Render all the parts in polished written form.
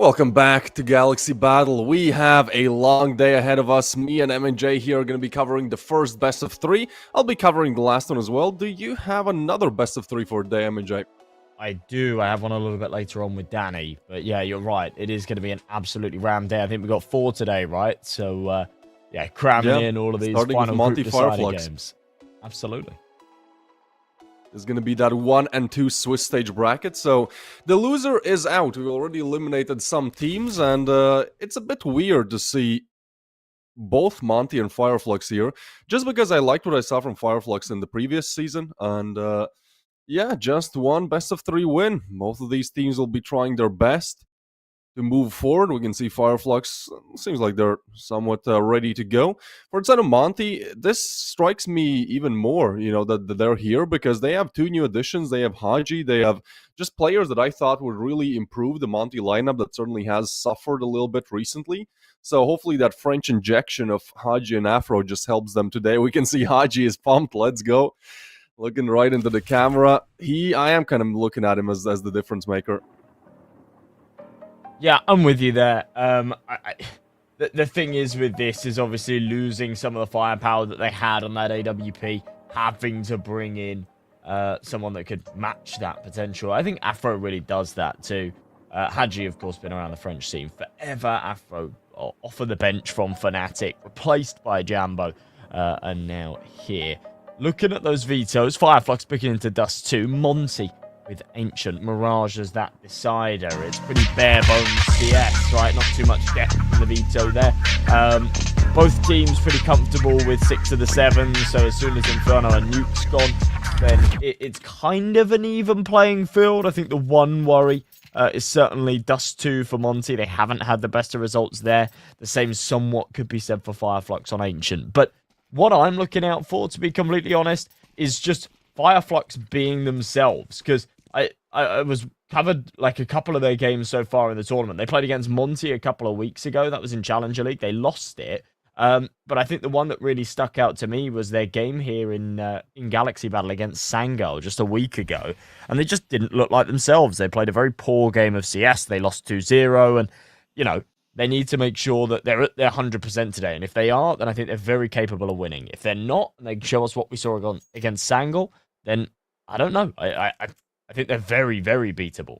Welcome back to Galaxy Battle. We have a long day ahead of us. Me and M&J here are going to be covering the first best of three. I'll be covering the last one as well. Do you have another best of three for today, M&J? I do. I have one a little bit later on with Danny. But yeah, you're right. It is going to be an absolutely ram day. I think we've got 4 today, right? So, yeah, cramming in all of these final Monte group deciding games. Absolutely. There's going to be that 1 and 2 Swiss stage bracket, so the loser is out. We already eliminated some teams, and it's a bit weird to see both Monte and Fireflux here, just because I liked what I saw from Fireflux in the previous season, and yeah, just one best of 3 win. Both of these teams will be trying their best to move forward. We can see Fireflux seems like they're somewhat ready to go. For inside of Monte, this strikes me even more, that they're here because they have 2 new additions. They have Haji. They have just players that I thought would really improve the Monte lineup that certainly has suffered a little bit recently. So hopefully that French injection of Haji and Afro just helps them today. We can see Haji is pumped. Let's go. Looking right into the camera. I am kind of looking at him as the difference maker. Yeah, I'm with you there. The thing is with this is obviously losing some of the firepower that they had on that AWP, having to bring in someone that could match that potential. I think Afro really does that too. Haji, of course, been around the French scene forever. Afro off of the bench from Fnatic, replaced by Jambo, and now here. Looking at those vetoes, Fireflux picking into Dust 2, Monte with Ancient, Mirage as that decider. It's pretty bare bones CS, right? Not too much depth in the veto there. Both teams pretty comfortable with 6 of the 7, so as soon as Inferno and Nuke's gone, then it's kind of an even playing field. I think the one worry is certainly Dust 2 for Monte. They haven't had the best of results there. The same somewhat could be said for Fireflux on Ancient. But what I'm looking out for, to be completely honest, is just Fireflux being themselves, because I was covered like a couple of their games so far in the tournament. They played against Monte a couple of weeks ago. That was in Challenger League. They lost it. But I think the one that really stuck out to me was their game here in Galaxy Battle against Sango just a week ago. And they just didn't look like themselves. They played a very poor game of CS. They lost 2-0. And, they need to make sure that they're at their 100% today. And if they are, then I think they're very capable of winning. If they're not, and they can show us what we saw against Sango, then I don't know. I think they're very, very beatable.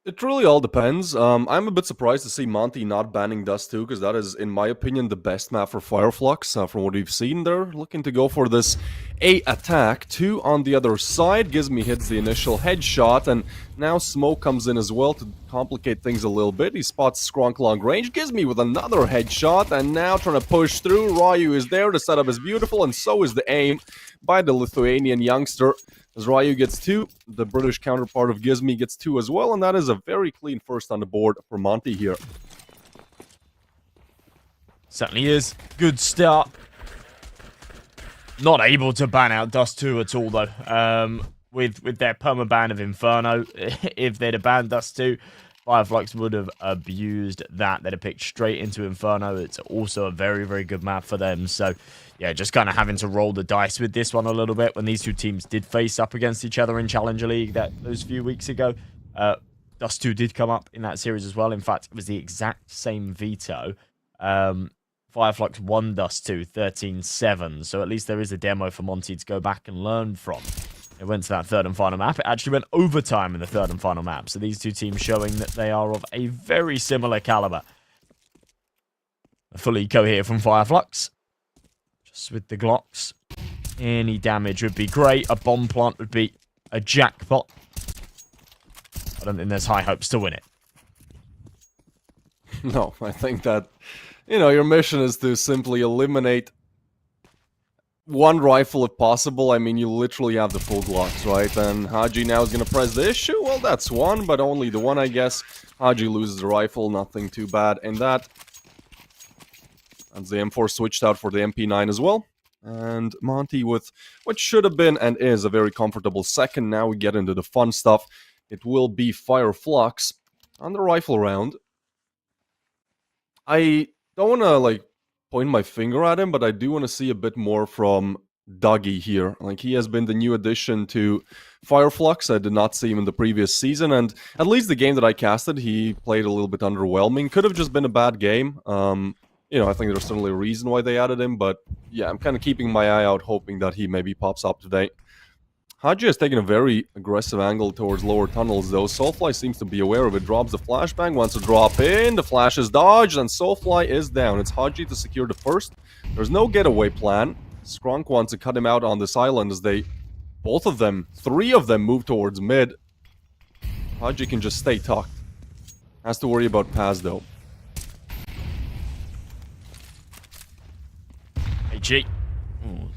It really all depends. I'm a bit surprised to see Monte not banning Dust 2, because that is, in my opinion, the best map for Fireflux. From what we've seen, they're looking to go for this A attack. 2 on the other side. Gizmy hits the initial headshot, and now Smoke comes in as well to complicate things a little bit. He spots Skronk long range. Gizmy with another headshot, and now trying to push through. Ryu is there. The setup is beautiful, and so is the aim by the Lithuanian youngster. As Ryu gets 2, the British counterpart of Gizmy gets 2 as well, and that is a very clean first on the board for Monte here. Certainly is. Good start. Not able to ban out Dust 2 at all, though. With their permaban of Inferno, if they'd have banned Dust 2, Fireflux would have abused that. They'd have picked straight into Inferno. It's also a very, very good map for them. So, yeah, just kind of having to roll the dice with this one a little bit. When these two teams did face up against each other in Challenger League those few weeks ago, Dust 2 did come up in that series as well. In fact, it was the exact same veto. Fireflux won Dust 2 13-7. So at least there is a demo for Monte to go back and learn from. It went to that third and final map. It actually went overtime in the third and final map. So these two teams showing that they are of a very similar caliber. A full eco here from Fireflux. Just with the Glocks. Any damage would be great. A bomb plant would be a jackpot. I don't think there's high hopes to win it. No, I think that, your mission is to simply eliminate one rifle if possible. I mean, you literally have the full Glocks, right? And Haji now is going to press the issue. Well, that's one, but only the one, I guess. Haji loses the rifle, nothing too bad in that. And the M4 switched out for the MP9 as well. And Monte with what should have been and is a very comfortable second. Now we get into the fun stuff. It will be Fireflux on the rifle round. I don't want to, point my finger at him, but I do want to see a bit more from Dougie here. Like, he has been the new addition to Fireflux. I did not see him in the previous season, and at least the game that I casted, he played a little bit underwhelming. Could have just been a bad game. You know, I think there's certainly a reason why they added him, but yeah, I'm kind of keeping my eye out, hoping that he maybe pops up today. Haji has taken a very aggressive angle towards lower tunnels, though. Soulfly seems to be aware of it. Drops the flashbang, wants to drop in. The flash is dodged, and Soulfly is down. It's Haji to secure the first. There's no getaway plan. Skrunk wants to cut him out on this island as both of them, 3 of them move towards mid. Haji can just stay tucked. Has to worry about Paz, though. HG.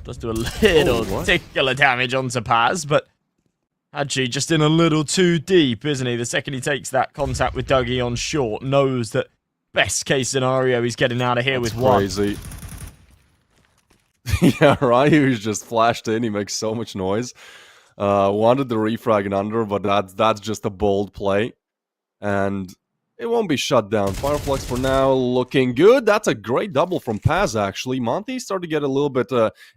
Does do a little particular damage onto Paz, but Haji just in a little too deep, isn't he? The second he takes that contact with Dougie on short, knows that best case scenario, he's getting out of here with crazy. Yeah, Ryu's just flashed in. He makes so much noise. Wanted the refrag and under, but that's just a bold play. And it won't be shut down. Fireflux for now looking good. That's a great double from Paz, actually. Monte started to get a little bit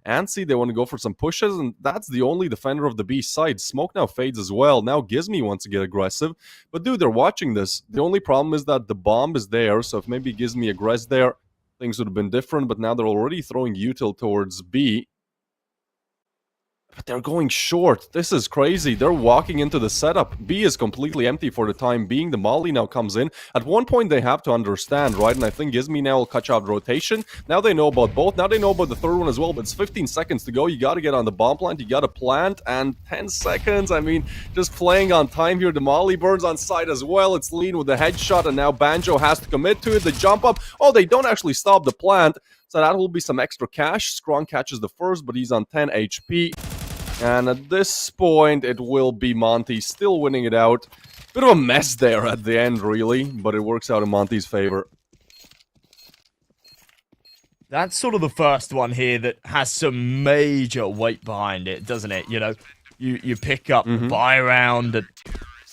antsy. They want to go for some pushes, and that's the only defender of the B side. Smoke now fades as well. Now Gizmy wants to get aggressive. But dude, they're watching this. The only problem is that the bomb is there, so if maybe Gizmy aggress there, things would have been different, but now they're already throwing util towards B. But they're going short. This is crazy. They're walking into the setup. B is completely empty for the time being. The Molly now comes in. At one point, they have to understand, right? And I think Gizmy now will catch out rotation. Now they know about both. Now they know about the third one as well. But it's 15 seconds to go. You got to get on the bomb plant. You got to plant. And 10 seconds. I mean, just playing on time here. The Molly burns on site as well. It's lean with the headshot. And now Banjo has to commit to it. The jump up. Oh, they don't actually stop the plant. So that will be some extra cash. Strong catches the first, but he's on 10 HP. And at this point, it will be Monte still winning it out. Bit of a mess there at the end, really, but it works out in Monte's favor. That's sort of the first one here that has some major weight behind it, doesn't it? You know, you pick up the buy round and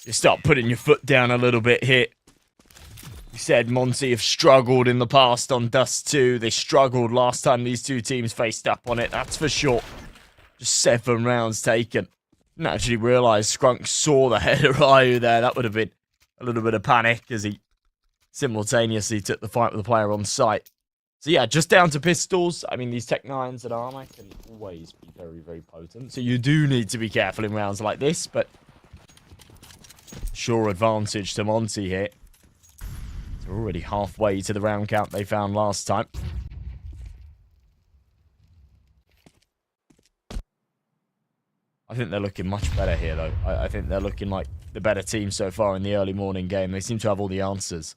you start putting your foot down a little bit here. You said Monte have struggled in the past on Dust 2. They struggled last time these two teams faced up on it, that's for sure. Just 7 rounds taken. Didn't actually realise Skrunk saw the head of Ryu there. That would have been a little bit of panic as he simultaneously took the fight with the player on site. So yeah, just down to pistols. I mean, these Tech 9s and armor can always be very, very potent. So you do need to be careful in rounds like this, but sure advantage to Monte here. They're already halfway to the round count they found last time. I think they're looking much better here, though. I think they're looking like the better team so far in the early morning game. They seem to have all the answers.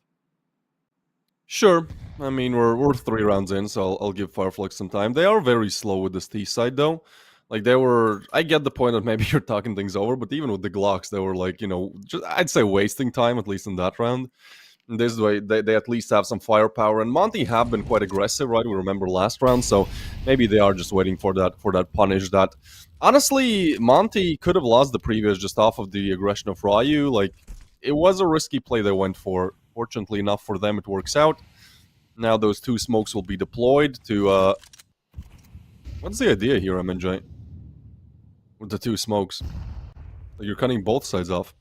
Sure. I mean, we're 3 rounds in, so I'll give Fireflux some time. They are very slow with this T side, though. Like, they were... I get the point that maybe you're talking things over, but even with the Glocks, they were, like, you know, just, I'd say wasting time, at least in that round. In this way, they at least have some firepower. And Monte have been quite aggressive, right? We remember last round, so maybe they are just waiting for that punish that... Honestly, Monte could have lost the previous just off of the aggression of Ryu. Like, it was a risky play they went for. Fortunately enough for them, it works out. Now those 2 smokes will be deployed to... What's the idea here, MNJ? With the 2 smokes. Like, you're cutting both sides off.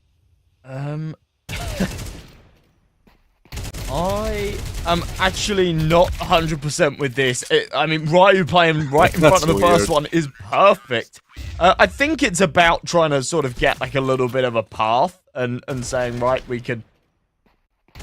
I am actually not 100% with this. I mean, Ryu playing right in front of the first one is perfect. I think it's about trying to sort of get like a little bit of a path and saying, right, we could,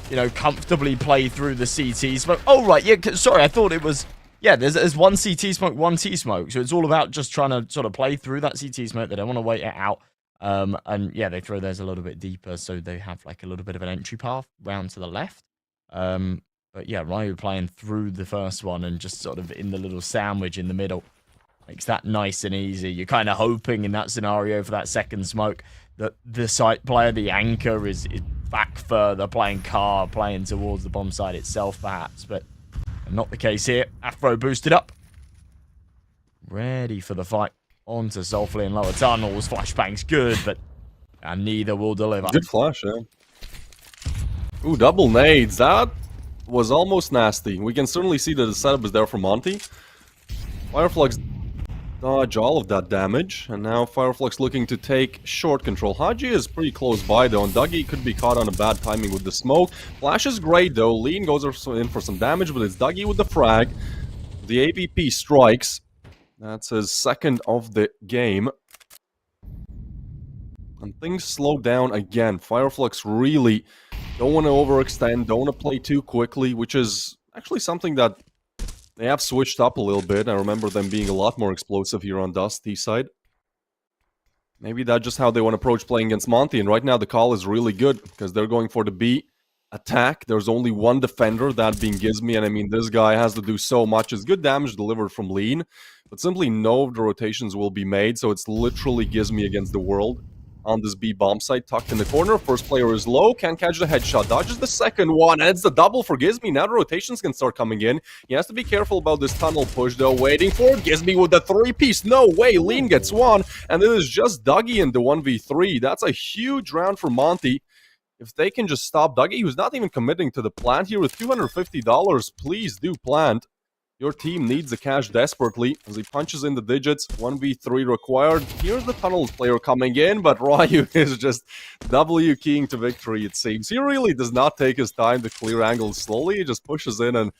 you know, comfortably play through the CT smoke. Oh, right, yeah, sorry, I thought it was, yeah, there's 1 CT smoke, 1 T smoke. So it's all about just trying to sort of play through that CT smoke. They don't want to wait it out. And yeah, they throw theirs a little bit deeper, so they have like a little bit of an entry path round to the left. But yeah, Ryu playing through the first one and just sort of in the little sandwich in the middle makes that nice and easy. You're kind of hoping in that scenario for that second smoke that the site player, the anchor, is back further, playing car, playing towards the bomb site itself perhaps, but not the case here. Afro boosted up, ready for the fight. Onto Soulfly in lower tunnels. Flashbang's good, but neither will deliver. Good flash, yeah. Ooh, double nades. That was almost nasty. We can certainly see that the setup is there for Monte. Fireflux dodge all of that damage, and now Fireflux looking to take short control. Haji is pretty close by though, and Dougie could be caught on a bad timing with the smoke. Flash is great though, Lean goes in for some damage, but it's Dougie with the frag. The AVP strikes. That's his second of the game. And things slow down again. Fireflux really don't want to overextend, don't want to play too quickly, which is actually something that they have switched up a little bit. I remember them being a lot more explosive here on Dusty side. Maybe that's just how they want to approach playing against Monte, and right now the call is really good, because they're going for the B attack. There's only one defender, that being Gizmi, and I mean, this guy has to do so much. It's good damage delivered from Lean, but simply no of the rotations will be made, so it's literally Gizmi against the world. On this B bomb site, tucked in the corner. First player is low, can't catch the headshot, dodges the second one, and it's the double for Gizmi. Now the rotations can start coming in. He has to be careful about this tunnel push, though. Waiting for it. Gizmi with the three-piece. No way, Lean gets one, and it is just Dougie in the 1v3. That's a huge round for Monte. If they can just stop Dougie, who's not even committing to the plant here with $250, please do plant. Your team needs the cash desperately as he punches in the digits. 1v3 required. Here's the tunnels player coming in, but Ryu is just W keying to victory, it seems. He really does not take his time to clear angles slowly. He just pushes in and,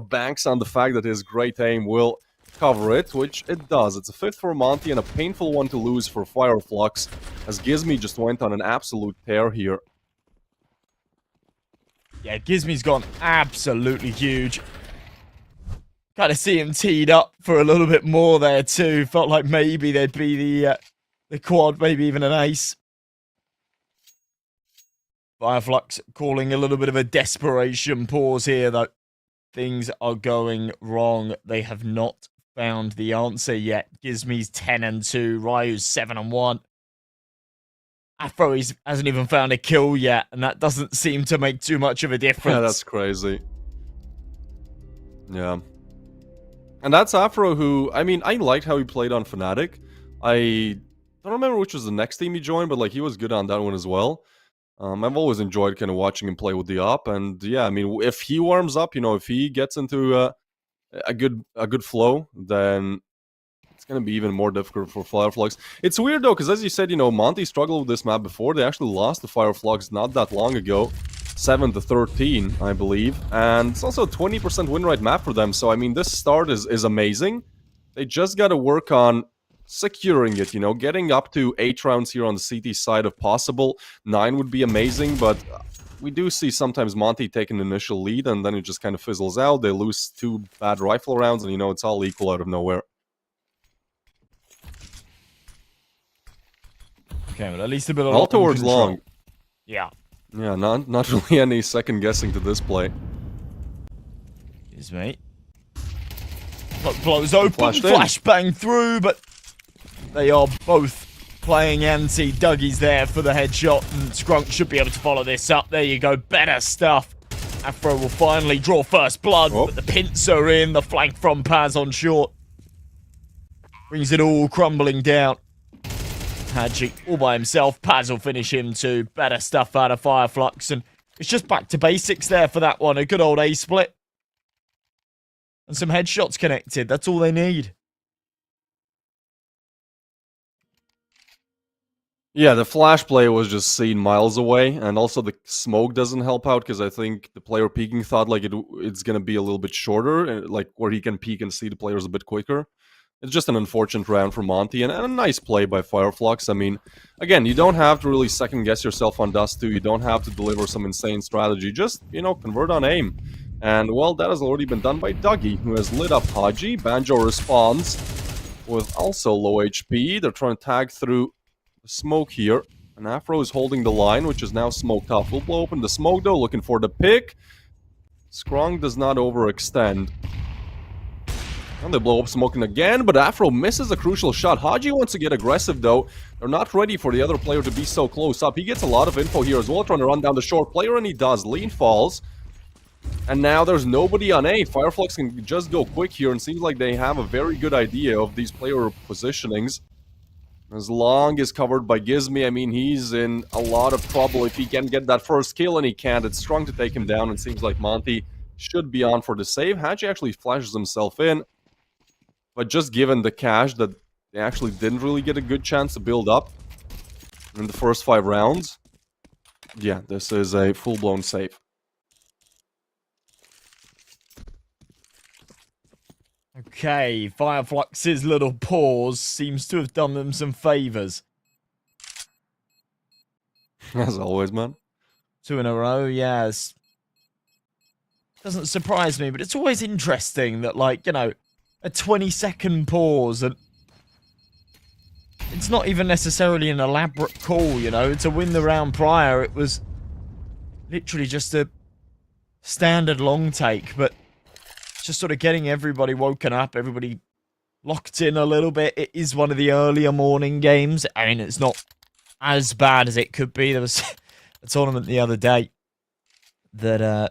banks on the fact that his great aim will cover it, which it does. It's a fifth for Monte and a painful one to lose for Fireflux, as Gizmi just went on an absolute tear here. Yeah, Gizmi's gone absolutely huge. Kind of see him teed up for a little bit more there too. Felt like maybe there'd be the quad, maybe even an ace. Fireflux calling a little bit of a desperation pause here though. Things are going wrong. They have not found the answer yet. Gizmi's 10-2, Ryu's 7-1. Afro hasn't even found a kill yet, and that doesn't seem to make too much of a difference. Yeah, that's crazy. Yeah. And that's Afro who, I mean, I liked how he played on Fnatic. I don't remember which was the next team he joined, but, like, he was good on that one as well. I've always enjoyed kind of watching him play with the op, and yeah, I mean, if he warms up, if he gets into a good flow, then it's going to be even more difficult for Fireflux. It's weird, though, because as you said, Monte struggled with this map before. They actually lost to Fireflux not that long ago. 7-13, I believe. And it's also a 20% win rate map for them. So, I mean, this start is amazing. They just got to work on securing it, getting up to 8 rounds here on the CT side if possible. 9 would be amazing, but we do see sometimes Monte take an initial lead and then it just kind of fizzles out. They lose 2 bad rifle rounds and, it's all equal out of nowhere. Okay, well, at least a bit of all towards long. Yeah. Yeah, not really any second guessing to this play. Here's mate. Blows open, flashbang through, but they are both playing anti. Dougie's there for the headshot, and Skrunk should be able to follow this up. There you go, better stuff. Afro will finally draw first blood, but the pints are in. The flank from Paz on short brings it all crumbling down. Haji all by himself. Paz will finish him too. Better stuff out of Fireflux, and it's just back to basics there for that one. A good old A-split. And some headshots connected. That's all they need. Yeah, the flash play was just seen miles away, and also the smoke doesn't help out, because I think the player peeking thought like it's going to be a little bit shorter, like where he can peek and see the players a bit quicker. It's just an unfortunate round for Monte, and a nice play by Fireflux. I mean, again, you don't have to really second-guess yourself on Dust 2. You don't have to deliver some insane strategy. Just, convert on aim. And, well, that has already been done by Dougie, who has lit up Haji. Banjo responds with also low HP. They're trying to tag through the smoke here. And Afro is holding the line, which is now smoked off. We'll blow open the smoke, though, looking for the pick. Skrung does not overextend. And they blow up smoking again, but Afro misses a crucial shot. Haji wants to get aggressive, though. They're not ready for the other player to be so close up. He gets a lot of info here as well, trying to run down the short player, and he does. Lean falls. And now there's nobody on A. Fireflux can just go quick here, and seems like they have a very good idea of these player positionings. As long as covered by Gizmi, I mean, he's in a lot of trouble if he can get that first kill, and he can't. It's strong to take him down, and seems like Monte should be on for the save. Haji actually flashes himself in. But just given the cash that they actually didn't really get a good chance to build up in the first 5 rounds, yeah, this is a full-blown save. Okay, Fireflux's little pause seems to have done them some favors. As always, man. 2 in a row, yes. Doesn't surprise me, but it's always interesting that, like, you know, a 20-second pause, and it's not even necessarily an elaborate call, you know. To win the round prior, it was literally just a standard long take, but just sort of getting everybody woken up, everybody locked in a little bit. It is one of the earlier morning games. I mean, it's not as bad as it could be. There was a tournament the other day that I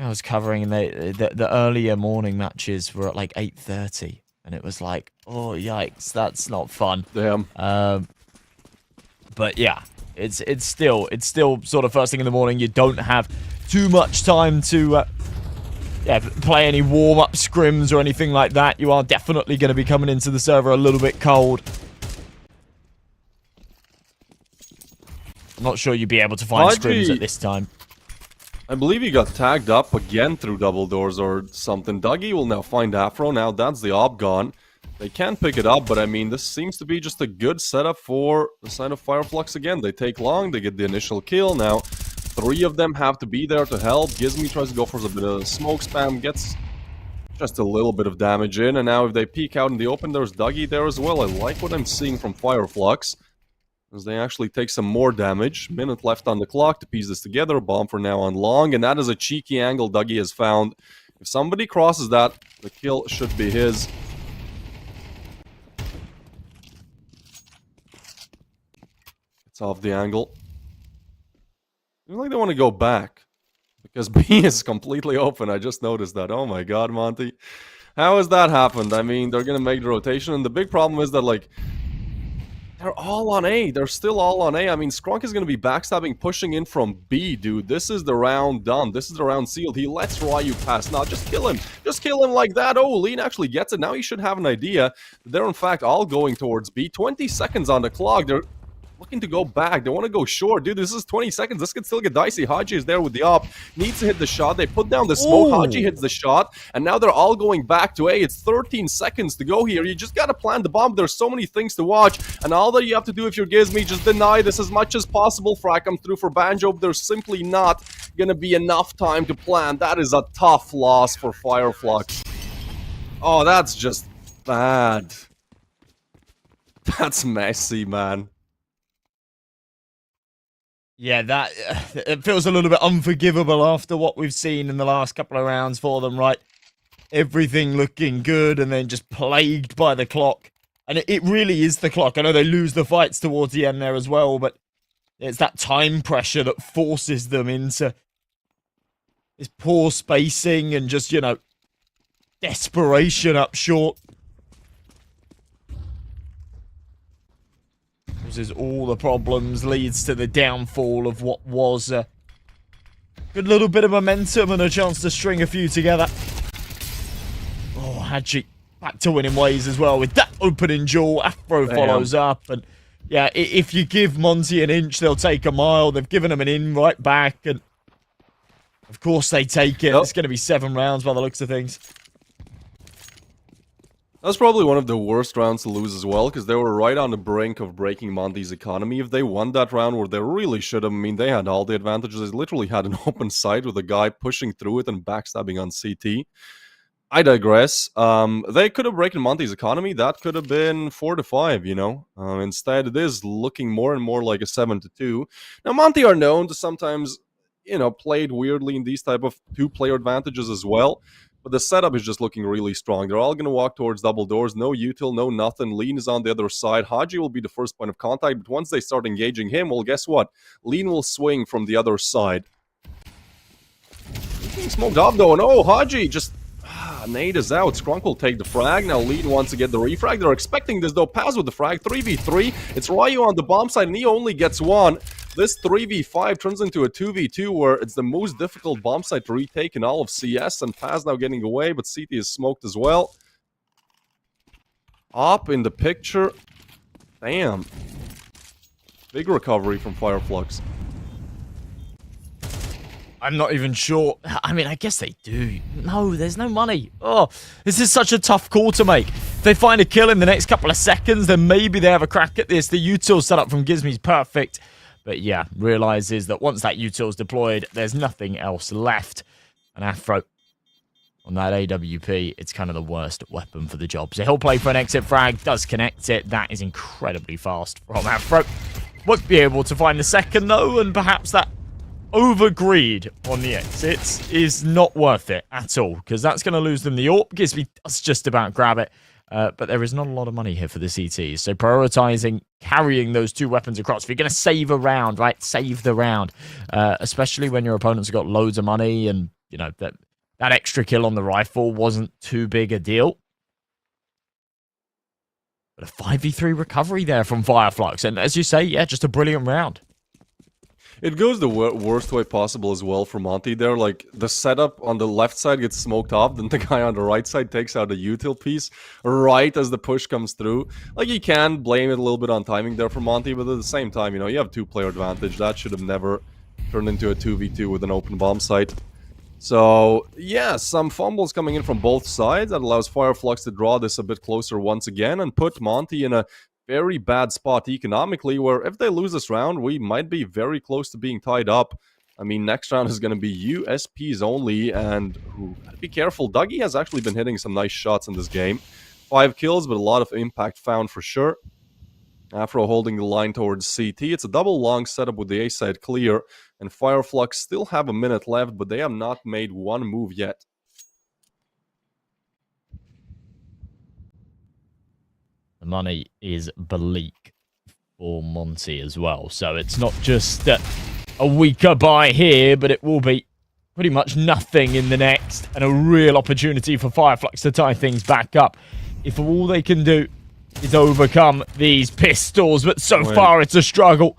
was covering, and the earlier morning matches were at like 8:30, and it was like, oh yikes, that's not fun. Damn. But yeah, it's still sort of first thing in the morning. You don't have too much time to play any warm-up scrims or anything like that. You are definitely going to be coming into the server a little bit cold. I'm not sure you'd be able to find scrims at this time. I believe he got tagged up again through double doors or something. Dougie will now find Afro. Now that's the op gone. They can pick it up, but I mean, this seems to be just a good setup for the side of Fireflux again. They take long, they get the initial kill. Now, 3 of them have to be there to help. Gizmy tries to go for a bit of smoke spam, gets just a little bit of damage in. And now if they peek out in the open, there's Dougie there as well. I like what I'm seeing from Fireflux, as they actually take some more damage. Minute left on the clock to piece this together. Bomb for now on long, and that is a cheeky angle Dougie has found. If somebody crosses that, the kill should be his. It's off the angle. Seems like they want to go back, because B is completely open. I just noticed that. Oh my god, Monte. How has that happened? I mean, they're going to make the rotation, and the big problem is that, like, they're all on A. They're still all on A. I mean, Skrunk is going to be backstabbing, pushing in from B, dude. This is the round done. This is the round sealed. He lets Ryu pass. Now, just kill him. Just kill him like that. Oh, Lean actually gets it. Now he should have an idea. They're, in fact, all going towards B. 20 seconds on the clock. They're looking to go back. They want to go short. Dude, this is 20 seconds. This could still get dicey. Haji is there with the op. Needs to hit the shot. They put down the smoke. Ooh. Haji hits the shot. And now they're all going back to A. It's 13 seconds to go here. You just got to plan the bomb. There's so many things to watch. And all that you have to do if you're Gizmy, just deny this as much as possible. Frag comes through for Banjo. But there's simply not going to be enough time to plan. That is a tough loss for Fireflux. Oh, that's just bad. That's messy, man. Yeah, that it feels a little bit unforgivable after what we've seen in the last couple of rounds for them, right? Everything looking good and then just plagued by the clock. And it really is the clock. I know they lose the fights towards the end there as well, but it's that time pressure that forces them into this poor spacing and just, you know, desperation up short. Is all the problems, leads to the downfall of what was a good little bit of momentum and a chance to string a few together. Oh, Haji back to winning ways as well with that opening duel. Afro follows up, and yeah, if you give Monte an inch, they'll take a mile. They've given him an in right back, and of course they take it. Yep. It's going to be 7 rounds by the looks of things. That's probably one of the worst rounds to lose as well, because they were right on the brink of breaking Monte's economy. If they won that round, where they really should have, I mean, they had all the advantages. They literally had an open site with a guy pushing through it and backstabbing on CT. I digress. They could have broken Monte's economy. That could have been 4-5, you know. Instead, it is looking more and more like a 7-2. Now, Monte are known to sometimes, you know, played weirdly in these type of 2-player advantages as well. But the setup is just looking really strong. They're all going to walk towards double doors. No util, no nothing. Lean is on the other side. Haji will be the first point of contact. But once they start engaging him, well, guess what? Lean will swing from the other side. He's being smoked off, though. And oh, Haji just... Nade is out. Skrunk will take the frag. Now Lean wants to get the refrag. They're expecting this, though. Paz with the frag. 3v3. It's Ryu on the bomb side, and he only gets 1. This 3v5 turns into a 2v2 where it's the most difficult bomb site to retake in all of CS, and Paz now getting away, but CT is smoked as well. Up in the picture. Damn. Big recovery from Flux. I'm not even sure. I mean, I guess they do. No, there's no money. Oh, this is such a tough call to make. If they find a kill in the next couple of seconds, then maybe they have a crack at this. The util setup from Gizmy's perfect. But yeah, realizes that once that util's deployed, there's nothing else left. And Afro, on that AWP, it's kind of the worst weapon for the job. So he'll play for an exit frag, does connect it. That is incredibly fast from Afro. Won't be able to find the second, though, and perhaps that over-greed on the exits is not worth it at all, because that's going to lose them the AWP. Gizmy does just about grab it, but there is not a lot of money here for the CTs. So prioritizing carrying those two weapons across. If you're going to save a round, right, save the round, especially when your opponents have got loads of money and, you know, that extra kill on the rifle wasn't too big a deal. But a 5v3 recovery there from Flux, and as you say, yeah, just a brilliant round. It goes the worst way possible as well for Monte there. Like, the setup on the left side gets smoked off, then the guy on the right side takes out a util piece right as the push comes through. Like, you can blame it a little bit on timing there for Monte, but at the same time, you know, you have two-player advantage. That should have never turned into a 2v2 with an open bomb site. So, yeah, some fumbles coming in from both sides. That allows Flux to draw this a bit closer once again and put Monte in a very bad spot economically, where if they lose this round, we might be very close to being tied up. I mean, next round is going to be USPs only, and be careful. Dougie has actually been hitting some nice shots in this game. 5 kills, but a lot of impact found for sure. Afro holding the line towards CT. It's a double long setup with the A side clear, and Flux still have a minute left, but they have not made one move yet. The money is bleak for Monte as well. So it's not just a weaker buy here, but it will be pretty much nothing in the next. And a real opportunity for Flux to tie things back up. If all they can do is overcome these pistols, but so far it's a struggle.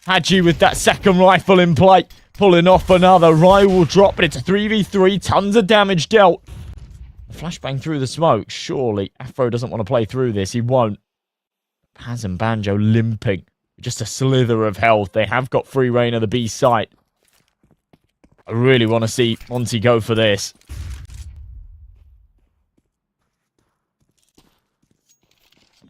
Hadji with that second rifle in play, pulling off another. Rai will drop, but it's a 3v3, tons of damage dealt. Flashbang through the smoke. Surely Afro doesn't want to play through this. He won't. Paz and Banjo limping. Just a slither of health. They have got free reign of the B site. I really want to see Monte go for this.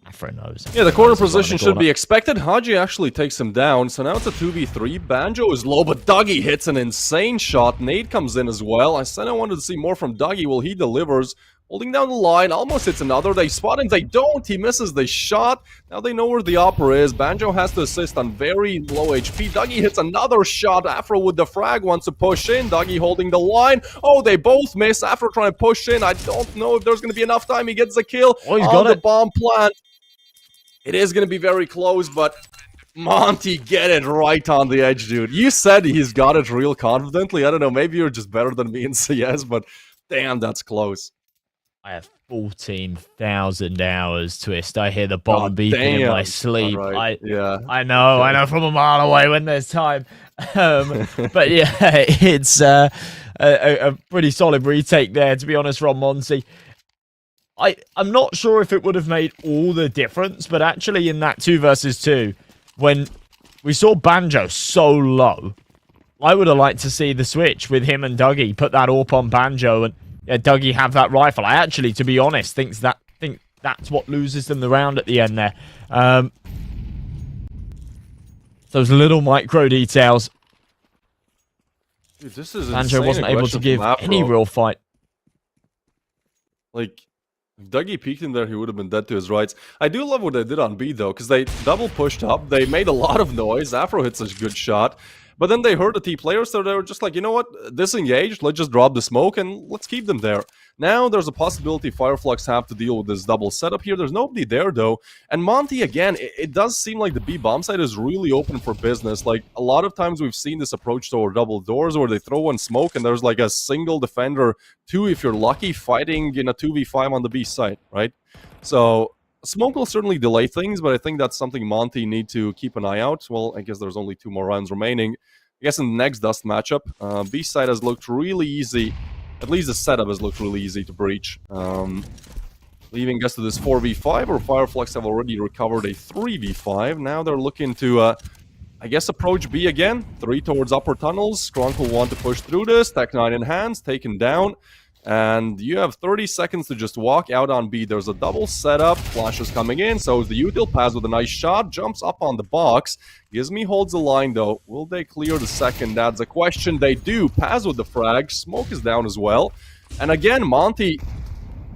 Afro knows. Yeah, the corner position should be expected. Hadji actually takes him down, so now it's a 2v3. Banjo is low, but Dougie hits an insane shot. Nade comes in as well. I said I wanted to see more from Dougie. Well, he delivers. Holding down the line, almost hits another. They spot him, they don't. He misses the shot. Now they know where the opera is. Banjo has to assist on very low HP. Dougie hits another shot. Afro with the frag wants to push in. Dougie holding the line. Oh, they both miss. Afro trying to push in. I don't know if there's going to be enough time. He gets the kill on the bomb plant. It is going to be very close, but Monte, get it right on the edge, dude. You said he's got it real confidently. I don't know, maybe you're just better than me in CS, but damn, that's close. I have 14,000 hours, Twist. I hear the bomb beeping in my sleep. Right. I know from a mile away when there's time. But yeah, it's a pretty solid retake there, to be honest, from Monte. I'm not sure if it would have made all the difference, but actually in that 2 versus 2, when we saw Banjo so low, I would have liked to see the switch with him and Dougie, put that AWP on Banjo, and Dougie have that rifle. I actually, to be honest, think that's what loses them the round at the end there. Those little micro details. Dude, this is Banjo wasn't able to give any real fight. Like, if Dougie peeked in there, he would have been dead to his rights. I do love what they did on B, though, because they double pushed up. They made a lot of noise. Afro hits a good shot. But then they heard the T players, so they were just like, you know what? Disengaged. Let's just drop the smoke, and let's keep them there. Now, there's a possibility Flux have to deal with this double setup here. There's nobody there, though. And Monte, again, it does seem like the B bomb site is really open for business. Like, a lot of times we've seen this approach toward double doors where they throw one smoke, and there's like a single defender, 2 if you're lucky, fighting in a 2v5 on the B site, right? So smoke will certainly delay things, but I think that's something Monte need to keep an eye out. Well, I guess there's only 2 more rounds remaining. I guess in the next Dust matchup, B side has looked really easy. At least the setup has looked really easy to breach. leaving us to this 4v5, or Fireflux have already recovered a 3v5. Now they're looking to, I guess, approach B again. 3 towards upper tunnels. Skronk will want to push through this. Tech 9 in hands, taken down. And you have 30 seconds to just walk out on B. There's a double setup. Flash is coming in. So is the util. Paz with a nice shot. Jumps up on the box. Gizmi holds the line, though. Will they clear the second? That's a question. They do. Paz with the frag. Smoke is down as well. And again, Monte,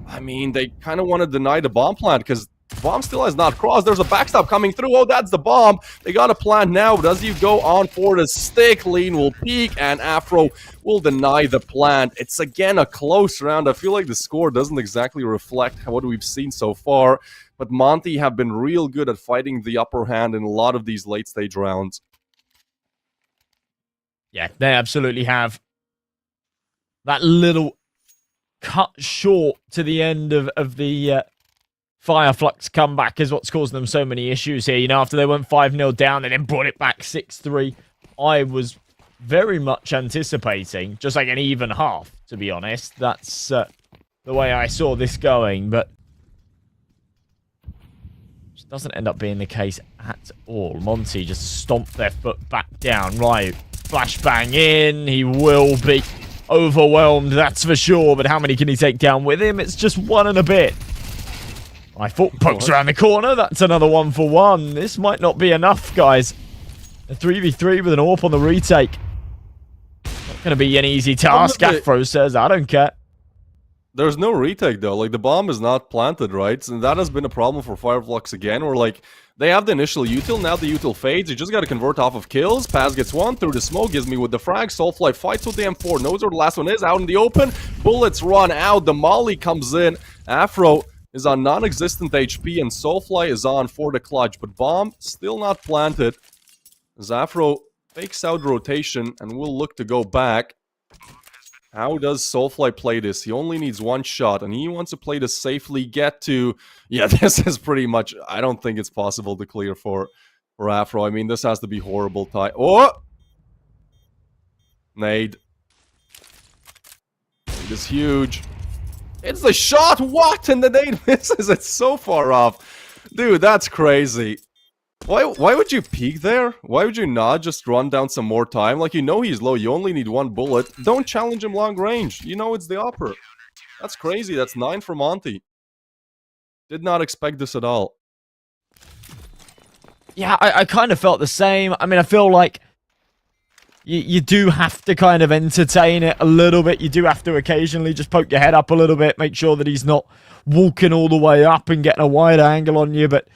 I mean, they kind of want to deny the bomb plant because the bomb still has not crossed. There's a backstop coming through. Oh, that's the bomb. They got a plant now. Does he go on for the stick? Lean will peek, and Afro will deny the plant. It's again a close round. I feel like the score doesn't exactly reflect what we've seen so far, but Monte have been real good at fighting the upper hand in a lot of these late-stage rounds. Yeah, they absolutely have. That little cut short to the end of the Fireflux comeback is what's causing them so many issues here. You know, after they went 5-0 down, they then brought it back 6-3. I was very much anticipating just like an even half, to be honest. That's the way I saw this going, but it doesn't end up being the case at all. Monte just stomped their foot back down. Right, flashbang in. He will be overwhelmed, that's for sure, but how many can he take down with him? It's just one and a bit. I thought pokes around the corner. That's another 1-for-1. This might not be enough, guys. A 3v3 with an AWP on the retake. Not going to be an easy task. Afro says, I don't care. There's no retake, though. Like, the bomb is not planted, right? And that has been a problem for Fireflux again, where, like, they have the initial util. Now the util fades. You just got to convert off of kills. Paz gets one through the smoke. Gizmi with the frag. Soulfly fights with the M4. Knows where the last one is. Out in the open. Bullets run out. The molly comes in. Afro is on non-existent HP, and Soulfly is on for the clutch. But bomb still not planted. Afro fakes out rotation and will look to go back. How does Soulfly play this? He only needs one shot, and he wants to play this safely, get to... Yeah, this is pretty much... I don't think it's possible to clear for Afro. I mean, this has to be horrible time. Oh! Nade. It is huge. It's the shot! What? And the nade misses. It's so far off. Dude, that's crazy. Why would you peek there? Why would you not just run down some more time? Like, you know he's low. You only need one bullet. Don't challenge him long range. You know it's the upper. That's crazy. That's 9 for Monte. Did not expect this at all. Yeah, I kind of felt the same. I mean, I feel like you do have to kind of entertain it a little bit. You do have to occasionally just poke your head up a little bit. Make sure that he's not walking all the way up and getting a wide angle on you. But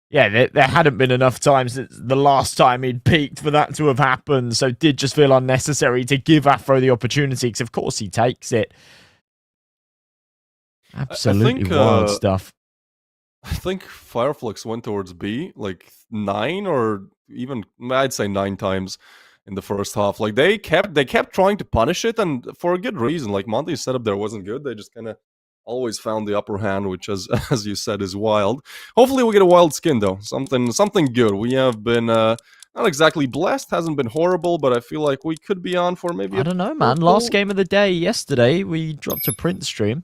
yeah, there hadn't been enough time since the last time he'd peaked for that to have happened. So it did just feel unnecessary to give Afro the opportunity, because of course he takes it. Absolutely wild stuff. I think Fireflux went towards B like 9 or even, I'd say 9 times in the first half. Like, they kept trying to punish it, and for a good reason. Like, Monte's setup there wasn't good. They just kind of always found the upper hand, which, as you said, is wild. Hopefully we get a wild skin, though. Something good. We have been not exactly blessed, hasn't been horrible, but I feel like we could be on for maybe... I don't know, man. Last game of the day yesterday, we dropped a print stream.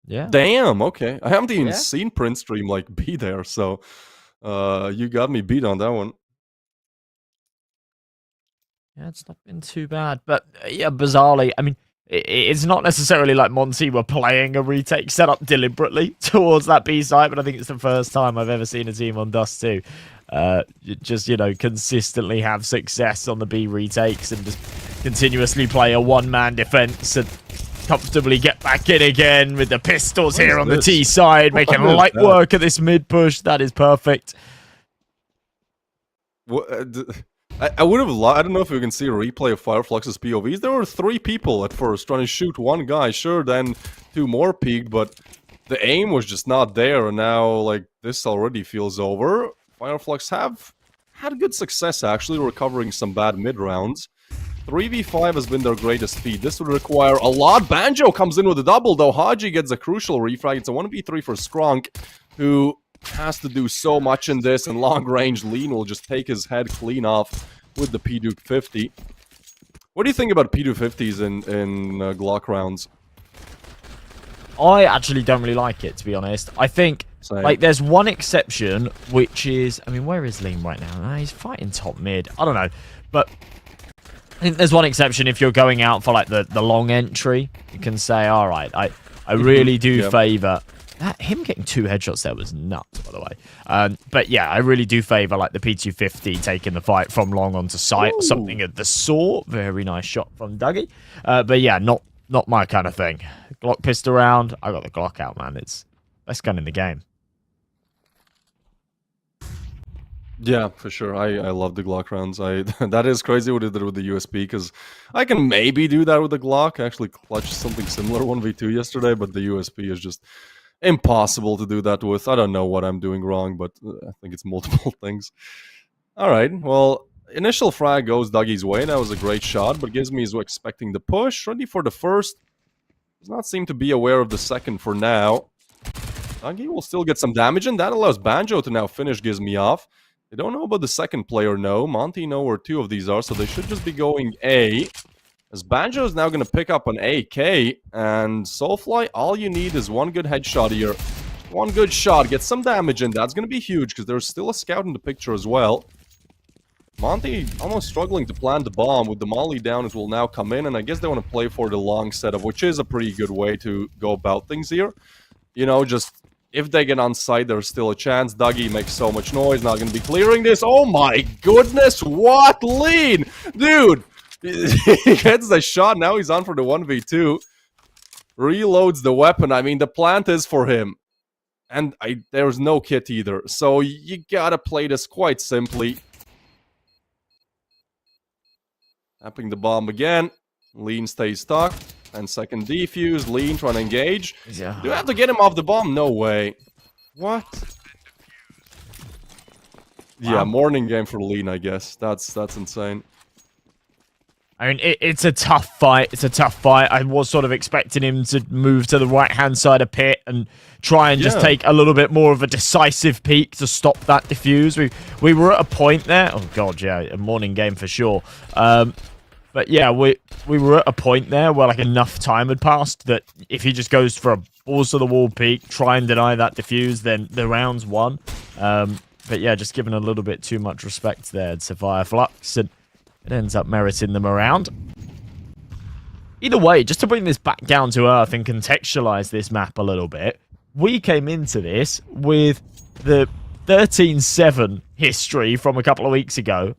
Yeah. Damn, okay. I haven't even seen print stream, like, be there, so you got me beat on that one. Yeah, it's not been too bad. But, yeah, bizarrely, I mean, it's not necessarily like Monte were playing a retake setup deliberately towards that B side, but I think it's the first time I've ever seen a team on Dust 2 just, you know, consistently have success on the B retakes and just continuously play a one-man defense and comfortably get back in again with the pistols here on the T side, making light work of this mid push. That is perfect. I would have I don't know if you can see a replay of Fireflux's POVs. There were 3 people at first trying to shoot one guy. Sure, then 2 more peeked, but the aim was just not there. And now, like, this already feels over. Fireflux have had good success, actually, recovering some bad mid-rounds. 3v5 has been their greatest feat. This would require a lot. Banjo comes in with a double, though. Haji gets a crucial refrag. It's a 1v3 for Skronk, who has to do so much in this, and long range Lean will just take his head clean off with the P-Duke 50. What do you think about P-Duke 50s in Glock rounds? I actually don't really like it, to be honest. I think, Same. like, there's one exception, which is... I mean, where is Lean right now? He's fighting top mid. I don't know. But I think there's one exception if you're going out for, like, the long entry. You can say, all right, I really do favour... Him getting 2 headshots there was nuts, by the way. But yeah, I really do favour like the P250 taking the fight from long onto sight or something of the sort. Very nice shot from Dougie. But yeah, not my kind of thing. Glock pissed around. I got the Glock out, man. It's best gun in the game. Yeah, for sure. I love the Glock rounds. That is crazy what it did with the USP, because I can maybe do that with the Glock. I actually clutched something similar 1v2 yesterday, but the USP is just impossible to do that with. I don't know what I'm doing wrong, but I think it's multiple things. All right, well, initial frag goes Dougie's way. That was a great shot, but Gizmy is expecting the push. Ready for the first. Does not seem to be aware of the second for now. Dougie will still get some damage, and that allows Banjo to now finish Gizmy off. They don't know about the second player, no. Monte know where 2 of these are, so they should just be going A. As Banjo is now going to pick up an AK, and Soulfly, all you need is one good headshot here. One good shot, get some damage in. That's going to be huge, because there's still a scout in the picture as well. Monte almost struggling to plant the bomb. With the molly down, it will now come in, and I guess they want to play for the long setup, which is a pretty good way to go about things here. You know, just if they get on site, there's still a chance. Dougie makes so much noise, not going to be clearing this. Oh my goodness, what lean! Dude! He gets the shot, now he's on for the 1v2. Reloads the weapon. I mean, the plant is for him. And there's no kit either. So you gotta play this quite simply. Tapping the bomb again. Lean stays stuck. And second defuse. Lean trying to engage. Yeah. Do you have to get him off the bomb? No way. What? Wow. Yeah, morning game for Lean, I guess. That's insane. I mean, it's a tough fight. It's a tough fight. I was sort of expecting him to move to the right-hand side of pit and try and just take a little bit more of a decisive peek to stop that defuse. We were at a point there. Oh, God, yeah, a morning game for sure. But, yeah, we were at a point there where, like, enough time had passed that if he just goes for a balls-to-the-wall peek, try and deny that defuse, then the round's won. But, yeah, just giving a little bit too much respect there to Fire Flux, and it ends up meriting them around. Either way, just to bring this back down to earth and contextualize this map a little bit, we came into this with the 13-7 history from a couple of weeks ago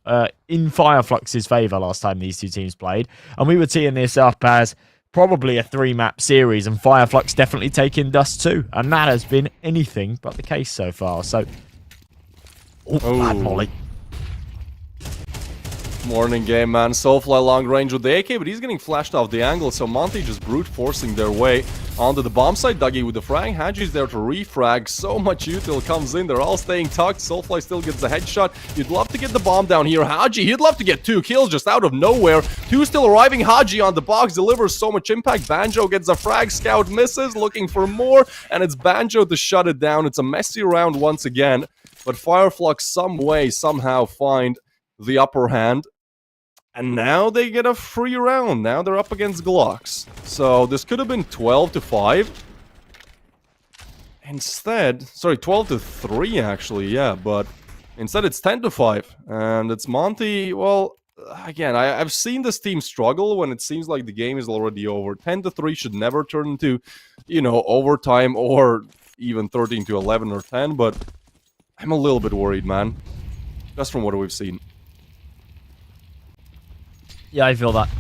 in Fireflux's favour last time these two teams played, and we were teeing this up as probably a 3-map series, and Fireflux definitely taking dust too, and that has been anything but the case so far. So, bad molly. Morning game, man. Soulfly long range with the AK, but he's getting flashed off the angle, so Monte just brute forcing their way onto the bomb site. Dougie with the frag. Haji's there to refrag. So much util comes in. They're all staying tucked. Soulfly still gets the headshot. You'd love to get the bomb down here. Haji, he'd love to get 2 kills just out of nowhere. 2 still arriving. Haji on the box delivers so much impact. Banjo gets a frag. Scout misses, looking for more, and it's Banjo to shut it down. It's a messy round once again, but Fireflux some way, somehow find the upper hand. And now they get a free round. Now they're up against Glocks. So this could have been 12-5. Instead, sorry, 12-3 actually, yeah. But instead it's 10-5. And it's Monte. Well, again, I've seen this team struggle when it seems like the game is already over. 10-3 should never turn into, you know, overtime or even 13-11 or 10. But I'm a little bit worried, man. Just from what we've seen. Yeah, I feel that.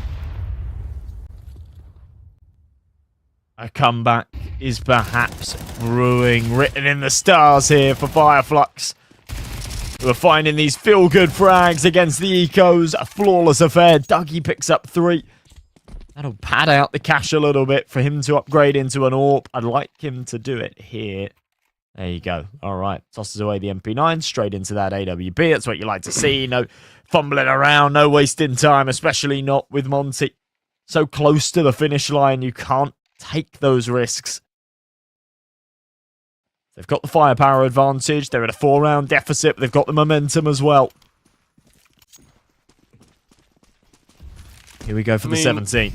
A comeback is perhaps brewing, written in the stars here for Fireflux. We're finding these feel-good frags against the Ecos. A flawless affair. Dougie picks up 3. That'll pad out the cash a little bit for him to upgrade into an AWP. I'd like him to do it here. There you go. All right. Tosses away the MP9 straight into that AWP. That's what you like to see. No fumbling around, no wasting time, especially not with Monte. So close to the finish line, you can't take those risks. They've got the firepower advantage. They're at a 4-round deficit. They've got the momentum as well. Here we go for the 17th.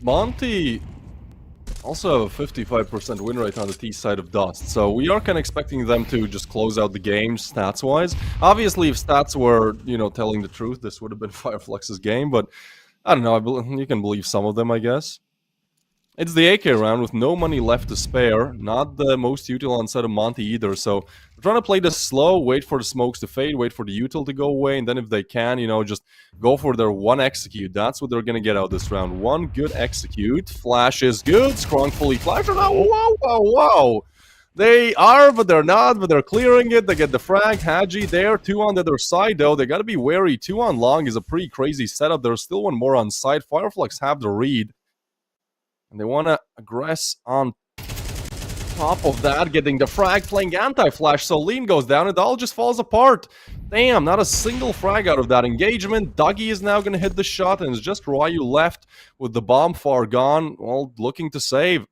Monte also have a 55% win rate on the T side of Dust, so we are kind of expecting them to just close out the game stats-wise. Obviously, if stats were, you know, telling the truth, this would have been Fireflux's game, but I don't know, you can believe some of them, I guess. It's the AK round with no money left to spare, not the most util on set of Monte either, so we're trying to play this slow, wait for the smokes to fade, wait for the util to go away, and then if they can, you know, just go for their one execute. That's what they're gonna get out this round. One good execute. Flash is good. Strong fully flashed. Oh, wow. They are, but they're not, but they're clearing it. They get the frag. Haji there. Two on the other side, though. They gotta be wary. Two on long is a pretty crazy setup. There's still one more on side. Fireflux have the read. And they want to aggress on top of that, getting the frag, playing anti-flash, so Lean goes down, it all just falls apart. Damn, not a single frag out of that engagement. Dougie is now going to hit the shot, and it's just Ryu left with the bomb far gone, well, looking to save.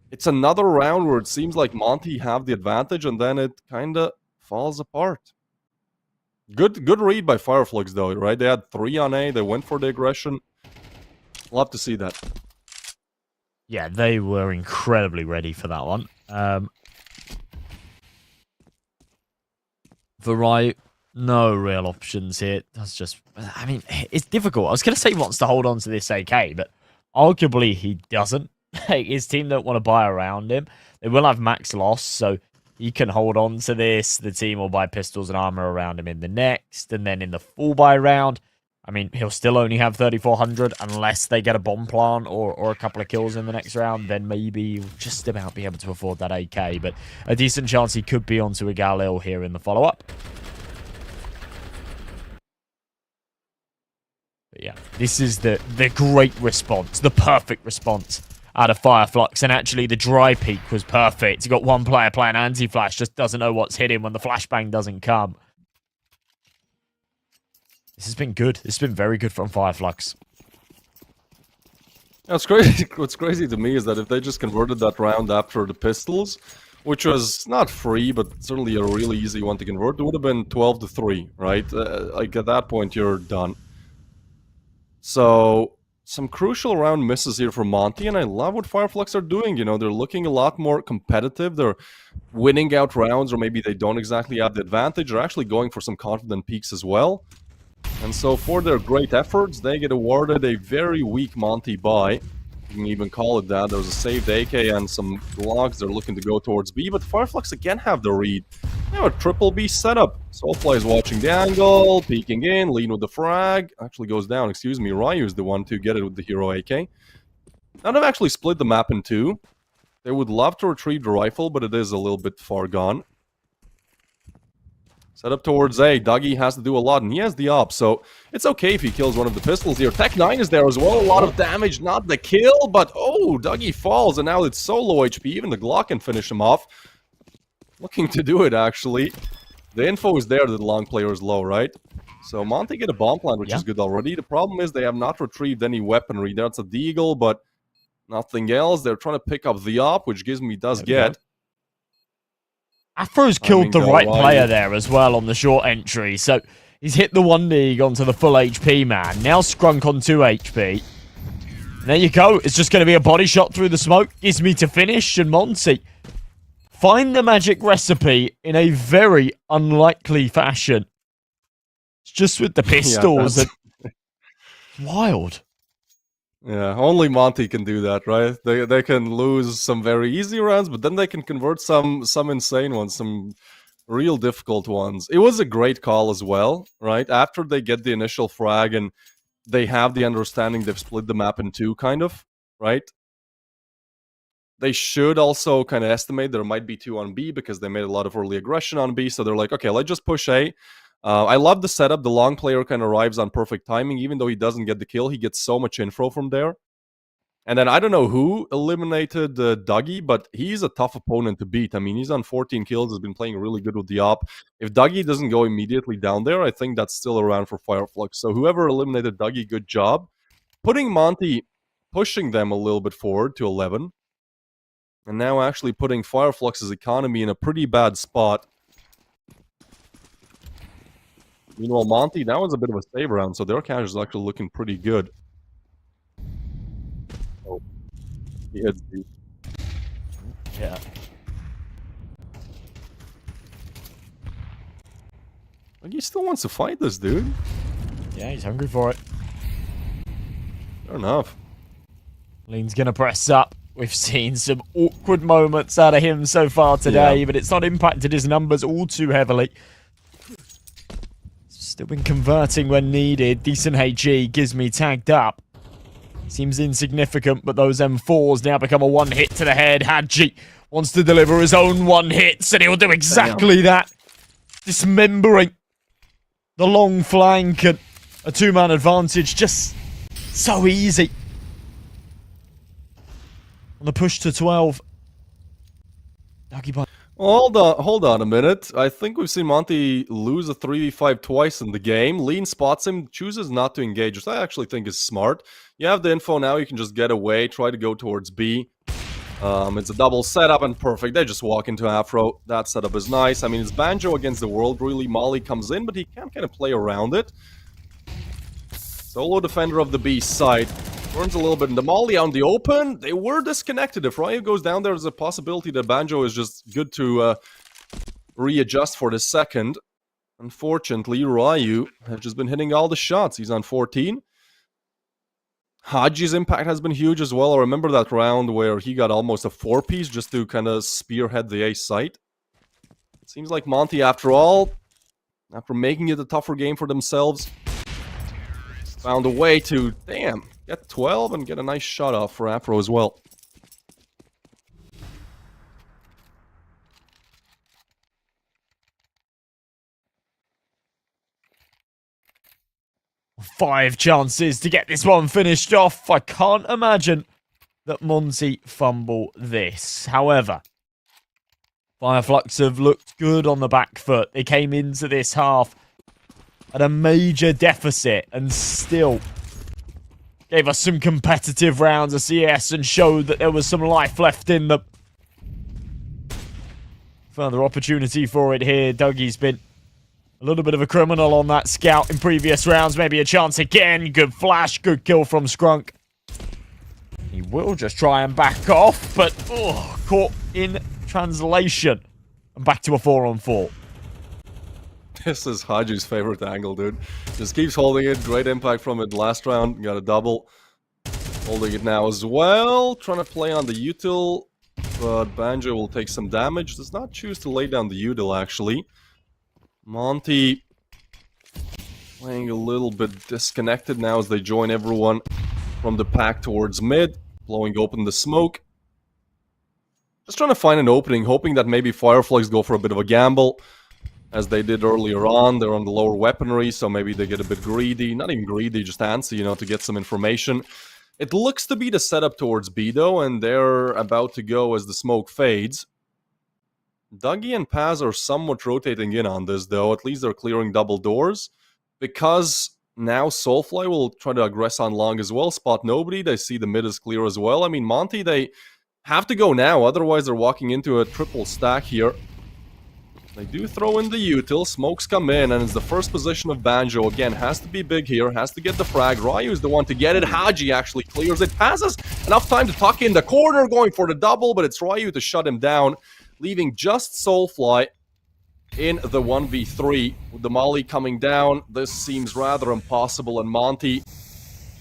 It's another round where it seems like Monte have the advantage, and then it kind of falls apart. Good read by Fireflux, though, right? They had 3 on A, they went for the aggression. Love to see that. Yeah, they were incredibly ready for that one. For Ryu, no real options here. That's just, I mean, it's difficult. I was going to say he wants to hold on to this AK, but arguably he doesn't. His team don't want to buy around him. They will have max loss, so he can hold on to this. The team will buy pistols and armor around him in the next, and then in the full buy round, I mean, he'll still only have 3,400 unless they get a bomb plant or a couple of kills in the next round. Then maybe he'll just about be able to afford that AK. But a decent chance he could be onto a Galil here in the follow-up. But yeah, this is the great response, the perfect response out of Fireflux. And actually, the dry peak was perfect. You got one player playing anti-flash, just doesn't know what's hitting when the flashbang doesn't come. This has been good. This has been very good from Fireflux. What's crazy, what's crazy to me is that if they just converted that round after the pistols, which was not free, but certainly a really easy one to convert, it would have been 12-3, right? Like at that point, you're done. So some crucial round misses here for Monte, and I love what Fireflux are doing. You know, they're looking a lot more competitive. They're winning out rounds, or maybe they don't exactly have the advantage. They're actually going for some confident peaks as well. And so for their great efforts, they get awarded a very weak Monte buy. You can even call it that. There's a saved AK and some Glocks. They're looking to go towards B, but Fireflux again have the read. They have a triple B setup. Soulfly is watching the angle, peeking in, lean with the frag. Actually goes down, excuse me. Ryu is the one to get it with the hero AK. Now they've actually split the map in two. They would love to retrieve the rifle, but it is a little bit far gone. Set up towards A. Dougie has to do a lot, and he has the op, so it's okay if he kills one of the pistols here. Tech 9 is there as well. A lot of damage, not the kill, but oh, Dougie falls, and now it's so low HP. Even the Glock can finish him off. Looking to do it, actually. The info is there that the long player is low, right? So Monte get a bomb plant, which is good already. The problem is they have not retrieved any weaponry. That's a deagle, but nothing else. They're trying to pick up the op, which gives me does get. Afro's killed the right player there as well on the short entry, so he's hit the 1 league onto the full HP man. Now Scrunk on 2 HP. And there you go. It's just going to be a body shot through the smoke. Gives me to finish, and Monte find the magic recipe in a very unlikely fashion. It's just with the pistols. Yeah, wild. Yeah, only Monte can do that, right? They can lose some very easy rounds, but then they can convert some insane ones, some real difficult ones. It was a great call as well, right? After they get the initial frag and they have the understanding they've split the map in two, kind of, right? They should also kind of estimate there might be 2 on B because they made a lot of early aggression on B, so they're like, okay, let's just push A. I love the setup. The long player kind of arrives on perfect timing. Even though he doesn't get the kill, he gets so much info from there. And then I don't know who eliminated Dougie, but he's a tough opponent to beat. I mean, he's on 14 kills, has been playing really good with the op. If Dougie doesn't go immediately down there, I think that's still around for Fireflux. So whoever eliminated Dougie, good job. Putting Monte, pushing them a little bit forward to 11. And now actually putting Fireflux's economy in a pretty bad spot. Meanwhile, Monte, that was a bit of a save round, so their cash is actually looking pretty good. Oh, he hits B. Yeah. Like, he still wants to fight this dude. Yeah, he's hungry for it. Fair enough. Lean's gonna press up. We've seen some awkward moments out of him so far today, Yeah. but it's not impacted his numbers all too heavily. Still been converting when needed. Decent HE gives me tagged up. Seems insignificant, but those M4s now become a one hit to the head. Hadji wants to deliver his own one hits, and he'll do exactly that. Dismembering the long flank and a two-man advantage. Just so easy. On the push to 12. Hold on a minute. I think we've seen Monte lose a 3v5 twice in the game. Lean spots him, chooses not to engage, which I actually think is smart. You have the info now, you can just get away, try to go towards B. It's a double setup and perfect. They just walk into Afro. That setup is nice. I mean, it's Banjo against the world, really. Molly comes in, but he can't kind of play around it. Solo defender of the B side. Burns a little bit in the Molly out in the open. They were disconnected. If Ryu goes down, there's a possibility that Banjo is just good to readjust for the second. Unfortunately, Ryu has just been hitting all the shots. He's on 14. Haji's impact has been huge as well. I remember that round where he got almost a 4-piece just to kind of spearhead the A site. It seems like Monte, after all, after making it a tougher game for themselves, found a way to, damn, get 12 and get a nice shot off for Afro as well. Five chances to get this one finished off. I can't imagine that Monte fumble this. However, Fireflux have looked good on the back foot. They came into this half at a major deficit and still gave us some competitive rounds of CS and showed that there was some life left in them. Further opportunity for it here. Dougie's been a little bit of a criminal on that scout in previous rounds. Maybe a chance again. Good flash. Good kill from Scrunk. He will just try and back off, but caught in translation. And back to a 4-on-4. This is Haji's favorite angle, dude. Just keeps holding it. Great impact from it last round. Got a double. Holding it now as well. Trying to play on the util, but Banjo will take some damage. Does not choose to lay down the util, actually. Monte playing a little bit disconnected now as they join everyone from the pack towards mid, blowing open the smoke. Just trying to find an opening, hoping that maybe Fireflux go for a bit of a gamble, as they did earlier on. They're on the lower weaponry, so maybe they get a bit greedy. Not even greedy, just antsy, you know, to get some information. It looks to be the setup towards B, though, and they're about to go as the smoke fades. Dougie and Paz are somewhat rotating in on this, though. At least they're clearing double doors. Because now Soulfly will try to aggress on long as well. Spot nobody. They see the mid is clear as well. I mean, Monte, they have to go now. Otherwise, they're walking into a triple stack here. They do throw in the util. Smokes come in, and it's the first position of Banjo. Again, has to be big here. Has to get the frag. Ryu is the one to get it. Haji actually clears it. Passes enough time to tuck in the corner, going for the double, but it's Ryu to shut him down, leaving just Soulfly in the 1v3. With the Molly coming down, this seems rather impossible, and Monte,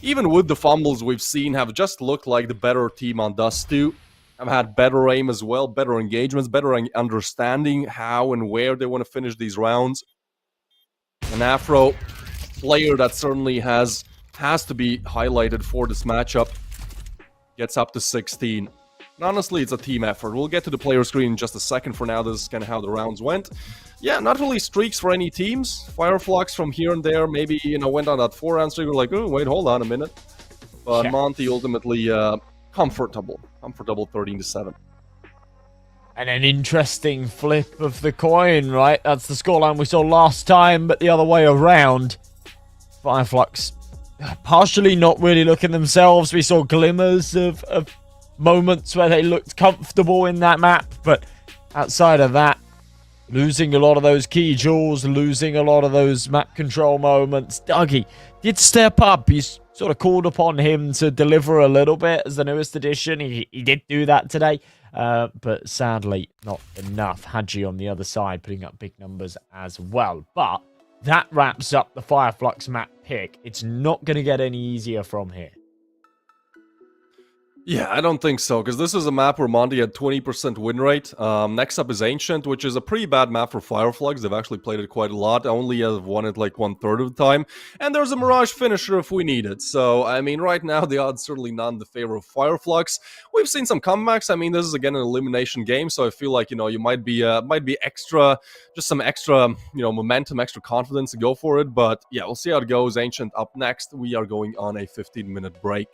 even with the fumbles we've seen, have just looked like the better team on Dust 2. Have had better aim as well, better engagements, better understanding how and where they want to finish these rounds. An Afro player that certainly has to be highlighted for this matchup. Gets up to 16. And honestly, it's a team effort. We'll get to the player screen in just a second. For now, this is kind of how the rounds went. Yeah, not really streaks for any teams. Fireflux from here and there, maybe, you know, went on that 4-round streak. We're like, oh, wait, hold on a minute. But yeah. Monte ultimately comfortable 13-7. And an interesting flip of the coin, right? That's the scoreline we saw last time, but the other way around. Fireflux partially not really looking themselves. We saw glimmers of moments where they looked comfortable in that map, but outside of that, losing a lot of those key jewels, losing a lot of those map control moments. Dougie did step up. He's sort of called upon him to deliver a little bit as the newest addition. He did do that today, but sadly not enough. Hadji on the other side putting up big numbers as well. But that wraps up the Fireflux map pick. It's not going to get any easier from here. Yeah, I don't think so, because this is a map where Monte had 20% win rate. Next up is Ancient, which is a pretty bad map for Fireflux. They've actually played it quite a lot. I only have won it like 1/3 of the time. And there's a Mirage finisher if we need it. So, I mean, right now, the odds certainly not in the favor of Fireflux. We've seen some comebacks. I mean, this is, again, an elimination game, so I feel like, you might be extra, just some extra, momentum, extra confidence to go for it. But, yeah, we'll see how it goes. Ancient up next. We are going on a 15-minute break.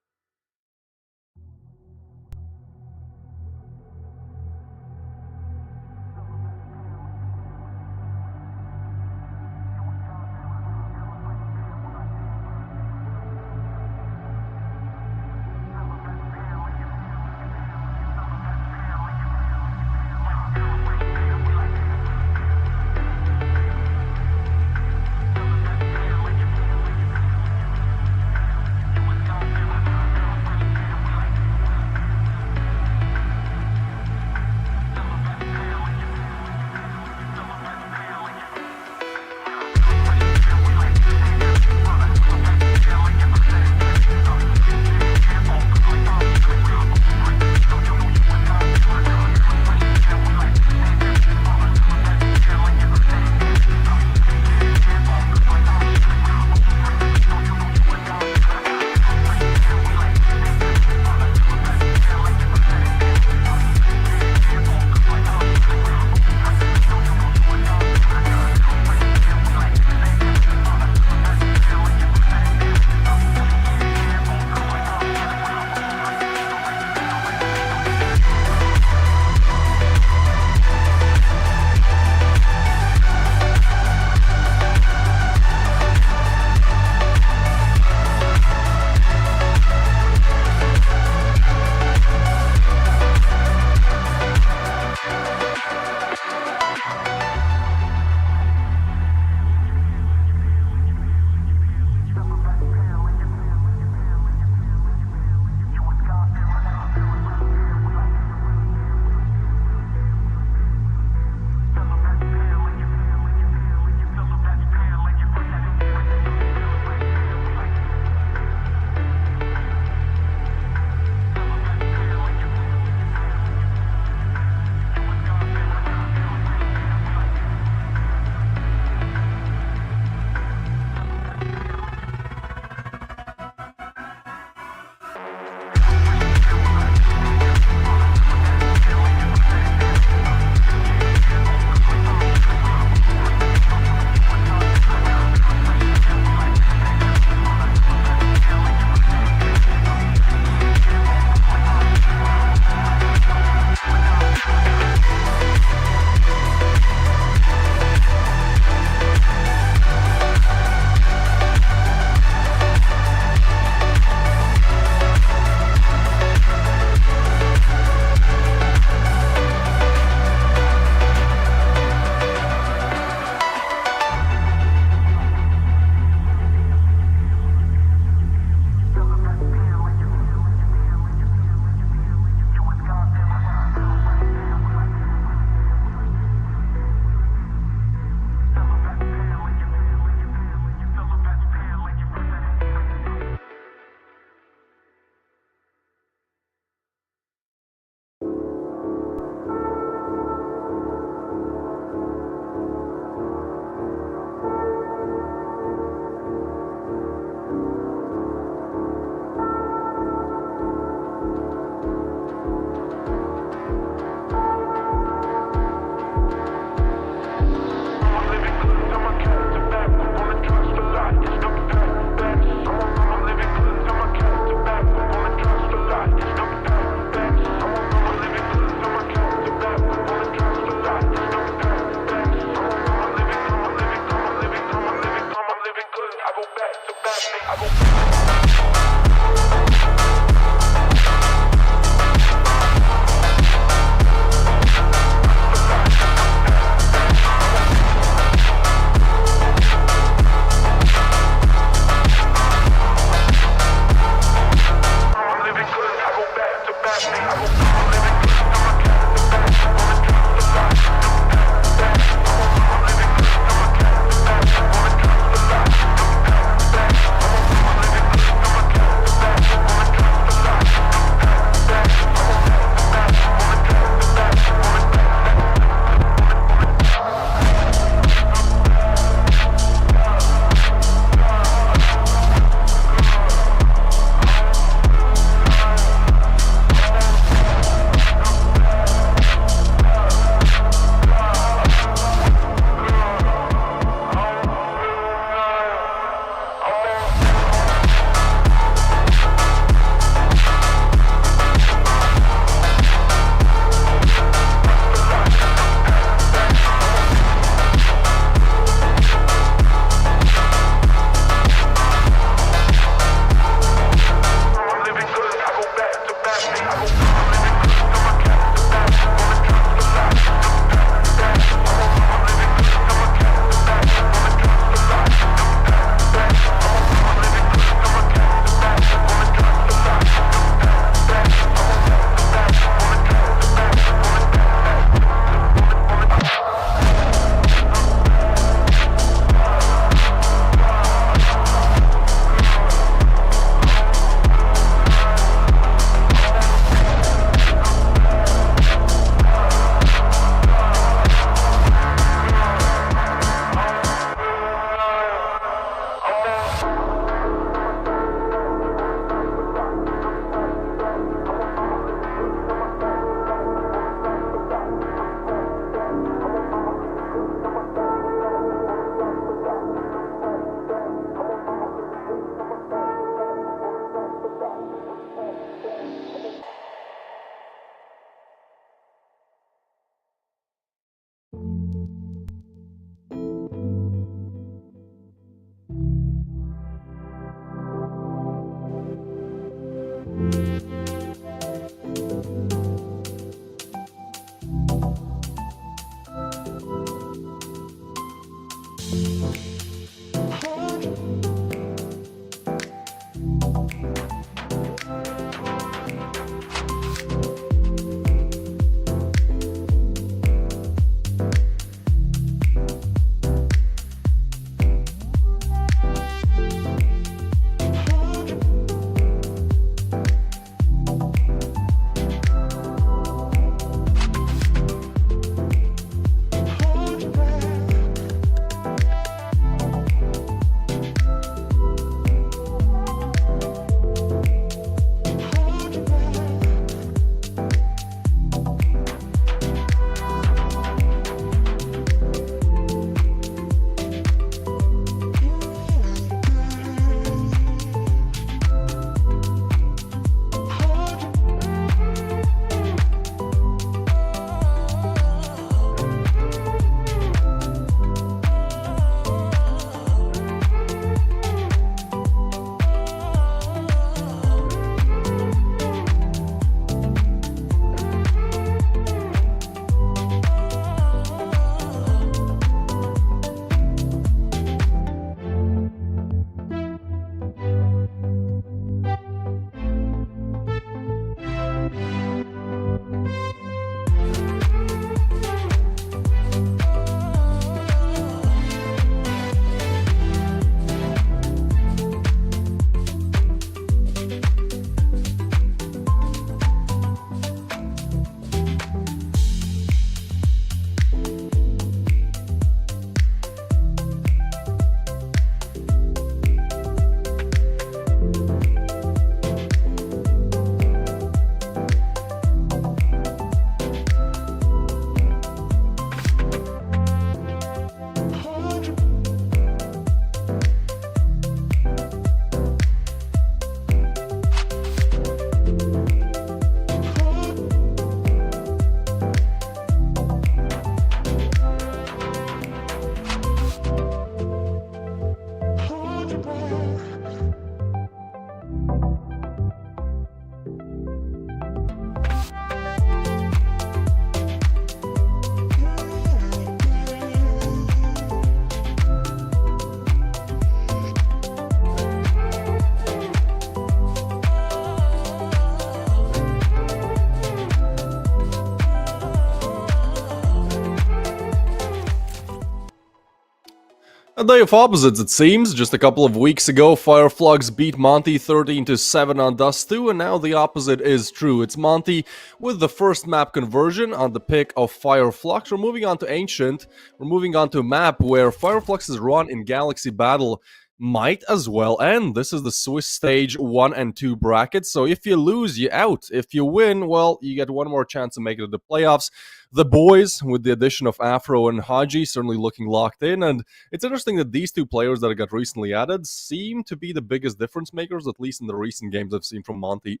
A day of opposites, it seems. Just a couple of weeks ago, Flux beat Monte 13-7 on Dust 2, and now the opposite is true. It's Monte with the first map conversion on the pick of Flux. We're moving on to Ancient. We're moving on to a map where Flux's run in Galaxy Battle might as well end. This is the Swiss stage 1 and 2 bracket, so if you lose, you're out. If you win, well, you get one more chance to make it to the playoffs. The boys, with the addition of Afro and Haji, certainly looking locked in, and it's interesting that these two players that got recently added seem to be the biggest difference makers, at least in the recent games I've seen from Monte.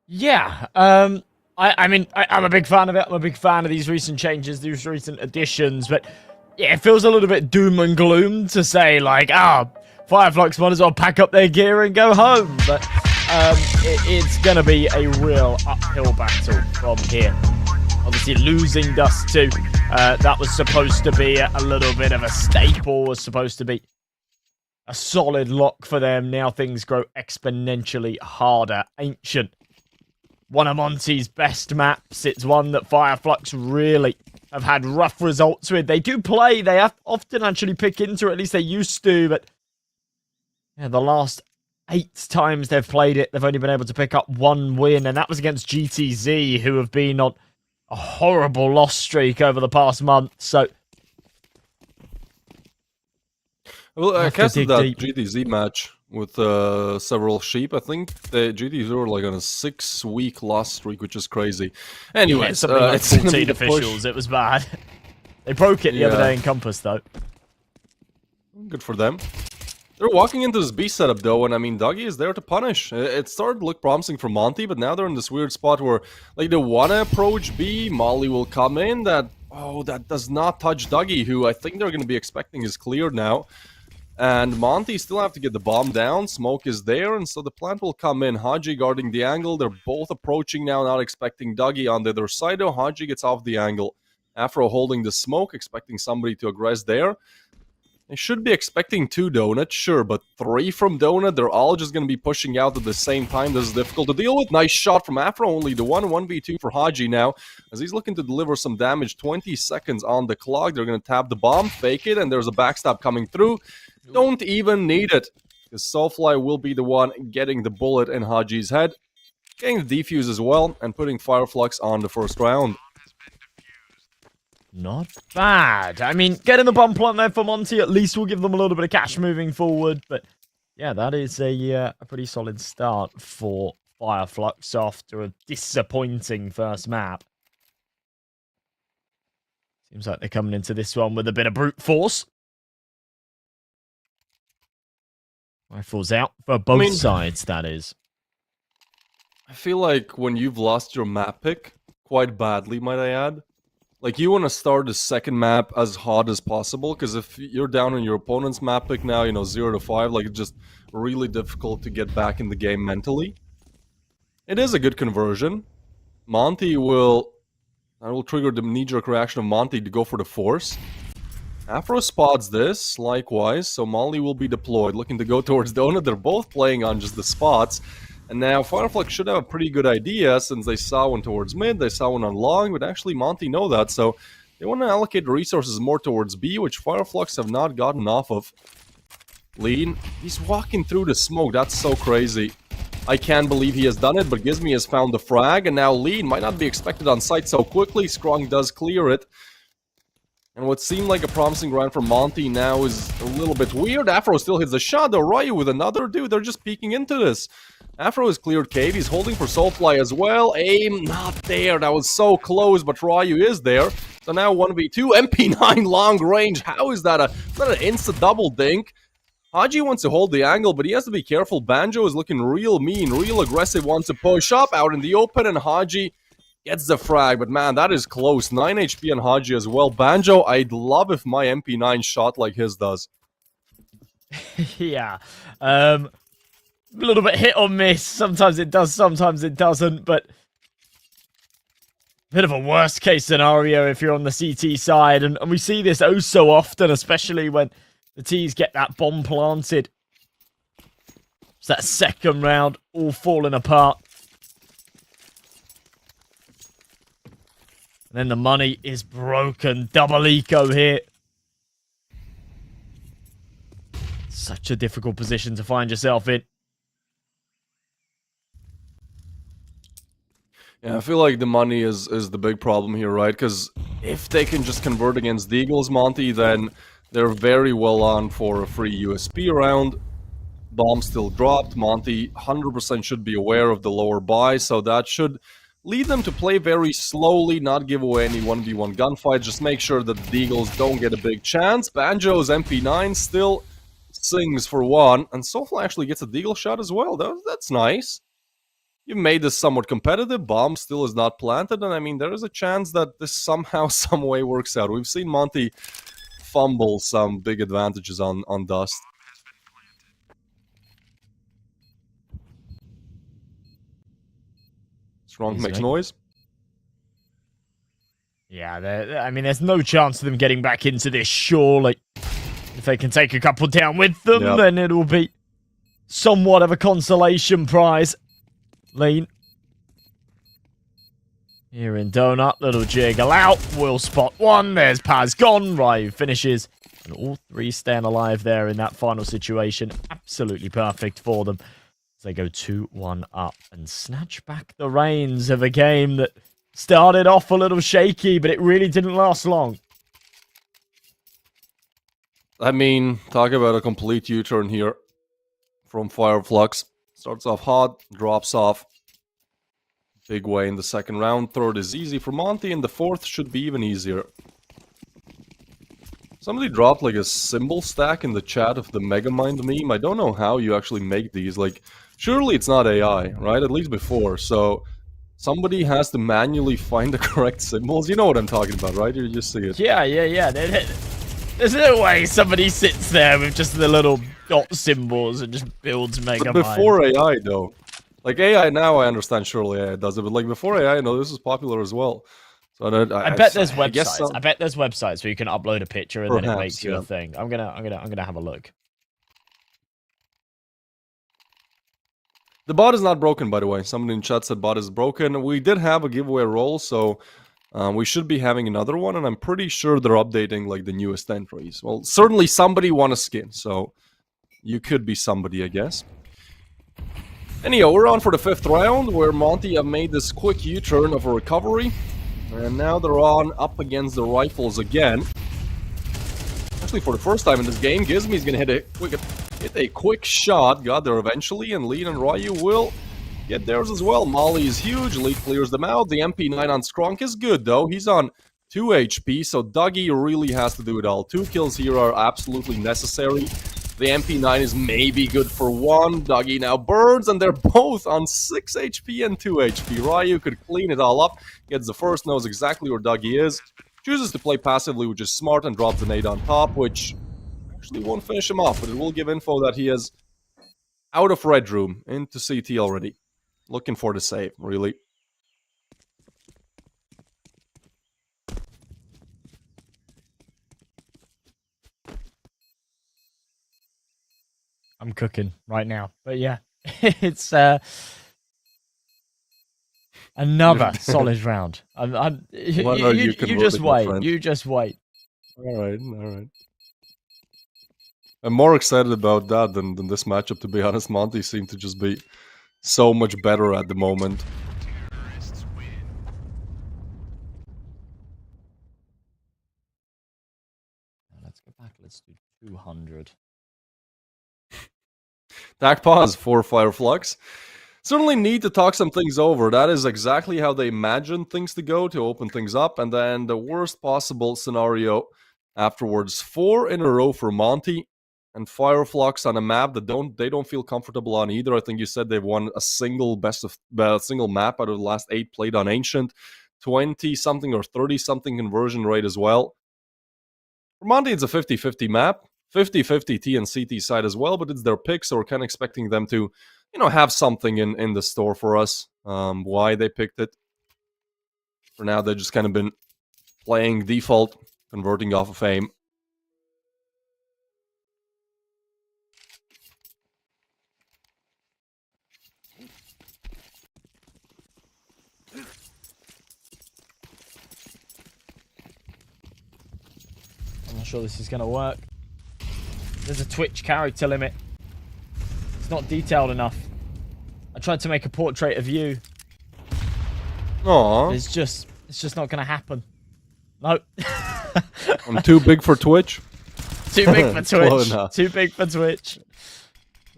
Yeah, I'm a big fan of it. I'm a big fan of these recent changes, these recent additions, but yeah, it feels a little bit doom and gloom to say, like, Flux might as well pack up their gear and go home, but it's going to be a real uphill battle from here. Obviously, losing Dust 2, that was supposed to be a little bit of a staple, was supposed to be a solid lock for them. Now things grow exponentially harder. Ancient, one of Monte's best maps. It's one that Flux really have had rough results with. They do play, they have often actually pick into it, at least they used to, but yeah, the last 8 times they've played it, they've only been able to pick up 1 win, and that was against GTZ, who have been on a horrible loss streak over the past month, so... Well, I casted that GTZ match with several sheep. I think the GTZ were like on a 6-week loss streak, which is crazy. Anyway, it's something like it's 14 officials. It was bad. They broke it the other day in Compass, though. Good for them. They're walking into this B setup, though, and I mean, Dougie is there to punish. It started to look promising for Monte, but now they're in this weird spot where, like, they want to approach B, Molly will come in, that does not touch Dougie, who I think they're going to be expecting is cleared now. And Monte still have to get the bomb down, smoke is there, and so the plant will come in. Haji guarding the angle, they're both approaching now, not expecting Dougie on the other side, though. Haji gets off the angle. Afro holding the smoke, expecting somebody to aggress there. They should be expecting 2 Donut, sure, but 3 from Donut, they're all just going to be pushing out at the same time. This is difficult to deal with. Nice shot from Afro, only the 1v2 for Haji now, as he's looking to deliver some damage. 20 seconds on the clock, they're going to tap the bomb, fake it, and there's a backstab coming through. Don't even need it, because Soulfly will be the one getting the bullet in Haji's head, getting the defuse as well, and putting Flux on the first round. Not bad. I mean, getting the bomb plant there for Monte at least will give them a little bit of cash moving forward. But yeah, that is a pretty solid start for Flux after a disappointing first map. Seems like they're coming into this one with a bit of brute force. Rifles out for both sides, that is. I feel like when you've lost your map pick, quite badly, might I add, like, you want to start the second map as hard as possible, because if you're down on your opponent's map pick now, 0-5, like, it's just really difficult to get back in the game mentally. It is a good conversion. Monte will trigger the knee-jerk reaction of Monte to go for the force. Afro spots this, likewise, so Molly will be deployed, looking to go towards Donut. They're both playing on just the spots. And now Flux should have a pretty good idea, since they saw one towards mid, they saw one on long, but actually Monte know that, so they want to allocate the resources more towards B, which Flux have not gotten off of. Lean, he's walking through the smoke, that's so crazy. I can't believe he has done it, but Gizmi has found the frag, and now Lean might not be expected on site so quickly. Scrong does clear it. And what seemed like a promising round for Monte now is a little bit weird. Afro still hits a shot, though Ryu with another, dude, they're just peeking into this. Afro has cleared cave, he's holding for Soulfly as well. Aim, not there, that was so close, but Ryu is there. So now 1v2, MP9 long range, how is that an insta double dink? Haji wants to hold the angle, but he has to be careful. Banjo is looking real mean, real aggressive, wants to push up out in the open, and Haji gets the frag, but man, that is close. 9 HP on Haji as well. Banjo, I'd love if my MP9 shot like his does. Yeah. A little bit hit or miss. Sometimes it does, sometimes it doesn't, but bit of a worst case scenario if you're on the CT side, and we see this oh so often, especially when the T's get that bomb planted. It's that second round all falling apart. And then the money is broken. Double eco here. such a difficult position to find yourself in. Yeah, I feel like the money is the big problem here, right? Because if they can just convert against the Eagles, Monte, then they're very well on for a free USP round. Bomb still dropped. Monte 100% should be aware of the lower buy, so that should lead them to play very slowly, not give away any 1v1 gunfights. Just make sure that the Eagles don't get a big chance. Banjo's MP9 still sings for one, and Soulful actually gets a Deagle shot as well. That's nice. You made this somewhat competitive. Bomb still is not planted, and I mean, there is a chance that this somehow, some way works out. We've seen Monte fumble some big advantages on Dust. Strong makes noise. Yeah, I mean, there's no chance of them getting back into this, surely. If they can take a couple down with them, then it'll be somewhat of a consolation prize. Lean. Here in Donut, little jiggle out. Will spot one. There's Paz gone. Ryu finishes. And all three staying alive there in that final situation. Absolutely perfect for them. As they go 2-1 up and snatch back the reins of a game that started off a little shaky, but it really didn't last long. I mean, talk about a complete U-turn here from Flux. Starts off hot, drops off big way in the second round. Third is easy for Monte, and the fourth should be even easier. Somebody dropped like a symbol stack in the chat of the Megamind meme. I don't know how you actually make these. Like, surely it's not AI, right? At least before. So somebody has to manually find the correct symbols. You know what I'm talking about, right? You just see it. Yeah. There's no way somebody sits there with just the little dot symbols and just builds Megamind. But before AI, though. Like, AI now, I understand surely AI does it. But, like, before AI, I know this is popular as well. So I bet there's websites. I bet there's websites where you can upload a picture and then it makes you a thing. I'm gonna have a look. The bot is not broken, by the way. Somebody in chat said bot is broken. We did have a giveaway roll, so we should be having another one, and I'm pretty sure they're updating like the newest entries. Well, certainly somebody won a skin, so you could be somebody, I guess. Anyhow, we're on for the 5th round, where Monte have made this quick U-turn of a recovery. And now they're on up against the rifles again. Actually, for the first time in this game, Gizmi's gonna hit a quick shot. Got there eventually, and Lead and Ryu will get theirs as well. Molly is huge. Lead clears them out. The MP9 on Skrunk is good, though. He's on 2 HP, so Dougie really has to do it all. 2 kills here are absolutely necessary. The MP9 is maybe good for 1. Dougie now burns, and they're both on 6 HP and 2 HP. Ryu could clean it all up, gets the first, knows exactly where Dougie is, chooses to play passively, which is smart, and drops the nade on top, which actually won't finish him off, but it will give info that he is out of Red Room, into CT already. Looking for the save, really. I'm cooking right now, but yeah, it's another solid round. You just wait. You just wait. All right. I'm more excited about that than this matchup, to be honest. Monte seemed to just be so much better at the moment. Let's go back. Let's do 200. Attack pause for Flux. Certainly need to talk some things over. That is exactly how they imagined things to go, to open things up, and then the worst possible scenario afterwards. 4 in a row for Monte and Flux on a map that they don't feel comfortable on either. I think you said they've won a single single map out of the last 8 played on Ancient. 20-something or 30-something conversion rate as well. For Monte, it's a 50-50 map. 50-50 T and CT side as well, but it's their pick, so we're kind of expecting them to, have something in the store for us. Why they picked it. For now, they've just kind of been playing default, converting off of aim. I'm not sure this is going to work. There's a Twitch character limit. It's not detailed enough. I tried to make a portrait of you. Aww. It's just not gonna happen. No. I'm too big for Twitch. Too big for Twitch. Too big for Twitch.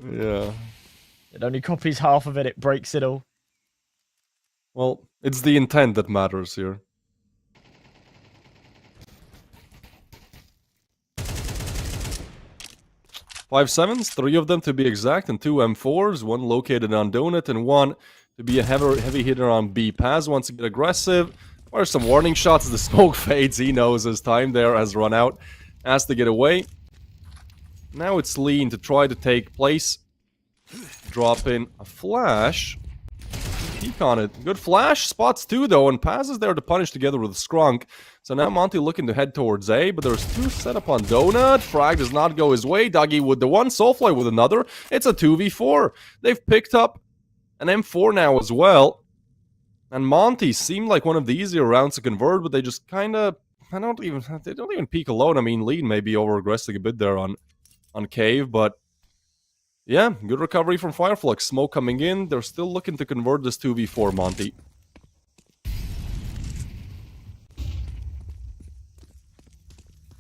Yeah. It only copies half of it. It breaks it all. Well, it's the intent that matters here. Five sevens, 3 of them to be exact, and 2 M4s, 1 located on Donut, and 1 to be a heavy hitter on B. Paz wants to get aggressive. Or some warning shots as the smoke fades. He knows his time there has run out. Has to get away. Now it's Lean to try to take place. Drop in a flash. Peek on it. Good flash. Spots 2 though, and Paz is there to punish together with Skrunk. So now Monte looking to head towards A, but there's 2 set up on Donut. Frag does not go his way. Dougie with the 1, Soulfly with another. It's a 2v4. They've picked up an M4 now as well. And Monte seemed like one of the easier rounds to convert, but they just kind of, they don't even peek alone. I mean, Lean may be over-aggressing a bit there on Cave, but yeah, good recovery from Fireflux. Smoke coming in. They're still looking to convert this 2v4, Monte.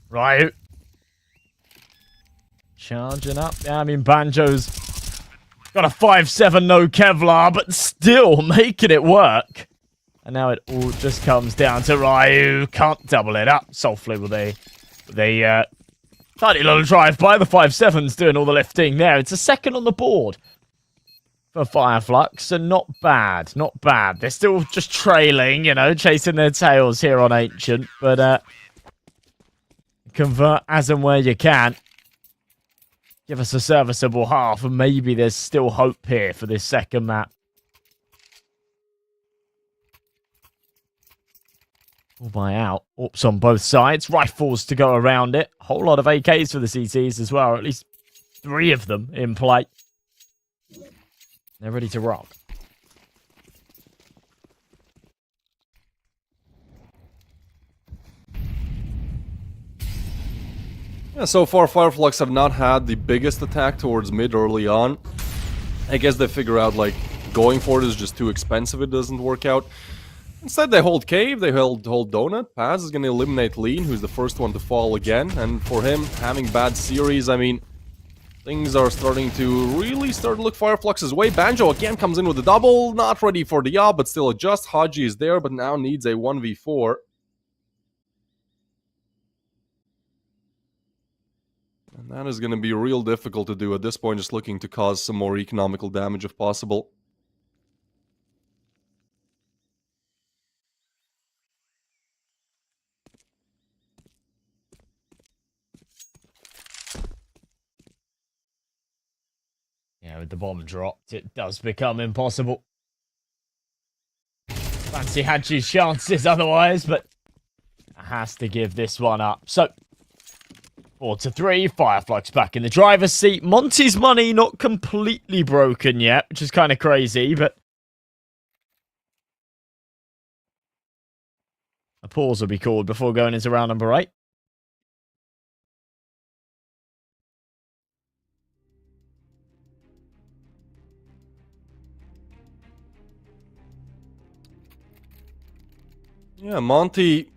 Right. Charging up. Yeah, I mean, Banjo's got a 5-7 no Kevlar, but still making it work. And now it all just comes down to Ryu. Can't double it up. Soulfly with a tiny little drive by. The 5-7's doing all the lifting there. It's a second on the board for Fireflux, and not bad. Not bad. They're still just trailing, you know, chasing their tails here on Ancient, but convert as and where you can. Give us a serviceable half, and maybe there's still hope here for this second map. All by out. Ops on both sides. Rifles to go around it. A whole lot of AKs for the CTs as well. At least 3 of them in play. They're ready to rock. Yeah, so far Fireflux have not had the biggest attack towards mid early on. I guess they figure out, like, going for it is just too expensive, it doesn't work out. Instead they hold Cave, they hold Donut. Paz is gonna eliminate Lean, who's the first one to fall again. And for him, having bad series, I mean, things are starting to really start to look Fireflux's way. Banjo again comes in with a double, not ready for the yaw, but still adjust. Haji is there, but now needs a 1v4. And that is going to be real difficult to do at this point, just looking to cause some more economical damage if possible. Yeah, with the bomb dropped, it does become impossible. Fancy Haji's chances otherwise, but has to give this one up. So 4-3, Fireflux back in the driver's seat. Monte's money not completely broken yet, which is kind of crazy, but a pause will be called before going into round number 8. Yeah, Monte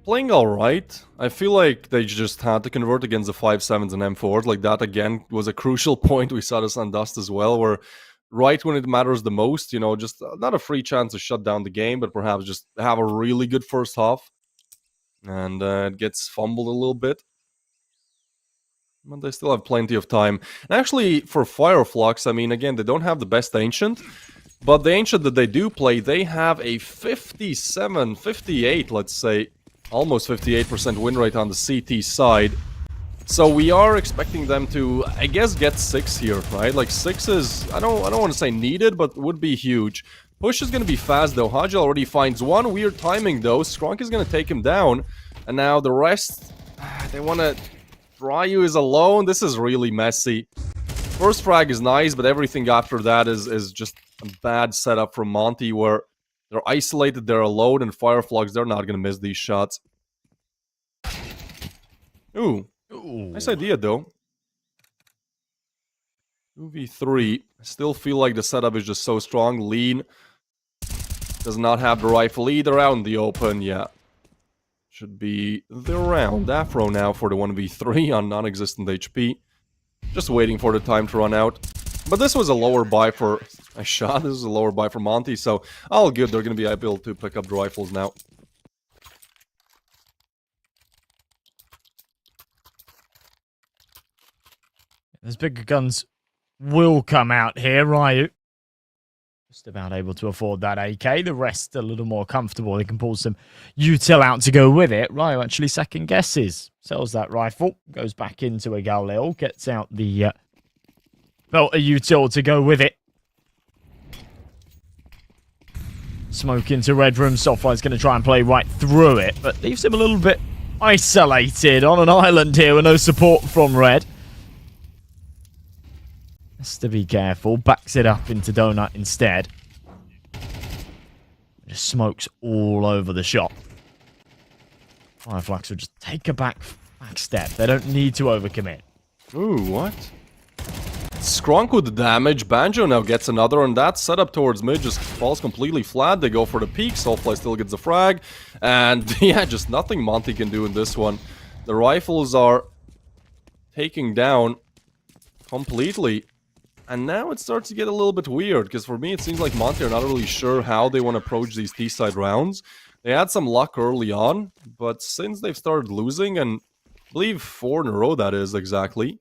playing alright. I feel like they just had to convert against the 5-7s and M4s. Like, that again was a crucial point. We saw this on Dust as well, where right when it matters the most, you know, just not a free chance to shut down the game, but perhaps just have a really good first half. And it gets fumbled a little bit. But they still have plenty of time. And actually, for Fireflux, I mean, again, they don't have the best Ancient. But the Ancient that they do play, they have a 57, 58, let's say, almost 58% win rate on the CT side. So we are expecting them to, I guess, get 6 here, right? Like, 6 is, I don't want to say needed, but would be huge. Push is going to be fast, though. Haji already finds one. Weird timing, though. Skrunk is going to take him down. And now the rest, they want to... Ryu is alone. This is really messy. First frag is nice, but everything after that is just a bad setup from Monte, where they're isolated, they're alone, and Fireflux, they're not going to miss these shots. Ooh. Nice idea, though. 2v3. I still feel like the setup is just so strong. Lean does not have the rifle either out in the open. Yeah. Should be the round. Afro now for the 1v3 on non-existent HP. Just waiting for the time to run out. But this was a lower buy for a shot. This is a lower buy for Monte, so all good. They're going to be able to pick up the rifles now. Those bigger guns will come out here, Ryu. Just about able to afford that AK. The rest a little more comfortable. They can pull some util out to go with it. Ryu actually second guesses. Sells that rifle. Goes back into a Galil. Gets out the belt of util to go with it. Smoke into Red Room. Softline's going to try and play right through it, but leaves him a little bit isolated on an island here with no support from Red. Has to be careful. Backs it up into Donut instead. Just smokes all over the shop. Fireflux will just take a back step. They don't need to overcommit. Ooh, what? Skronk with the damage. Banjo now gets another, and that setup towards mid just falls completely flat. They go for the peak. Soulfly still gets the frag. And yeah, just nothing Monte can do in this one. The rifles are taking down completely. And now it starts to get a little bit weird, because for me it seems like Monte are not really sure how they want to approach these T-side rounds. They had some luck early on, but since they've started losing, and I believe 4 in a row that is exactly,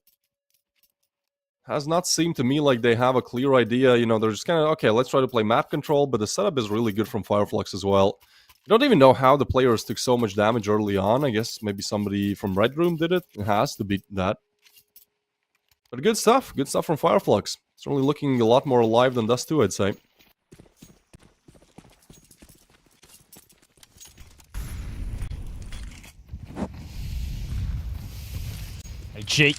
has not seemed to me like they have a clear idea. You know, they're just kind of, okay, let's try to play map control, but the setup is really good from Fireflux as well. I don't even know how the players took so much damage early on. I guess maybe somebody from Red Room did it. It has to beat that. But good stuff from Fireflux. Certainly looking a lot more alive than Dust 2, I'd say. Hey, cheek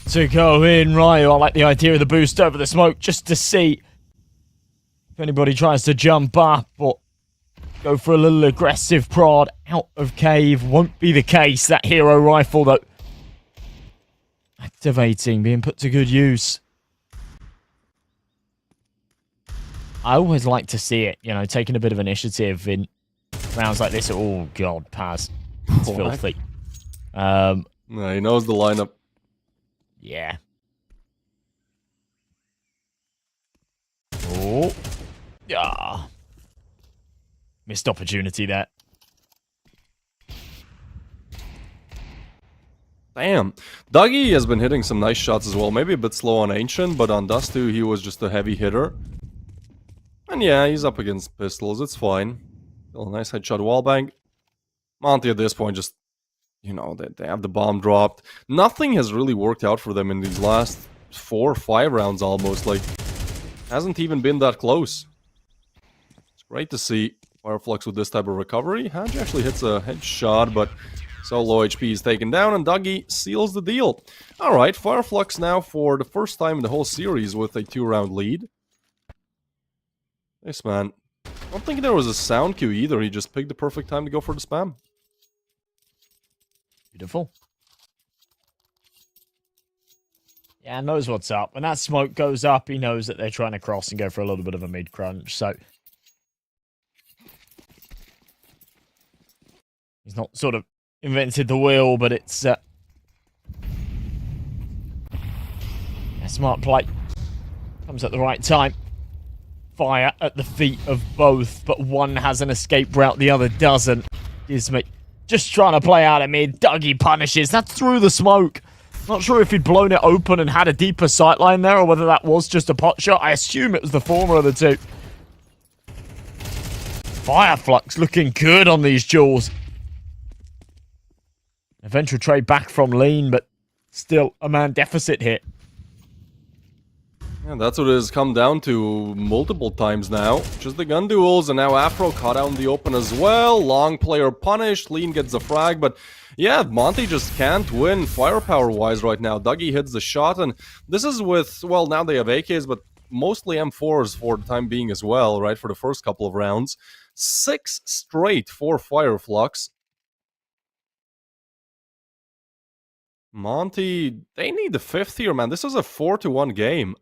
to go in, Ryu. I like the idea of the boost over the smoke just to see if anybody tries to jump up or go for a little aggressive prod out of cave. Won't be the case. That hero rifle, though, activating, being put to good use. I always like to see it, you know, taking a bit of initiative in rounds like this. Oh, God, Paz. It's filthy. No, he knows the lineup. Yeah. Oh. Yeah. Missed opportunity there. Damn. Dougie has been hitting some nice shots as well. Maybe a bit slow on Ancient, but on Dust 2, he was just a heavy hitter. And yeah, he's up against pistols. It's fine. Still a nice headshot wallbang. Monte at this point just, you know, they have the bomb dropped. Nothing has really worked out for them in these last 4 or 5 rounds almost. Like, hasn't even been that close. It's great to see Fireflux with this type of recovery. Hadge actually hits a headshot, but so low HP is taken down, and Dougie seals the deal. Alright, Fireflux now for the first time in the whole series with a 2-round lead. Nice, man. I don't think there was a sound cue either. He just picked the perfect time to go for the spam. Beautiful. Yeah, knows what's up. When that smoke goes up, he knows that they're trying to cross and go for a little bit of a mid-crunch, so he's not sort of invented the wheel, but it's a smart play. Comes at the right time. Fire at the feet of both, but one has an escape route, the other doesn't. Gizmy just trying to play out of mid. Dougie punishes. That's through the smoke. Not sure if he'd blown it open and had a deeper sightline there, or whether that was just a pot shot. I assume it was the former of the two. Fireflux looking good on these jewels. Eventual trade back from Lean, but still a man deficit here. Yeah, that's what it has come down to multiple times now. Just the gun duels, and now Afro caught out in the open as well. Long player punished, Lean gets the frag, but yeah, Monte just can't win firepower-wise right now. Dougie hits the shot, and this is with, well, now they have AKs, but mostly M4s for the time being as well, right, for the first couple of rounds. 6 straight for Fireflux. Monte, they need the 5th here, man. This is a 4-1 game.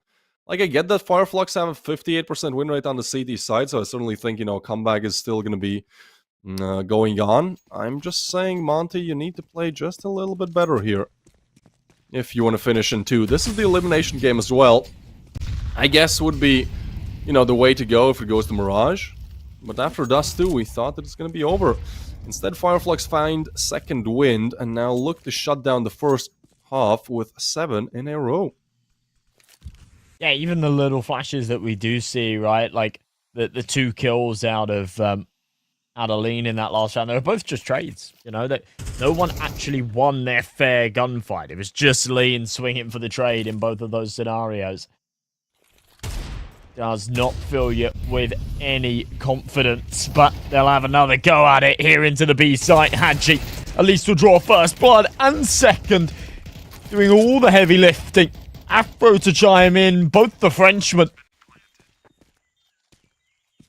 Like, I get that Fireflux have a 58% win rate on the CT side, so I certainly think, comeback is still going to be going on. I'm just saying, Monte, you need to play just a little bit better here if you want to finish in 2. This is the elimination game as well. I guess would be, the way to go if it goes to Mirage. But after Dust 2, we thought that it's going to be over. Instead, Fireflux find second wind and now look to shut down the first half with 7 in a row. Yeah, even the little flashes that we do see, right? Like the 2 kills out of Lean in that last round, they were both just trades. That no one actually won their fair gunfight. It was just Lean swinging for the trade in both of those scenarios. Does not fill you with any confidence, but they'll have another go at it here into the B site. Hadji at least will draw first blood and second, doing all the heavy lifting. Afro to chime in, both the Frenchmen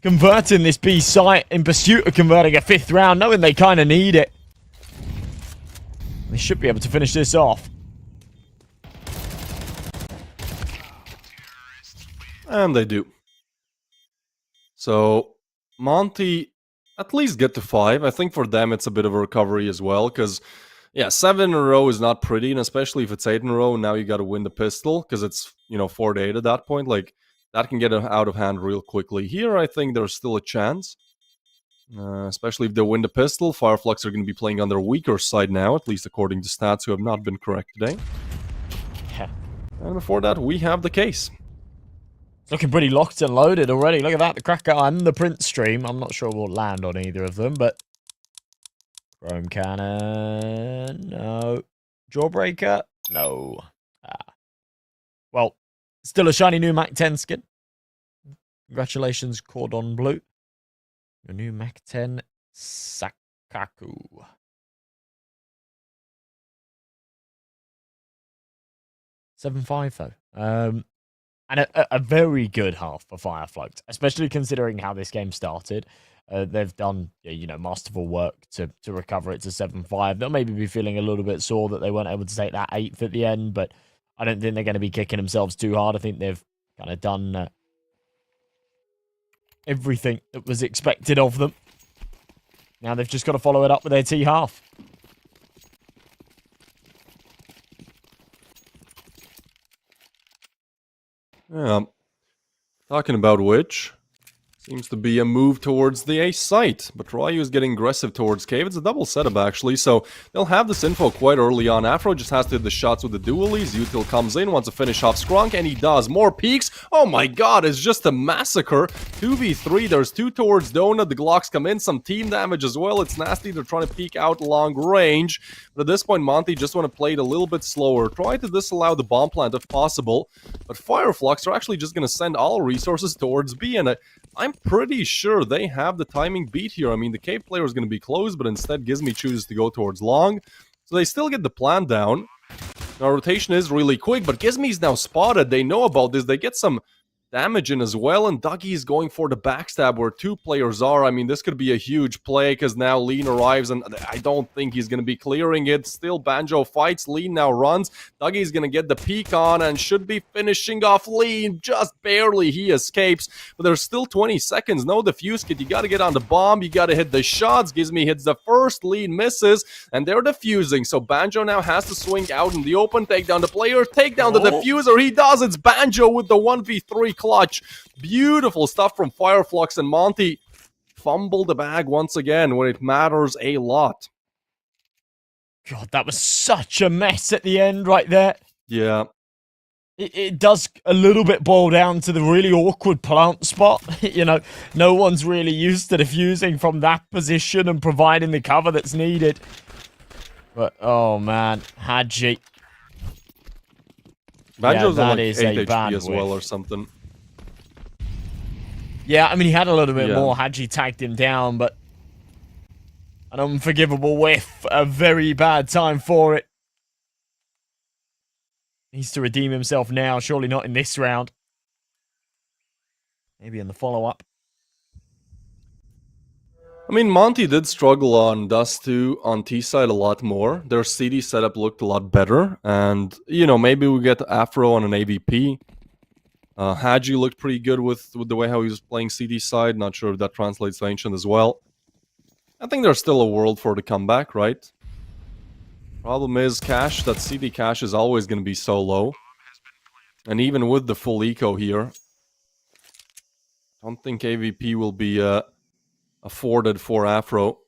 converting this B site in pursuit of converting a 5th round, knowing they kind of need it. They should be able to finish this off. And they do. So, Monte at least get to 5. I think for them it's a bit of a recovery as well, because, yeah, 7 in a row is not pretty, and especially if it's 8 in a row, now you got to win the pistol, because it's, 4 to 8 at that point. Like, that can get out of hand real quickly. Here, I think there's still a chance, especially if they win the pistol. Fireflux are going to be playing on their weaker side now, at least according to stats who have not been correct today. Yeah. And before that, we have the case. It's looking pretty locked and loaded already. Look at that, the Cracker and the Prince stream. I'm not sure we'll land on either of them, but... Chrome Cannon, no. Jawbreaker, no. Well, still a shiny new Mac 10 skin. Congratulations, Cordon Bleu. Your new Mac 10 Sakaku. 7-5 though. And a very good half for Fireflux, especially considering how this game started. They've done, masterful work to recover it to 7-5. They'll maybe be feeling a little bit sore that they weren't able to take that 8th at the end, but I don't think they're going to be kicking themselves too hard. I think they've kind of done everything that was expected of them. Now they've just got to follow it up with their T half. Yeah. Talking about which, seems to be a move towards the A site, but Ryu is getting aggressive towards Cave. It's a double setup, actually, so they'll have this info quite early on. Afro just has to hit the shots with the dualies. Util comes in, wants to finish off Skrunk, and he does. More peaks. Oh my god, it's just a massacre. 2v3, there's 2 towards Donut. The Glocks come in, some team damage as well. It's nasty. They're trying to peek out long range, but at this point, Monte just want to play it a little bit slower. Try to disallow the bomb plant if possible, but Fireflux are actually just going to send all resources towards B, and I'm pretty sure they have the timing beat here. I mean, the Cave player is going to be close, but instead Gizmi chooses to go towards long. So they still get the plan down. Now, rotation is really quick, but Gizmi's now spotted. They know about this. They get some damage in as well, and Dougie is going for the backstab where 2 players are. I mean, this could be a huge play because now Lean arrives, and I don't think he's going to be clearing it. Still, Banjo fights. Lean now runs. Dougie's going to get the peek on and should be finishing off Lean. Just barely he escapes, but there's still 20 seconds. No defuse kit. You got to get on the bomb. You got to hit the shots. Gizmi hits the first. Lean misses, and they're defusing. So Banjo now has to swing out in the open, take down the player, take down the diffuser. He does. It's Banjo with the 1v3 clutch. Beautiful stuff from Fireflux, and Monte fumbled the bag once again when it matters a lot. God, that was such a mess at the end right there. Yeah. It does a little bit boil down to the really awkward plant spot. No one's really used to defusing from that position and providing the cover that's needed. But, oh man, Hadji. Banjo's that on like is 8 a HP as bandwidth. well or something. Yeah, I mean, he had a little bit more. Hadji tagged him down, but an unforgivable whiff. A very bad time for it. Needs to redeem himself now. Surely not in this round. Maybe in the follow-up. I mean, Monte did struggle on Dust 2 on T side a lot more. Their CD setup looked a lot better. And, maybe we get Afro on an AVP. Hadji looked pretty good with the way how he was playing CD side. Not sure if that translates to Ancient as well. I think there's still a world for the comeback, right? Problem is, cash, that CD cash is always going to be so low. And even with the full eco here, I don't think AVP will be afforded for Afro.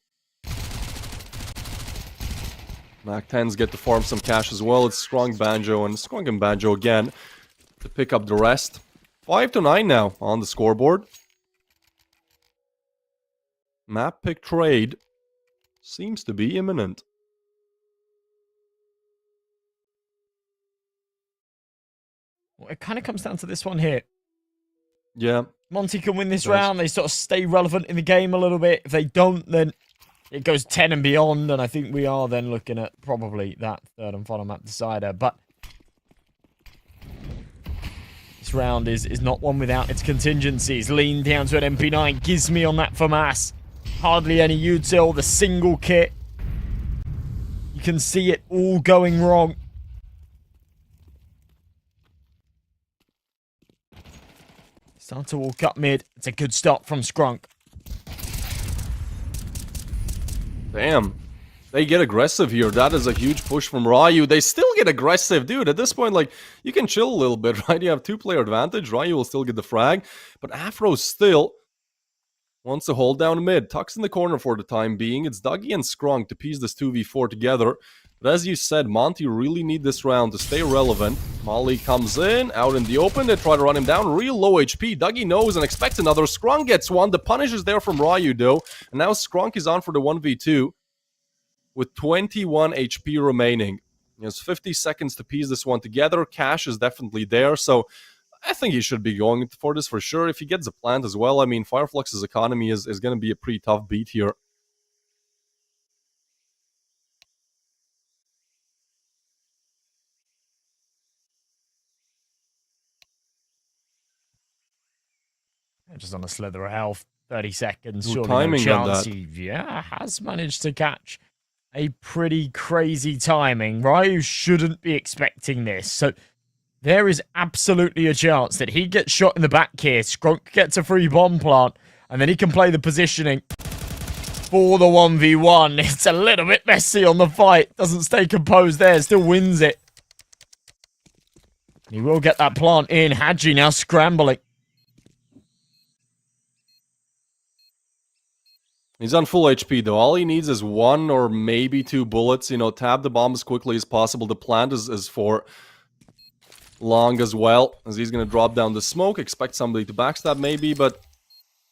Mac 10s get to farm some cash as well. It's Strong Banjo and Strong and Banjo again to pick up the rest. 5-9 now on the scoreboard. Map pick trade seems to be imminent. Well, it kind of comes down to this one here. Yeah. Monte can win this round. They sort of stay relevant in the game a little bit. If they don't, then it goes 10 and beyond. And I think we are then looking at probably that third and final map decider. But this round is not one without its contingencies. Lean down to an MP9. Gives me on that FAMAS. Hardly any util. The single kit. You can see it all going wrong. Start to walk up mid. It's a good start from Skrunk. Damn. They get aggressive here. That is a huge push from Ryu. They still get aggressive. Dude, at this point, like, you can chill a little bit, right? You have two-player advantage. Ryu will still get the frag. But Afro still wants to hold down mid. Tucks in the corner for the time being. It's Dougie and Skrunk to piece this 2v4 together. But as you said, Monte really need this round to stay relevant. Molly comes in, out in the open. They try to run him down. Real low HP. Dougie knows and expects another. Skrunk gets one. The punish is there from Ryu, though. And now Skrunk is on for the 1v2 with 21 HP remaining. He has 50 seconds to piece this one together. Cash is definitely there, so I think he should be going for this for sure. If he gets a plant as well, I mean, Fireflux's economy is going to be a pretty tough beat here. Just on a slither of health, 30 seconds. Good surely timing no on chance. that. He has managed to catch a pretty crazy timing. Ryu shouldn't be expecting this. So there is absolutely a chance that he gets shot in the back here. Skrunk gets a free bomb plant, and then he can play the positioning for the 1v1. It's a little bit messy on the fight. Doesn't stay composed there. Still wins it. He will get that plant in. Hadji now scrambling. He's on full HP, though. All he needs is one or maybe two bullets. You know, tab the bomb as quickly as possible. The plant is for long as well, as he's going to drop down the smoke. Expect somebody to backstab maybe, but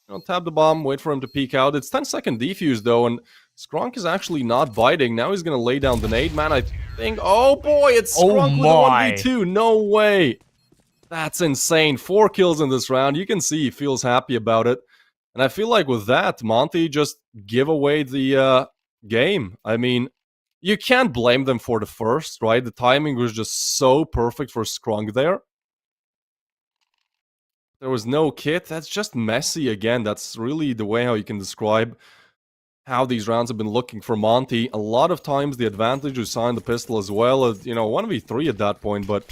you know, tab the bomb, wait for him to peek out. It's 10-second defuse, though, and Skrunk is actually not biting. Now he's going to lay down the nade, man. I think... Oh, boy, it's Skrunk with a 1v2. No way. That's insane. 4 kills in this round. You can see he feels happy about it. And I feel like with that, Monte just give away the game. I mean, you can't blame them for the first, right? The timing was just so perfect for Skrunk there. There was no kit. That's just messy again. That's really the way how you can describe how these rounds have been looking for Monte. A lot of times the advantage was signed the pistol as well. You know, 1v3 at that point, but...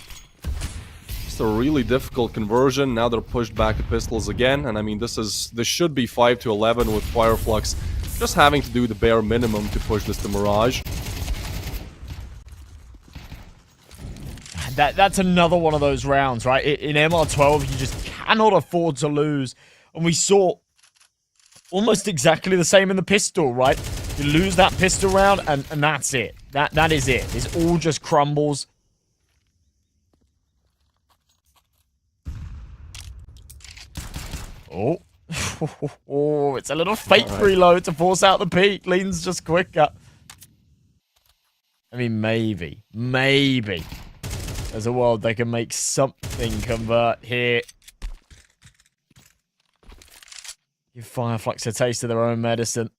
a really difficult conversion. Now they're pushed back to pistols again, and I mean this should be 5-11 with Fireflux just having to do the bare minimum to push this to Mirage. That's another one of those rounds, right? In MR12, you just cannot afford to lose, and we saw almost exactly the same in the pistol, right? You lose that pistol round, and that's it. That is it. It all just crumbles. Oh. Oh, it's a little fake reload to force out the peak. Lean's just quicker. I mean, maybe. There's a world they can make something convert here. Give Fireflux a taste of their own medicine.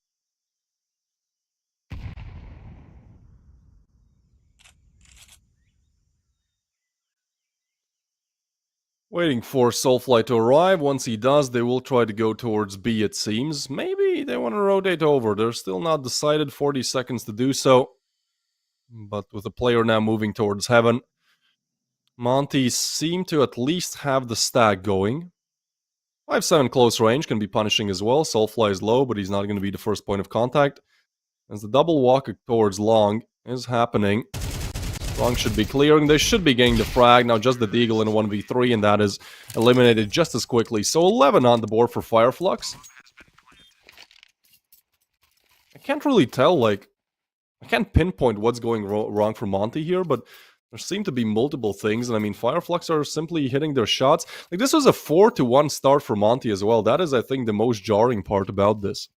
Waiting for Soulfly to arrive. Once he does, they will try to go towards B, it seems. Maybe they want to rotate over. They're still not decided. 40 seconds to do so. But with the player now moving towards Heaven, Monte seem to at least have the stack going. 5-7 close range can be punishing as well. Soulfly is low, but he's not going to be the first point of contact. As the double walk towards long is happening. Long should be clearing. They should be getting the frag. Now just the Deagle in a 1v3, and that is eliminated just as quickly. So 11 on the board for Fireflux. I can't really tell, like, I can't pinpoint what's going wrong for Monte here, but there seem to be multiple things. And I mean, Fireflux are simply hitting their shots. Like, this was a 4-1 start for Monte as well. That is, I think, the most jarring part about this.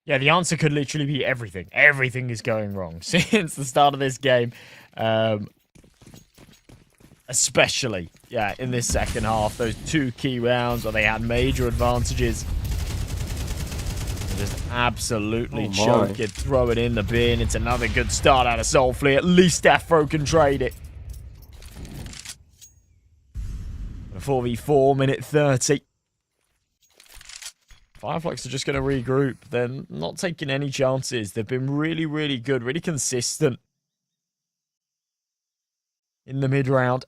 Yeah, the answer could literally be everything. Everything is going wrong since the start of this game. Especially, yeah, in this second half. Those 2 key rounds where they had major advantages. Just absolutely choke it, throw it in the bin. It's another good start out of Soulfly. At least Afro can trade it. 4v4, minute 30. Fireflux are just going to regroup. They're not taking any chances. They've been really, really good, really consistent in the mid-round.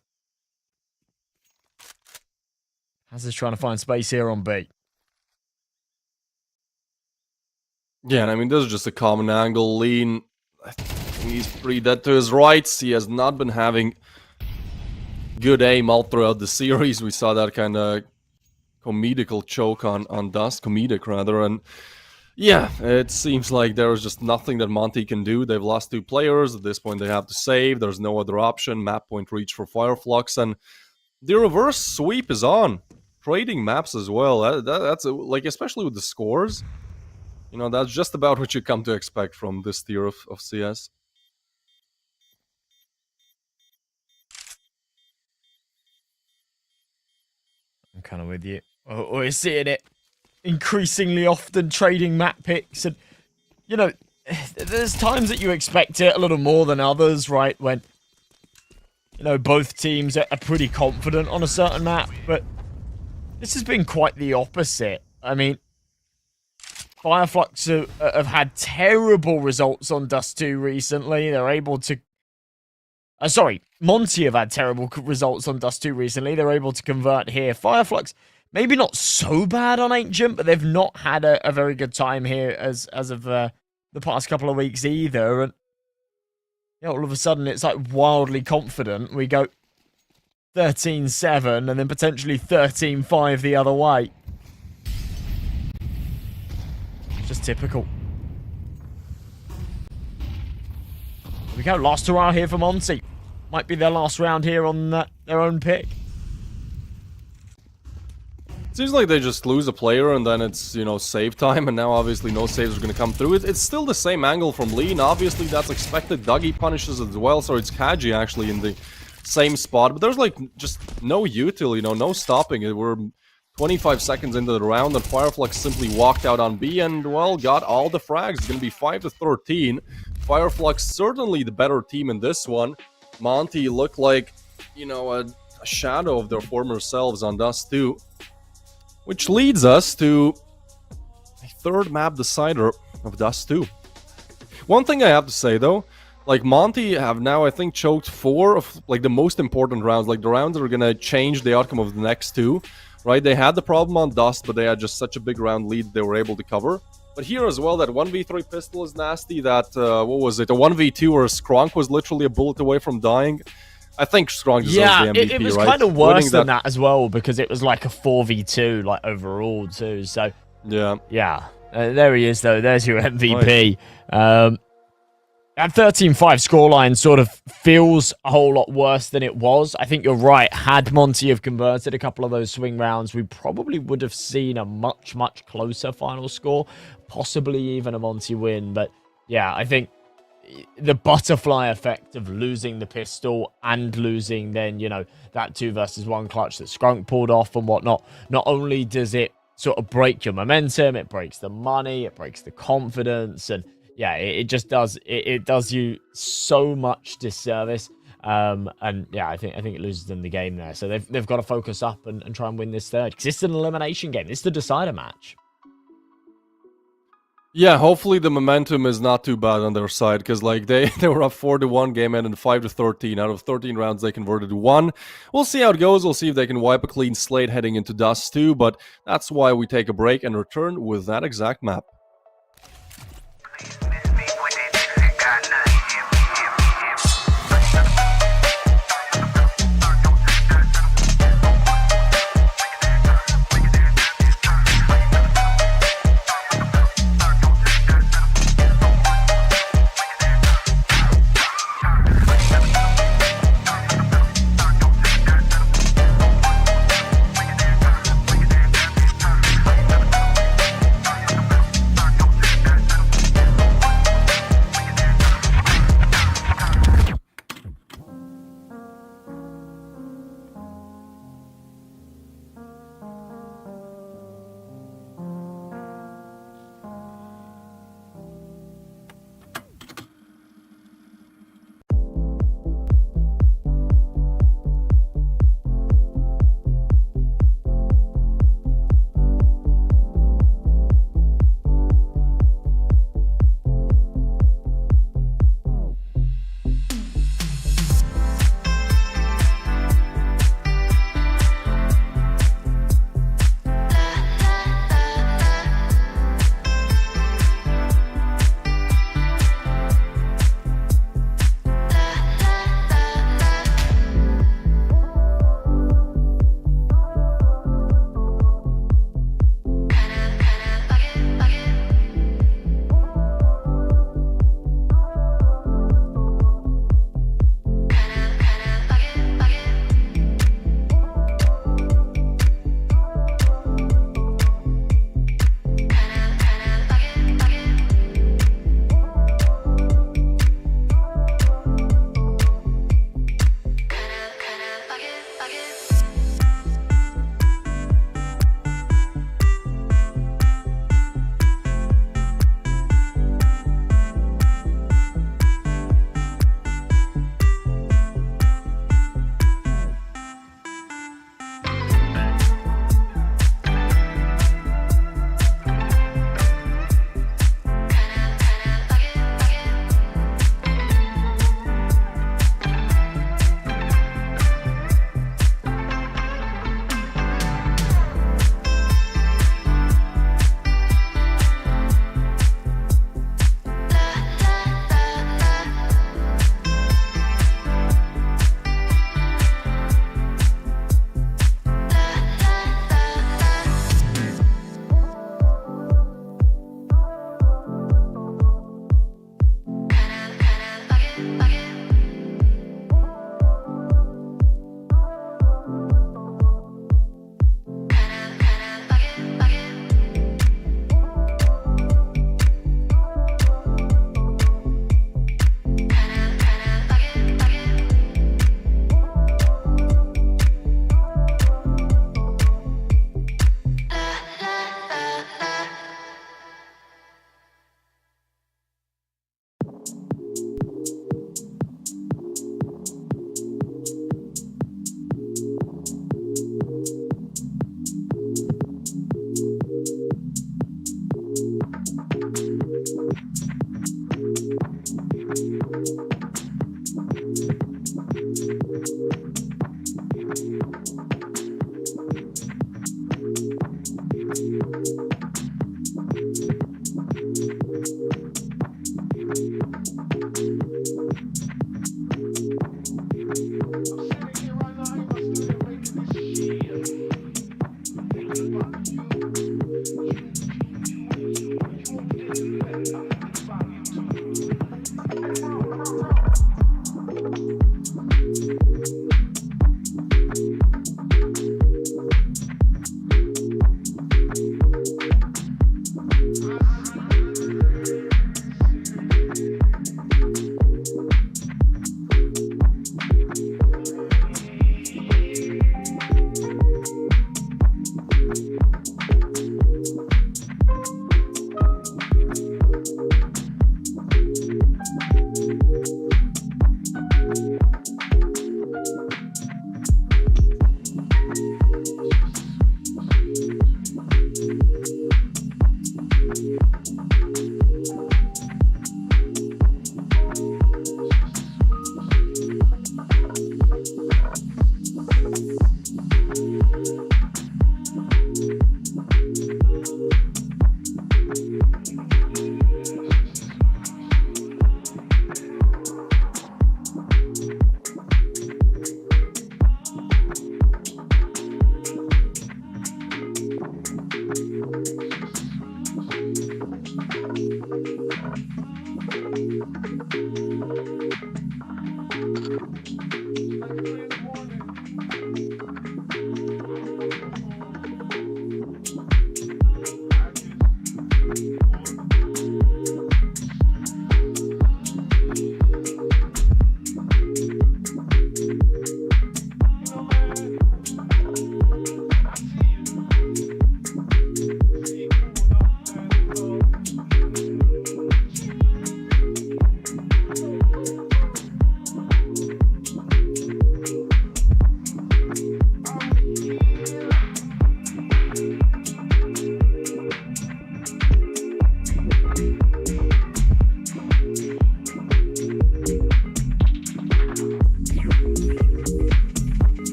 Hazard's trying to find space here on B. Yeah, and I mean, this is just a common angle. Lean, I think he's pretty dead to his rights. He has not been having good aim all throughout the series. We saw that kind of comedical choke on Dust, comedic rather, and yeah, it seems like there is just nothing that Monte can do. They've lost 2 players. At this point, they have to save. There's no other option. Map point reach for Fireflux, and the reverse sweep is on. Trading maps as well. That's like, especially with the scores. You know, that's just about what you come to expect from this tier of CS. I'm kind of with you. We're seeing it increasingly often, trading map picks. And, you know, there's times that you expect it a little more than others, right? When, you know, both teams are pretty confident on a certain map. But this has been quite the opposite. I mean, Fireflux have had terrible results on Dust 2 recently. They're able to... Monte have had terrible results on Dust 2 recently. They're able to convert here. Fireflux, maybe not so bad on Ancient, but they've not had a very good time here as of the past couple of weeks either. And you know, all of a sudden, it's like wildly confident. We go 13-7 and then potentially 13-5 the other way. Just typical. Here we go. Last hurrah here for Monte. Might be their last round here on their own pick. Seems like they just lose a player and then it's, you know, save time, and now obviously no saves are going to come through. It's still the same angle from Lean. Obviously that's expected. Dougie punishes as well, so it's Kaji actually in the same spot. But there's like just no util, you know, no stopping it. We're 25 seconds into the round and Fireflux simply walked out on B and, well, got all the frags. It's going to be 5-13. Fireflux certainly the better team in this one. Monte looked like, you know, a shadow of their former selves on Dust 2. Which leads us to a third map decider of Dust 2. One thing I have to say though, like Monte have now I think choked 4 of like the most important rounds, like the rounds that are gonna change the outcome of the next 2, right? They had the problem on Dust, but they had just such a big round lead they were able to cover. But here as well, that 1v3 pistol is nasty. That, what was it, a 1v2 where Skronk was literally a bullet away from dying. I think Skronk deserves the MVP, it was right? kind of worse than that as well, because it was like a 4v2, like overall too. So yeah, there he is though. There's your MVP. Right. That 13-5 scoreline sort of feels a whole lot worse than it was. I think you're right. Had Monte have converted a couple of those swing rounds, we probably would have seen a much, much closer final score. Possibly even a Monte win. But yeah, I think the butterfly effect of losing the pistol and losing then, you know, that 2 versus 1 clutch that Skrunk pulled off and whatnot, not only does it sort of break your momentum, it breaks the money, it breaks the confidence, and yeah, it just does, it does you so much disservice. And yeah, I think it loses them the game there. So they've got to focus up and try and win this third, because it's an elimination game. It's the decider match. Yeah, hopefully the momentum is not too bad on their side, because like they were up 4-1 game ended 5-13. Out of 13 rounds, they converted 1. We'll see how it goes. We'll see if they can wipe a clean slate heading into Dust 2, but that's why we take a break and return with that exact map.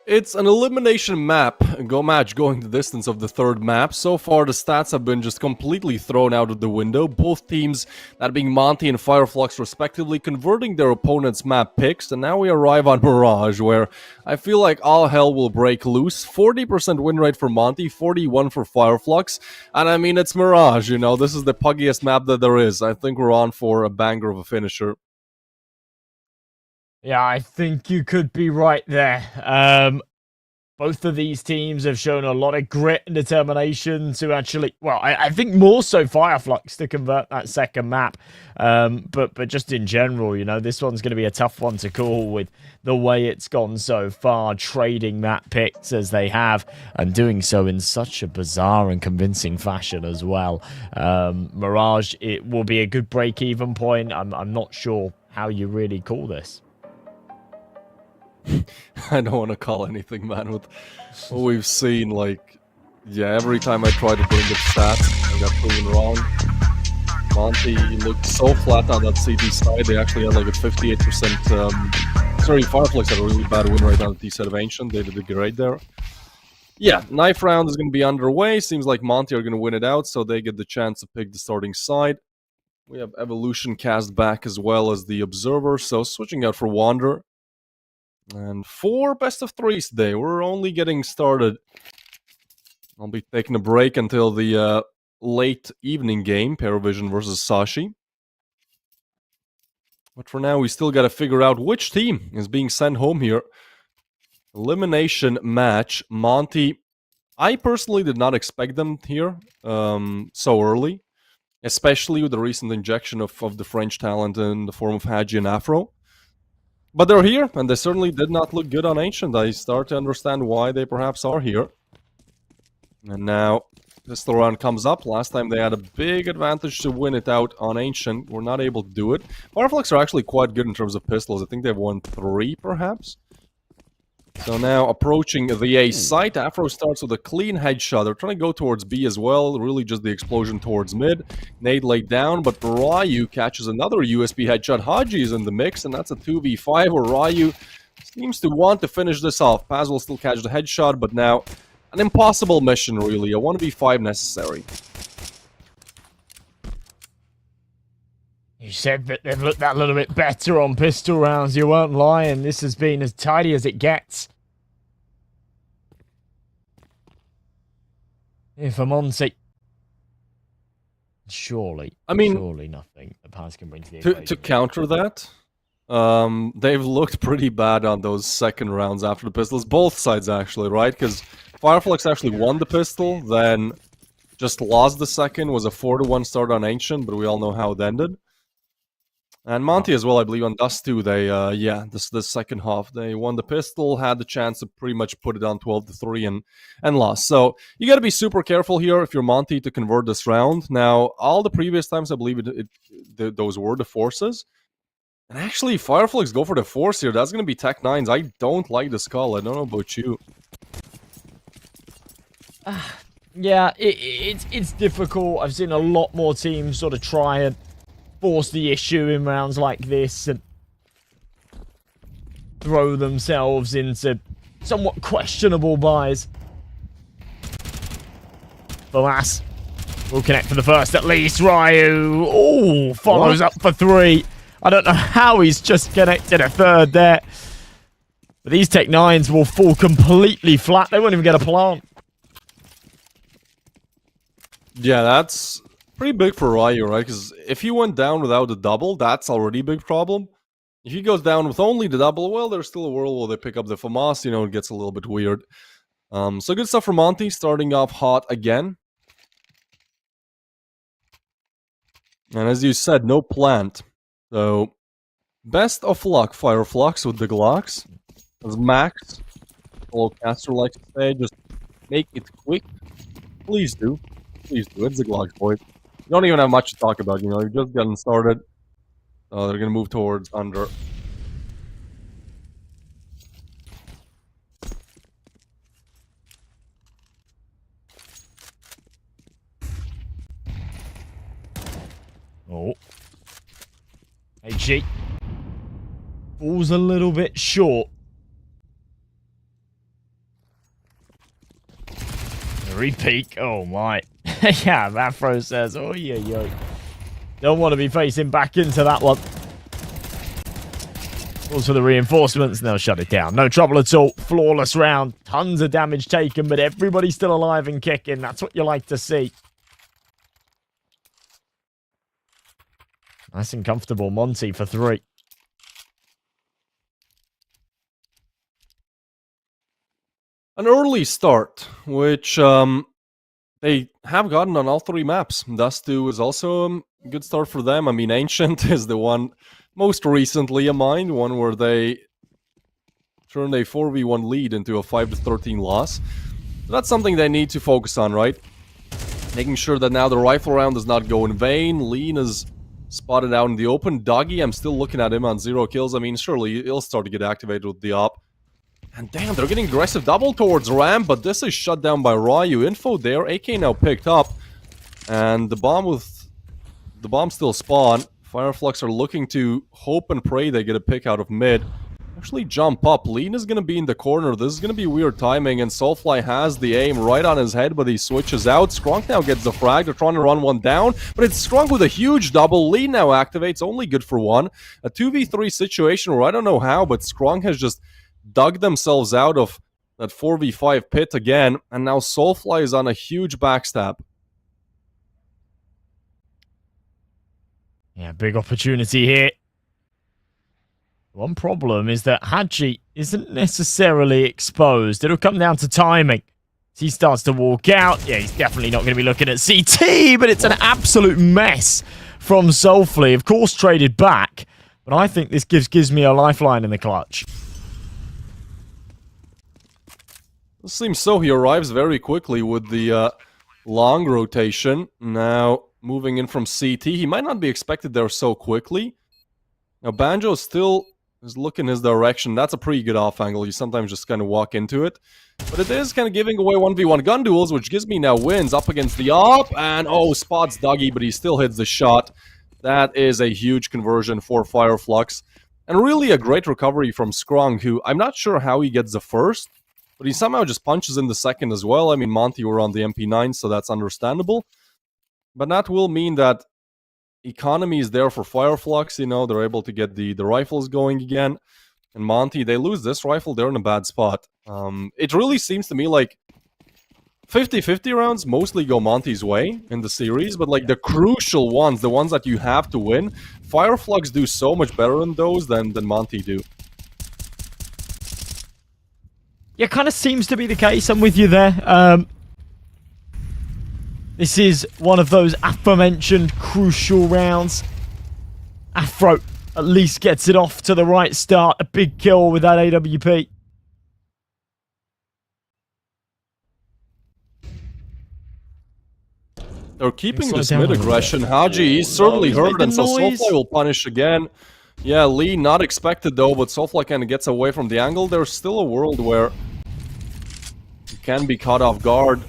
It's an elimination map, match going the distance of the third map. So far, the stats have been just completely thrown out of the window. Both teams, that being Monte and Fireflux respectively, converting their opponent's map picks. And now we arrive on Mirage, where I feel like all hell will break loose. 40% win rate for Monte, 41 for Fireflux. And I mean, it's Mirage, you know, this is the puggiest map that there is. I think we're on for a banger of a finisher. Yeah, I think you could be right there. Both of these teams have shown a lot of grit and determination to actually, well, I think more so Fireflux to convert that second map. But just in general, you know, this one's going to be a tough one to call with the way it's gone so far, trading map picks as they have, and doing so in such a bizarre and convincing fashion as well. Mirage, it will be a good break-even point. I'm not sure how you really call this. I don't want to call anything, man, with what we've seen. Like, yeah, every time I try to bring up stats, I got proven wrong. Monte looked so flat on that CD side. They actually had like a 58%. Sorry, Fireflux had a really bad win rate on the T set of Ancient. They did great there. Yeah, knife round is going to be underway. Seems like Monte are going to win it out, so they get the chance to pick the starting side. We have Evolution cast back as well as the Observer, so switching out for Wander. And 4 best of 3s today. We're only getting started. I'll be taking a break until the late evening game, PARIVISION versus Sashi. But for now, we still got to figure out which team is being sent home here. Elimination match. Monte. I personally did not expect them here so early, especially with the recent injection of the French talent in the form of Hadji and Afro. But they're here, and they certainly did not look good on Ancient. I start to understand why they perhaps are here. And now, pistol round comes up. Last time they had a big advantage to win it out on Ancient. We're not able to do it. Fireflux are actually quite good in terms of pistols. I think they've won 3, perhaps. So now, approaching the A site, Afro starts with a clean headshot. They're trying to go towards B as well, really just the explosion towards mid. Nade laid down, but Ryu catches another USB headshot. Haji is in the mix, and that's a 2v5 where Ryu seems to want to finish this off. Paz will still catch the headshot, but now an impossible mission, really. A 1v5 necessary. You said that they've looked that little bit better on pistol rounds. You weren't lying. This has been as tidy as it gets. If I'm on, say, surely nothing the Paz can bring to the equation. To counter that, they've looked pretty bad on those second rounds after the pistols. Both sides, actually, right? Because Fireflux actually won the pistol, then just lost the second. Was a 4-1 start on Ancient, but we all know how it ended. And Monte as well, I believe, on Dust 2, they, the second half, they won the pistol, had the chance to pretty much put it on 12-3 and lost. So you got to be super careful here if you're Monte to convert this round. Now, all the previous times, I believe those were the forces. And actually, Fireflux go for the force here. That's going to be Tech 9s. I don't like the skull. I don't know about you. Yeah, it's difficult. I've seen a lot more teams sort of try and force the issue in rounds like this and throw themselves into somewhat questionable buys. Falas will connect for the first at least. Ryu, oh, follows up for 3. I don't know how he's just connected a third there. But these Tech 9s will fall completely flat. They won't even get a plant. Yeah, that's pretty big for Ryu, right? Because if he went down without the double, that's already a big problem. If he goes down with only the double, well, there's still a world where they pick up the FAMAS, you know, it gets a little bit weird. So good stuff for Monte, starting off hot again. And as you said, no plant. So, best of luck, Fireflux, with the Glocks. As Max, old caster likes to say, just make it quick. Please do. Please do. It's the Glocks, boys. You don't even have much to talk about, you know, you're just getting started. They're gonna move towards under. Oh. HG. Falls a little bit short. Repeat. Oh my. Yeah, Afro says, oh yeah, yo. Don't want to be facing back into that one. Calls for the reinforcements and they'll shut it down. No trouble at all. Flawless round. Tons of damage taken, but everybody's still alive and kicking. That's what you like to see. Nice and comfortable. Monte for 3. An early start, which they have gotten on all 3 maps. Dust 2 is also a good start for them. I mean, Ancient is the one most recently in mind, one where they turned a 4v1 lead into a 5-13 loss. So that's something they need to focus on, right? Making sure that now the rifle round does not go in vain. Lean is spotted out in the open. Doggy, I'm still looking at him on 0 kills. I mean, surely he'll start to get activated with the op. And damn, they're getting aggressive double towards Ram, but this is shut down by Ryu. Info there, AK now picked up. And the bomb still spawn. Fireflux are looking to hope and pray they get a pick out of mid. actually jump up. Lean is going to be in the corner. This is going to be weird timing, and Soulfly has the aim right on his head, but he switches out. Skrunk now gets the frag. They're trying to run one down, but it's Skrunk with a huge double. Lean now activates, only good for one. A 2v3 situation where I don't know how, but Skrunk has just dug themselves out of that 4v5 pit again, and now Soulfly is on a huge backstab. Yeah, big opportunity here. One problem is that Hadji isn't necessarily exposed. It'll come down to timing. As he starts to walk out. Yeah, he's definitely not going to be looking at CT, but it's an absolute mess from Soulfly. Of course, traded back, but I think this gives me a lifeline in the clutch. It seems so. He arrives very quickly with the long rotation. Now, moving in from CT. He might not be expected there so quickly. Now, Banjo still is looking his direction. That's a pretty good off angle. You sometimes just kind of walk into it. But it is kind of giving away 1v1 gun duels, which gives me now wins up against the op. And, oh, spots Dougie, but he still hits the shot. That is a huge conversion for Flux. And really a great recovery from Skrung, who I'm not sure how he gets the first, but he somehow just punches in the second as well. I mean, Monte were on the MP9, so that's understandable. But that will mean that economy is there for Flux, you know, they're able to get the rifles going again. And Monte, they lose this rifle, they're in a bad spot. It really seems to me like 50-50 rounds mostly go Monte's way in the series, but like the crucial ones, the ones that you have to win, Flux do so much better in those than Monte do. Yeah, kind of seems to be the case. I'm with you there. This is one of those aforementioned crucial rounds. Afro at least gets it off to the right start. A big kill with that AWP. They're keeping this mid-aggression. Haji is certainly hurt, and so Soulfly will punish again. Yeah, Lee not expected though, but Soulfly kind of gets away from the angle. There's still a world where he can be caught off guard.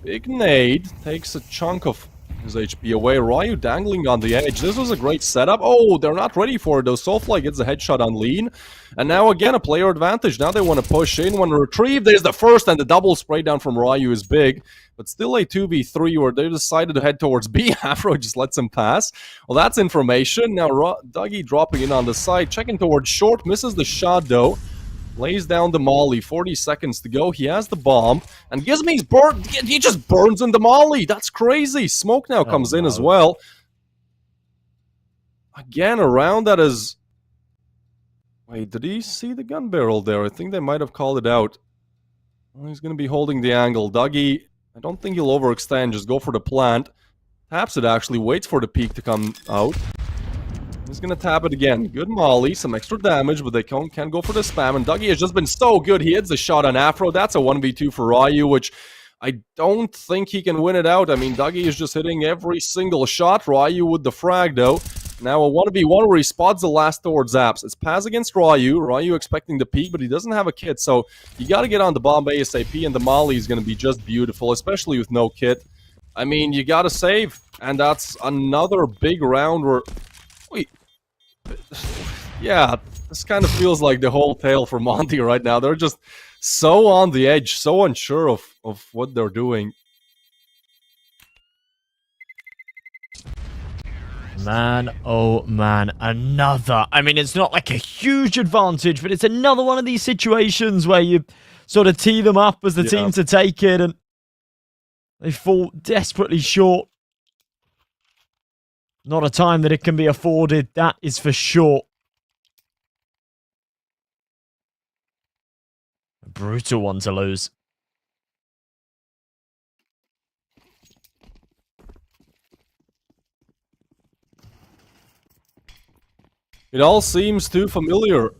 Big nade takes a chunk of his HP away. Ryu dangling on the edge. This was a great setup. Oh, they're not ready for it though. Soulfly gets a headshot on Lean. And now again, a player advantage. Now they want to push in. Want to retrieve. There's the first, and the double spray down from Ryu is big. But still a 2v3 where they decided to head towards B. Afro just lets him pass. Well, that's information. Now Dougie dropping in on the side. Checking towards short. Misses the shot though. Lays down the molly, 40 seconds to go. He has the bomb, and Gizmy's burnt. He just burns in the molly. That's crazy. Smoke now comes in as well. Again, around that is... Wait, did he see the gun barrel there? I think they might have called it out. Well, he's going to be holding the angle. Dougie, I don't think he'll overextend. Just go for the plant. Taps it, actually. Waits for the peak to come out. He's gonna tap it again. Good molly, some extra damage, but they can't go for the spam. And Dougie has just been so good. He hits the shot on Afro. That's a 1v2 for Ryu, which I don't think he can win it out. I mean, Dougie is just hitting every single shot. Ryu with the frag, though. Now a 1v1 where he spots the last towards Zaps. It's pass against Ryu. Ryu expecting the peak, but he doesn't have a kit. So you got to get on the bomb ASAP, and the molly is going to be just beautiful, especially with no kit. I mean, you got to save. And that's another big round where... Wait. Yeah, this kind of feels like the whole tale for Monte right now. They're just so on the edge, so unsure of what they're doing. Man, oh man, another. I mean, it's not like a huge advantage, but it's another one of these situations where you sort of tee them up as the team to take it, and they fall desperately short. Not a time that it can be afforded, that is for sure. A brutal one to lose. It all seems too familiar.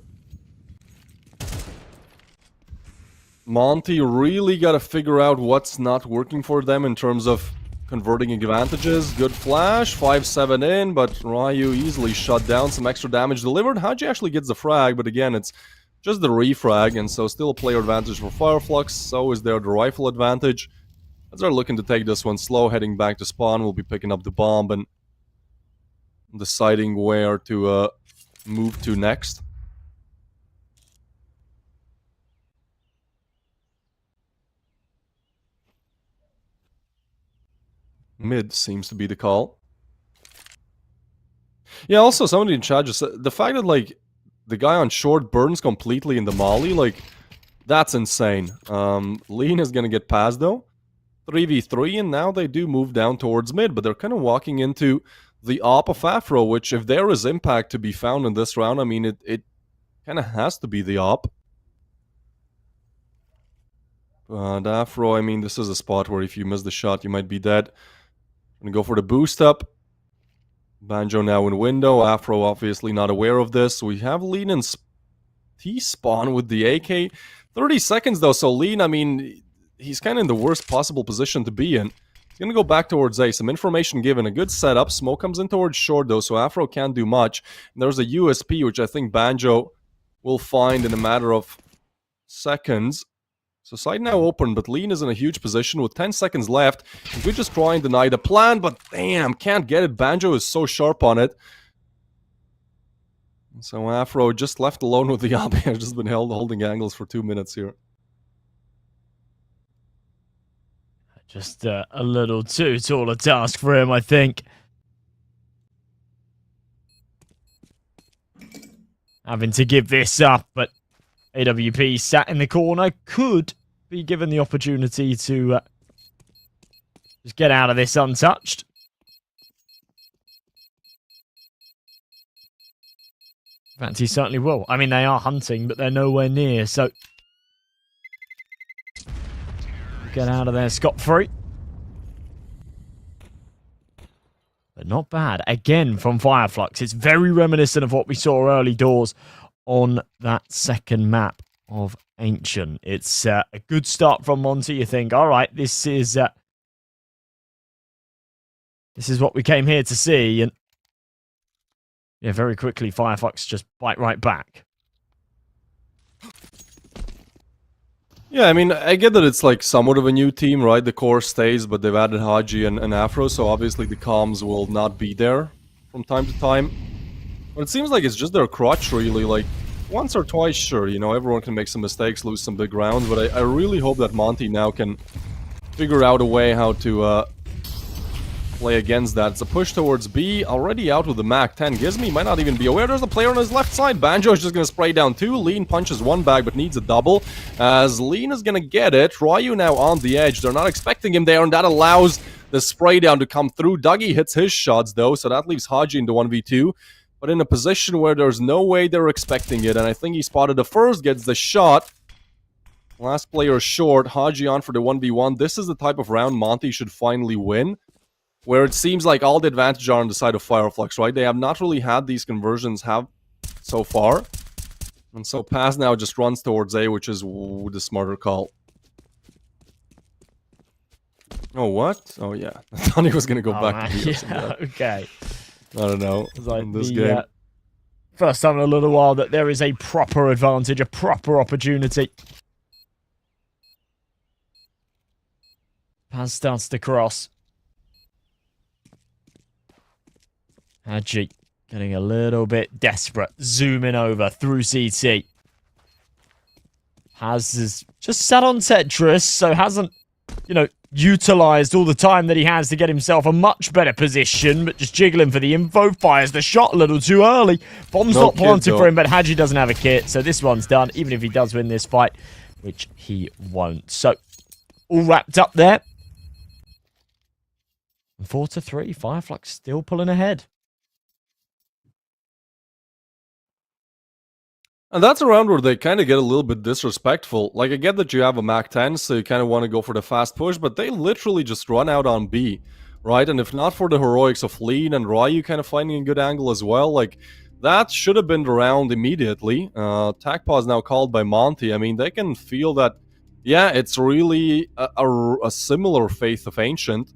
Monte really got to figure out what's not working for them in terms of converting advantages. Good flash, 5-7 in, but Ryu easily shut down. Some extra damage delivered. Haji actually gets the frag, but again, it's just the refrag, and so still a player advantage for Flux. So is there the rifle advantage. As they're looking to take this one slow, heading back to spawn, we'll be picking up the bomb and deciding where to move to next. Mid seems to be the call. Yeah, also somebody in chat just said, the fact that, like, the guy on short burns completely in the molly, like, that's insane. Lean is gonna get past, though. 3v3, and now they do move down towards mid, but they're kind of walking into the op of Afro, which, if there is impact to be found in this round, I mean, it kind of has to be the op. But Afro, I mean, this is a spot where if you miss the shot, you might be dead. Gonna go for the boost up. Banjo now in window. Afro obviously not aware of this. We have Lean in T-spawn with the AK. 30 seconds though, so Lean, I mean, he's kind of in the worst possible position to be in. He's gonna go back towards A. Some information given. A good setup. Smoke comes in towards short though, so Afro can't do much. And there's a USP, which I think Banjo will find in a matter of seconds. So side now open, but Lean is in a huge position with 10 seconds left. We just try and deny the plan, but damn, can't get it. Banjo is so sharp on it. So Afro just left alone with the op. Has just been holding angles for 2 minutes here. Just a little too tall a task for him, I think. Having to give this up, but AWP sat in the corner, could be given the opportunity to just get out of this untouched. In fact, he certainly will. I mean, they are hunting, but they're nowhere near, so get out of there scot-free. But not bad. Again, from Fireflux. It's very reminiscent of what we saw early doors on that second map of Ancient. It's a good start from Monte. You think, all right, this is what we came here to see. And yeah, very quickly, Fireflux just bite right back. Yeah, I mean, I get that it's like somewhat of a new team, right? The core stays, but they've added Haji and Afro, so obviously the comms will not be there from time to time. But it seems like it's just their crutch, really. Like, once or twice, sure, you know, everyone can make some mistakes, lose some big rounds, but I really hope that Monte now can figure out a way how to play against that. It's a push towards B, already out with the MAC-10. Gizmi might not even be aware there's a player on his left side. Banjo is just going to spray down 2. Lean punches 1 back, but needs a double, as Lean is going to get it. Ryu now on the edge. They're not expecting him there, and that allows the spray down to come through. Dougie hits his shots, though, so that leaves Haji into 1v2. But in a position where there's no way they're expecting it, and I think he spotted the first, gets the shot. Last player short, Haji on for the 1v1. This is the type of round Monte should finally win, where it seems like all the advantage are on the side of Fireflux, right? They have not really had these conversions so far. And so Paz now just runs towards A, which is the smarter call. Oh, what? Oh, yeah. I thought he was going to go back to B or something. Yeah, okay. I don't know. Like in this game. First time in a little while that there is a proper advantage, a proper opportunity. Paz starts to cross. Haji getting a little bit desperate. Zooming over through CT. Paz is just sat on Tetris, so hasn't, you know, utilized all the time that he has to get himself a much better position, but just jiggling for the info. Fires the shot a little too early. Bomb's not planted for him, but Haji doesn't have a kit, so this one's done, even if he does win this fight, which he won't. So, all wrapped up there. 4-3, Fireflux still pulling ahead. And that's a round where they kind of get a little bit disrespectful. Like, I get that you have a MAC-10, so you kind of want to go for the fast push, but they literally just run out on B, right? And if not for the heroics of Lean and Ryu kind of finding a good angle as well, like, that should have been the round immediately. Tac pause now called by Monte. I mean, they can feel that, yeah, it's really a similar Faith of Ancient.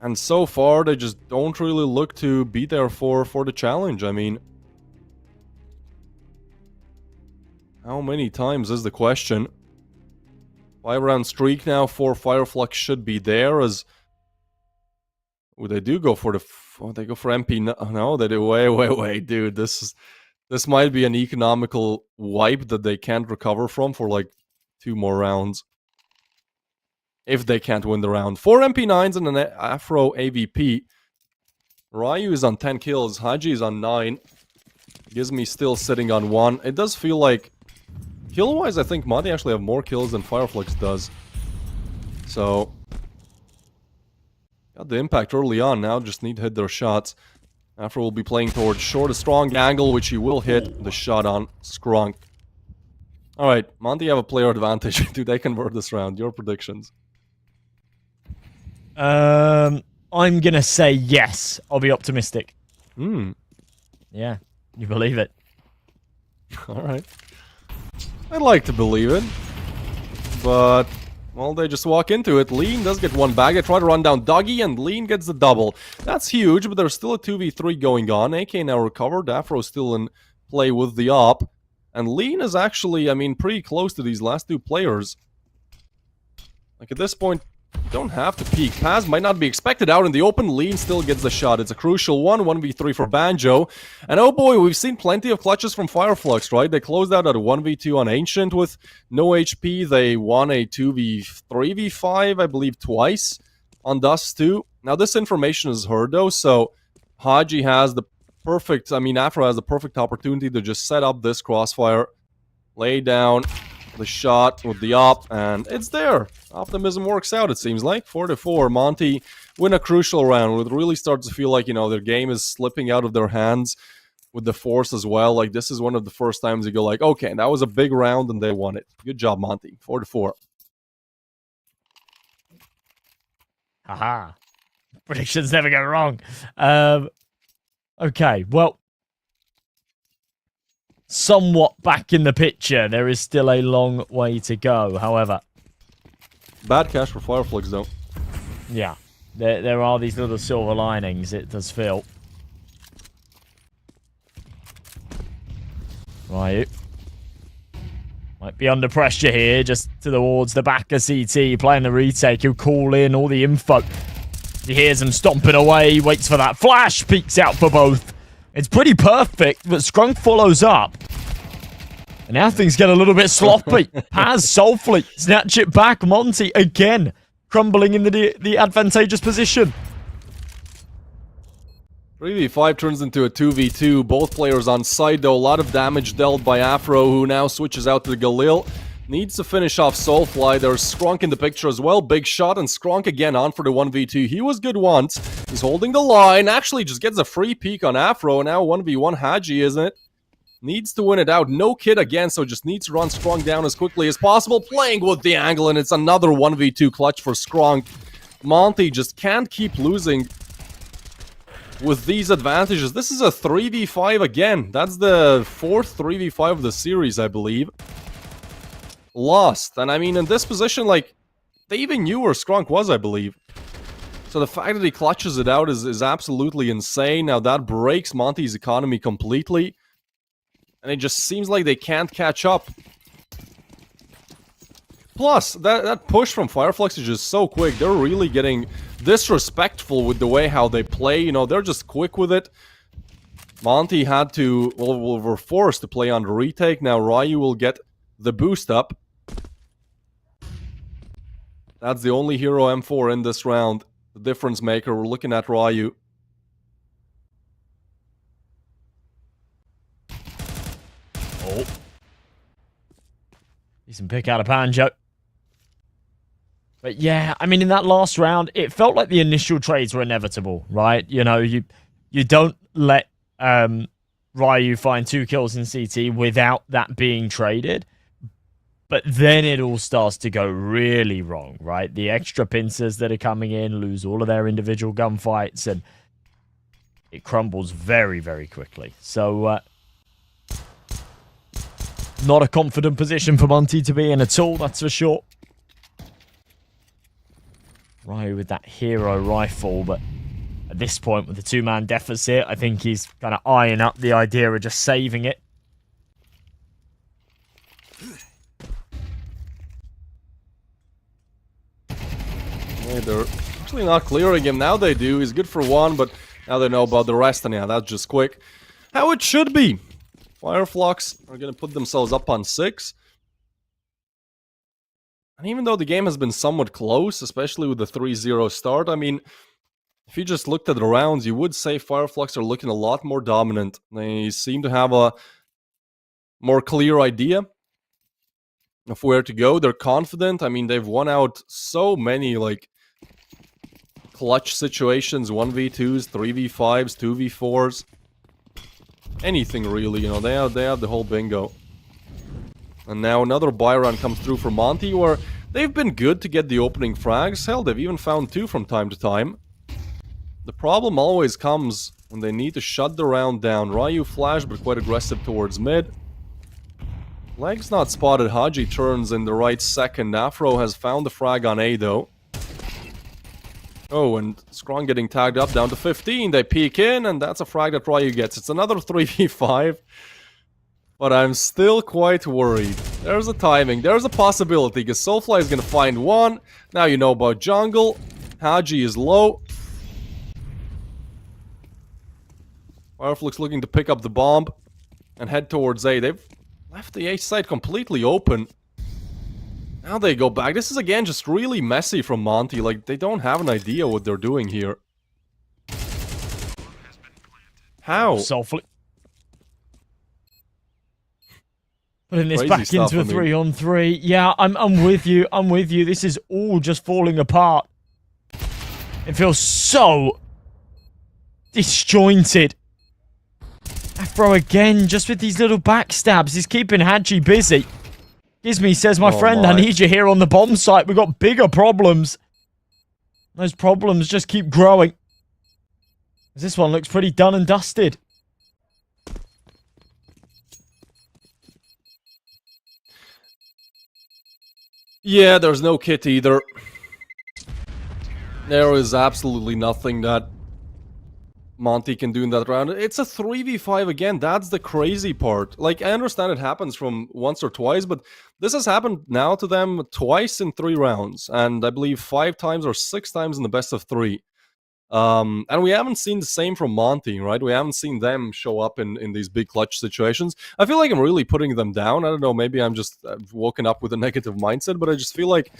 And so far, they just don't really look to be there for the challenge. I mean, how many times is the question? 5-round streak now for Fireflux should be there, as... Oh, they do go for the... Oh, they go for MP... No, they do... Wait, dude. This might be an economical wipe that they can't recover from for, like, 2 more rounds. if they can't win the round. 4 MP9s and an Afro AVP. Ryu is on 10 kills, Haji is on 9. Gizmi still sitting on 1. It does feel like, kill-wise, I think Monte actually have more kills than Fireflux does. So, got the impact early on, now just need to hit their shots. Afro will be playing towards short, a strong angle, which he will hit the shot on Skrunk. Alright, Monte have a player advantage. Do they convert this round? Your predictions? I'm gonna say yes. I'll be optimistic. Yeah, you believe it. Alright. I'd like to believe it. But, well, they just walk into it. Lean does get one bag. They try to run down Doggy, and Lean gets the double. That's huge, but there's still a 2v3 going on. AK now recovered. Afro still in play with the op. And Lean is actually, I mean, pretty close to these last two players. Like, at this point, you don't have to peek. Paz might not be expected out in the open. Lean still gets the shot. It's a crucial one, 1v3 for Banjo. And oh boy, we've seen plenty of clutches from Fireflux, right? They closed out at a 1v2 on Ancient with no HP. They won a 2v3v5, I believe, twice on Dust too. Now, this information is heard, though, so Haji has the perfect, I mean, Afro has the perfect opportunity to just set up this crossfire, lay down the shot with the op, and it's there. Optimism works out, it seems like. 4-4. Monte win a crucial round. It really starts to feel like, you know, their game is slipping out of their hands with the Force as well. Like, this is one of the first times you go like, okay, that was a big round and they won it. Good job, Monte. 4-4. Haha. Predictions never go wrong. Okay, well, somewhat back in the picture. There is still a long way to go, however. Bad cash for Fireflux, though. Yeah, there are these little silver linings, it does feel. Right. Might be under pressure here, just towards the back of CT, playing the retake. He'll call in all the info. He hears him stomping away, waits for that flash, peeks out for both. It's pretty perfect, but Skrunk follows up. And now things get a little bit sloppy. Paz soulfully snatch it back. Monte again crumbling in the advantageous position. 3v5 turns into a 2v2. Both players on side, though. A lot of damage dealt by Afro, who now switches out to the Galil. Needs to finish off Soulfly. There's Skrunk in the picture as well. Big shot, and Skrunk again on for the 1v2. He was good once. He's holding the line. Actually just gets a free peek on Afro. Now 1v1 Haji, isn't it? Needs to win it out. No kid again, so just needs to run Skrunk down as quickly as possible. Playing with the angle, and it's another 1v2 clutch for Skrunk. Monte just can't keep losing with these advantages. This is a 3v5 again. That's the fourth 3v5 of the series, I believe. Lost. And I mean, in this position, like, they even knew where Skrunk was, I believe. So the fact that he clutches it out is absolutely insane. Now that breaks Monte's economy completely. And it just seems like they can't catch up. Plus, that push from Fireflux is just so quick. They're really getting disrespectful with the way how they play. You know, they're just quick with it. Monte had to, well, were forced to play on the retake. Now Ryu will get the boost up. That's the only hero M4 in this round. The difference maker. We're looking at Ryu. Oh. Decent pick out of Banjo. But yeah, I mean, in that last round, it felt like the initial trades were inevitable, right? You know, you don't let Ryu find 2 kills in CT without that being traded. But then it all starts to go really wrong, right? The extra pincers that are coming in lose all of their individual gunfights, and it crumbles very, very quickly. So, not a confident position for Monte to be in at all, that's for sure. Ryu with that hero rifle, but at this point, with the 2-man deficit, I think he's kind of eyeing up the idea of just saving it. They're actually not clearing him. Now they do. He's good for 1, but now they know about the rest, and yeah, that's just quick. How it should be. Fireflux are going to put themselves up on 6. And even though the game has been somewhat close, especially with the 3-0 start, I mean, if you just looked at the rounds, you would say Fireflux are looking a lot more dominant. They seem to have a more clear idea of where to go. They're confident. I mean, they've won out so many, like, clutch situations, 1v2s, 3v5s, 2v4s. Anything really, you know, they have the whole bingo. And now another buy run comes through for Monte, where they've been good to get the opening frags. Hell, they've even found 2 from time to time. The problem always comes when they need to shut the round down. Ryu flash, but quite aggressive towards mid. Leg's not spotted. Haji turns in the right second. Afro has found the frag on A, though. Oh, and Strong getting tagged up down to 15. They peek in, and that's a frag that Ryu gets. It's another 3v5. But I'm still quite worried. There's a timing. There's a possibility, because Soulfly is going to find one. Now you know about jungle. Haji is low. Fireflux looking to pick up the bomb and head towards A. They've left the A side completely open. Now they go back. This is again just really messy from Monte. Like, they don't have an idea what they're doing here. How? Soulfly. Putting this Crazy back stuff, into a I mean. 3-on-3. Yeah, I'm with you. I'm with you. This is all just falling apart. It feels so disjointed. Afro again, just with these little backstabs. He's keeping Haji busy. Gizmy says, my friend, I need you here on the bomb site. We've got bigger problems. Those problems just keep growing. This one looks pretty done and dusted. Yeah, there's no kit either. There is absolutely nothing that Monte can do in that round. It's a 3v5 again. That's the crazy part. Like, I understand it happens from once or twice, but this has happened now to them twice in 3 rounds. And I believe 5 times or 6 times in the best of 3. And we haven't seen the same from Monte, right? We haven't seen them show up in these big clutch situations. I feel like I'm really putting them down. I don't know, maybe I'm just woken up with a negative mindset, but I just feel like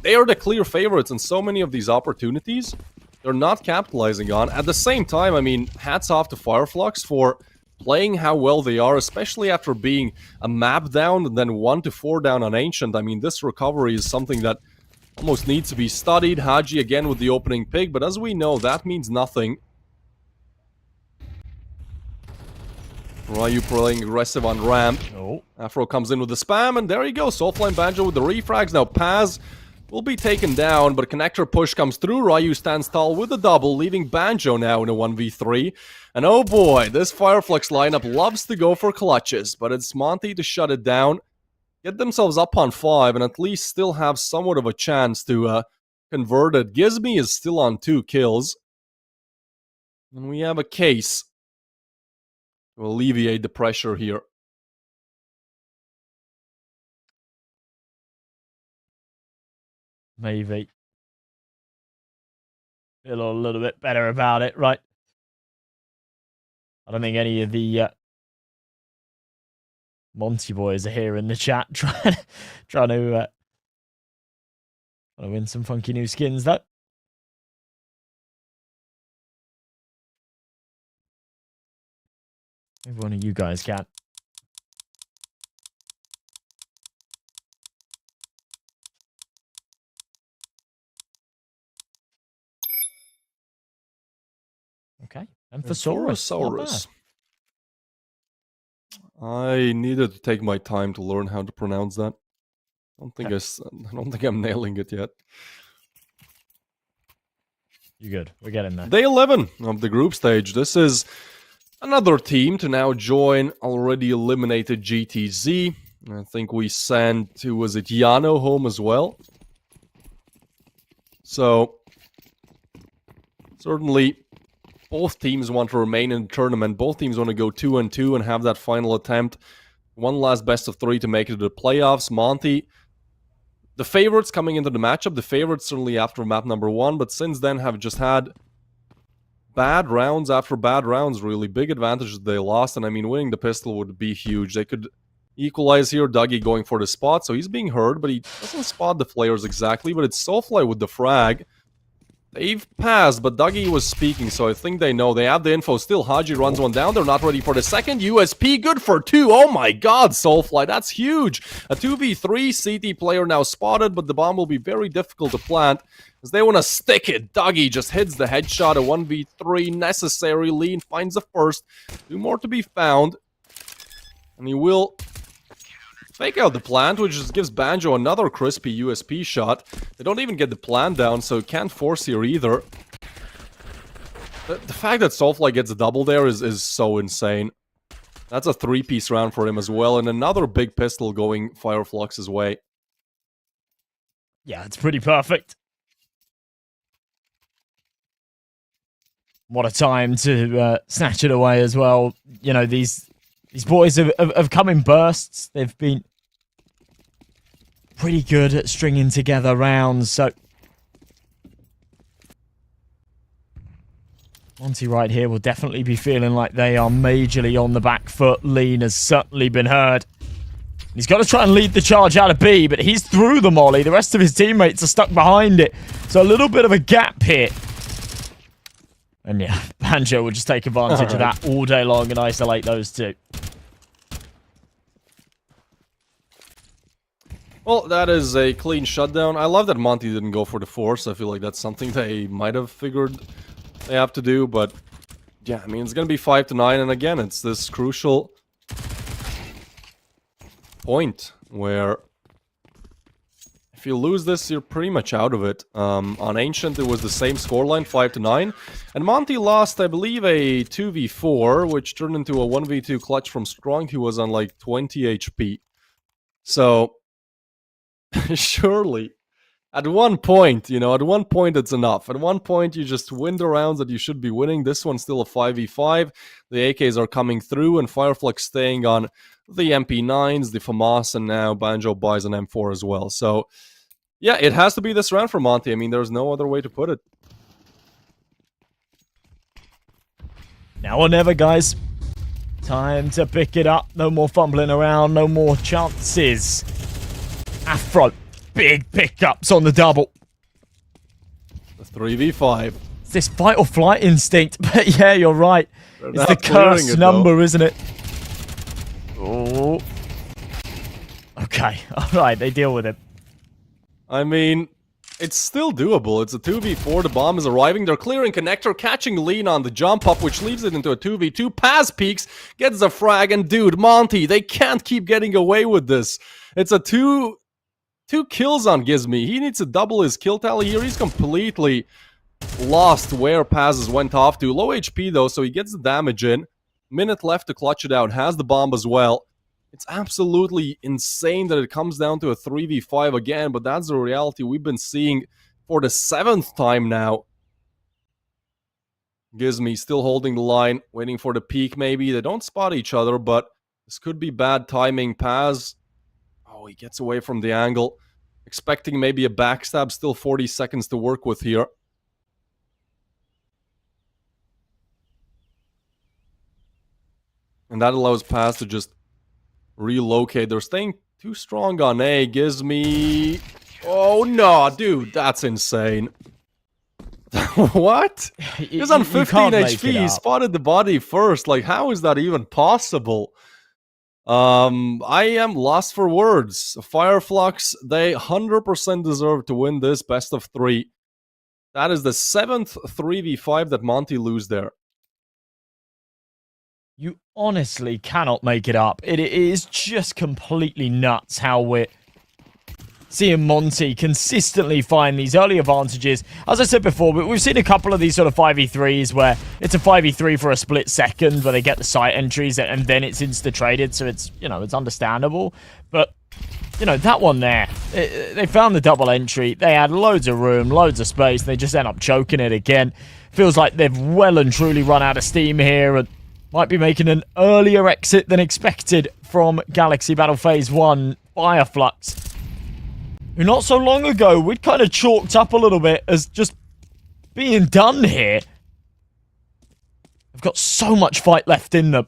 they are the clear favorites in so many of these opportunities. They're not capitalizing on. At the same time, I mean, hats off to Fireflux for playing how well they are, especially after being a map down and then 1-4 down on Ancient. I mean, this recovery is something that almost needs to be studied. Haji again with the opening pick, but as we know, that means nothing. Ryu playing aggressive on ramp. Oh. Afro comes in with the spam, and there you go. Soulfly and Banjo with the refrags. Now Paz will be taken down, but a connector push comes through. Ryu stands tall with a double, leaving Banjo now in a 1v3. And oh boy, this Fireflux lineup loves to go for clutches, but it's Monte to shut it down, get themselves up on 5, and at least still have somewhat of a chance to convert it. Gizmy is still on 2 kills. And we have a case to alleviate the pressure here. Maybe. Feel a little bit better about it, right? I don't think any of the Monty boys are here in the chat trying to win some funky new skins, though. Maybe one of you guys can. Okay. Amphosaurus. I needed to take my time to learn how to pronounce that. I don't think I'm nailing it yet. You good? We're getting there. Day 11 of the group stage. This is another team to now join already eliminated GTZ. I think we sent, was it Yano home as well? So, certainly, both teams want to remain in the tournament. Both teams want to go 2-2 and have that final attempt. One last best of 3 to make it to the playoffs. Monte, the favorites coming into the matchup. The favorites certainly after map number 1, but since then have just had bad rounds after bad rounds, really. Big advantages they lost, and I mean, winning the pistol would be huge. They could Equalize here, Dougie going for the spot, so he's being heard, but he doesn't spot the flares exactly, but it's Soulfly with the frag. They've passed, but Dougie was speaking, so I think they know. They have the info still. Haji runs one down. They're not ready for the second. USP, good for 2. Oh my god, Soulfly, that's huge. A 2v3 CT player now spotted, but the bomb will be very difficult to plant as they want to stick it. Dougie just hits the headshot. A 1v3 necessary. Lean finds the first. 2 more to be found. And he will fake out the plant, which just gives Banjo another crispy USP shot. They don't even get the plant down, so can't force here either. The fact that Soulfly gets a double there is so insane. That's a 3-piece round for him as well, and another big pistol going Flux's way. Yeah, it's pretty perfect. What a time to snatch it away as well. You know, these boys have come in bursts. They've been pretty good at stringing together rounds, so Monte right here will definitely be feeling like they are majorly on the back foot. Lean has certainly been heard. He's got to try and lead the charge out of B, but he's through the molly. The rest of his teammates are stuck behind it, so a little bit of a gap here. And yeah, Banjo will just take advantage of that all day long and isolate those two. Well, that is a clean shutdown. I love that Monte didn't go for the force. I feel like that's something they might have figured they have to do, but yeah, I mean, it's gonna be 5-9, and again, it's this crucial point where if you lose this, you're pretty much out of it. On Ancient, it was the same scoreline, 5-9. And Monte lost, I believe, a 2v4, which turned into a 1v2 clutch from Strong, who was on like 20 HP. So, surely, at one point, you know, at one point it's enough. At one point, you just win the rounds that you should be winning. This one's still a 5v5. The AKs are coming through, and Fireflux staying on the MP9s, the FAMAS, and now Banjo buys an M4 as well. So, yeah, it has to be this round for Monte. I mean, there's no other way to put it. Now or never, guys. Time to pick it up. No more fumbling around. No more chances. Afro. Big pickups on the double. The 3v5. It's this fight or flight instinct. But yeah, you're right. It's the cursed number, isn't it? Oh. Okay. Alright, they deal with it. I mean, it's still doable. It's a 2v4. The bomb is arriving. They're clearing connector, catching Lean on the jump up, which leaves it into a 2v2. Paz peeks, gets the frag, and dude, Monte, they can't keep getting away with this. It's a two kills on Gizmy. He needs to double his kill tally here. He's completely lost where Paz's went off to. Low HP though, so he gets the damage in. Minute left to clutch it out. Has the bomb as well. It's absolutely insane that it comes down to a 3v5 again, but that's the reality we've been seeing for the 7th time now. Gizmy still holding the line, waiting for the peak maybe. They don't spot each other, but this could be bad timing. Paz, oh, he gets away from the angle. Expecting maybe a backstab, still 40 seconds to work with here. And that allows Paz to just relocate. They're staying too strong on A. Gizmy. Oh no, dude, that's insane. What? He's on 15 HP. He spotted the body first. Like, how is that even possible? I am lost for words. Fireflux, they 100% deserve to win this best of 3. That is the 7th 3v5 that Monte lose there. You honestly cannot make it up. It is just completely nuts how we're seeing Monte consistently find these early advantages. As I said before, but we've seen a couple of these sort of 5v3s where it's a 5v3 for a split second where they get the site entries and then it's insta-traded, so it's, you know, it's understandable. But, you know, that one there, they found the double entry, they had loads of room, loads of space, they just end up choking it again. Feels like they've well and truly run out of steam here and might be making an earlier exit than expected from Galaxy Battle Phase 1 Fireflux. Who not so long ago, we'd kind of chalked up a little bit as just being done here. They've got so much fight left in them.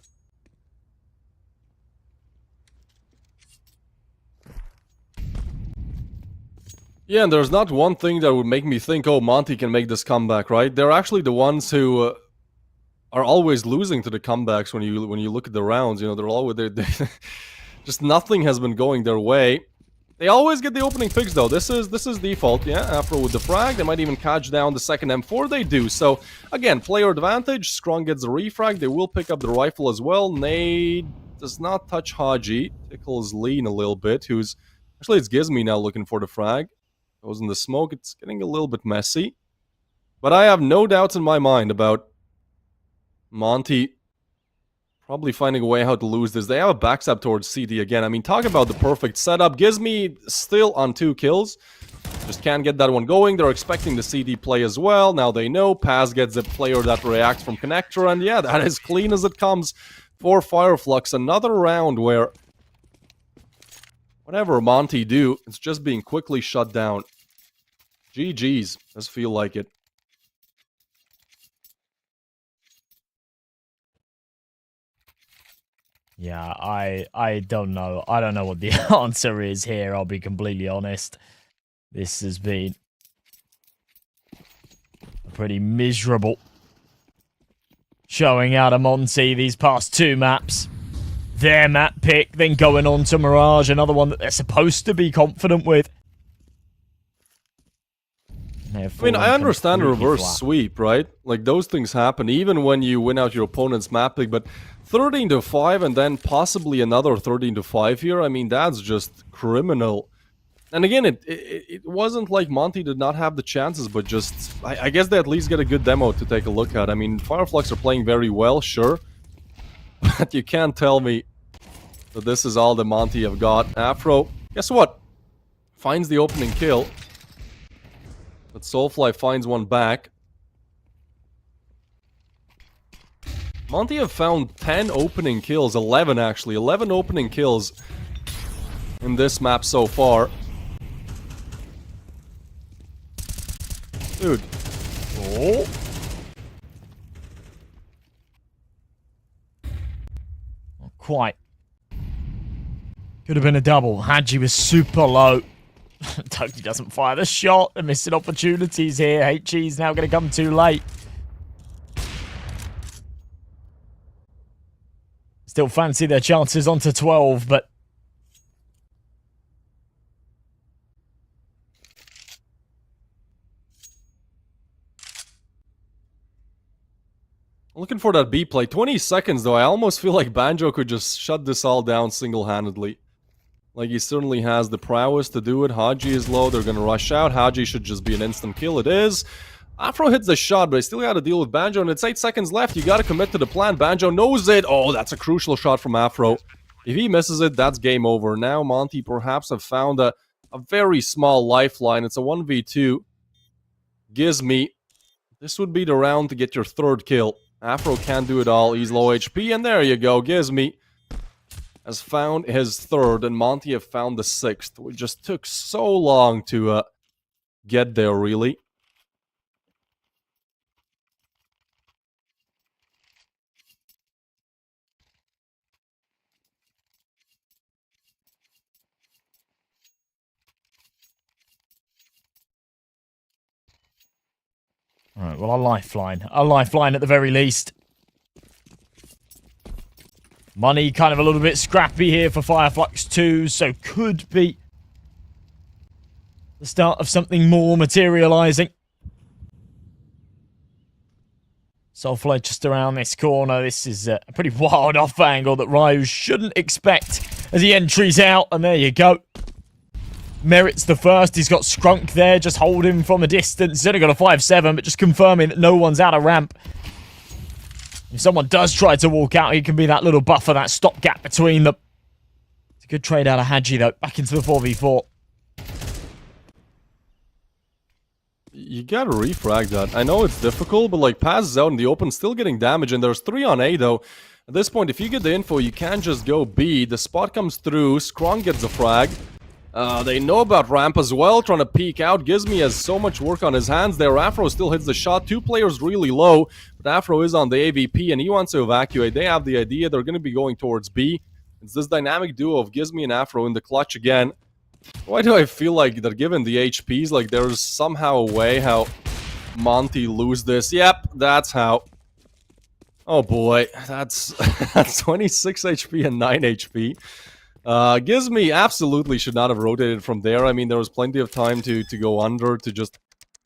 Yeah, and there's not one thing that would make me think, oh, Monte can make this comeback, right? They're actually the ones who are always losing to the comebacks when you look at the rounds. You know, they're always just nothing has been going their way. They always get the opening picks though. This is default. Yeah, Afro with the frag. They might even catch down the second M4. They do. So again, player advantage. Scrung gets the refrag. They will pick up the rifle as well. Nade does not touch Haji. Tickles lean a little bit. Who's actually it's Gizmi now looking for the frag. Goes in the smoke. It's getting a little bit messy. But I have no doubts in my mind about Monte probably finding a way how to lose this. They have a backstab towards CD again. I mean, talk about the perfect setup. Gizmi still on 2 kills. Just can't get that one going. They're expecting the CD play as well. Now they know. Paz gets a player that reacts from connector. And yeah, that is clean as it comes for Fireflux. Another round where whatever Monte do, it's just being quickly shut down. GG's. Does feel like it. Yeah, I don't know. I don't know what the answer is here, I'll be completely honest. This has been a pretty miserable showing out of Monte these past 2 maps. Their map pick, then going on to Mirage, another one that they're supposed to be confident with. I mean, I understand a reverse sweep, right? Like, those things happen even when you win out your opponent's map pick, but 13-5 and then possibly another 13-5 here, I mean, that's just criminal. And again, it wasn't like Monte did not have the chances, but just, I guess they at least get a good demo to take a look at. I mean, Fireflux are playing very well, sure, but you can't tell me that this is all that Monte have got. Afro, guess what? Finds the opening kill. But Soulfly finds one back. Monte have found 10 opening kills, 11 actually, 11 opening kills in this map so far. Dude. Oh. Not quite. Could have been a double. Haji was super low. Toki doesn't fire the shot. They're missing opportunities here. HG's now going to come too late. Still fancy their chances onto 12, but... Looking for that B play. 20 seconds though. I almost feel like Banjo could just shut this all down single-handedly. Like, he certainly has the prowess to do it. Haji is low. They're going to rush out. Haji should just be an instant kill. It is. Afro hits the shot, but I still got to deal with Banjo, and it's 8 seconds left. You got to commit to the plan. Banjo knows it. Oh, that's a crucial shot from Afro. If he misses it, that's game over. Now, Monte perhaps have found a very small lifeline. It's a 1v2. Gizmi. This would be the round to get your 3rd kill. Afro can't do it all. He's low HP, and there you go. Gizmi has found his 3rd, and Monte have found the 6th. We just took so long to get there, really. Alright, well, a lifeline. A lifeline at the very least. Money kind of a little bit scrappy here for Fireflux 2, so could be the start of something more materializing. Soulfly just around this corner. This is a pretty wild off angle that Ryu shouldn't expect as he entries out, and there you go. Merits the first. He's got Scrunk there, just hold him from a distance. He's only got a 5-7, but just confirming that no one's out of ramp. If someone does try to walk out, he can be that little buffer, that stopgap between them. It's a good trade out of Haji, though. Back into the 4v4. You gotta refrag that. I know it's difficult, but like, Paz is out in the open, still getting damage, and there's 3 on A, though. At this point, if you get the info, you can't just go B. The spot comes through, Scrong gets a frag. They know about ramp as well, trying to peek out. Gizmi has so much work on his hands there. Afro still hits the shot. 2 players really low, but Afro is on the AVP, and he wants to evacuate. They have the idea. They're going to be going towards B. It's this dynamic duo of Gizmi and Afro in the clutch again. Why do I feel like that given the HPs, like there's somehow a way how Monte lose this? Yep, that's how. Oh boy, that's that's 26 HP and 9 HP. Gizmi absolutely should not have rotated from there. I mean, there was plenty of time to go under to just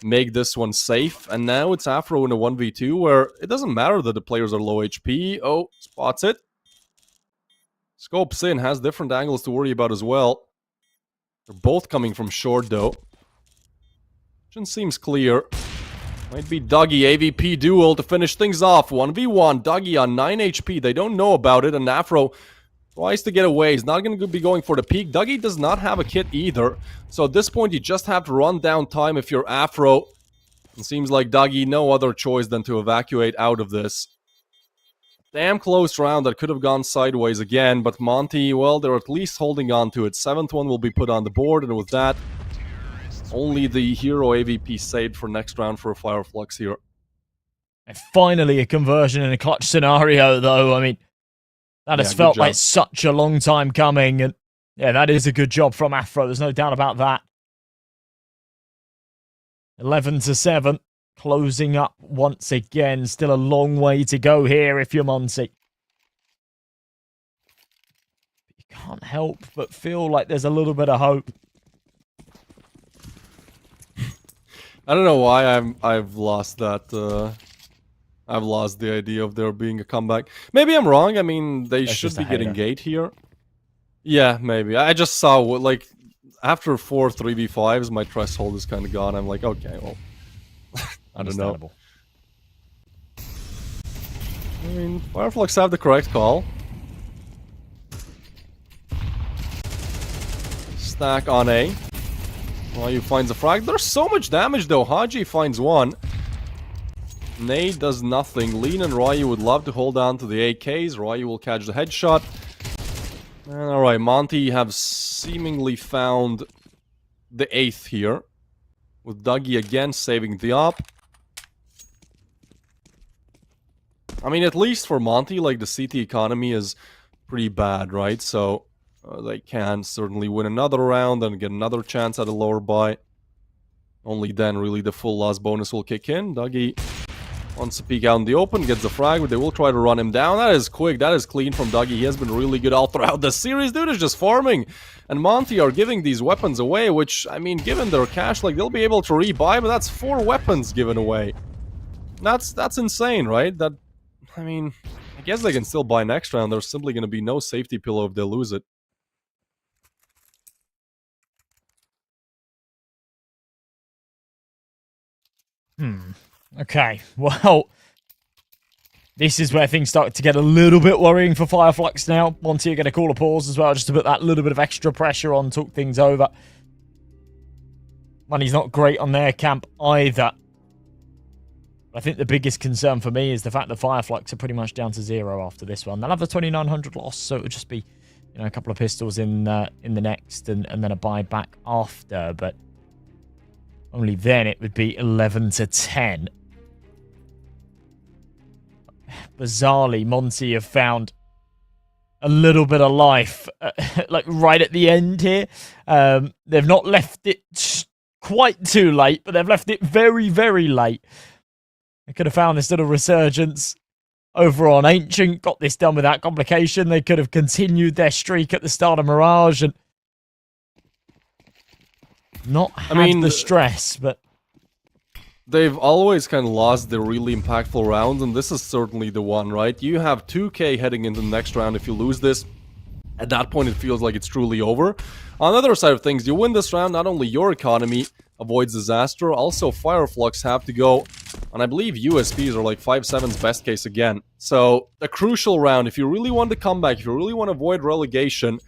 make this one safe. And now it's Afro in a 1v2 where it doesn't matter that the players are low HP. Oh, spots it. Scopes in, has different angles to worry about as well. They're both coming from short though. Vision seems clear. Might be Dougie, AVP duel to finish things off. 1v1, Dougie on 9 HP. They don't know about it, and Afro tries to get away. He's not going to be going for the peak. Dougie does not have a kit either. So at this point, you just have to run down time if you're Afro. It seems like Dougie, no other choice than to evacuate out of this. Damn close round that could have gone sideways again, but Monte, well, they're at least holding on to it. 7th one will be put on the board, and with that, only the hero AVP saved for next round for a Fire Flux here. And finally, a conversion in a clutch scenario, though. I mean, that has felt like such a long time coming. And yeah, that is a good job from Afro. There's no doubt about that. 11-7. Closing up once again. Still a long way to go here if you're Monte. You can't help but feel like there's a little bit of hope. I don't know why I've lost that. I've lost the idea of there being a comeback. Maybe I'm wrong. I mean, they should be getting gate here. Yeah, maybe. I just saw like after 4 3v5s, my threshold is kind of gone. I'm like, okay, well, I don't know. I mean, Fireflux have the correct call. Stack on A. Ryu finds a frag. There's so much damage though. Haji finds one. Nade does nothing. Lean and Ryu would love to hold on to the AKs. Ryu will catch the headshot. Alright, Monte have seemingly found the 8th here. With Dougie again saving the op. I mean, at least for Monte, like the CT economy is pretty bad, right? So they can certainly win another round and get another chance at a lower buy. Only then, really, the full loss bonus will kick in. Dougie wants to peek out in the open, gets the frag, but they will try to run him down. That is quick, that is clean from Dougie. He has been really good all throughout the series. Dude is just farming. And Monte are giving these weapons away, which, I mean, given their cash, like, they'll be able to rebuy, but that's 4 weapons given away. That's insane, right? That, I mean, I guess they can still buy next round. There's simply going to be no safety pillow if they lose it. Okay, well, this is where things start to get a little bit worrying for Fireflux now. Monte are going to call a pause as well, just to put that little bit of extra pressure on, talk things over. Money's not great on their camp either. I think the biggest concern for me is the fact that Fireflux are pretty much down to 0 after this one. They'll have a 2,900 loss, so it would just be, you know, a couple of pistols in the next and then a buyback after, but only then it would be 11-10. Bizarrely, Monte have found a little bit of life, like right at the end here. They've not left it quite too late, but they've left it very, very late. They could have found this little resurgence over on Ancient, got this done without complication. They could have continued their streak at the start of Mirage and not had the stress, but they've always kind of lost the really impactful rounds, and this is certainly the one, right? You have 2k heading into the next round. If you lose this, at that point it feels like it's truly over. On the other side of things, you win this round, not only your economy avoids disaster, also Fireflux have to go, and I believe USPs are like 5-7's best case again. So, a crucial round. If you really want to come back, if you really want to avoid relegation,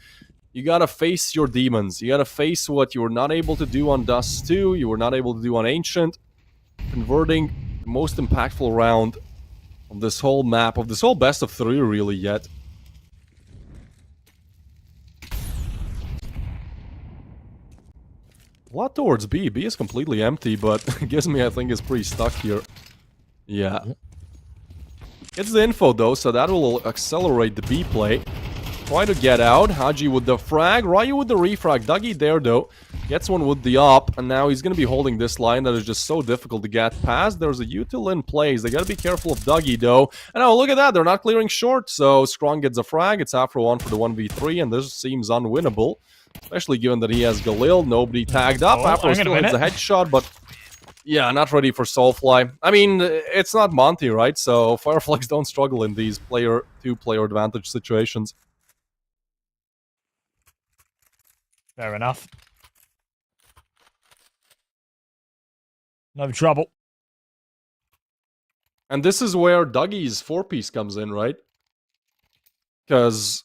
you gotta face your demons. You gotta face what you were not able to do on Dust 2, you were not able to do on Ancient. Converting the most impactful round of this whole map, of this whole best of 3 really yet. A lot towards B. B is completely empty, but Gizmi, I think, is pretty stuck here. Yeah. It's the info though, so that will accelerate the B play. try to get out. Haji with the frag, Ryu with the refrag. Dougie there, though. Gets one with the op, and now he's going to be holding this line that is just so difficult to get past. There's a util in plays. They got to be careful of Dougie, though. And oh, look at that. They're not clearing short, so Strong gets a frag. It's Afro on for the 1v3, and this seems unwinnable, especially given that he has Galil. Nobody tagged up. Afro still hits a headshot, but yeah, not ready for Soulfly. I mean, it's not Monte, right? So Fireflux don't struggle in these two-player advantage situations. Fair enough. No trouble. And this is where Dougie's 4-piece comes in, right? Because,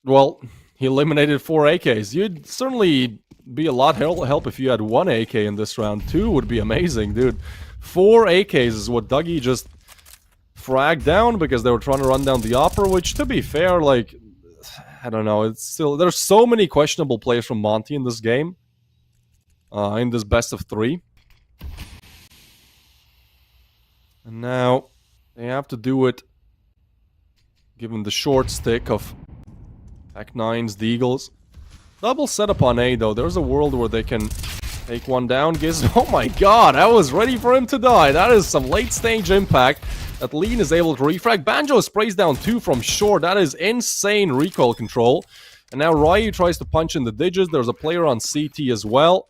well, he eliminated 4 AKs. You'd certainly be a lot help if you had 1 AK in this round. 2 would be amazing, dude. 4 AKs is what Dougie just fragged down because they were trying to run down the Opera, which, to be fair, like, I don't know. It's still, there's so many questionable plays from Monte in this game. In this best of 3. And now they have to do it given the short stick of Tech9's the Eagles. Double setup on A, though. There's a world where they can take one down. Giz, oh my god, I was ready for him to die. That is some late-stage impact. That Lean is able to refrag. Banjo sprays down 2 from short. That is insane recoil control. And now Ryu tries to punch in the digits. There's a player on CT as well.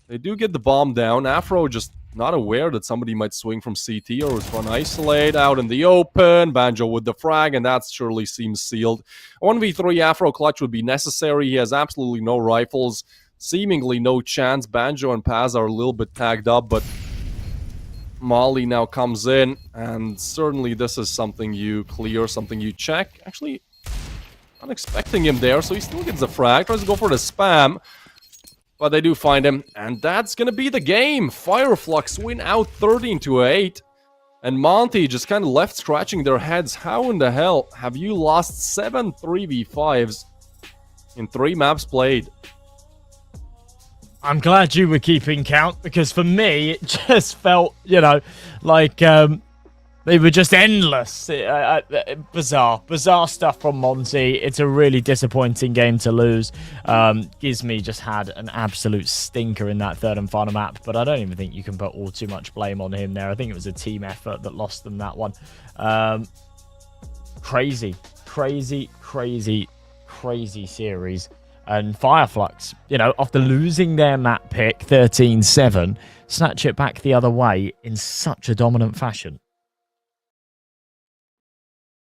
They do get the bomb down. Afro just not aware that somebody might swing from CT or is trying to isolate out in the open. Banjo with the frag, and that surely seems sealed. 1v3 Afro clutch would be necessary. He has absolutely no rifles. Seemingly no chance. Banjo and Paz are a little bit tagged up, but Molly now comes in, and certainly this is something you clear, something you check. Actually, not expecting him there, so he still gets the frag. Tries to go for the spam. But they do find him, and that's gonna be the game. Fireflux win out 13-8. And Monte just kind of left scratching their heads. How in the hell have you lost 7 3v5s in 3 maps played? I'm glad you were keeping count, because for me, it just felt, you know, like they were just endless. Bizarre stuff from Monte. It's a really disappointing game to lose. Gizme just had an absolute stinker in that third and final map, but I don't even think you can put all too much blame on him there. I think it was a team effort that lost them that one. Crazy series. And Fireflux, you know, after losing their map pick 13-7, snatch it back the other way in such a dominant fashion.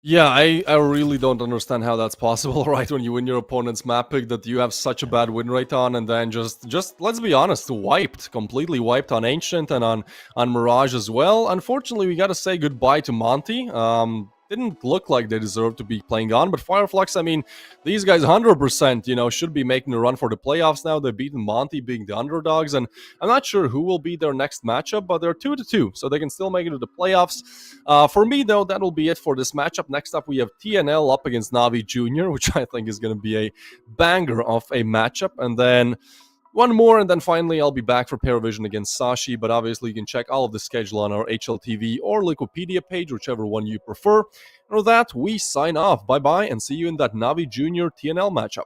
Yeah, I really don't understand how that's possible, right? When you win your opponent's map pick that you have such a bad win rate on, and then just let's be honest, completely wiped on Ancient and on Mirage as well. Unfortunately, we gotta say goodbye to Monte. Didn't look like they deserved to be playing on, but Fireflux, I mean, these guys 100%, you know, should be making a run for the playoffs now. They've beaten Monte, being the underdogs, and I'm not sure who will be their next matchup, but they're 2-2, so they can still make it to the playoffs. For me, though, that'll be it for this matchup. Next up, we have TNL up against NAVI Jr., which I think is going to be a banger of a matchup, and then one more, and then finally I'll be back for PARIVISION against Sashi, but obviously you can check all of the schedule on our HLTV or Wikipedia page, whichever one you prefer. And with that, we sign off. Bye-bye, and see you in that NAVI Junior TNL matchup.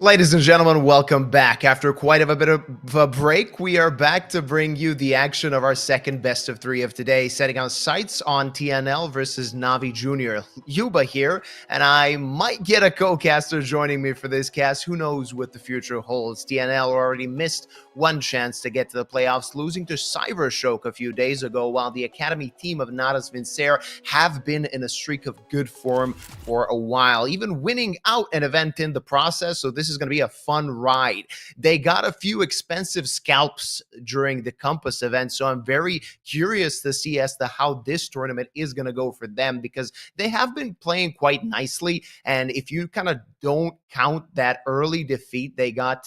Ladies and gentlemen, welcome back. After quite a bit of a break, we are back to bring you the action of our second best of three of today, setting our sights on TNL versus NAVI Jr. Yuba here, and I might get a co-caster joining me for this cast. Who knows what the future holds? TNL already missed one chance to get to the playoffs, losing to Cybershock a few days ago, while the Academy team of Nadas Vincer have been in a streak of good form for a while, even winning out an event in the process. So this is going to be a fun ride. They got a few expensive scalps during the Compass event, so I'm very curious to see as to how this tournament is going to go for them, because they have been playing quite nicely. And if you kind of don't count that early defeat they got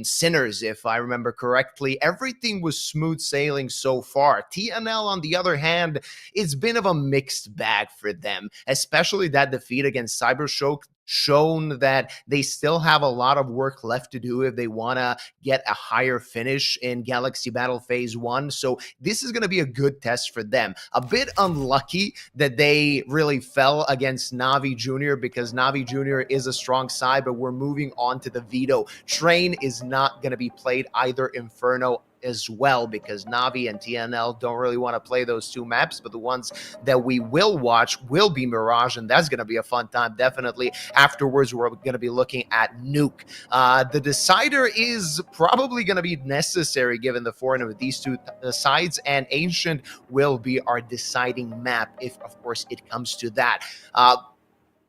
Sinners, if I remember correctly, everything was smooth sailing so far. TNL, on the other hand, it's been of a mixed bag for them, especially that defeat against Cybershock shown that they still have a lot of work left to do if they want to get a higher finish in Galaxy Battle Phase 1. So this is going to be a good test for them. A bit unlucky that they really fell against NAVI Jr. because NAVI Jr. is a strong side, but we're moving on to the veto. Train is not going to be played either. Inferno as well, because Navi and TNL don't really want to play those two maps, but the ones that we will watch will be Mirage, and that's going to be a fun time, definitely. Afterwards, we're going to be looking at Nuke. The decider is probably going to be necessary given the form of these two sides, and Ancient will be our deciding map if, of course, it comes to that.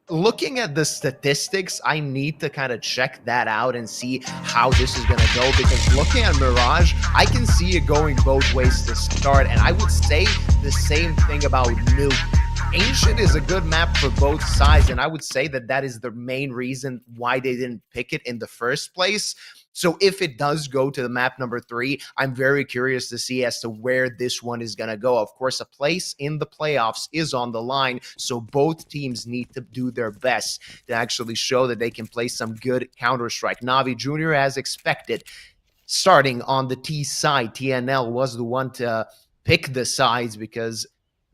Looking at the statistics, I need to kind of check that out and see how this is going to go, because looking at Mirage, I can see it going both ways to start, and I would say the same thing about Nuke. Ancient is a good map for both sides, and I would say that that is the main reason why they didn't pick it in the first place. So if it does go to the map number 3, I'm very curious to see as to where this one is going to go. Of course, a place in the playoffs is on the line, so both teams need to do their best to actually show that they can play some good Counter-Strike. Navi Jr., as expected, starting on the T side. TNL was the one to pick the sides because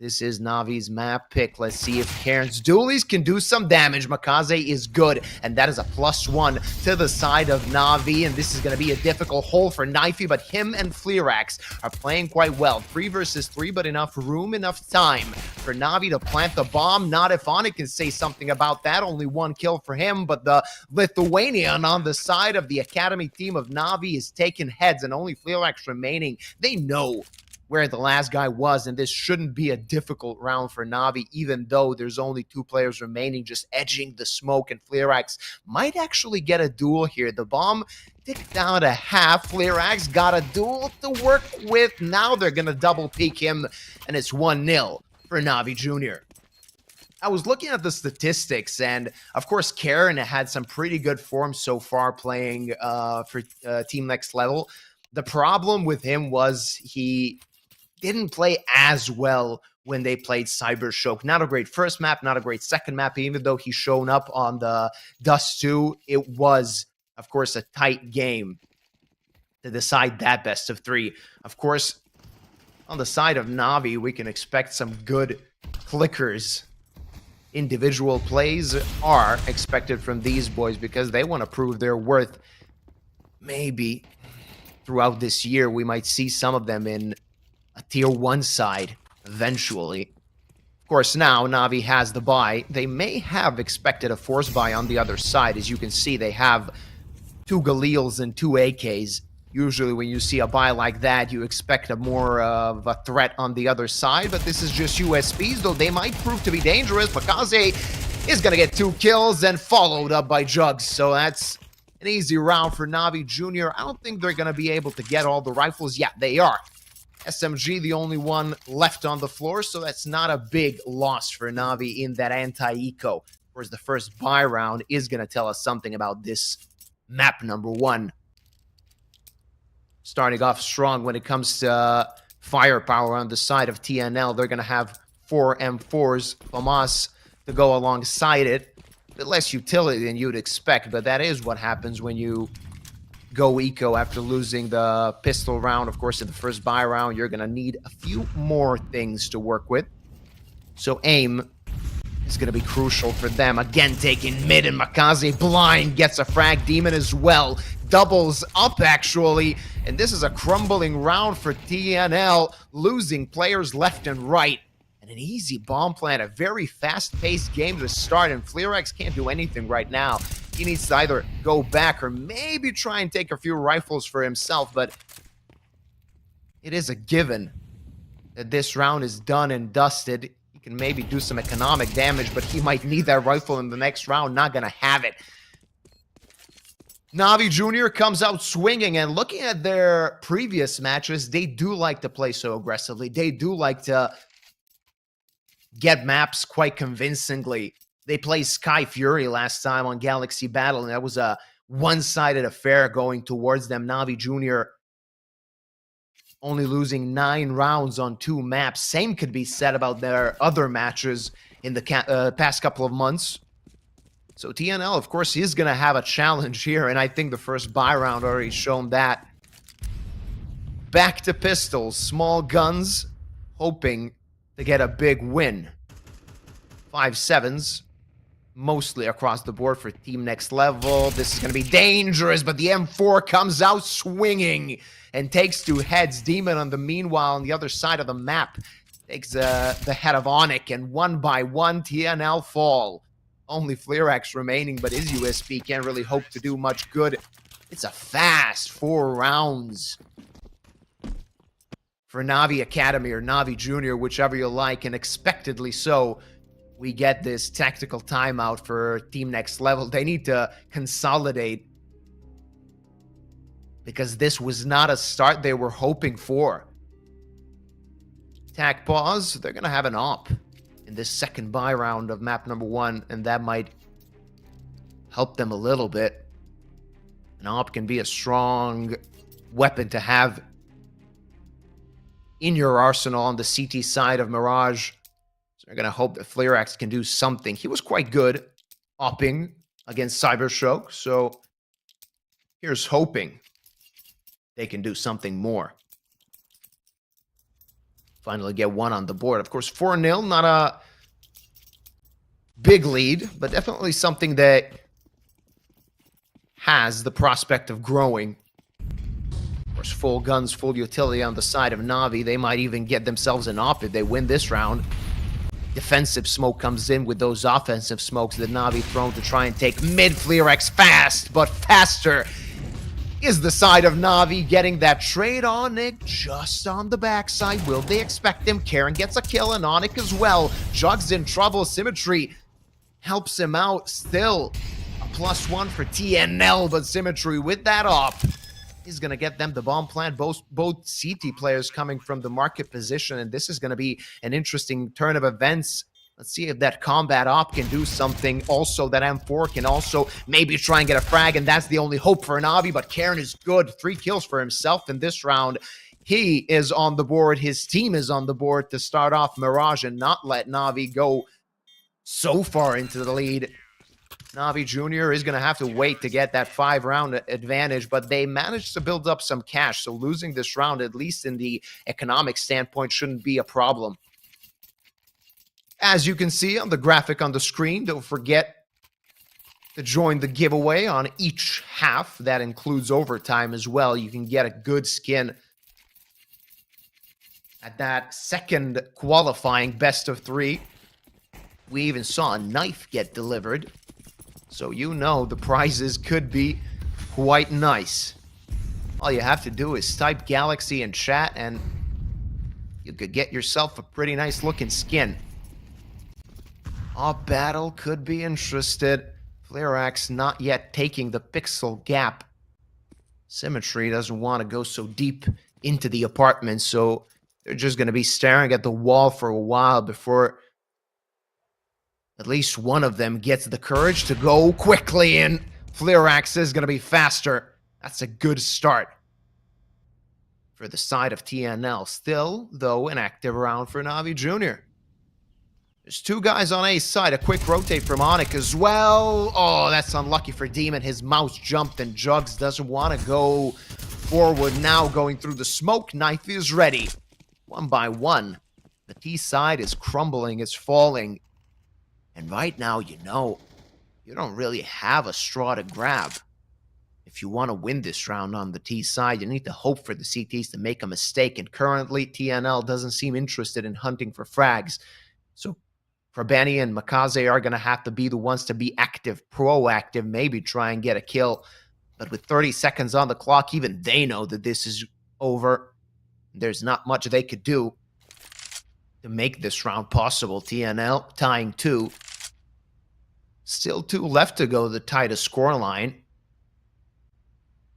this is Navi's map pick. Let's see if Karen's dualies can do some damage. Makaze is good, and that is a +1 to the side of Navi, and this is going to be a difficult hole for Knifey, but him and Fleerax are playing quite well. 3 versus 3, but enough room, enough time for Navi to plant the bomb. Not if Onyx can say something about that. Only 1 kill for him, but the Lithuanian on the side of the Academy team of Navi is taking heads, and only Fleerax remaining. They know where the last guy was, and this shouldn't be a difficult round for Navi, even though there's only 2 players remaining, just edging the smoke, and Fleerax might actually get a duel here. The bomb ticked down to half. Fleerax got a duel to work with. Now they're going to double peek him, and it's 1-0 for Navi Jr. I was looking at the statistics, and of course, Karen had some pretty good form so far playing for Team Next Level. The problem with him was he didn't play as well when they played Cybershock. Not a great first map, not a great second map, even though he's shown up on the Dust 2. It was, of course, a tight game to decide that best of 3. Of course, on the side of Navi, we can expect some good clickers. Individual plays are expected from these boys because they want to prove their worth. Maybe throughout this year, we might see some of them in a tier 1 side eventually. Of course, now Navi has the buy. They may have expected a force buy on the other side. As you can see, they have 2 Galils and 2 AKs. Usually when you see a buy like that, you expect a more of a threat on the other side, but this is just USPs, though they might prove to be dangerous. Makaze is going to get 2 kills and followed up by Jugs, so that's an easy round for Navi Jr. I don't think they're going to be able to get all the rifles. Yeah, they are. SMG, the only one left on the floor, so that's not a big loss for Navi in that anti-eco. Of course, the first buy round is going to tell us something about this map number 1. Starting off strong when it comes to firepower on the side of TNL. They're going to have 4 M4s, FAMAS, to go alongside it. A bit less utility than you'd expect, but that is what happens when you go eco after losing the pistol round. Of course, in the first buy round, you're going to need a few more things to work with. So aim is going to be crucial for them. Again, taking mid, and Makaze blind gets a frag. Demon as well. Doubles up, actually. And this is a crumbling round for TNL, losing players left and right. And an easy bomb plant, a very fast-paced game to start, and Flerex can't do anything right now. He needs to either go back or maybe try and take a few rifles for himself, but it is a given that this round is done and dusted. He can maybe do some economic damage, but he might need that rifle in the next round. Not gonna have it. NAVI Jr. comes out swinging, and looking at their previous matches, they do like to play so aggressively. They do like to get maps quite convincingly. They played Sky Fury last time on Galaxy Battle, and that was a one-sided affair going towards them. NAVI Jr. only losing 9 rounds on 2 maps. Same could be said about their other matches in the past couple of months. So TNL, of course, is going to have a challenge here, and I think the first buy round already shown that. Back to pistols, small guns, hoping to get a big win. 5.7s, mostly across the board for Team Next Level. This is going to be dangerous, but the M4 comes out swinging and takes 2 heads. Demon on the meanwhile on the other side of the map takes the head of Onyx, and one by one TNL fall. Only Flerex remaining, but his USP can't really hope to do much good. It's a fast 4 rounds for Navi Academy or Navi Junior, whichever you like, and expectedly so. We get this tactical timeout for Team Next Level. They need to consolidate, because this was not a start they were hoping for. Tac pause. They're going to have an op in this second buy round of map number 1, and that might help them a little bit. An op can be a strong weapon to have in your arsenal on the CT side of Mirage. So they're going to hope that Flerex can do something. He was quite good opping against Cyberstroke, so here's hoping they can do something more. Finally get 1 on the board. Of course, 4-0, not a big lead, but definitely something that has the prospect of growing. Of course, full guns, full utility on the side of Navi. They might even get themselves an op if they win this round. Defensive smoke comes in with those offensive smokes that Navi thrown to try and take mid. Flerex fast, but faster is the side of Navi, getting that trade on Nick just on the backside. Will they expect him? Karen gets a kill, and Onyx as well. Jug's in trouble. Symmetry helps him out. Still a +1 for TNL, but Symmetry with that op is going to get them the bomb plant. Both CT players coming from the market position, and this is going to be an interesting turn of events. Let's see if that combat op can do something. Also, that M4 can also maybe try and get a frag, and that's the only hope for Navi, but Karen is good. 3 kills for himself in this round. He is on the board. His team is on the board to start off Mirage and not let Navi go so far into the lead. Navi Jr. is going to have to wait to get that 5-round advantage, but they managed to build up some cash, so losing this round, at least in the economic standpoint, shouldn't be a problem. As you can see on the graphic on the screen, don't forget to join the giveaway on each half. That includes overtime as well. You can get a good skin at that second qualifying best of 3. We even saw a knife get delivered, so you know the prizes could be quite nice. All you have to do is type Galaxy in chat, and you could get yourself a pretty nice looking skin. Op battle could be interested. Flerex not yet taking the pixel gap. Symmetry doesn't want to go so deep into the apartment, so they're just going to be staring at the wall for a while before at least one of them gets the courage to go quickly in. Flerex is going to be faster. That's a good start for the side of TNL. Still, though, an active round for Navi Jr. There's 2 guys on A side. A quick rotate from Onyx as well. Oh, that's unlucky for Demon. His mouse jumped, and Jugs doesn't want to go forward now, going through the smoke. Knife is ready. 1 by 1. The T side is crumbling, it's falling. And right now, you don't really have a straw to grab. If you want to win this round on the T side, you need to hope for the CTs to make a mistake. And currently, TNL doesn't seem interested in hunting for frags. So Krabani and Makaze are going to have to be the ones to be active, proactive, maybe try and get a kill. But with 30 seconds on the clock, even they know that this is over. There's not much they could do to make this round possible. TNL tying 2. Still 2 left to go to tie the scoreline.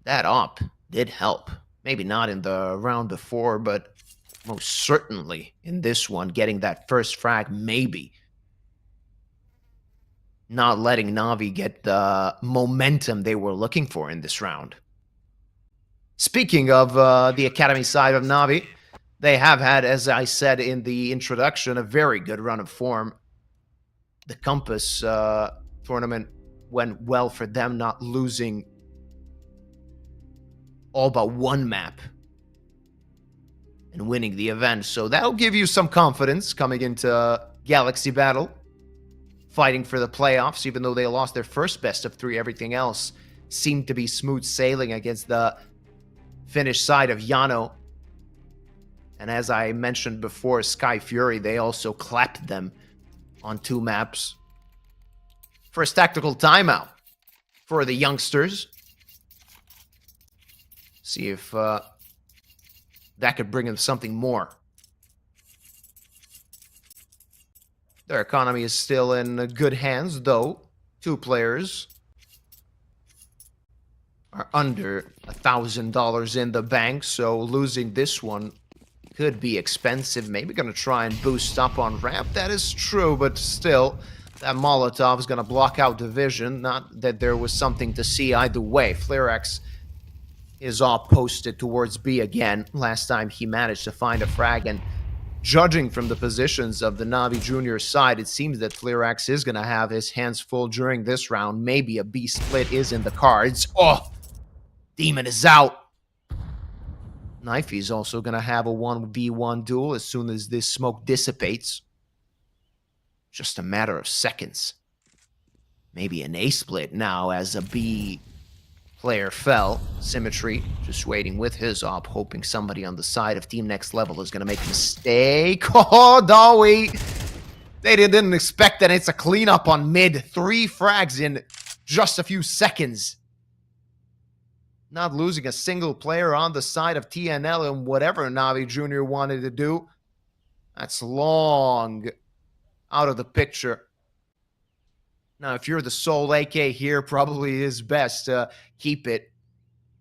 That op did help. Maybe not in the round before, but most certainly in this one, getting that first frag, maybe. Not letting NAVI get the momentum they were looking for in this round. Speaking of the Academy side of NAVI, they have had, as I said in the introduction, a very good run of form. The Compass tournament went well for them, not losing all but one map and winning the event. So that'll give you some confidence coming into Galaxy Battle, fighting for the playoffs. Even though they lost their first best of 3, everything else seemed to be smooth sailing against the Finnish side of Yano. And as I mentioned before, Sky Fury, they also clapped them on 2 maps. First tactical timeout for the youngsters. See if that could bring in something more. Their economy is still in good hands, though. 2 players are under $1,000 in the bank, so losing this one could be expensive. Maybe going to try and boost up on ramp. That is true, but still, that Molotov is going to block out division. Not that there was something to see either way. Flarex is all posted towards B again. Last time he managed to find a frag, and judging from the positions of the NAVI Junior side, it seems that Flarex is going to have his hands full during this round. Maybe a B split is in the cards. Oh, Demon is out. Knifey is also going to have a 1v1 duel as soon as this smoke dissipates. Just a matter of seconds. Maybe an A split now as a B player fell. Symmetry just waiting with his op, hoping somebody on the side of Team Next Level is going to make a mistake. Oh, Dawi! They didn't expect that. It's a cleanup on mid. 3 frags in just a few seconds. Not losing a single player on the side of TNL and whatever NAVI Junior wanted to do. That's long out of the picture. Now, if you're the sole AK here, probably is best to keep it.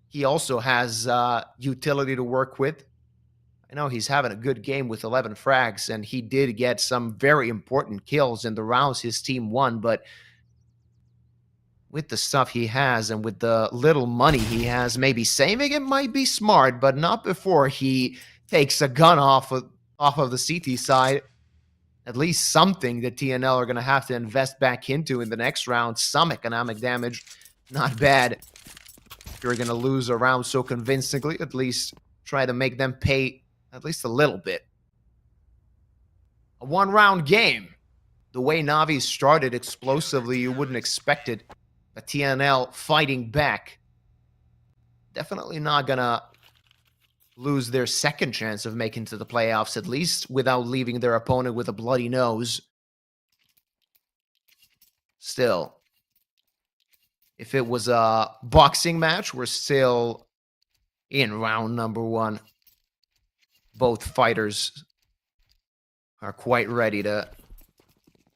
He also has utility to work with. I know he's having a good game with 11 frags, and he did get some very important kills in the rounds his team won, but with the stuff he has and with the little money he has, maybe saving it might be smart, but not before he takes a gun off of the CT side. At least something that TNL are going to have to invest back into in the next round. Some economic damage. Not bad. If you're going to lose a round so convincingly, at least try to make them pay at least a little bit. A 1-round game. The way Navi started explosively, you wouldn't expect it. A TNL fighting back. Definitely not going to lose their second chance of making to the playoffs, at least without leaving their opponent with a bloody nose. Still, if it was a boxing match, we're still in round number 1. Both fighters are quite ready to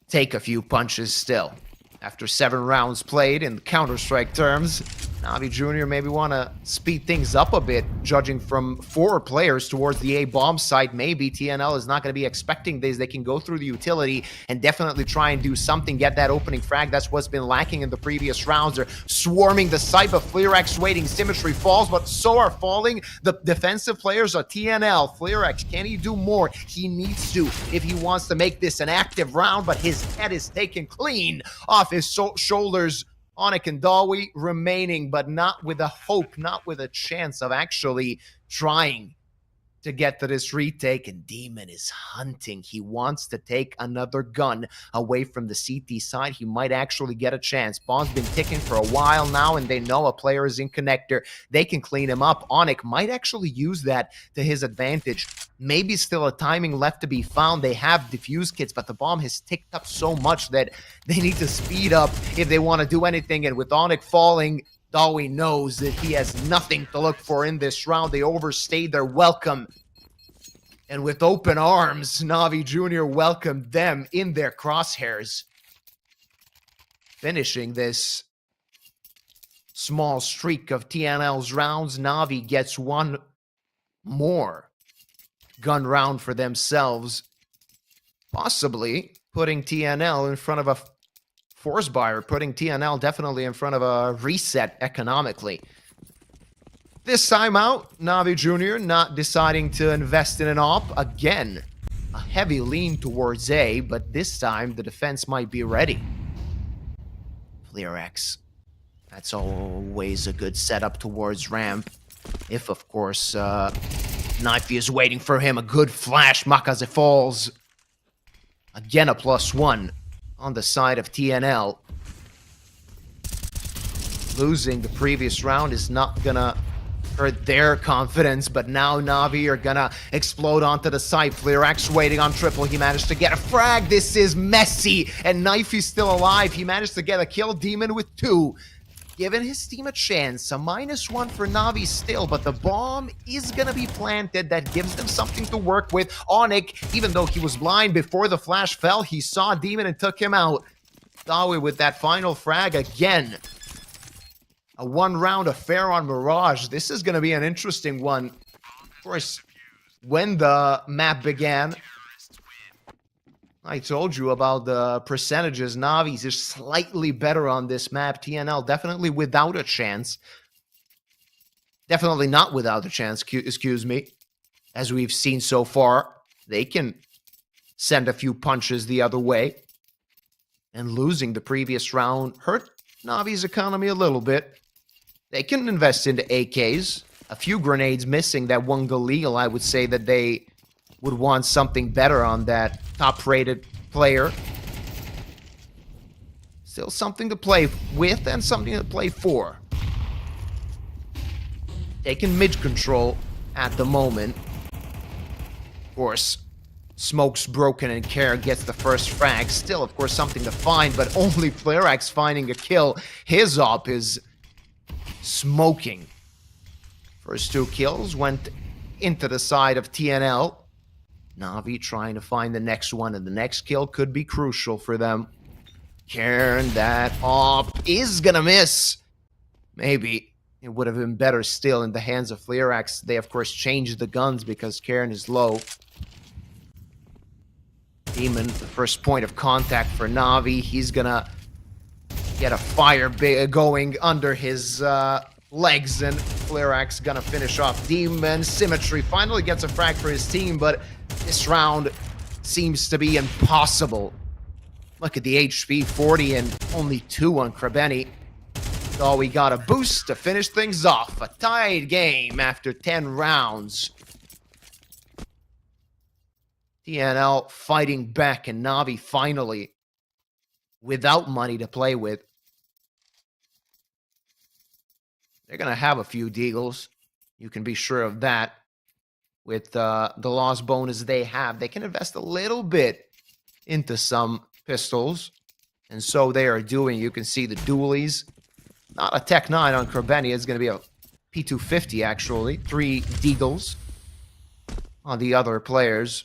take a few punches still. After 7 rounds played in Counter-Strike terms, Navi Junior maybe want to speed things up a bit, judging from 4 players towards the A-bomb site. Maybe TNL is not going to be expecting this. They can go through the utility and definitely try and do something, get that opening frag. That's what's been lacking in the previous rounds. They're swarming the site, but Flarex waiting. Symmetry falls, but so are falling the defensive players of TNL. Flarex, can he do more? He needs to if he wants to make this an active round, but his head is taken clean off his shoulders. Onik and Dawi remaining, but not with a hope, not with a chance of actually trying to get to this retake, and Demon is hunting. He wants to take another gun away from the CT side. He might actually get a chance. Bomb's been ticking for a while now, and they know a player is in connector. They can clean him up. Onyx might actually use that to his advantage. Maybe still a timing left to be found. They have diffuse kits, but the bomb has ticked up so much that they need to speed up if they want to do anything. And with Onyx falling, Dawi knows that he has nothing to look for in this round. They overstayed their welcome. And with open arms, NAVI Jr. welcomed them in their crosshairs. Finishing this small streak of TNL's rounds, NAVI gets one more gun round for themselves. Possibly putting TNL in front of a force buyer, putting TNL definitely in front of a reset economically. This time out, NAVI Jr. not deciding to invest in an op. Again, a heavy lean towards A, but this time the defense might be ready. FlearX. That's always a good setup towards ramp. If, of course, NAVI is waiting for him. A good flash, Makaze falls. Again, a +1 on the side of TNL. Losing the previous round is not gonna hurt their confidence, but now NAVI are gonna explode onto the site. FlearX waiting on triple. He managed to get a frag. This is messy, and Knifey's still alive. He managed to get a kill. Demon with 2. Giving his team a chance. A -1 for NAVI still, but the bomb is gonna be planted. That gives them something to work with. Onyx, even though he was blind before the flash fell, he saw Demon and took him out. Dawi with that final frag again. A one-round affair on Mirage. This is gonna be an interesting one. Of course, when the map began, I told you about the percentages. NAVI's is slightly better on this map. TNL definitely without a chance. Definitely not without a chance, excuse me. As we've seen so far, they can send a few punches the other way. And losing the previous round hurt NAVI's economy a little bit. They can invest into AKs. A few grenades missing. That one Galil, I would say that they would want something better on that top-rated player. Still something to play with and something to play for. Taking mid control at the moment. Of course, Smoke's broken and Care gets the first frag. Still, of course, something to find, but only FlearX finding a kill. His op is smoking. First 2 kills went into the side of TNL. NAVI trying to find the next one, and the next kill could be crucial for them. Karen, that op is gonna miss. Maybe it would have been better still in the hands of FlearX. They, of course, changed the guns because Karen is low. Demon, the first point of contact for NAVI. He's gonna get a fire going under his legs, and FlearX gonna finish off Demon. Symmetry finally gets a frag for his team, but this round seems to be impossible. Look at the HP, 40 and only 2 on Krebeni. So we got a boost to finish things off. A tied game after 10 rounds. TNL fighting back, and NAVI finally without money to play with. They're going to have a few deagles. You can be sure of that. With the loss bonus they have, they can invest a little bit into some pistols. And so they are doing. You can see the dualies. Not a Tech 9 on Krebeni. It's going to be a P250, actually. 3 deagles on the other players.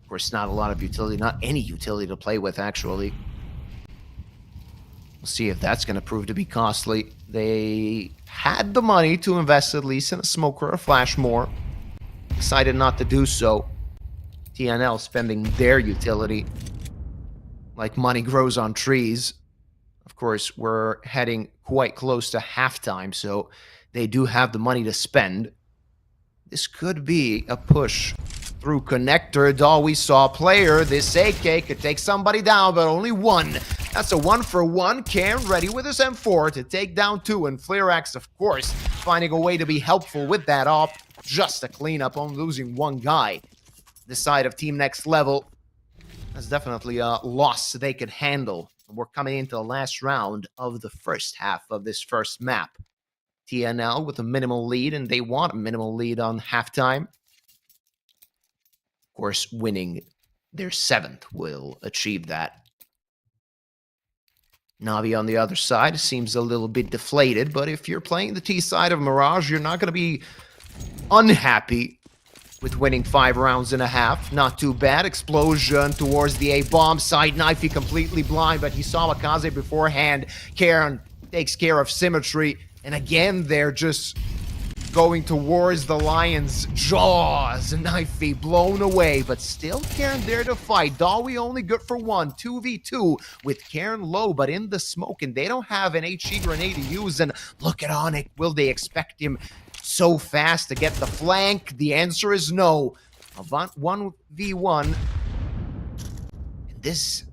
Of course, not a lot of utility. Not any utility to play with, actually. We'll see if that's going to prove to be costly. They had the money to invest at least in a smoke or a flash more. Decided not to do so. TNL spending their utility like money grows on trees. Of course, we're heading quite close to halftime, so they do have the money to spend. This could be a push through connector. Dawi saw player. This AK could take somebody down, but only one. That's a 1-for-1. Karen ready with his M4 to take down 2. And FlearX, of course, finding a way to be helpful with that op. just a cleanup, only losing one guy. This side of Team Next Level, that's definitely a loss they could handle. We're coming into the last round of the first half of this first map. TNL with a minimal lead, and they want a minimal lead on halftime. Of course, winning their 7th will achieve that. Navi on the other side seems a little bit deflated, but if you're playing the T side of Mirage, you're not going to be unhappy with winning 5 rounds and a half. Not too bad. Explosion towards the A-bomb side. NAVI completely blind, but he saw Akaze beforehand. Karen takes care of Symmetry, and again, they're just going towards the Lion's jaws. NAVI blown away, but still Karen there to fight. Dawi only good for 1. 2v2 with Karen low, but in the smoke, and they don't have an HE grenade to use. And look at Onyx. Will they expect him so fast to get the flank? The answer is no. Avant 1v1. And this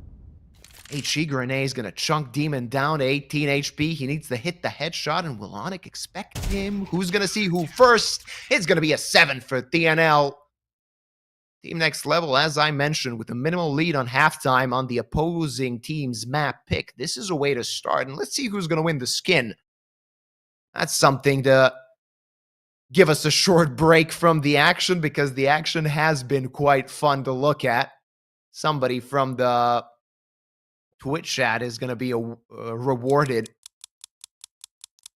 HE grenade is going to chunk Demon down to 18 HP. He needs to hit the headshot, and will Onyx expect him? Who's going to see who first? It's going to be a 7 for TNL. Team Next Level, as I mentioned, with a minimal lead on halftime on the opposing team's map pick. This is a way to start, and let's see who's going to win the skin. That's something to give us a short break from the action, because the action has been quite fun to look at. Somebody from the Twitch chat is going to be rewarded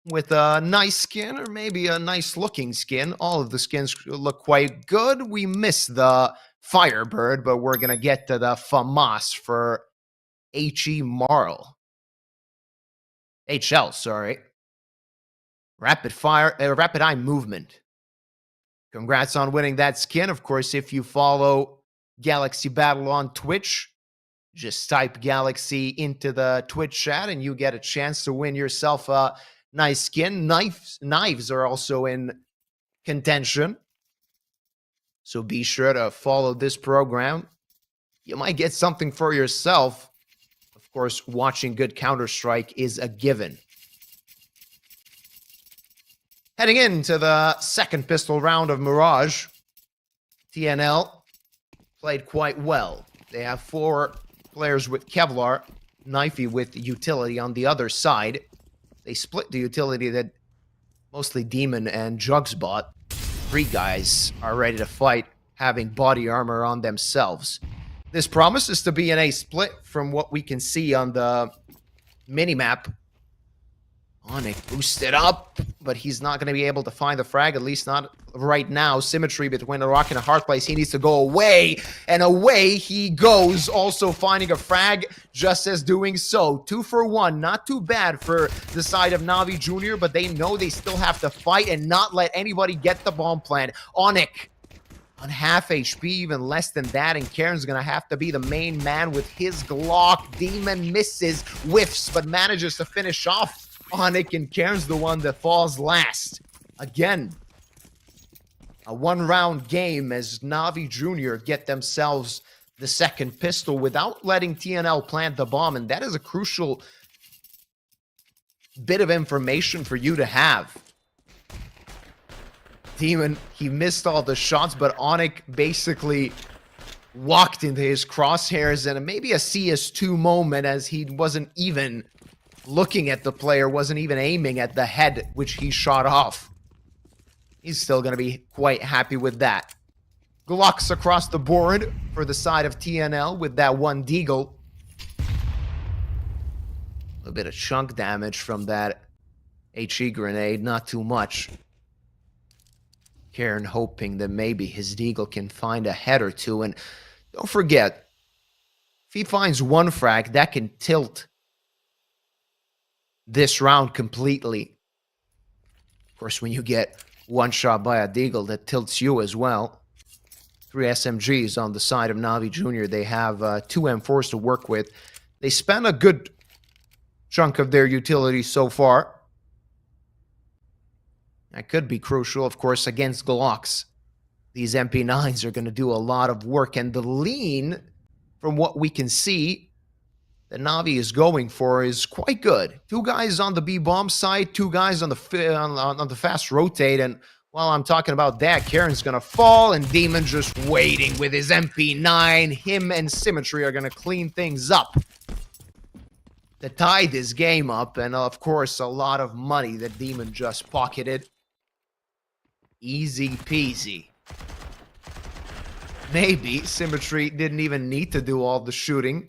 with a nice skin, or maybe a nice looking skin. All of the skins look quite good. We missed the Firebird, but we're going to get to the FAMAS for HE Marl. HL, sorry. Rapid eye movement. Congrats on winning that skin. Of course, if you follow Galaxy Battle on Twitch, just type Galaxy into the Twitch chat and you get a chance to win yourself a nice skin. Knives are also in contention, so be sure to follow this program. You might get something for yourself. Of course, watching good Counter-Strike is a given. Heading into the second pistol round of Mirage, TNL played quite well. They have 4 players with Kevlar, NAVI with utility on the other side. They split the utility that mostly Demon and Jugs bought. 3 guys are ready to fight, having body armor on themselves. This promises to be an A split from what we can see on the minimap. Onyx boosted up, but he's not going to be able to find the frag, at least not right now. Symmetry between a rock and a hard place. He needs to go away, and away he goes, also finding a frag, just as doing so. 2 for 1, not too bad for the side of NAVI Jr., but they know they still have to fight and not let anybody get the bomb plant. Onyx on half HP, even less than that, and Karen's going to have to be the main man with his Glock. Demon misses, whiffs, but manages to finish off Onyx, and Karen's the one that falls last. Again, a 1-round game as NAVI Jr. get themselves the second pistol without letting TNL plant the bomb, and that is a crucial bit of information for you to have. Demon, he missed all the shots, but Onyx basically walked into his crosshairs, and maybe a CS2 moment as he wasn't even looking at the player, wasn't even aiming at the head, which he shot off. He's still going to be quite happy with that. Glocks across the board for the side of TNL with that 1 deagle. A little bit of chunk damage from that HE grenade, not too much. Karen hoping that maybe his deagle can find a head or 2. And don't forget, if he finds 1 frag, that can tilt this round completely. Of course, when you get 1 shot by a deagle, that tilts you as well. 3 SMGs on the side of NAVI Jr. They have 2 M4s to work with. They spent a good chunk of their utility so far. That could be crucial, of course, against Glocks. These MP9s are going to do a lot of work, and the lean, from what we can see, that NAVI is going for is quite good. 2 guys on the B-bomb side, 2 guys on the fast rotate, and While I'm talking about that, Karen's gonna fall, and Demon just waiting with his MP9. Him and Symmetry are gonna clean things up to tie this game up, and of course, a lot of money that Demon just pocketed. Easy peasy. Maybe Symmetry didn't even need to do all the shooting.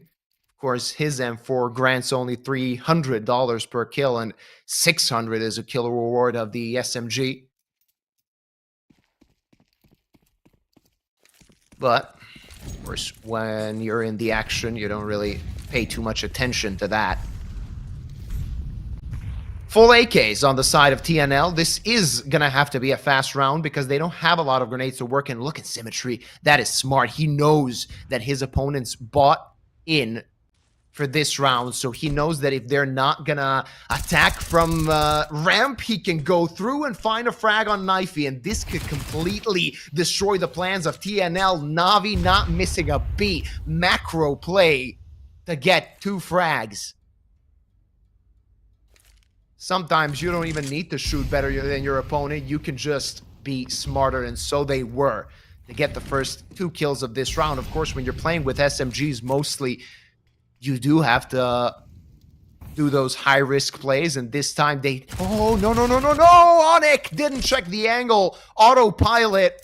Of course, his M4 grants only $300 per kill, and $600 is a kill reward of the SMG. But, of course, when you're in the action, you don't really pay too much attention to that. Full AKs on the side of TNL. This is going to have to be a fast round because they don't have a lot of grenades to work in. Look at Symmetry. That is smart. He knows that his opponents bought in for this round, so he knows that if they're not going to attack from ramp, he can go through and find a frag on NAVI, and this could completely destroy the plans of TNL. NAVI not missing a beat. Macro play to get 2 frags. Sometimes you don't even need to shoot better than your opponent. You can just be smarter, and so they were to get the first 2 kills of this round. Of course, when you're playing with SMGs mostly, you do have to do those high-risk plays, and this time they... Oh, no, no, no, no, no! Onyx didn't check the angle. Autopilot.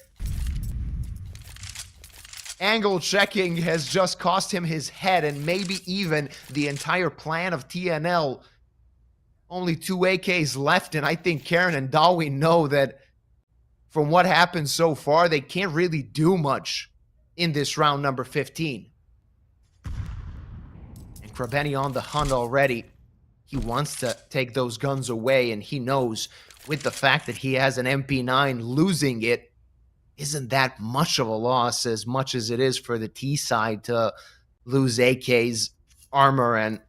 Angle checking has just cost him his head, and maybe even the entire plan of TNL. Only 2 AKs left, and I think Karen and Dawi know that from what happened so far, they can't really do much in this round number 15. And Krabeni on the hunt already. He wants to take those guns away, and he knows with the fact that he has an MP9, losing it isn't that much of a loss as much as it is for the T side to lose AKs, armor, and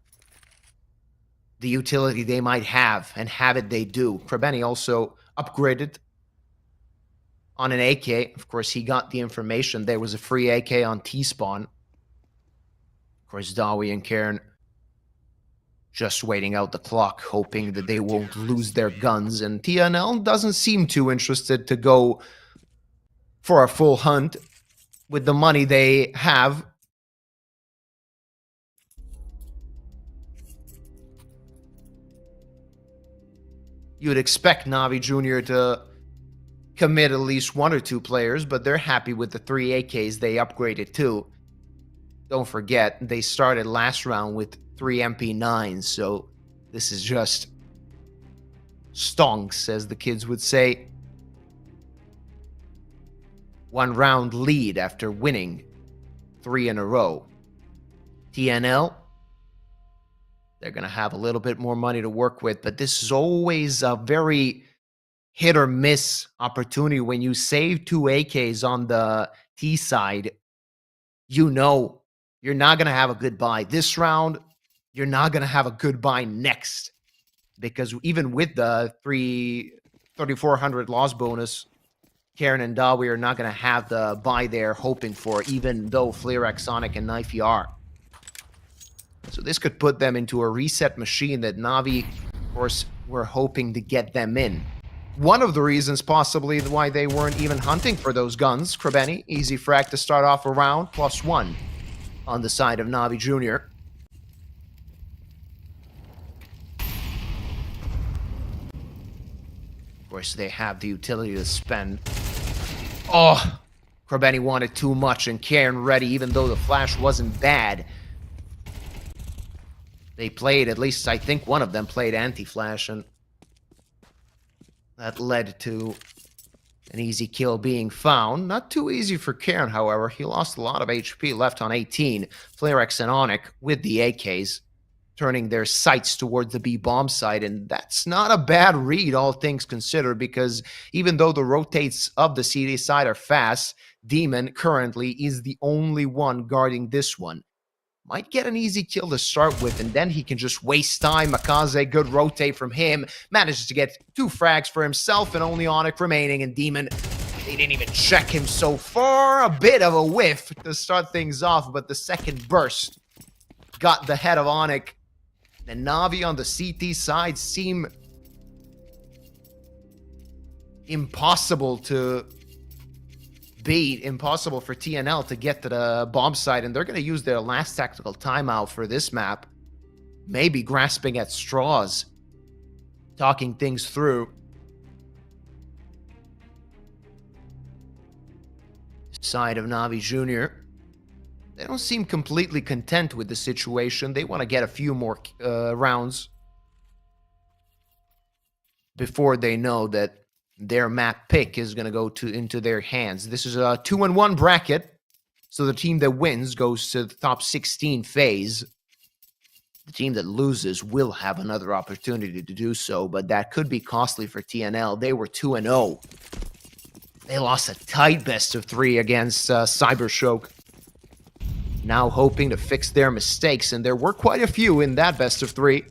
the utility they might have, and have it they do. Krabeni also upgraded on an AK. Of course, he got the information there was a free AK on T-spawn. Of course, Dawi and Karen just waiting out the clock, hoping that they won't lose their guns, and TNL doesn't seem too interested to go for a full hunt with the money they have. You would expect NAVI Jr. to commit at least 1 or 2 players, but they're happy with the 3 AKs they upgraded to. Don't forget, they started last round with 3 MP9s, so this is just stonks, as the kids would say. 1 round lead after winning 3 in a row. TNL, they're going to have a little bit more money to work with, but this is always a very hit or miss opportunity. When you save 2 AKs on the T side, you know you're not going to have a good buy this round. You're not going to have a good buy next, because even with the 3,400 loss bonus, Karen and Dawi are not going to have the buy they're hoping for, even though Flerex, Sonic, and NAVI are. So this could put them into a reset machine that NAVI, of course, were hoping to get them in. One of the reasons possibly why they weren't even hunting for those guns. Krabeni, easy frag to start off a round, +1 on the side of NAVI Jr. Of course, they have the utility to spend. Oh, Krabeni wanted too much, and Karen ready, even though the flash wasn't bad. They played, at least I think one of them played anti-flash, and that led to an easy kill being found. Not too easy for Karen, however. He lost a lot of HP, left on 18. Flarex and Onyx with the AKs, turning their sights towards the B-bomb site, and that's not a bad read, all things considered, because even though the rotates of the CD side are fast, Demon currently is the only one guarding this one. Might get an easy kill to start with, and then he can just waste time. Makaze, good rotate from him. Manages to get 2 frags for himself, and only Onyx remaining. And Demon, they didn't even check him so far. A bit of a whiff to start things off, but the second burst got the head of Onyx. And NAVI on the CT side seem impossible to beat, impossible for TNL to get to the bomb site, and they're going to use their last tactical timeout for this map, maybe grasping at straws, talking things through. Side of NAVI Jr., they don't seem completely content with the situation. They want to get a few more rounds before they know that their map pick is going to go into their hands. This is a 2-1 bracket, so the team that wins goes to the top 16 phase. The team that loses will have another opportunity to do so, but that could be costly for TNL. They were 2-0. They lost a tight best-of-3 against Cybershock. Now hoping to fix their mistakes, and there were quite a few in that best-of-3.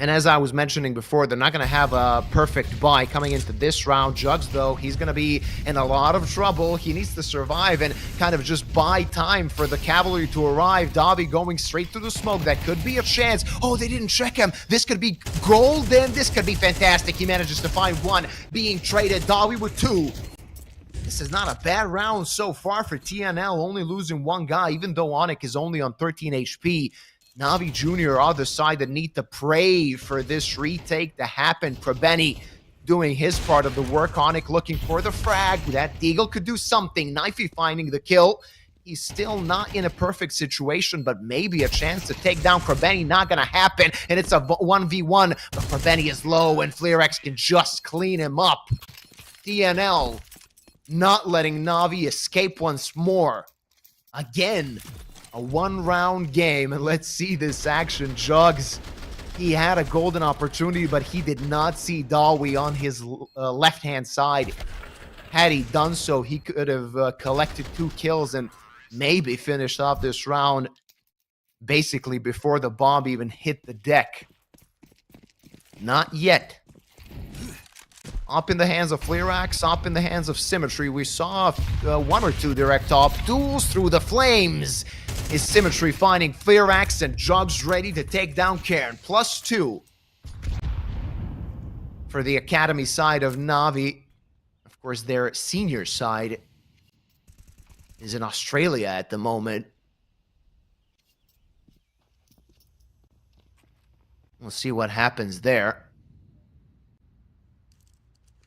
And as I was mentioning before, they're not going to have a perfect buy coming into this round. Jugs, though, he's going to be in a lot of trouble. He needs to survive and kind of just buy time for the cavalry to arrive. Dobby going straight through the smoke. That could be a chance. Oh, they didn't check him. This could be golden. This could be fantastic. He manages to find one being traded. Dobby with 2. This is not a bad round so far for TNL, only losing one guy, even though Onyx is only on 13 HP. NAVI Jr. other side that need to pray for this retake to happen. Probeni doing his part of the work. Onyx looking for the frag. That Deagle could do something. Knifey finding the kill. He's still not in a perfect situation, but maybe a chance to take down Probeni. Not going to happen, and it's a 1v1, but Probeni is low, and Flerex can just clean him up. TNL not letting NAVI escape once more. Again, a one-round game, and let's see this action. Jugs, he had a golden opportunity, but he did not see Dawi on his left-hand side. Had he done so, he could have collected 2 kills and maybe finished off this round basically before the bomb even hit the deck. Not yet. Up in the hands of Fleerax, up in the hands of Symmetry. We saw 1 or 2 direct top duels through the flames. Is Symmetry finding Fleerax, and Jugs ready to take down Cairn. +2 for the Academy side of NAVI. Of course, their senior side is in Australia at the moment. We'll see what happens there.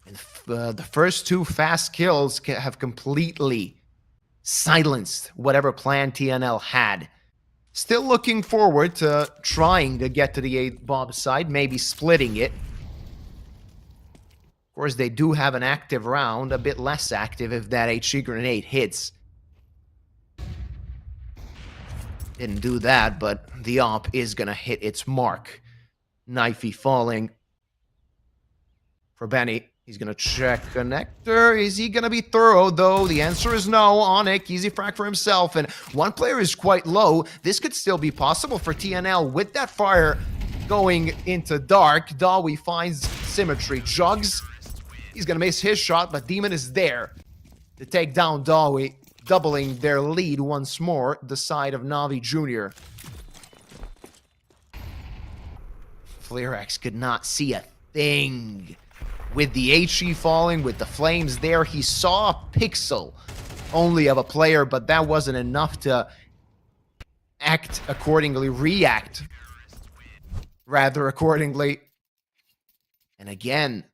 And the first 2 fast kills have completely silenced whatever plan TNL had. Still looking forward to trying to get to the 8 bomb side, maybe splitting it. Of course, they do have an active round, a bit less active if that HE grenade hits. Didn't do that, but the op is going to hit its mark. Knifey falling for Benny. He's going to check connector. Is he going to be thorough, though? The answer is no. Onyx, easy frag for himself, and one player is quite low. This could still be possible for TNL with that fire going into dark. Dawi finds Symmetry. Jugs, he's going to miss his shot, but Demon is there to take down Dawi, doubling their lead once more, the side of NAVI Jr. Fleerax could not see a thing. With the HE falling, with the flames there, he saw a pixel only of a player, but that wasn't enough to act accordingly, react rather accordingly. And again,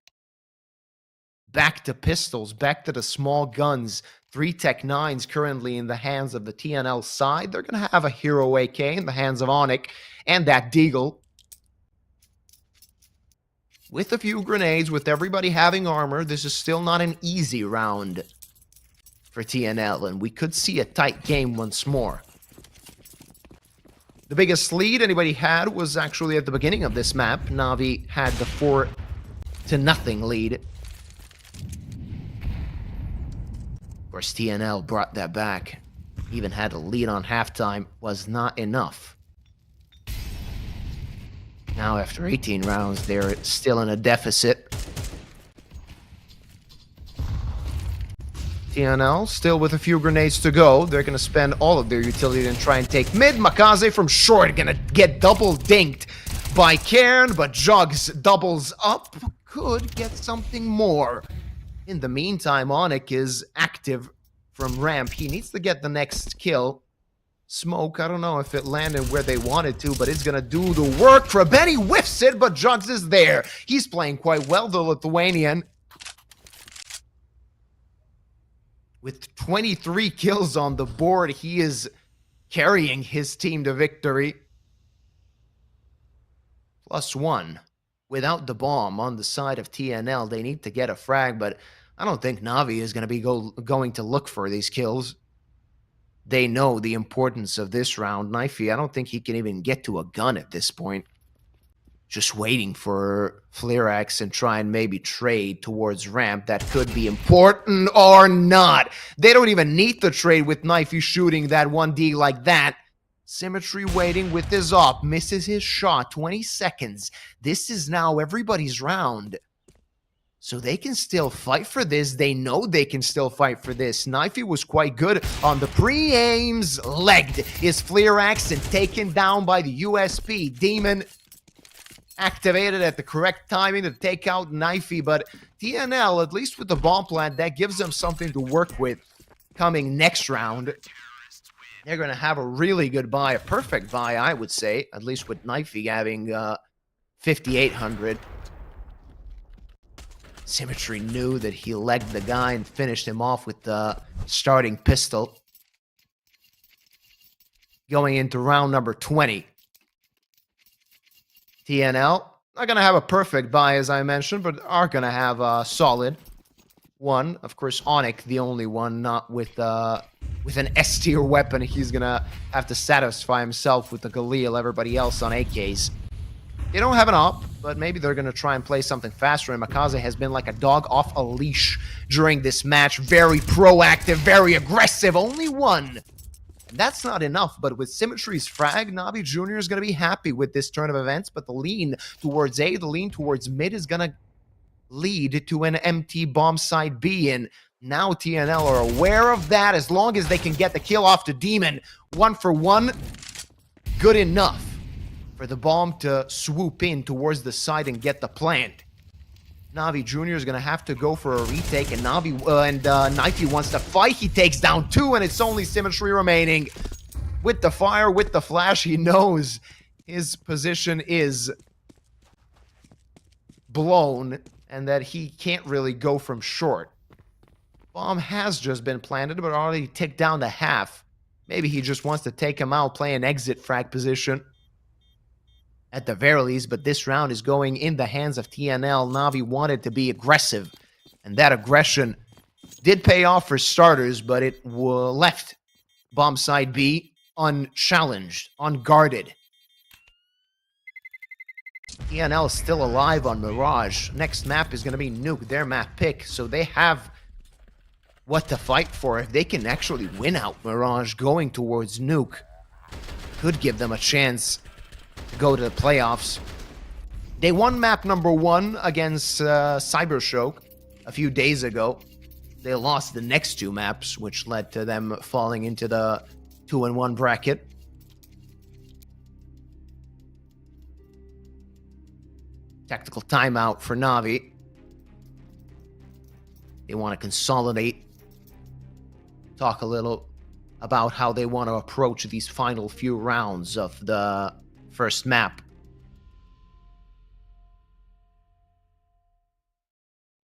back to pistols, back to the small guns. 3 Tech 9s currently in the hands of the TNL side. They're going to have a Hero AK in the hands of Onyx and that Deagle. With a few grenades, with everybody having armor, this is still not an easy round for TNL, and we could see a tight game once more. The biggest lead anybody had was actually at the beginning of this map. Navi had the 4-0 lead. Of course, TNL brought that back. Even had a lead on halftime, was not enough. Now, after 18 rounds, they're still in a deficit. TNL still with a few grenades to go. They're going to spend all of their utility and try and take mid. Makaze from short, going to get double dinked by Cairn, but Jugs doubles up. could get something more. In the meantime, Onyx is active from ramp. He needs to get the next kill. Smoke, I don't know if it landed where they wanted to, but it's going to do the work. Benny whiffs it, but Jugs is there. He's playing quite well, the Lithuanian. With 23 kills on the board, he is carrying his team to victory. +1. Without the bomb on the side of TNL, they need to get a frag, but I don't think NAVI is going to be going to look for these kills. They know the importance of this round. Knifey, I don't think he can even get to a gun at this point. Just waiting for Flirax and try and maybe trade towards ramp. That could be important or not. They don't even need to trade with Knifey shooting that 1D like that. Symmetry waiting with his op. Misses his shot. 20 seconds. This is now everybody's round. So they can still fight for this. They know they can still fight for this. Knifey was quite good on the pre-aims. Legged is Flirax and taken down by the USP. Demon activated at the correct timing to take out Knifey. But TNL, at least with the bomb plant, that gives them something to work with coming next round. They're going to have a really good buy. A perfect buy, I would say. At least with Knifey having 5,800. Symmetry knew that he legged the guy and finished him off with the starting pistol. Going into round number 20. TNL, not going to have a perfect buy, as I mentioned, but are going to have a solid one. Of course, Onyx, the only one, not with an S-tier weapon. He's going to have to satisfy himself with the Galil, everybody else on AKs. They don't have an op, but maybe they're going to try and play something faster, and Makaze has been like a dog off a leash during this match. Very proactive, very aggressive, only one. And that's not enough, but with Symmetry's frag, Navi Jr. is going to be happy with this turn of events, but the lean towards A, the lean towards mid is going to lead to an empty bomb side B, and now TNL are aware of that. As long as they can get the kill off to Demon, 1 for 1, good enough for the bomb to swoop in towards the side and get the plant. Navi Jr. is going to have to go for a retake, and Knifey wants to fight. He takes down 2, and it's only Symmetry remaining. With the fire, with the flash, he knows his position is blown and that he can't really go from short. Bomb has just been planted, but already ticked down to half. Maybe he just wants to take him out, play an exit frag position at the very least, but this round is going in the hands of TNL. Navi wanted to be aggressive, and that aggression did pay off for starters, but it left bomb side B unchallenged, unguarded. TNL is still alive on Mirage. Next map is going to be Nuke, their map pick, so they have what to fight for. If they can actually win out Mirage going towards Nuke, could give them a chance to go to the playoffs. They won map number 1 against Cybershock a few days ago. They lost the next 2 maps, which led to them falling into the 2-1 bracket. Tactical timeout for Navi. They want to consolidate. Talk a little about how they want to approach these final few rounds of the first map.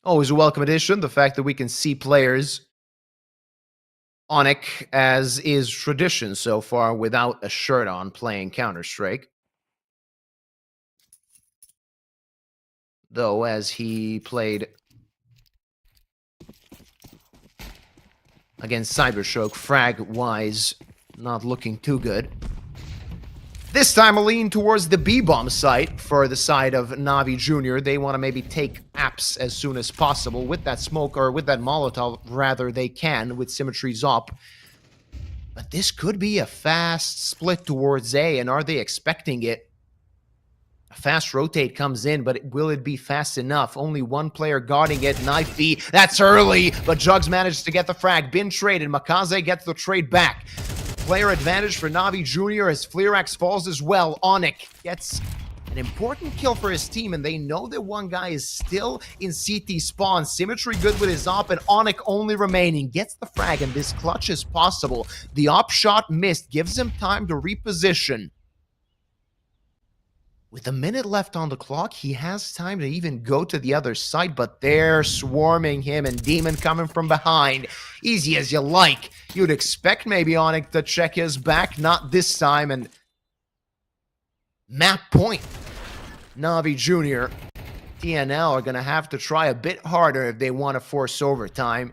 Always a welcome addition, the fact that we can see players Onyx, as is tradition so far, without a shirt on playing Counter-Strike. Though, as he played against Cybershock, frag-wise, not looking too good. This time, a lean towards the B-bomb site for the side of Navi Jr. They want to maybe take apps as soon as possible with that smoke, or with that Molotov, rather, they can, with Symmetry's op. But this could be a fast split towards A, and are they expecting it? A fast rotate comes in, but will it be fast enough? Only one player guarding it, Knifey. That's early, but Jugs managed to get the frag. Been traded. Makaze gets the trade back. Player advantage for Navi Jr. as Flirax falls as well. Onyx gets An important kill for his team, and they know that one guy is still in CT spawn. Symmetry good with his op, and Onyx only remaining. Gets the frag, and this clutch is possible. The op shot missed, gives him time to reposition. With a minute left on the clock, he has time to even go to the other side, but they're swarming him, and Demon coming from behind. Easy as you like. You'd expect maybe Onyx to check his back, not this time, and map point. Navi Jr. TNL are going to have to try a bit harder if they want to force overtime.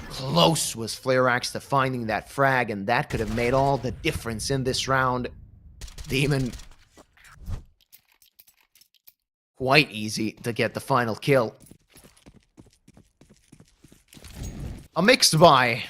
Close was Flareax to finding that frag, and that could have made all the difference in this round. Demon, quite easy to get the final kill. A mixed buy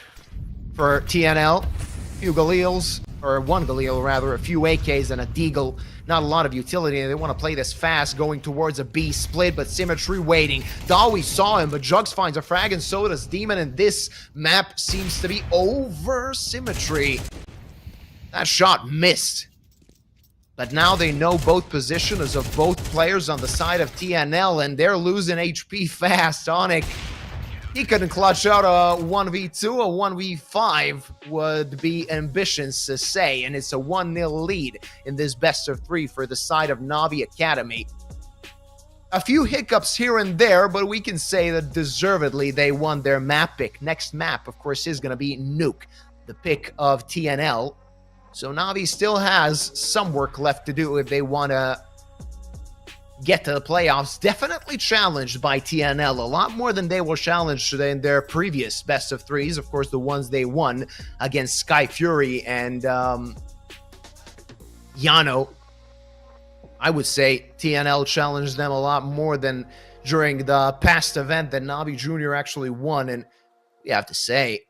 for TNL. A few Galeels, or one Galeel rather, a few AKs and a Deagle. Not a lot of utility, and they want to play this fast, going towards a B split, but Symmetry waiting. Dawi saw him, but Jugs finds a frag, and so does Demon, and this map seems to be over Symmetry. That shot missed. But now they know both positions of both players on the side of TNL, and they're losing HP fast. Onyx, he couldn't clutch out a 1v2, a 1v5 would be ambitions to say, and it's a 1-0 lead in this best of 3 for the side of Navi Academy. A few hiccups here and there, but we can say that deservedly they won their map pick. Next map, of course, is going to be Nuke, the pick of TNL. So Navi still has some work left to do if they want to get to the playoffs. Definitely challenged by TNL, a lot more than they were challenged in their previous best of 3s. Of course, the ones they won against Sky Fury and Yano. I would say TNL challenged them a lot more than during the past event that Navi Jr. actually won. And you have to say,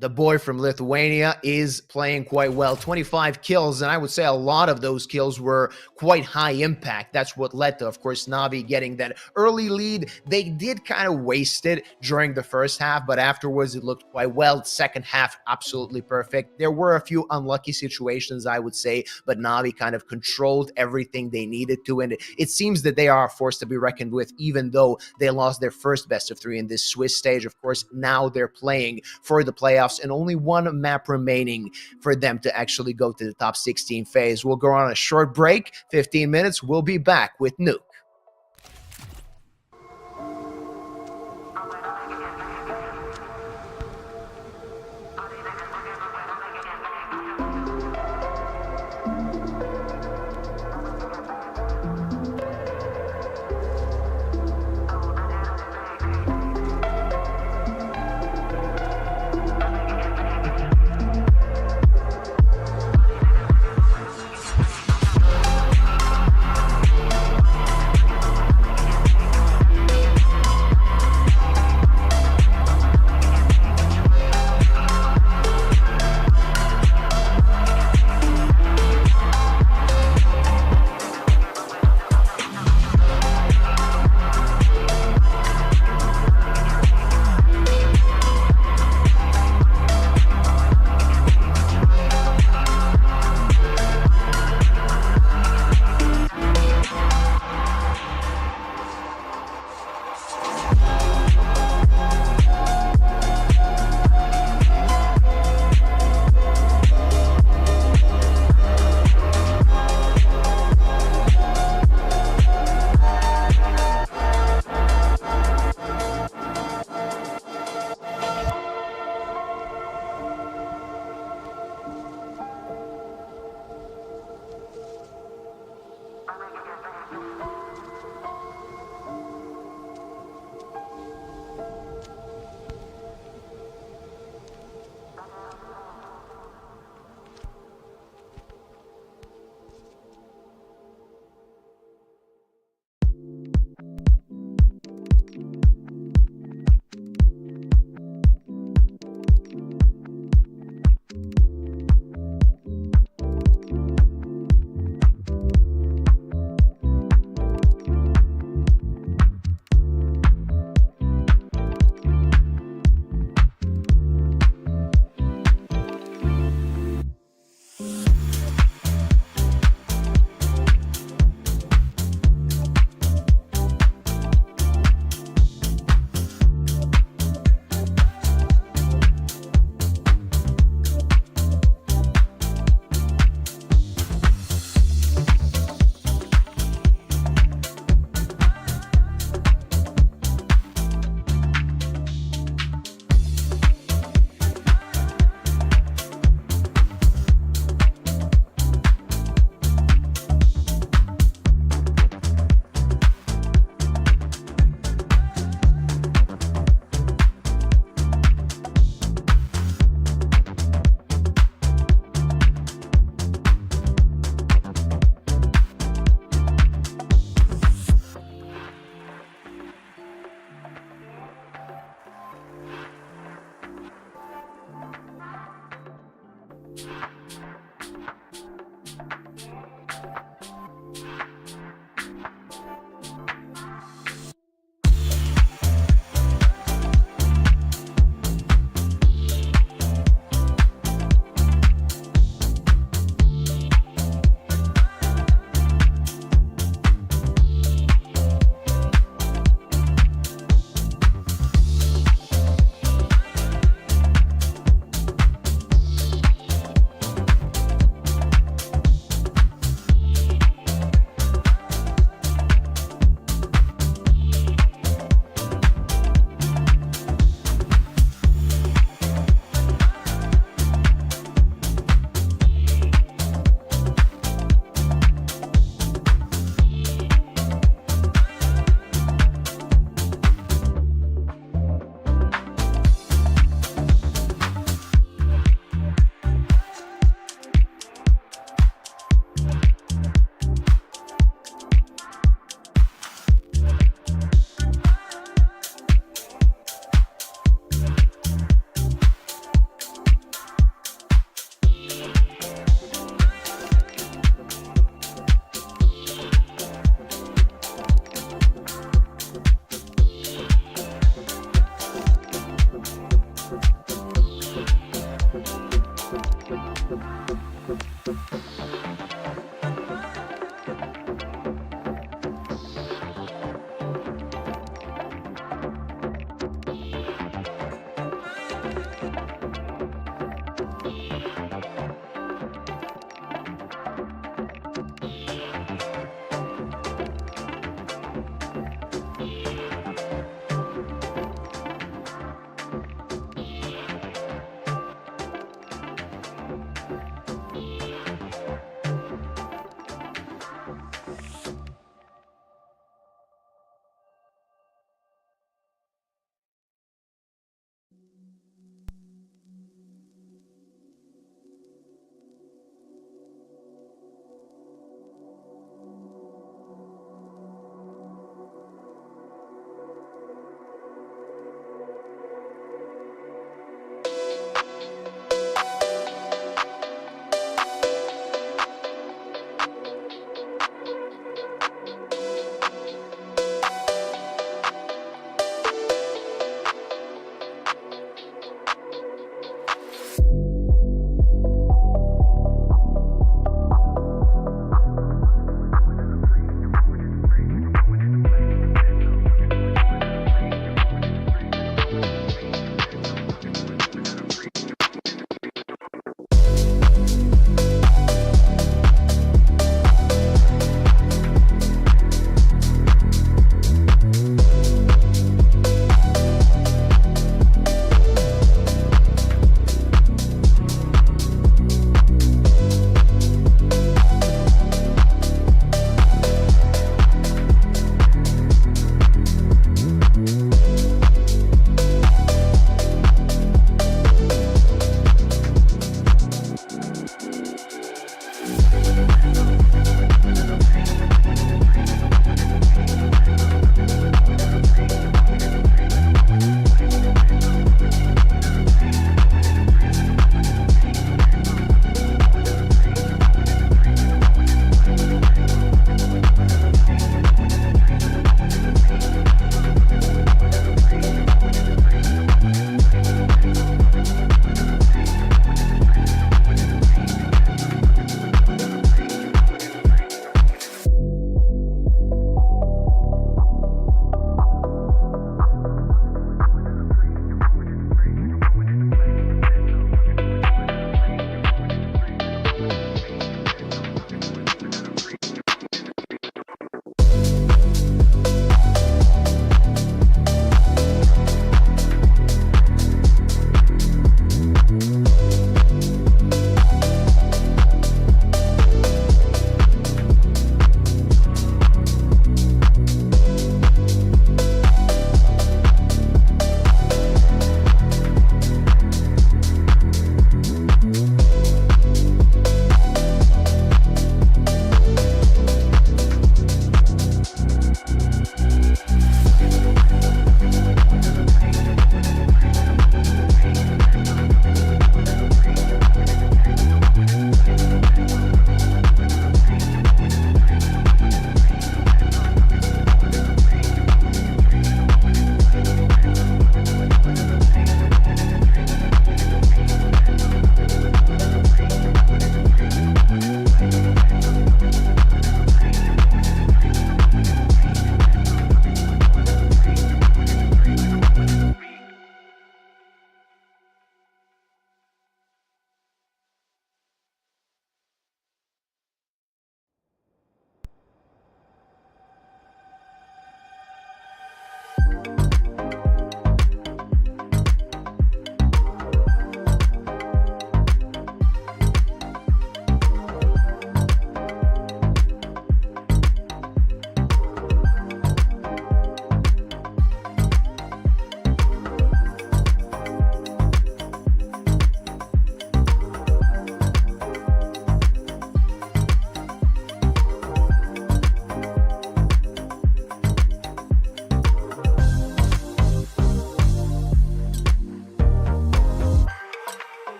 the boy from Lithuania is playing quite well. 25 kills, and I would say a lot of those kills were quite high impact. That's what led to, of course, Navi getting that early lead. They did kind of waste it during the first half, but afterwards it looked quite well. Second half, absolutely perfect. There were a few unlucky situations, I would say, but Navi kind of controlled everything they needed to, and it seems that they are a force to be reckoned with, even though they lost their first best of 3 in this Swiss stage. Of course, now they're playing for the playoffs, and only one map remaining for them to actually go to the top 16 phase. We'll go on a short break, 15 minutes. We'll be back with Nuke.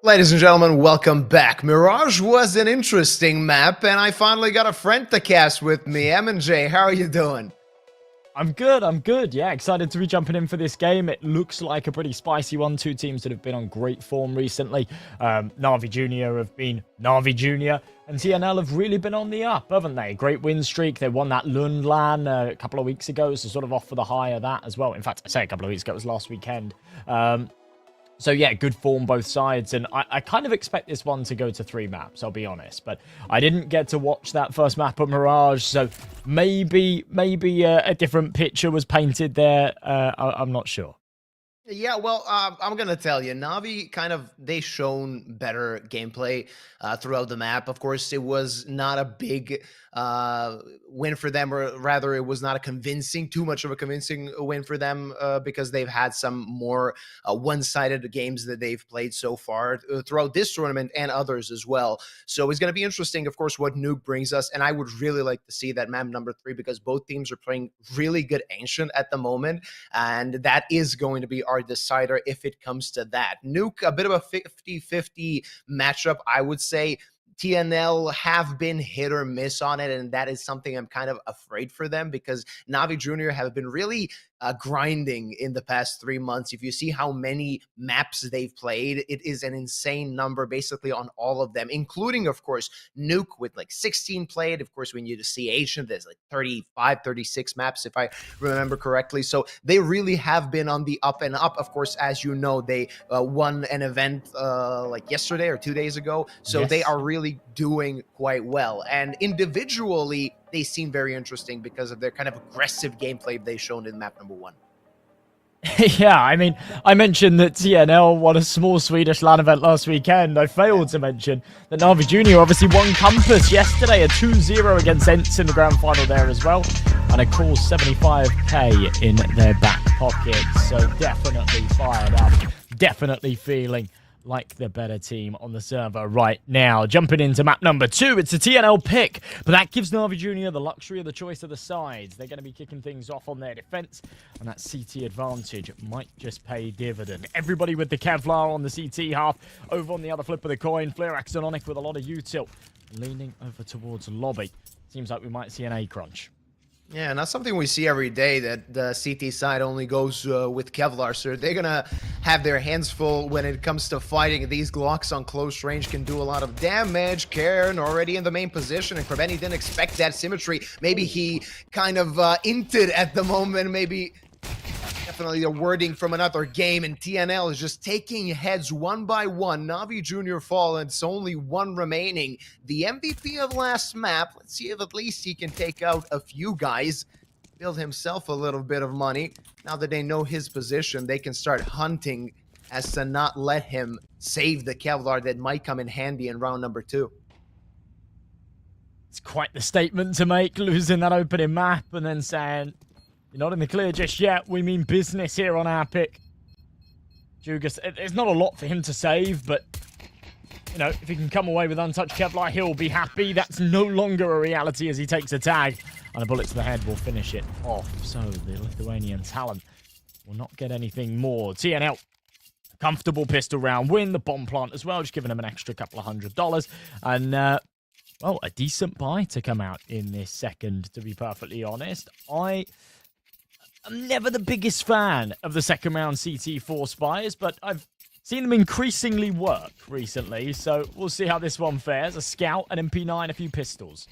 Ladies and gentlemen, welcome back. Mirage was an interesting map, and I finally got a friend to cast with me. M&J, how are you doing? I'm good. Yeah, excited to be jumping in for this game. It looks like a pretty spicy one. Two teams that have been on great form recently. NAVI Junior have been NAVI Junior, and TNL have really been on the up, haven't they? Great win streak. They won that Lundland a couple of weeks ago, so sort of off for the high of that as well. In fact, I say a couple of weeks ago, it was last weekend. So yeah, good form both sides, and I kind of expect this one to go to 3 maps, I'll be honest. But I didn't get to watch that first map at Mirage, so maybe a different picture was painted there. I'm not sure. Yeah, well, I'm gonna tell you, Navi they shown better gameplay throughout the map. Of course, it was not a big win for them, or rather, it was not too much of a convincing win for them because they've had some more one-sided games that they've played so far throughout this tournament and others as well. So it's gonna be interesting, of course, what Nuke brings us, and I would really like to see that map number 3 because both teams are playing really good Ancient at the moment, and that is going to be our decider if it comes to that. Nuke, a bit of a 50-50 matchup, I would say. TNL have been hit or miss on it, and that is something I'm kind of afraid for them because Navi Junior have been really grinding in the past 3 months. If you see how many maps they've played, it is an insane number basically on all of them, including, of course, Nuke with like 16 played. Of course, when you see Asian, there's like 35, 36 maps, if I remember correctly. So they really have been on the up and up. Of course, as you know, they won an event like yesterday or 2 days ago. So Yes. They are really doing quite well. And individually, they seem very interesting because of their kind of aggressive gameplay they've shown in map number 1. Yeah, I mean, I mentioned that TNL won a small Swedish LAN event last weekend. I failed to mention that Navi Junior obviously won Compass yesterday, a 2-0 against Ents in the grand final there as well, and a cool 75k in their back pocket. So definitely fired up, definitely feeling like the better team on the server right now. Jumping into map number 2, it's a TNL pick, but that gives Navi Junior the luxury of the choice of the sides. They're going to be kicking things off on their defense, and that CT advantage might just pay dividend. Everybody with the Kevlar on the CT half, over on the other flip of the coin, Flare Axononic with a lot of util, leaning over towards lobby. Seems like we might see an A crunch. Yeah, and that's something we see every day, that the CT side only goes with Kevlar, so they're going to have their hands full when it comes to fighting. These Glocks on close range can do a lot of damage. Karen already in the main position, and Krabeni didn't expect that symmetry. Maybe he kind of inted at the moment, maybe definitely a wording from another game, and TNL is just taking heads one by one. Navi Junior fall, and it's only one remaining. The MVP of last map. Let's see if at least he can take out a few guys, build himself a little bit of money. Now that they know his position, they can start hunting as to not let him save the Kevlar that might come in handy in round number 2. It's quite the statement to make, losing that opening map and then saying, "You're not in the clear just yet. We mean business here on our pick." Jugas, there's not a lot for him to save, but, you know, if he can come away with untouched Kevlar, he'll be happy. That's no longer a reality as he takes a tag, and a bullet to the head will finish it off. So the Lithuanian talent will not get anything more. TNL, comfortable pistol round win, the bomb plant as well, just giving him an extra couple of $100. And, well, a decent buy to come out in this second, to be perfectly honest. I'm never the biggest fan of the second round CT4 Spires, but I've seen them increasingly work recently, so we'll see how this one fares. A Scout, an MP9, a few pistols.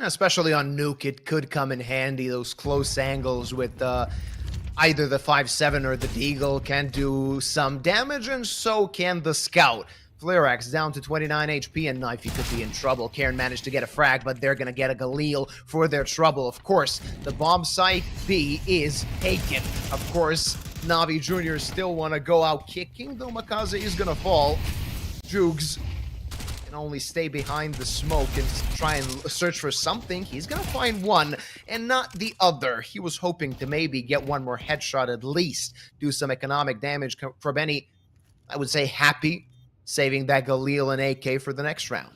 Especially on Nuke, it could come in handy. Those close angles with either the 5-7 or the Deagle can do some damage, and so can the Scout. Flareax down to 29 HP, and NAVI could be in trouble. Karen managed to get a frag, but they're going to get a Galil for their trouble. Of course, the bomb site B is taken. Of course, NAVI Jr. still want to go out kicking, though Makaze is going to fall. Jugs can only stay behind the smoke and try and search for something. He's going to find one and not the other. He was hoping to maybe get one more headshot at least, do some economic damage. For Benny, I would say happy, saving that Galil and AK for the next round.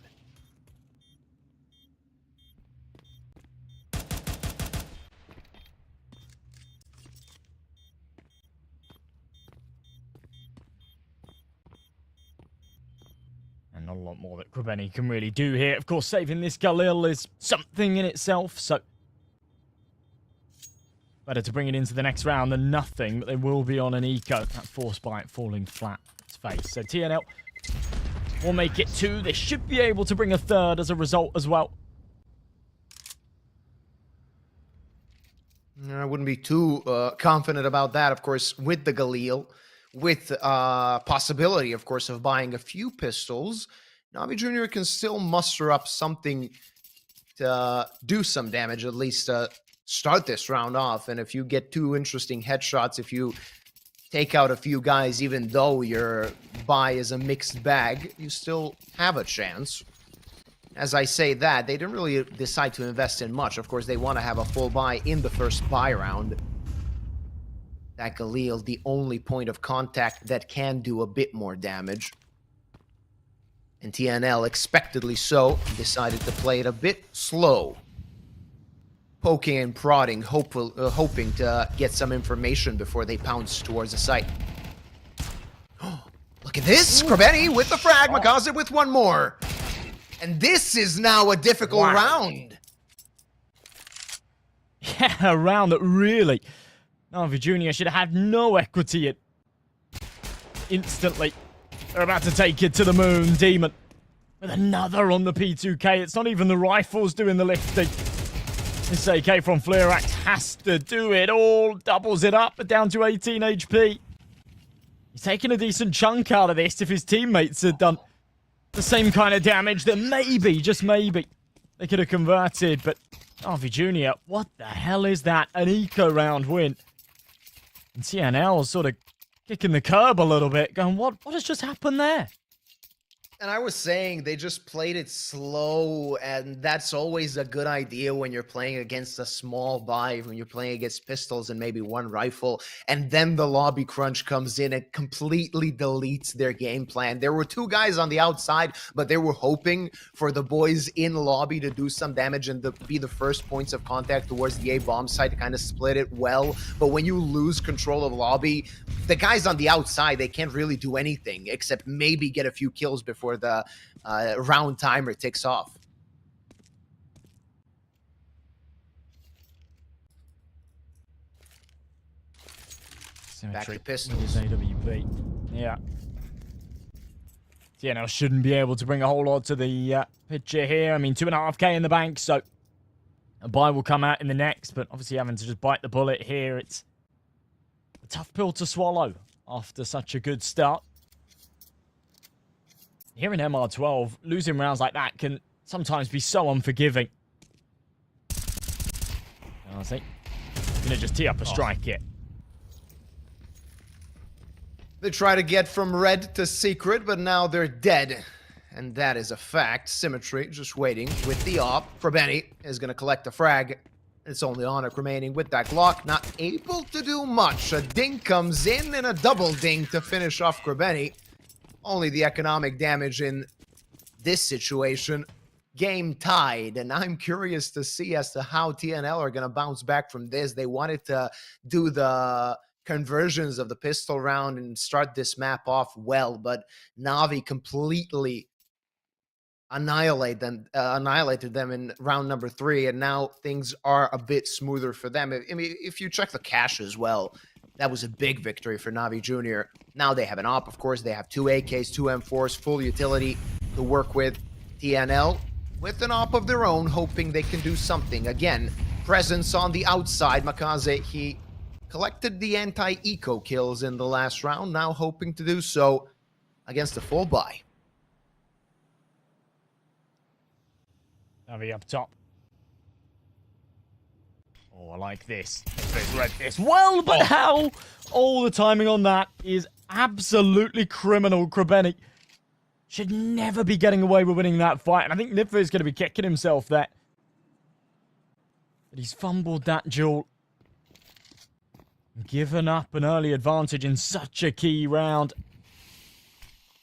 And not a lot more that Krebeni can really do here. Of course, saving this Galil is something in itself, so better to bring it into the next round than nothing, but they will be on an eco. That force bite falling flat on its face. So TNL will make it 2. They should be able to bring a 3rd as a result as well. I wouldn't be too confident about that, of course, with the Galil, with possibility, of course, of buying a few pistols. NAVI Jr. can still muster up something to do some damage, at least start this round off. And if you get 2 interesting headshots, if you take out a few guys, even though your buy is a mixed bag, you still have a chance. As I say that, they didn't really decide to invest in much. Of course, they want to have a full buy in the first buy round. That Galil, the only point of contact that can do a bit more damage. And TNL, expectedly so, decided to play it a bit slow. Poking and prodding, hoping to get some information before they pounce towards the site. Look at this! Krebeni with the frag, Makaze with one more. And this is now a difficult round. Yeah, a round that really NAVI Jr. should have no equity in. Instantly, they're about to take it to the moon. Demon with another on the P2K. It's not even the rifles doing the lifting. This AK from Flareax has to do it all. Doubles it up, but down to 18 HP. He's taking a decent chunk out of this. If his teammates had done the same kind of damage, then maybe, just maybe, they could have converted. But NAVI Jr., what the hell is that? An eco round win. And TNL sort of kicking the curb a little bit, going, what has just happened there? And I was saying they just played it slow, and that's always a good idea when you're playing against a small buy, when you're playing against pistols and maybe one rifle, and then the lobby crunch comes in and completely deletes their game plan. There were 2 guys on the outside, but they were hoping for the boys in lobby to do some damage and be the first points of contact towards the A bomb site to kind of split it well. But when you lose control of lobby, the guys on the outside, they can't really do anything except maybe get a few kills before the round timer ticks off. Back to pistols. AWP. Yeah. TNL shouldn't be able to bring a whole lot to the picture here. I mean, 2.5k in the bank, so a buy will come out in the next, but obviously having to just bite the bullet here, it's a tough pill to swallow after such a good start. Here in MR12, losing rounds like that can sometimes be so unforgiving. I think gonna just tee up a strike here. They try to get from red to secret, but now they're dead. And that is a fact. Symmetry just waiting with the op. Krebeni is going to collect a frag. It's only Onyx remaining with that Glock. Not able to do much. A ding comes in and a double ding to finish off Krebeni. Only the economic damage in this situation. Game tied. And I'm curious to see as to how TNL are going to bounce back from this. They wanted to do the conversions of the pistol round and start this map off well, but NAVI completely annihilated them in round number 3, and now things are a bit smoother for them. I mean, if you check the cache as well, that was a big victory for NAVI Jr. Now they have an op, of course. They have 2 AKs, 2 M4s, full utility to work with. TNL with an op of their own, hoping they can do something. Again, presence on the outside. Makaze, he collected the anti-eco kills in the last round, now hoping to do so against the full buy. NAVI up top. Oh, I like this. They've read this well, but how? Oh, the timing on that is absolutely criminal. Krebeni should never be getting away with winning that fight. And I think Niffa is going to be kicking himself there. But he's fumbled that duel. Given up an early advantage in such a key round.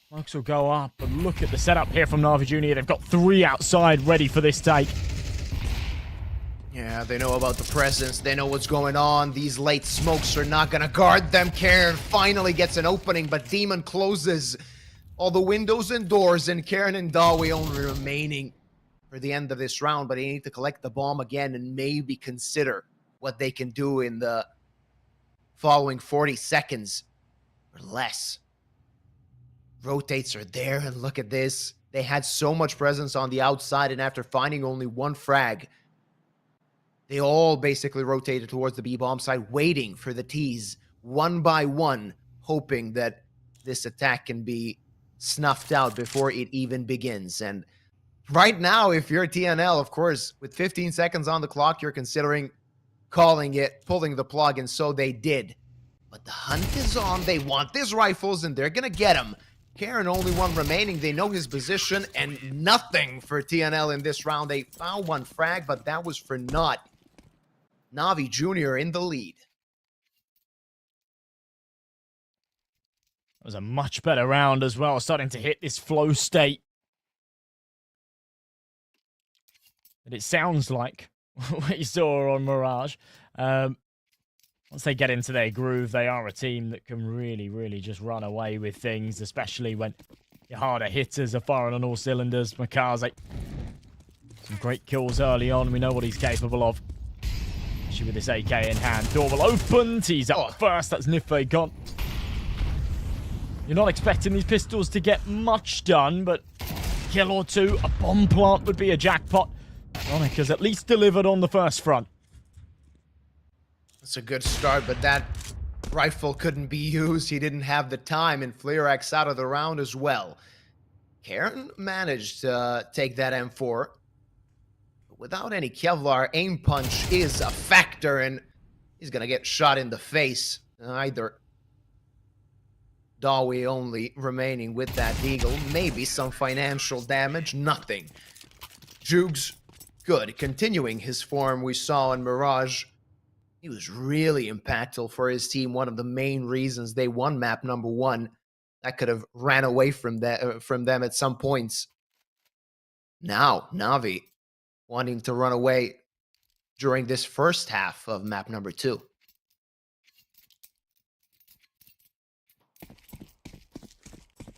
Flux will go up, but look at the setup here from NAVI Jr. They've got 3 outside ready for this take. Yeah, they know about the presence. They know what's going on. These late smokes are not going to guard them. Karen finally gets an opening, but Demon closes all the windows and doors, and Karen and Dawi only remaining for the end of this round, but they need to collect the bomb again and maybe consider what they can do in the following 40 seconds or less. Rotates are there, and look at this. They had so much presence on the outside, and after finding only 1 frag, they all basically rotated towards the B-bomb side, waiting for the T's one by one, hoping that this attack can be snuffed out before it even begins. And right now, if you're TNL, of course, with 15 seconds on the clock, you're considering calling it, pulling the plug, and so they did. But the hunt is on. They want these rifles, and they're going to get them. Karen, only 1 remaining. They know his position, and nothing for TNL in this round. They found 1 frag, but that was for naught. NAVI Jr. in the lead. It was a much better round as well, starting to hit this flow state. But it sounds like what you saw on Mirage. Once they get into their groove, they are a team that can really, really just run away with things, especially when your harder hitters are firing on all cylinders. Makaze, some great kills early on. We know what he's capable of. Especially with this AK in hand. Door will open. He's up first. That's Nife gone. You're not expecting these pistols to get much done, but a kill or 2, a bomb plant would be a jackpot. Sonic has at least delivered on the first front. It's a good start, but that rifle couldn't be used. He didn't have the time, and Fleerax out of the round as well. Karen managed to take that M4. But without any Kevlar, aim punch is a factor, and he's going to get shot in the face. Either Dawi only remaining with that Deagle. Maybe some financial damage. Nothing. Jugs, good. Continuing his form we saw in Mirage. He was really impactful for his team. One of the main reasons they won map number 1. That could have ran away from them at some points. Now, NAVI wanting to run away during this first half of map number 2.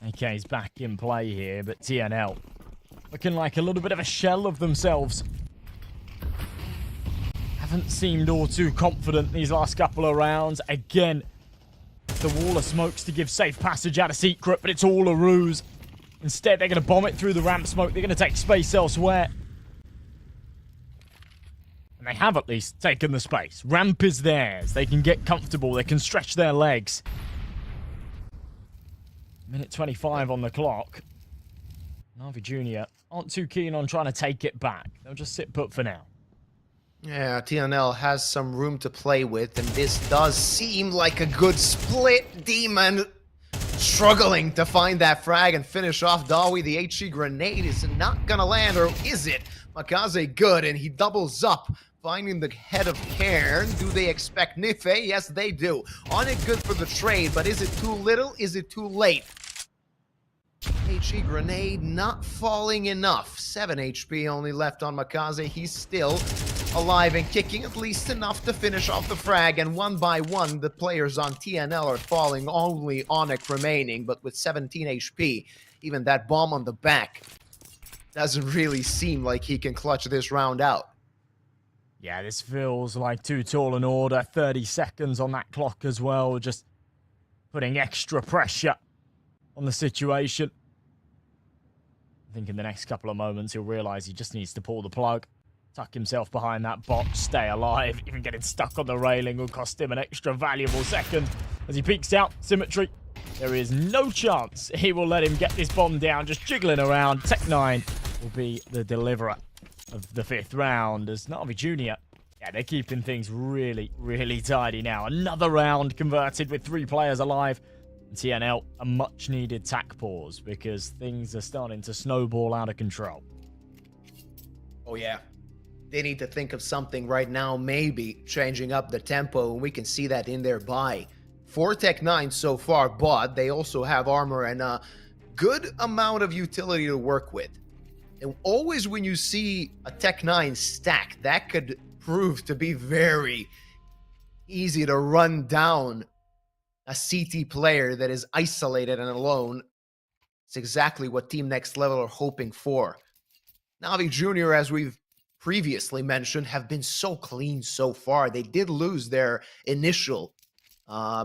Okay, he's back in play here, but TNL looking like a little bit of a shell of themselves. Haven't seemed all too confident these last couple of rounds. Again, the wall of smokes to give safe passage out of secret, but it's all a ruse. Instead, they're going to bomb it through the ramp smoke. They're going to take space elsewhere. And they have at least taken the space. Ramp is theirs. They can get comfortable. They can stretch their legs. Minute 25 on the clock. NAVI Jr. aren't too keen on trying to take it back. They'll just sit put for now. Yeah, TNL has some room to play with, and this does seem like a good split. Demon struggling to find that frag and finish off Dawi. The HE grenade is not gonna land, or is it? Makaze good, and he doubles up, finding the head of Cairn. Do they expect Nife? Yes, they do. On it, good for the trade, but is it too little? Is it too late? HE grenade not falling enough. 7 HP only left on Makaze. He's still alive and kicking, at least enough to finish off the frag. And 1 by 1, the players on TNL are falling, only Onyx remaining. But with 17 HP, even that bomb on the back doesn't really seem like he can clutch this round out. Yeah, this feels like too tall an order. 30 seconds on that clock as well. Just putting extra pressure on the situation. I think in the next couple of moments, he'll realize he just needs to pull the plug, tuck himself behind that box, stay alive. Even getting stuck on the railing will cost him an extra valuable second. As he peeks out, Symmetry, there is no chance he will let him get this bomb down, just jiggling around. Tech9 will be the deliverer of the 5th round as NAVI Junior. Yeah, they're keeping things really, really tidy now. Another round converted with 3 players alive. TNL, a much-needed tack pause because things are starting to snowball out of control. Oh, yeah. They need to think of something right now, maybe changing up the tempo, and we can see that in their buy. 4 Tech9 so far, but they also have armor and a good amount of utility to work with. And always when you see a Tech9 stack, that could prove to be very easy to run down a CT player that is isolated and alone. It's exactly what Team Next Level are hoping for. NAVI Junior, as we've previously mentioned, have been so clean so far. They did lose their initial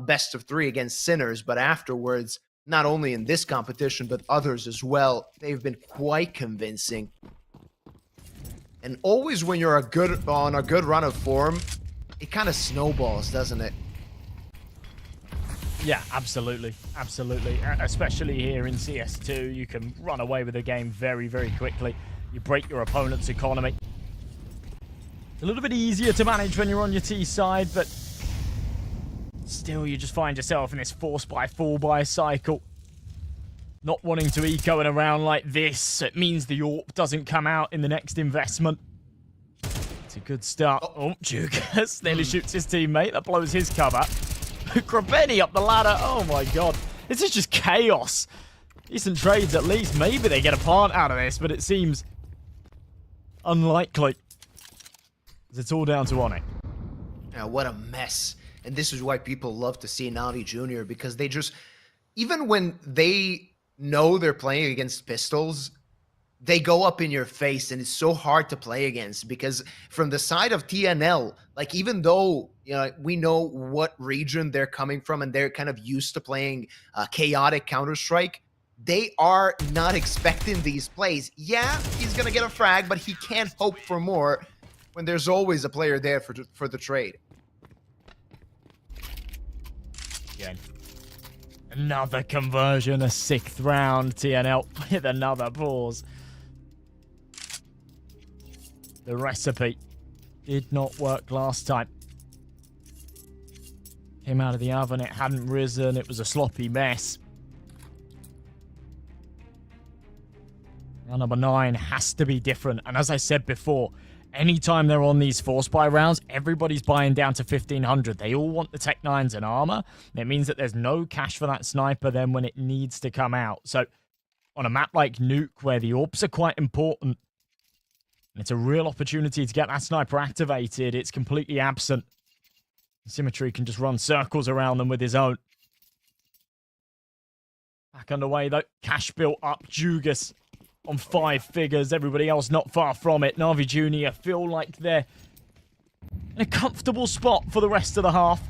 best of 3 against Sinners, but afterwards, not only in this competition, but others as well, they've been quite convincing. And always when you're on a good run of form, it kind of snowballs, doesn't it? Yeah, absolutely. Absolutely. Especially here in CS2, you can run away with the game very, very quickly. You break your opponent's economy. It's a little bit easier to manage when you're on your T side, but still you just find yourself in this 4x4 cycle. Not wanting to eco in a round like this, it means the AWP doesn't come out in the next investment. It's a good start. Oh, Jugas nearly shoots his teammate. That blows his cover. Krabeni up the ladder. Oh my god. This is just chaos. Decent trades at least. Maybe they get a part out of this, but it seems unlikely. It's all down to Onyx. Yeah, what a mess. And this is why people love to see NAVI Junior, because they just, even when they know they're playing against pistols, they go up in your face, and it's so hard to play against because from the side of TNL, like, even though, you know, we know what region they're coming from and they're kind of used to playing chaotic Counter-Strike, they are not expecting these plays. Yeah, he's going to get a frag, but he can't hope for more when there's always a player there for the trade. Again. Another conversion, a 6th round. TNL with another pause. The recipe did not work last time. Came out of the oven, it hadn't risen, it was a sloppy mess. Round number 9 has to be different, and as I said before, anytime they're on these force buy rounds, everybody's buying down to 1500. They all want the Tech 9s and armor. It means that there's no cash for that sniper then when it needs to come out. So on a map like Nuke, where the AWPs are quite important, and it's a real opportunity to get that sniper activated, it's completely absent. Symmetry can just run circles around them with his own. Back underway though. Cash built up. Jugas on 5 figures. Everybody else not far from it. NAVI Junior feel like they're in a comfortable spot for the rest of the half.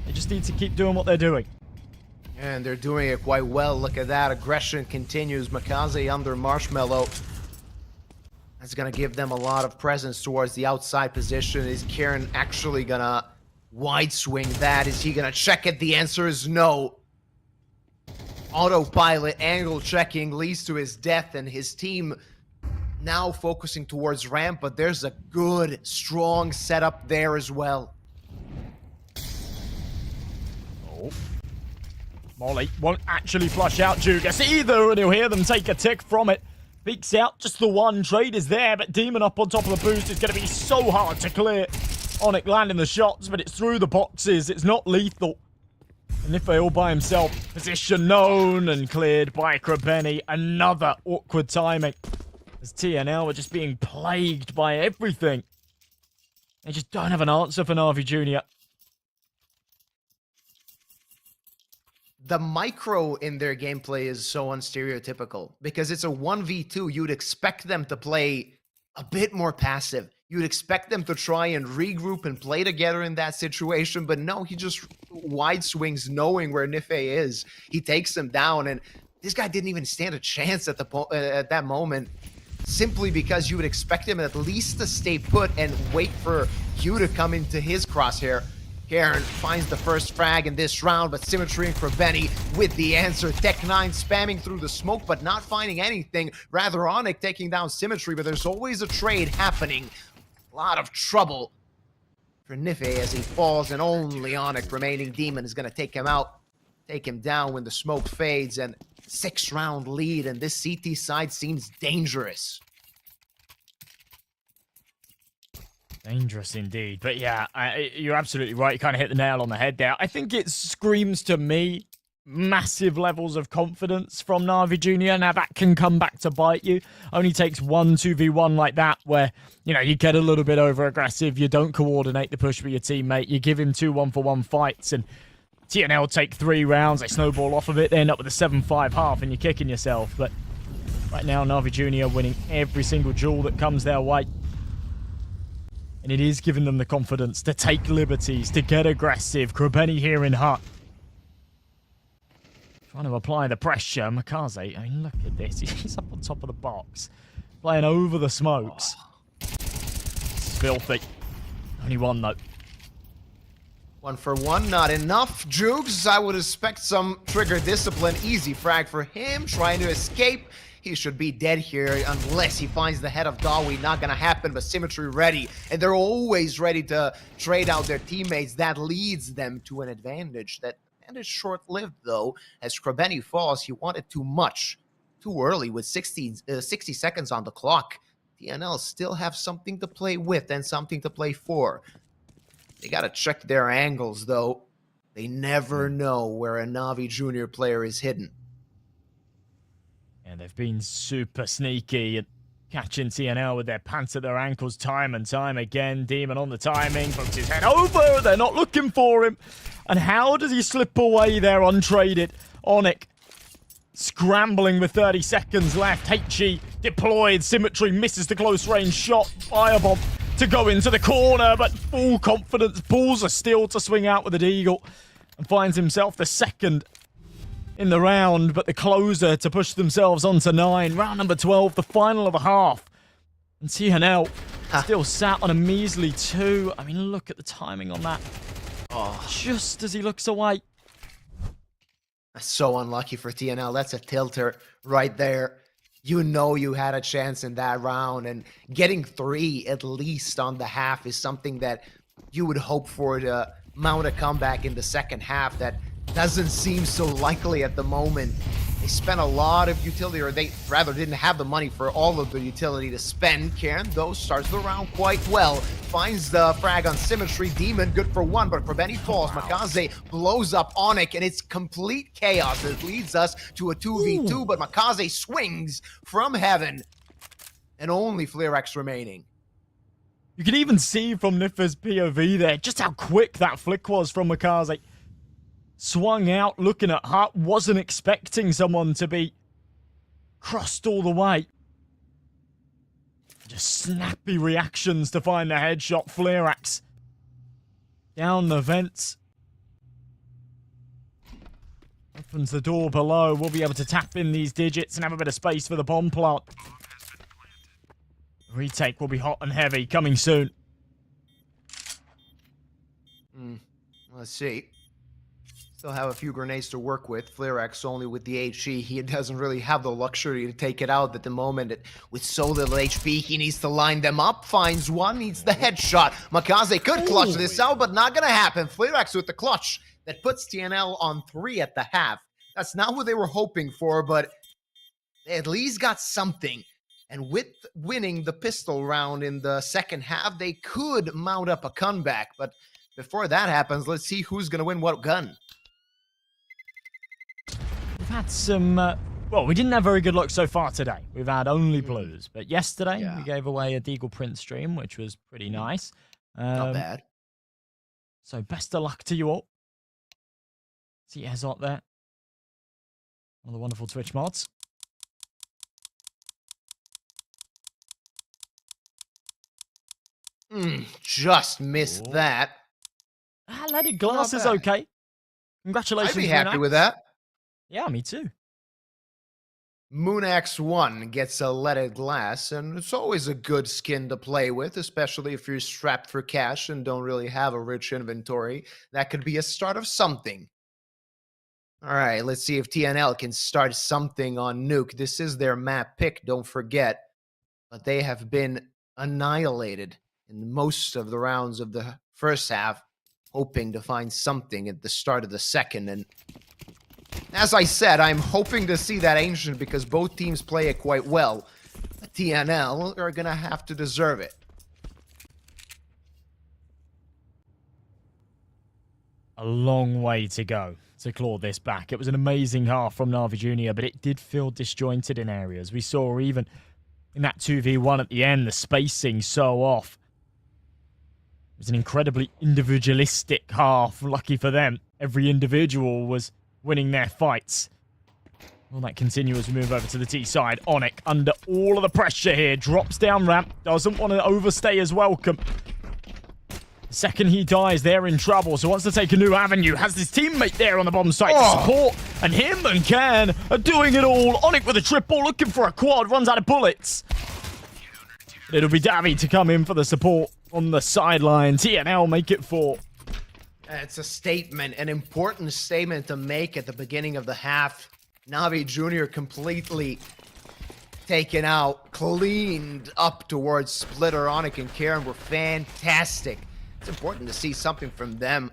They just need to keep doing what they're doing. And they're doing it quite well. Look at that. Aggression continues. Makaze under Marshmallow. That's going to give them a lot of presence towards the outside position. Is Kieran actually going to wide swing that? Is he going to check it? The answer is no. Autopilot angle checking leads to his death, and his team now focusing towards ramp, but there's a good, strong setup there as well. Oh. Molly won't actually flush out Jugas either, and he'll hear them take a tick from it. Peeks out, just the one trade is there, but Demon up on top of the boost is going to be so hard to clear. Onyx landing the shots, but it's through the boxes. It's not lethal. And if all by himself, position known and cleared by Krabeni. Another awkward timing. As TNL are just being plagued by everything. They just don't have an answer for NAVI Junior. The micro in their gameplay is so unstereotypical because it's a 1v2. You'd expect them to play a bit more passive. You'd expect them to try and regroup and play together in that situation, but no, he just wide swings knowing where Nife is. He takes him down, and This guy didn't even stand a chance at that moment, simply because you would expect him at least to stay put and wait for you to come into his crosshair. Karen finds the first frag in this round, but Symmetry and Krabeni with the answer. Tech9 spamming through the smoke, but not finding anything. Rather, Onyx taking down Symmetry, but there's always a trade happening. A lot of trouble for Nife as he falls, and only Onyx remaining Demon is going to take him out, take him down when the smoke fades, and 6-round lead, and this CT side seems dangerous. Dangerous indeed. But yeah, you're absolutely right. You kind of hit the nail on the head there. I think it screams to me massive levels of confidence from NAVI Jr. Now, that can come back to bite you. Only takes 1 2v1 like that where, you know, you get a little bit over-aggressive. You don't coordinate the push with your teammate. You give him 2 1-for-1 fights, and TNL take 3 rounds. They snowball off of it. They end up with a 7-5 half, and you're kicking yourself. But right now, NAVI Jr. winning every single duel that comes their way. And it is giving them the confidence to take liberties, to get aggressive. Krabeni here in Hut. Trying to apply the pressure. Makaze, I mean, look at this. He's up on top of the box. Playing over the smokes. It's filthy. Only one, though. 1 for 1, not enough. Jukes, I would expect some trigger discipline. Easy frag for him, trying to escape. He should be dead here unless he finds the head of Dawi. Not gonna happen, but Symmetry ready. And they're always ready to trade out their teammates. That leads them to an advantage. That advantage short-lived, though. As Krabeni falls, he wanted too much. Too early with 60 seconds on the clock. TNL still have something to play with and something to play for. They gotta check their angles, though. They never know where a NAVI Junior player is hidden. And they've been super sneaky at catching TNL with their pants at their ankles time and time again. Demon on the timing, puts his head over. They're not looking for him. And how does he slip away there untraded? Onyx scrambling with 30 seconds left. HE deployed. Symmetry misses the close range shot. Firebomb to go into the corner, but full confidence pulls a steal to swing out with a deagle and finds himself the second in the round, but the closer to push themselves onto 9. Round number 12, the final of a half. And TNL still sat on a measly 2. I mean, look at the timing on that. Oh, just as he looks away. That's so unlucky for TNL. That's a tilter right there. You know you had a chance in that round, and getting 3 at least on the half is something that you would hope for to mount a comeback in the second half. That doesn't seem so likely at the moment. They spent a lot of utility, or they rather didn't have the money for all of the utility to spend. Karen, though, starts the round quite well. Finds the frag on Symmetry. Demon, good for 1, but Krabeni falls. Makaze blows up Onyx, and it's complete chaos. It leads us to a 2v2, but Makaze swings from heaven, and only Flarex remaining. You can even see from Niffer's POV there just how quick that flick was from Makaze. Swung out, looking at Hut, wasn't expecting someone to be crossed all the way. Just snappy reactions to find the headshot. Flarex down the vents. Opens the door below. We'll be able to tap in these digits and have a bit of space for the bomb plant. Retake will be hot and heavy, coming soon. Let's see. Still have a few grenades to work with. Flarex only with the HE. He doesn't really have the luxury to take it out at the moment. With so little HP, he needs to line them up. Finds one, needs the headshot. Makaze could clutch this out, but not gonna happen. Flarex with the clutch that puts TNL on 3 at the half. That's not what they were hoping for, but they at least got something. And with winning the pistol round in the second half, they could mount up a comeback. But before that happens, let's see who's gonna win what gun. We've had some, well, we didn't have very good luck so far today. We've had only blues. But yesterday, we gave away a Deagle Print stream, which was pretty nice. Not bad. So best of luck to you all. See Ezot there. One of the wonderful Twitch mods. Just missed that. Leaded glass is okay. Congratulations. I'd be happy with that. Yeah, me too. Moonax 1 gets a leaded glass, and it's always a good skin to play with, especially if you're strapped for cash and don't really have a rich inventory. That could be a start of something. All right, let's see if TNL can start something on Nuke. This is their map pick, don't forget. But they have been annihilated in most of the rounds of the first half, hoping to find something at the start of the second. And as I said, I'm hoping to see that Ancient because both teams play it quite well. But TNL are going to have to deserve it. A long way to go to claw this back. It was an amazing half from NAVI Junior, but it did feel disjointed in areas. We saw even in that 2v1 at the end, the spacing so off. It was an incredibly individualistic half. Lucky for them, every individual was winning their fights. Will that continue as we move over to the T side? Onyx under all of the pressure here. Drops down ramp. Doesn't want to overstay his welcome. The second he dies, they're in trouble. So wants to take a new avenue. Has his teammate there on the bottom side to support. And him and Can are doing it all. Onyx with a triple, looking for a quad. Runs out of bullets. It'll be Davi to come in for the support on the sideline. TNL make it 4. It's a statement, an important statement to make at the beginning of the half. NAVI Junior completely taken out, cleaned up towards Splitter. Onyx and Karen were fantastic. It's important to see something from them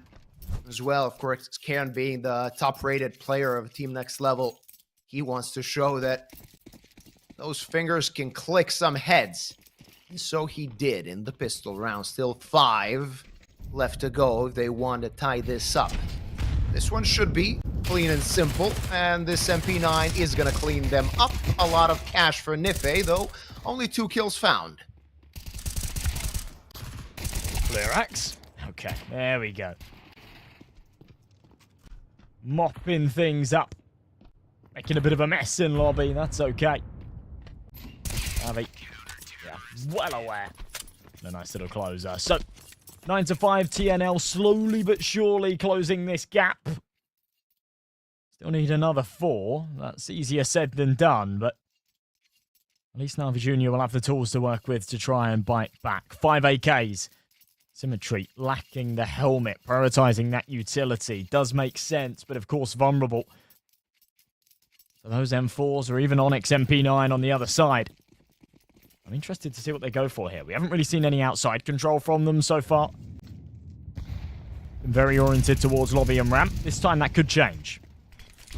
as well. Of course, Karen being the top-rated player of Team Next Level, he wants to show that those fingers can click some heads. And so he did in the pistol round. Still 5 left to go if they want to tie this up. This one should be clean and simple, and this MP9 is going to clean them up. A lot of cash for Nife, though only 2 kills found. Flux. Okay, there we go. Mopping things up. Making a bit of a mess in lobby, that's okay. Navi, yeah, well aware. A nice little closer. So, 9-5, TNL slowly but surely closing this gap. Still need another 4. That's easier said than done, but at least NAVI Junior will have the tools to work with to try and bite back. 5 AKs. Symmetry, lacking the helmet, prioritizing that utility. Does make sense, but of course vulnerable. So those M4s or even Onyx MP9 on the other side. I'm interested to see what they go for here. We haven't really seen any outside control from them so far. Been very oriented towards lobby and ramp. This time that could change.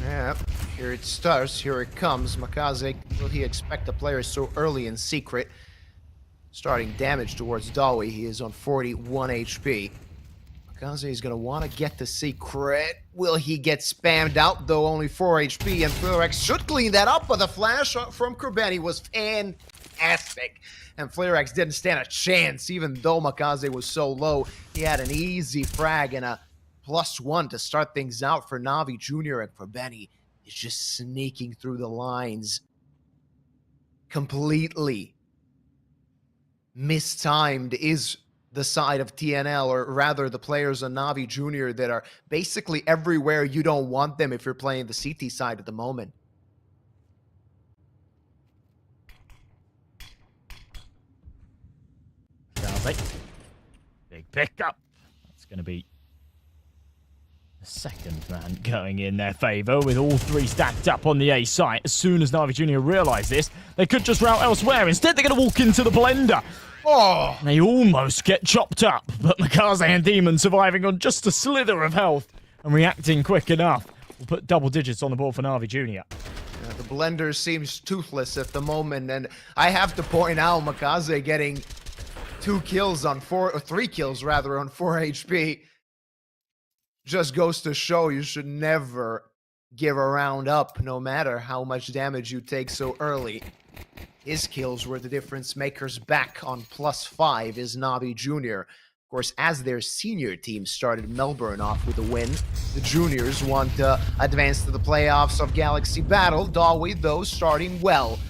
Yeah, here it starts, here it comes. Makaze, will he expect the player so early in secret? Starting damage towards Dawi. He is on 41 HP. Makaze is going to want to get the secret. Will he get spammed out, though only 4 HP? And Flux should clean that up, but the flash from Kurbeni was fantastic. And Flux didn't stand a chance, even though Makaze was so low. He had an easy frag and a +1 to start things out for NAVI Junior, and Kurbeni is just sneaking through the lines. Completely mistimed is the side of TNL, or rather the players on NAVI Junior that are basically everywhere you don't want them if you're playing the CT side at the moment. Big pickup. That's going to be the second man going in their favor with all 3 stacked up on the A site. As soon as NAVI Junior realize this, they could just route elsewhere. Instead, they're going to walk into the blender. Oh! They almost get chopped up, but Makaze and Demon surviving on just a slither of health and reacting quick enough will put double digits on the board for NAVI Junior. Yeah, the blender seems toothless at the moment, and I have to point out Makaze getting 2 kills on 4, or 3 kills rather, on 4 HP. Just goes to show you should never give a round up, no matter how much damage you take so early. His kills were the difference makers. Back on +5 is NAVI Junior. Of course, as their senior team started Melbourne off with a win, the juniors want to advance to the playoffs of Galaxy Battle. Dawi, though, starting well.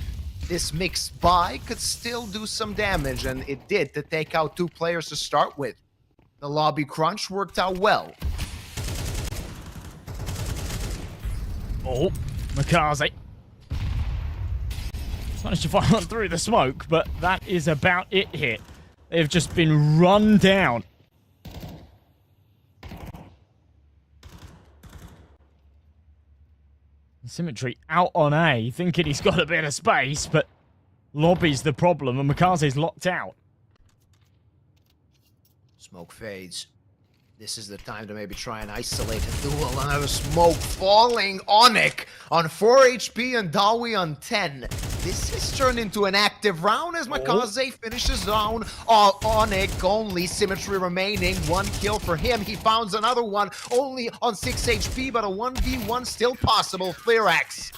This mixed buy could still do some damage, and it did to take out 2 players to start with. The lobby crunch worked out well. Oh, Makaze. Just managed to find one through the smoke, but that is about it here. They've just been run down. Symmetry out on A, thinking he's got a bit of space, but lobby's the problem, and Mikaze's locked out. Smoke fades. This is the time to maybe try and isolate a duel. Another smoke falling. Onyx on 4 HP and Dawi on 10. This has turned into an active round as Mikaze finishes down. Onyx only symmetry remaining. 1 kill for him. He founds another one only on 6 HP, but a 1v1 still possible. Firax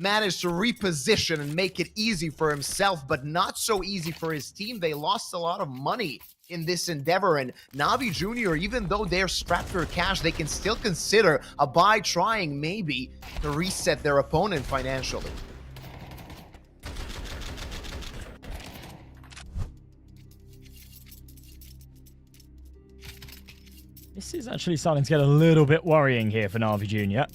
managed to reposition and make it easy for himself, but not so easy for his team. They lost a lot of money in this endeavor, and NAVI Junior, even though they're strapped for cash, they can still consider a buy, trying maybe to reset their opponent financially. This is actually starting to get a little bit worrying here for NAVI Junior.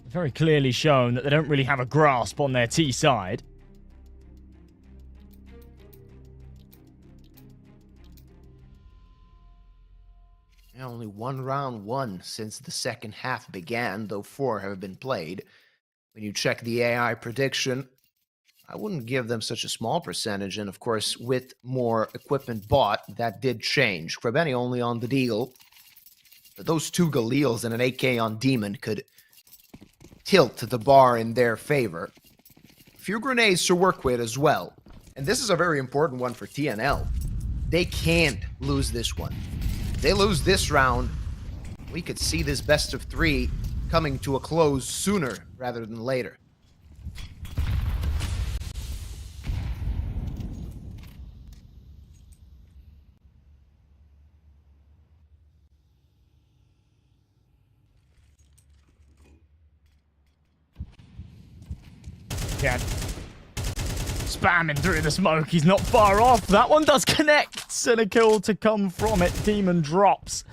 Very clearly shown that they don't really have a grasp on their T side. Only 1 round won since the second half began, though 4 have been played. When you check the AI prediction, I wouldn't give them such a small percentage, and of course, with more equipment bought, that did change. Krebeni only on the deal, but those 2 Galeals and an AK on Demon could tilt the bar in their favor. A few grenades to work with as well, and this is a very important one for TNL. They can't lose this one. If they lose this round, we could see this best of 3 coming to a close sooner rather than later. Yeah. Spamming through the smoke. He's not far off. That one does connect. And a kill to come from it. Demon drops.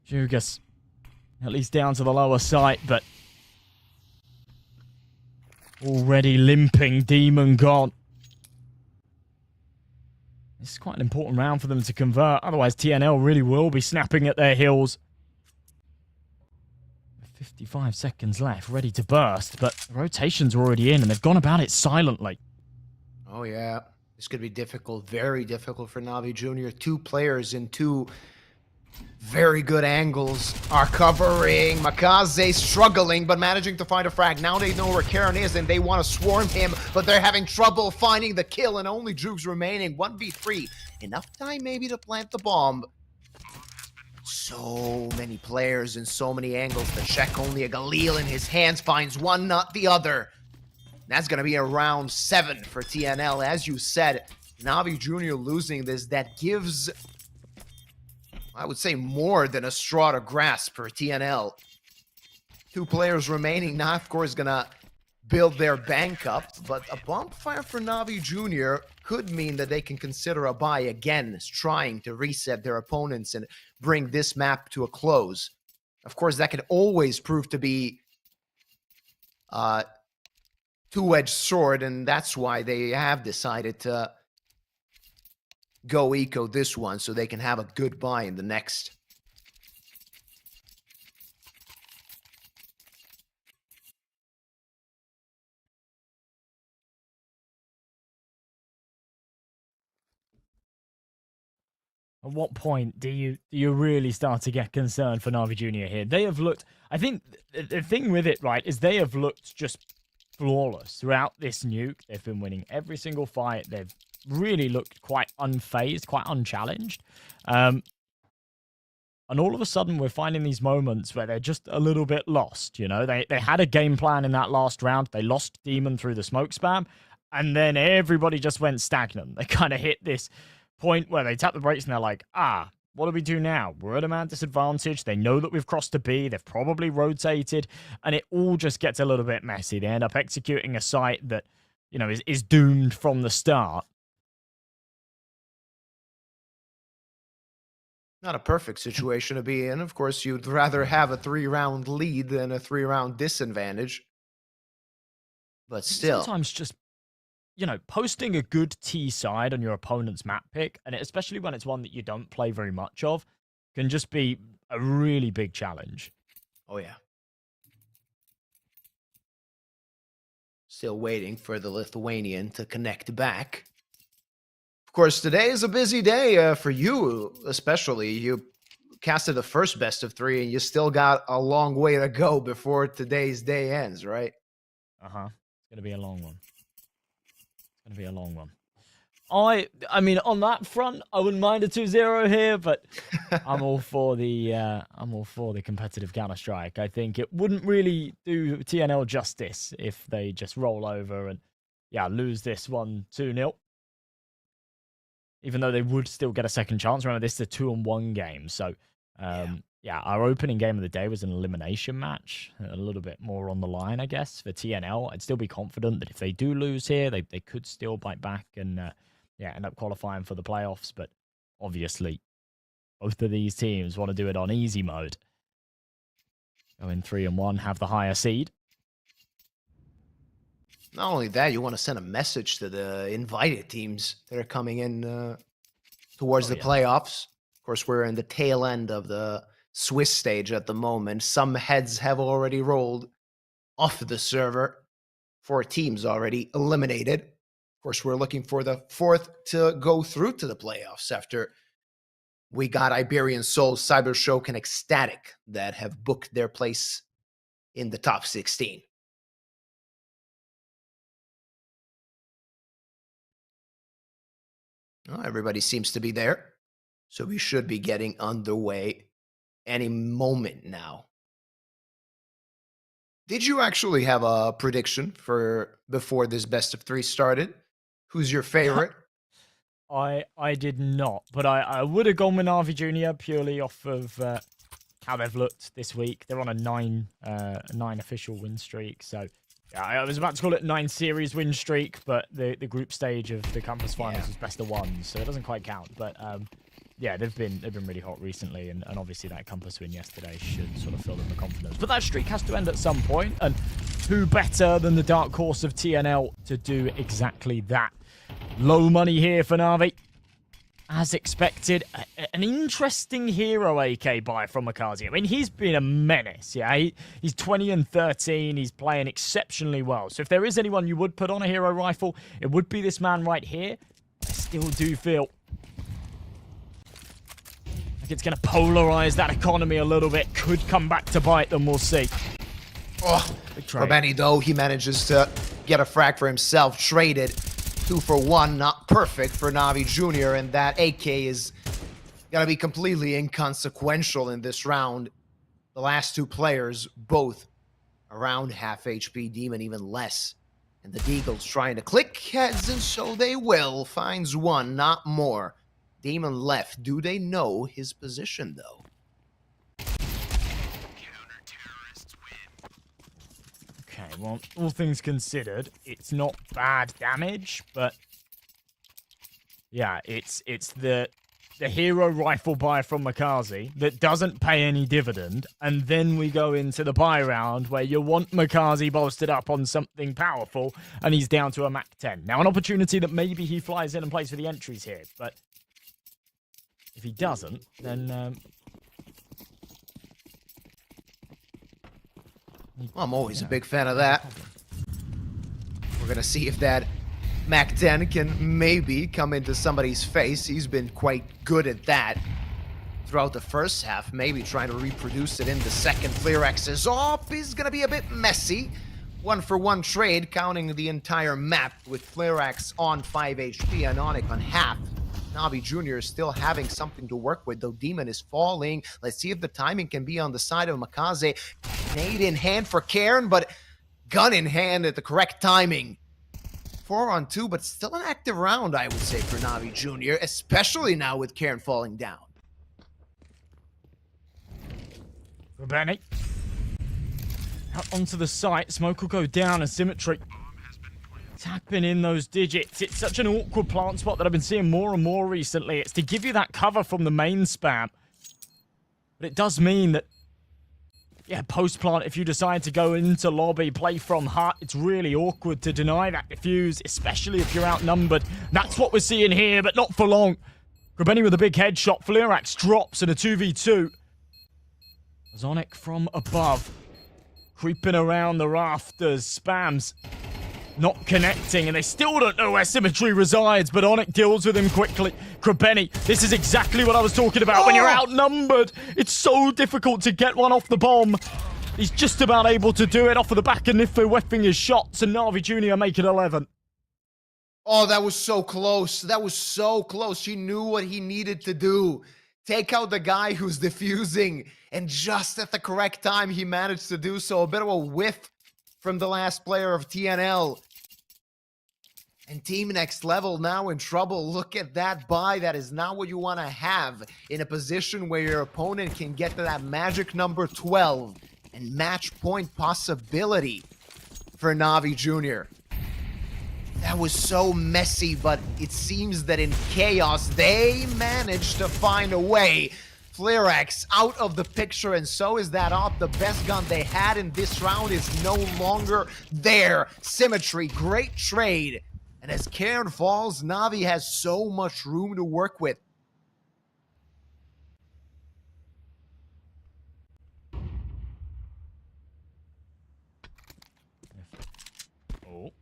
Jugas at least down to the lower site, but already limping. Demon gone. This is quite an important round for them to convert. Otherwise, TNL really will be snapping at their heels. 55 seconds left, ready to burst, but the rotation's already in, and they've gone about it silently. Oh, yeah. This could be difficult, very difficult for NAVI Junior. 2 players in 2 very good angles are covering. Mikaze struggling, but managing to find a frag. Now they know where Karen is, and they want to swarm him, but they're having trouble finding the kill, and only Jukes remaining. 1v3. Enough time maybe to plant the bomb. So many players in so many angles. The check, only a Galil in his hands, finds one, not the other. That's going to be a round 7 for TNL. As you said, NAVI Junior losing this, that gives, I would say, more than a straw to grasp for TNL. 2 players remaining. Now, of course, going to build their bank up, but a bonfire for NAVI Junior could mean that they can consider a buy again, as trying to reset their opponents and bring this map to a close. Of course, that can always prove to be a two-edged sword, and that's why they have decided to go eco this one, so they can have a good buy in the next. At what point do you really start to get concerned for NAVI Junior here? They have looked, I think the thing with it, right, is they have looked just flawless throughout this nuke. They've been winning every single fight. They've really looked quite unfazed, quite unchallenged. And all of a sudden, we're finding these moments where they're just a little bit lost, you know? They had a game plan in that last round. They lost Demon through the smoke spam, and then everybody just went stagnant. They kind of hit this point where they tap the brakes and they're like, what do we do now? We're at a man disadvantage. They know that we've crossed a B. They've probably rotated, and it all just gets a little bit messy. They end up executing a site that, you know, is doomed from the start. Not a perfect situation to be in. Of course, you'd rather have a 3-round lead than a 3-round disadvantage. But still. Sometimes just, you know, posting a good T side on your opponent's map pick, and especially when it's one that you don't play very much of, can just be a really big challenge. Oh, yeah. Still waiting for the Lithuanian to connect back. Of course, today is a busy day for you, especially. You casted the first best of 3, and you still got a long way to go before today's day ends, right? Uh-huh. It's going to be a long one. It's going to be a long one. I mean, on that front, I wouldn't mind a 2-0 here, but I'm all for the competitive Counter-Strike. I think it wouldn't really do TNL justice if they just roll over and, yeah, lose this one 2-0. Even though they would still get a second chance. Remember, this is a 2-on-1 game, so yeah, our opening game of the day was an elimination match. A little bit more on the line, I guess, for TNL. I'd still be confident that if they do lose here, they could still bite back and end up qualifying for the playoffs. But obviously, both of these teams want to do it on easy mode. Go in 3-1, have the higher seed. Not only that, you want to send a message to the invited teams that are coming in towards the playoffs. Of course, we're in the tail end of the Swiss stage at the moment. Some heads have already rolled off the server. 4 teams already eliminated. Of course, we're looking for the 4th to go through to the playoffs after we got Iberian Souls, Cybershock, and Ecstatic that have booked their place in the top 16. Well, everybody seems to be there. So we should be getting underway any moment now. Did you actually have a prediction for before this best of 3 started? Who's your favorite? I did not, but I would have gone with NAVI Junior purely off of how they've looked this week. They're on a 9 official win streak, so yeah, I was about to call it 9 series win streak, but the group stage of the campus finals was best of 1, so it doesn't quite count. But yeah, they've been really hot recently, and obviously that Compass win yesterday should sort of fill them with confidence. But that streak has to end at some point, and who better than the dark horse of TNL to do exactly that? Low money here for NAVI. As expected, an interesting hero AK buy from Makazi. I mean, he's been a menace, yeah? He's 20 and 13. He's playing exceptionally well. So if there is anyone you would put on a hero rifle, it would be this man right here. I still do feel like it's going to polarize that economy a little bit. Could come back to bite them, we'll see. Oh, for Benny, though, he manages to get a frag for himself. Traded 2 for 1, not perfect for NAVI Junior, and that AK is going to be completely inconsequential in this round. The last 2 players, both around half HP, Demon even less. And the Deagle's trying to click heads, and so they will. Finds 1, not more. Demon left. Do they know his position, though? Okay, well, all things considered, it's not bad damage, but yeah, it's the hero rifle buy from Makazi that doesn't pay any dividend, and then we go into the buy round where you want Makazi bolstered up on something powerful, and he's down to a Mach 10. Now, an opportunity that maybe he flies in and plays for the entries here, but if he doesn't, then I'm always a big fan of that. We're going to see if that Mach 10 can maybe come into somebody's face. He's been quite good at that throughout the first half, maybe trying to reproduce it in the second. Flearax is off. He's going to be a bit messy. 1-for-1 trade, counting the entire map with Flearax on 5 HP and Onyx on half. NAVI Junior is still having something to work with, though Demon is falling. Let's see if the timing can be on the side of Makaze. Nade in hand for Cairn, but gun in hand at the correct timing. 4-on-2, but still an active round, I would say, for NAVI Junior, especially now with Cairn falling down. For Benny. Out onto the site, smoke will go down and Symmetry tapping in those digits. It's such an awkward plant spot that I've been seeing more and more recently. It's to give you that cover from the main spam. But it does mean that, yeah, post-plant, if you decide to go into lobby, play from hut, it's really awkward to deny that defuse, especially if you're outnumbered. That's what we're seeing here, but not for long. Grabeni with a big headshot. Flux drops in a 2v2. Zonic from above, creeping around the rafters, spams. Not connecting, and they still don't know where Symmetry resides, but Onyx deals with him quickly. Krabeni, this is exactly what I was talking about. When you're outnumbered, it's so difficult to get one off the bomb. He's just about able to do it off of the back of Nifu whiffing his shots, and Navi Jr. make it 11. Oh, that was so close. That was so close. He knew what he needed to do. Take out the guy who's defusing, and just at the correct time, he managed to do so. A bit of a whiff from the last player of TNL. And Team Next Level now in trouble. Look at that buy. That is not what you want to have in a position where your opponent can get to that magic number 12 and match point possibility for Navi Jr. That was so messy, but it seems that in chaos, they managed to find a way. Flux out of the picture, and so is that op. The best gun they had in this round is no longer there. Symmetry, great trade. And as Cairn falls, Navi has so much room to work with. Oh.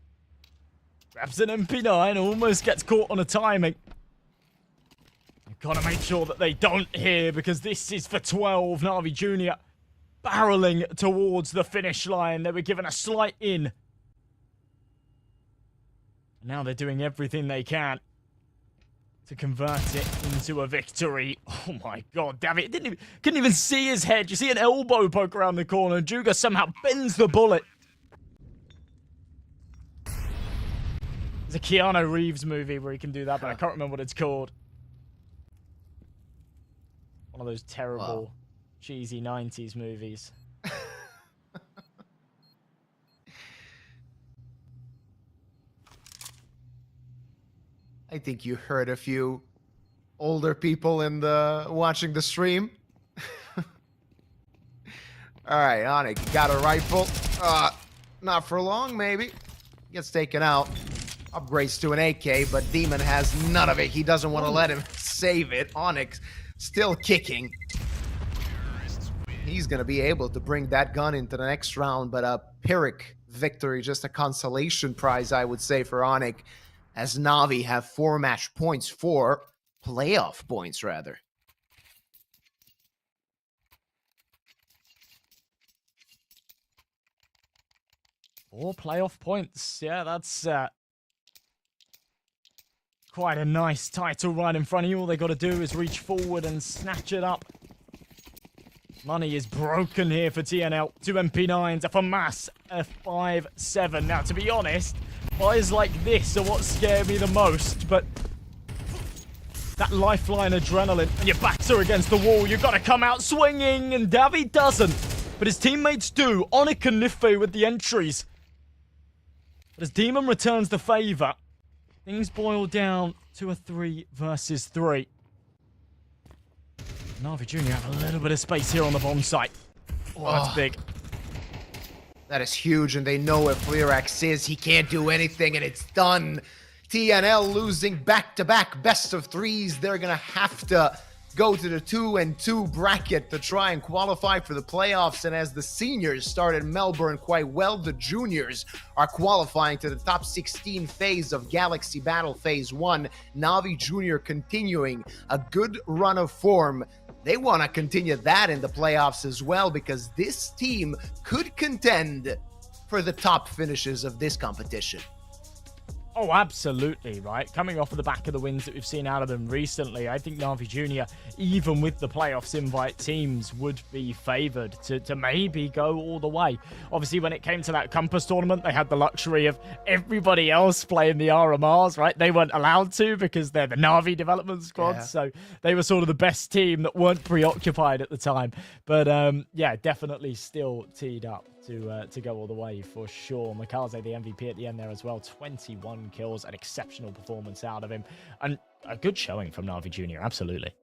Grabs an MP9, almost gets caught on a timing. Gotta make sure that they don't hear, because this is for 12. Navi Jr. barreling towards the finish line. They were given a slight in. Now they're doing everything they can to convert it into a victory. Oh my god, damn it. Couldn't even see his head. You see an elbow poke around the corner. Juga somehow bends the bullet. There's a Keanu Reeves movie where he can do that, but I can't remember what it's called. One of those terrible, cheesy 90s movies. I think you heard a few older people in the watching the stream. All right, Onyx got a rifle. Not for long, maybe. Gets taken out. Upgrades to an AK, but Demon has none of it. He doesn't want to let him save it. Onyx still kicking. He's going to be able to bring that gun into the next round, but a Pyrrhic victory, just a consolation prize, I would say, for Onyx, as Navi have 4 match points, 4 playoff points, rather. Four playoff points. Yeah, that's quite a nice title right in front of you. All they got to do is reach forward and snatch it up. Money is broken here for TNL. 2 MP9s, a FAMAS, a 5-7. Now, to be honest, buys like this are what scare me the most, but that lifeline adrenaline, and your backs are against the wall. You've got to come out swinging, and Davi doesn't. But his teammates do. Onyx and Nife with the entries. But as Demon returns the favor, things boil down to a 3 versus 3. Navi Jr. have a little bit of space here on the bomb site. Oh, that's big. That is huge, and they know where Flux is. He can't do anything, and it's done. TNL losing back-to-back best of 3s. They're going to have to go to the 2-2 bracket to try and qualify for the playoffs. And as the seniors started Melbourne quite well, the juniors are qualifying to the top 16 phase of Galaxy Battle Phase 1. Navi Jr. continuing a good run of form. They want to continue that in the playoffs as well, because this team could contend for the top finishes of this competition. Oh, absolutely, right? Coming off of the back of the wins that we've seen out of them recently, I think Navi Jr., even with the playoffs invite teams, would be favoured to maybe go all the way. Obviously, when it came to that Compass tournament, they had the luxury of everybody else playing the RMRs, right? They weren't allowed to because they're the Navi development squad, so they were sort of the best team that weren't preoccupied at the time. But yeah, definitely still teed up to go all the way for sure. Mikaze, the MVP at the end there as well. 21 kills, an exceptional performance out of him. And a good showing from Navi Jr., absolutely.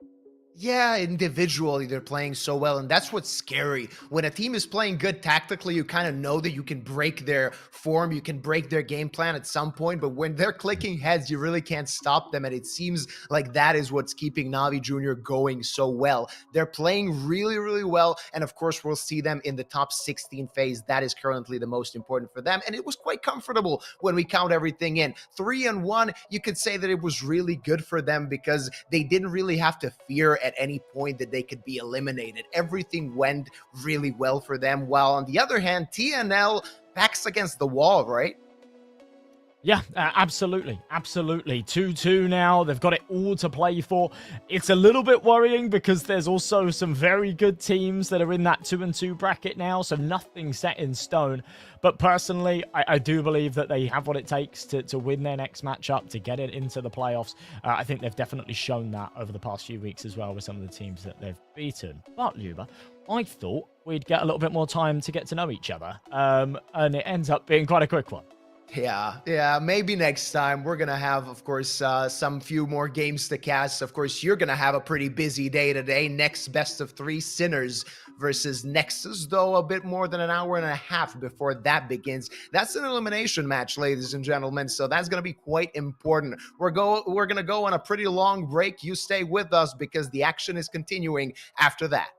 Yeah, individually they're playing so well, and that's what's scary. When a team is playing good tactically, you kind of know that you can break their form, you can break their game plan at some point, but when they're clicking heads, you really can't stop them, and it seems like that is what's keeping Navi Jr. going so well. They're playing really, really well, and of course, we'll see them in the top 16 phase. That is currently the most important for them, and it was quite comfortable when we count everything in. 3-1, you could say that it was really good for them because they didn't really have to fear at any point that they could be eliminated. Everything went really well for them. While on the other hand, TNL backs against the wall, right? Yeah, absolutely. Absolutely. 2-2 now. They've got it all to play for. It's a little bit worrying because there's also some very good teams that are in that 2-2 bracket now, so nothing set in stone. But personally, I do believe that they have what it takes to win their next matchup, to get it into the playoffs. I think they've definitely shown that over the past few weeks as well with some of the teams that they've beaten. But, Luba, I thought we'd get a little bit more time to get to know each other, and it ends up being quite a quick one. Yeah, maybe next time. We're going to have, of course, some few more games to cast. Of course, you're going to have a pretty busy day today. Next best of 3, Sinners versus Nexus, though a bit more than an hour and a half before that begins. That's an elimination match, ladies and gentlemen, so that's going to be quite important. We're going to go on a pretty long break. You stay with us because the action is continuing after that.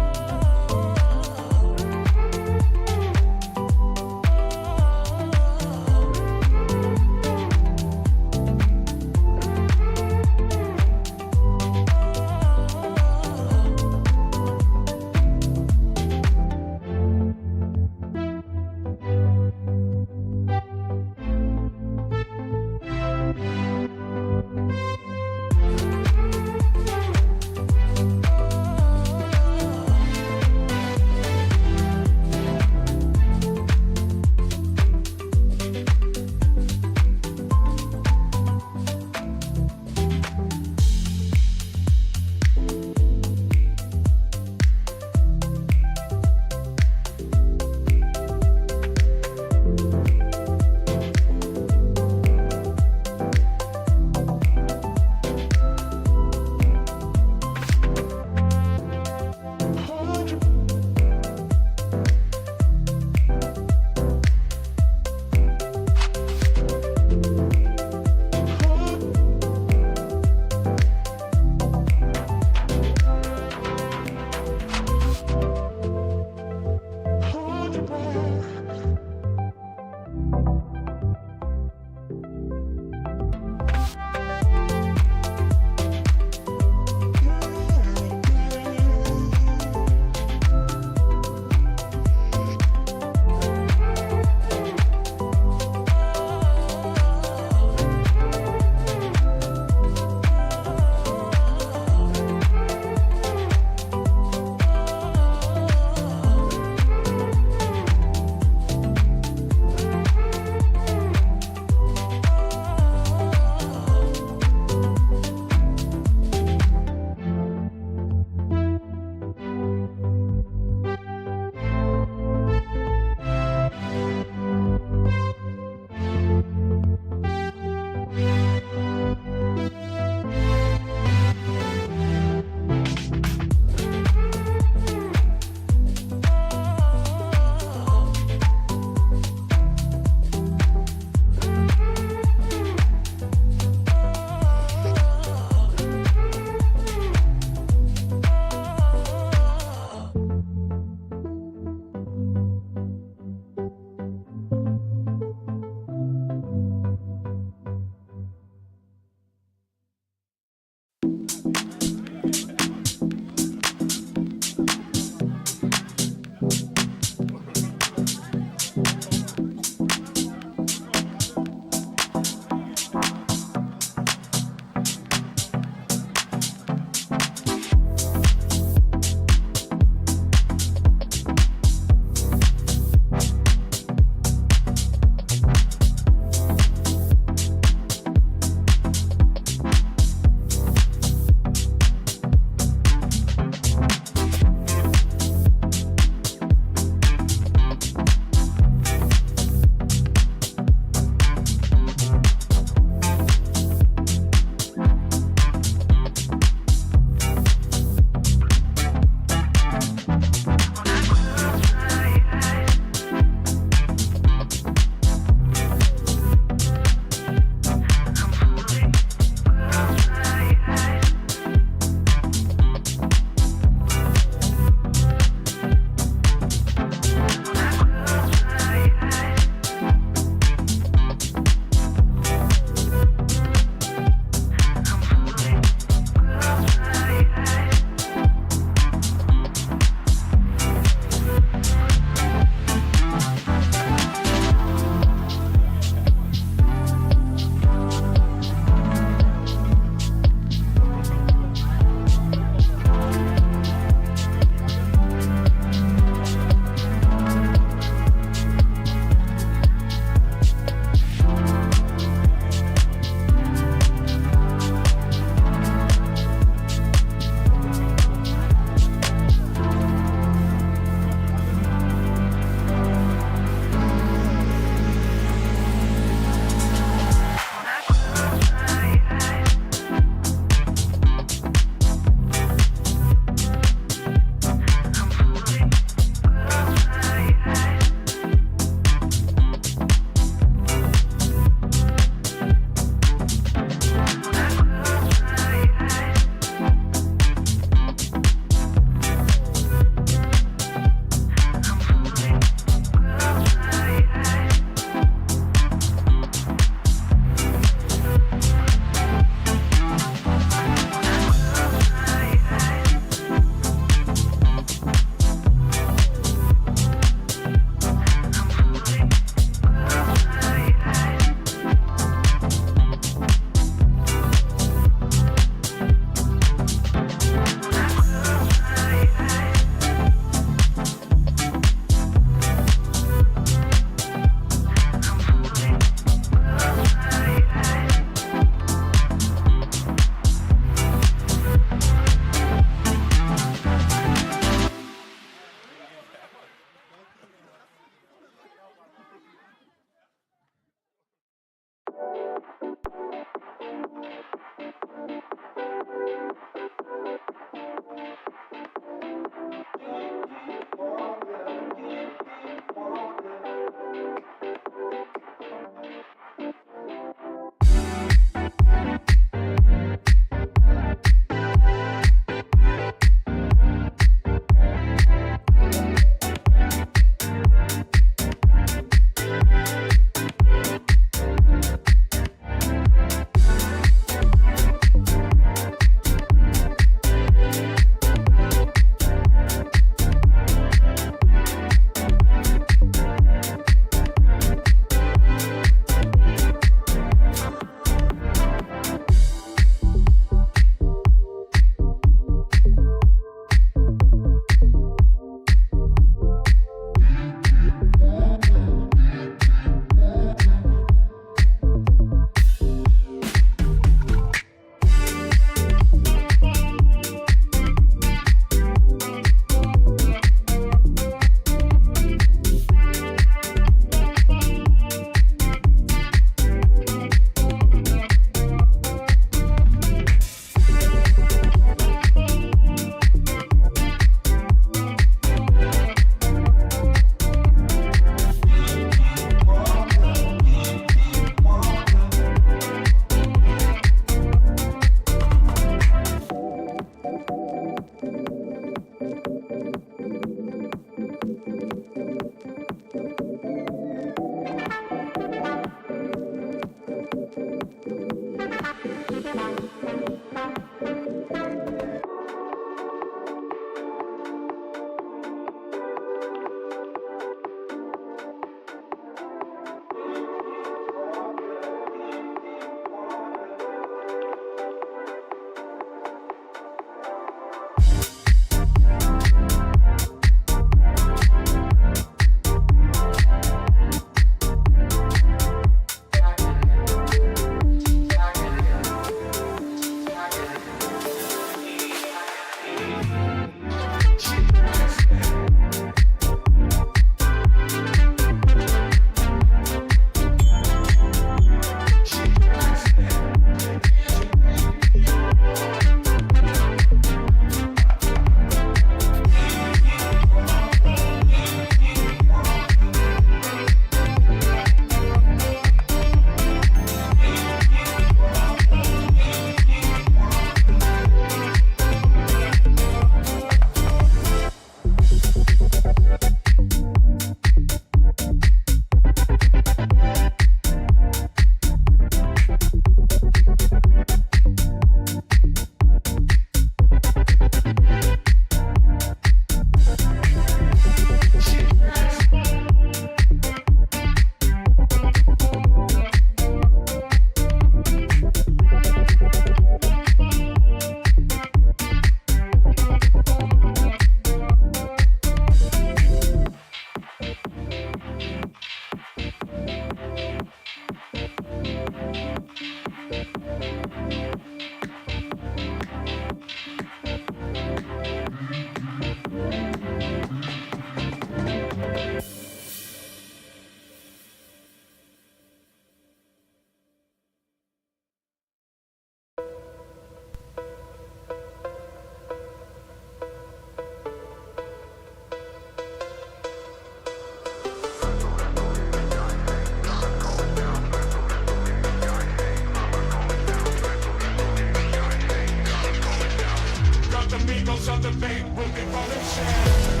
Amigos on the beat, we'll be rolling shit.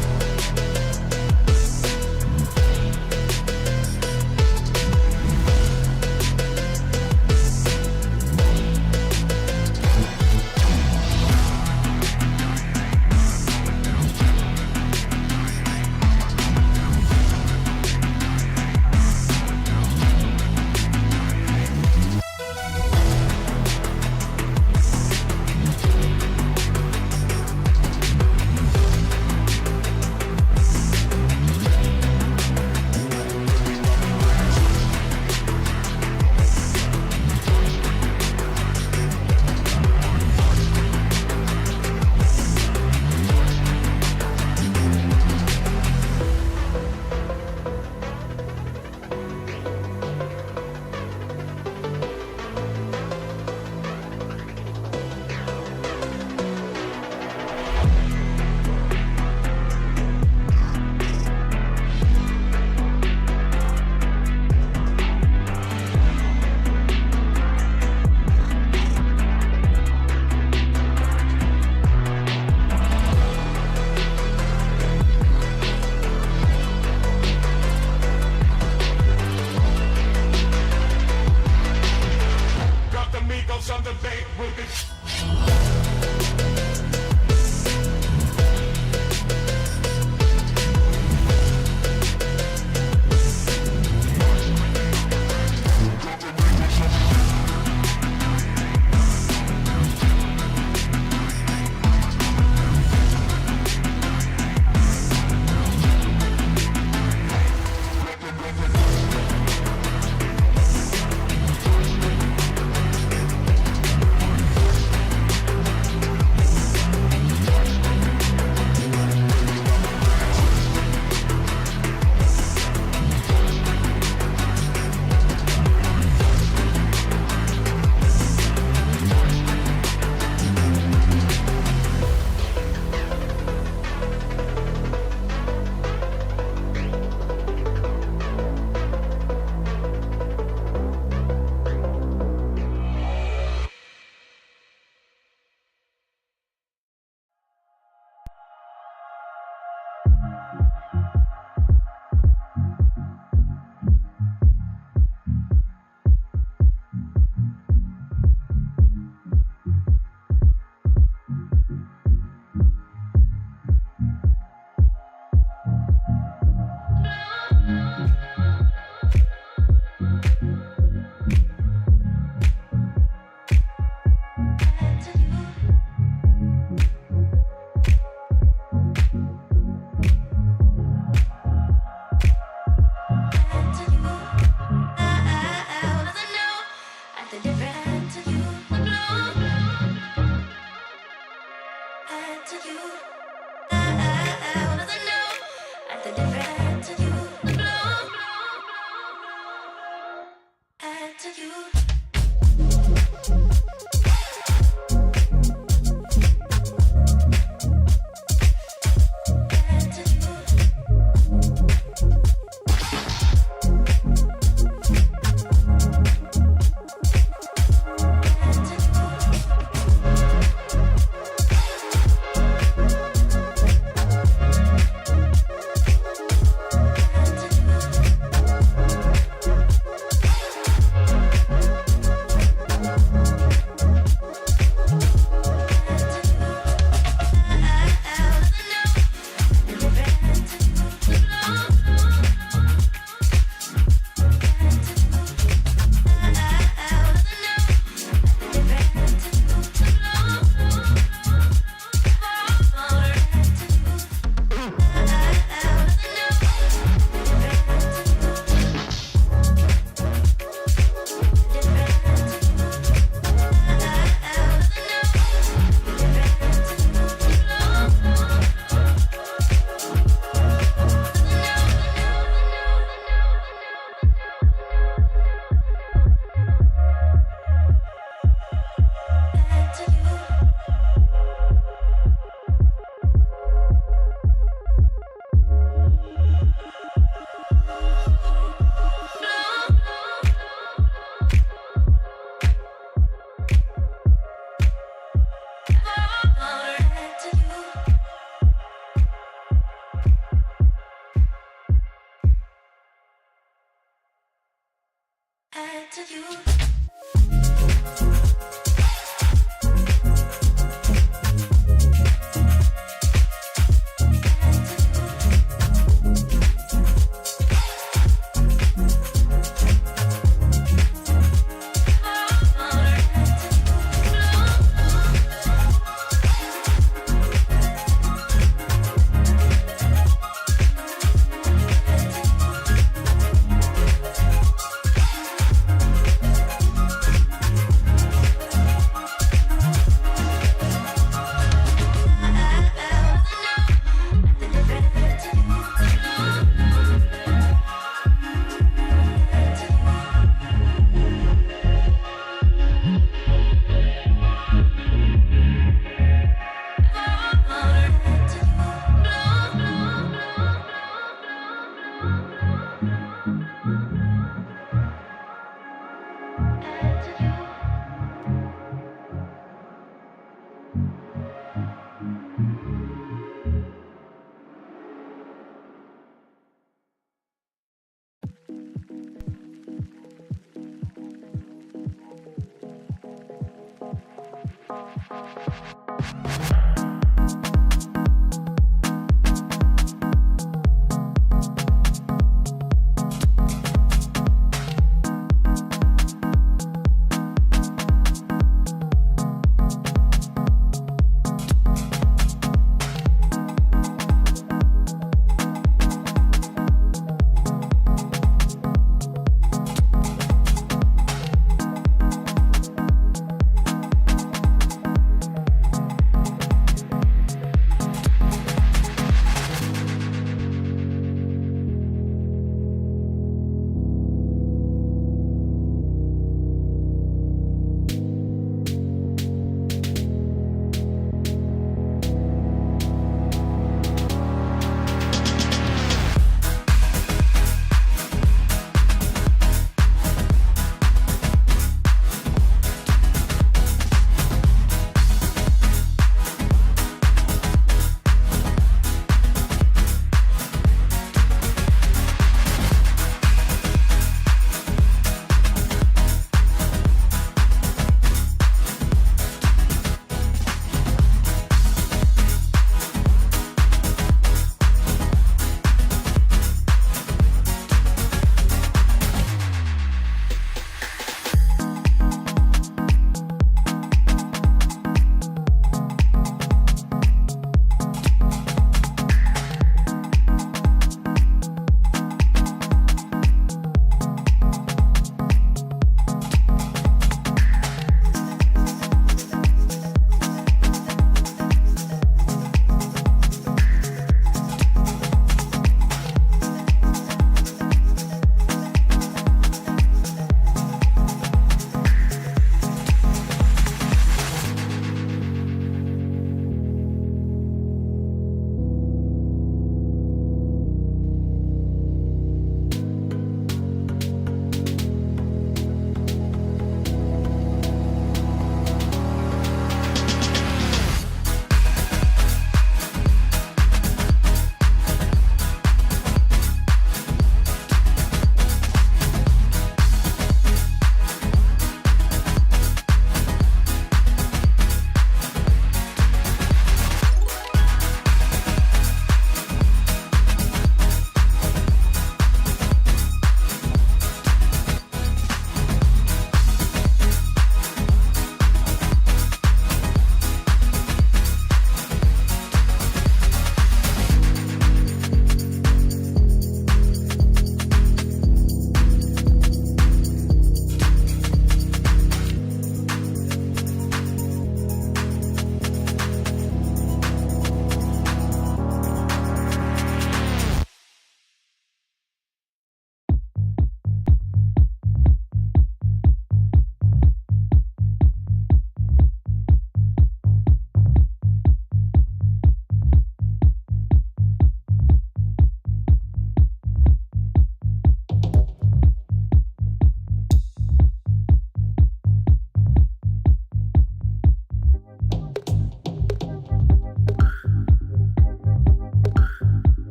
Got the amigos on the beat, we'll be.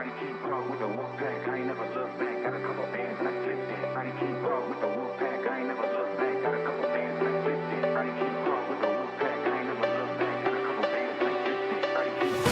Try to keep up with the wolf pack. I ain't never looked back. Got a couple bands and I flipped it. Try to keep up with the wolf pack. I ain't never looked back. Got a couple bands and I flipped it. Try to keep up with the wolf pack. I ain't never looked back. Got a couple bands and I flipped it. Try to keep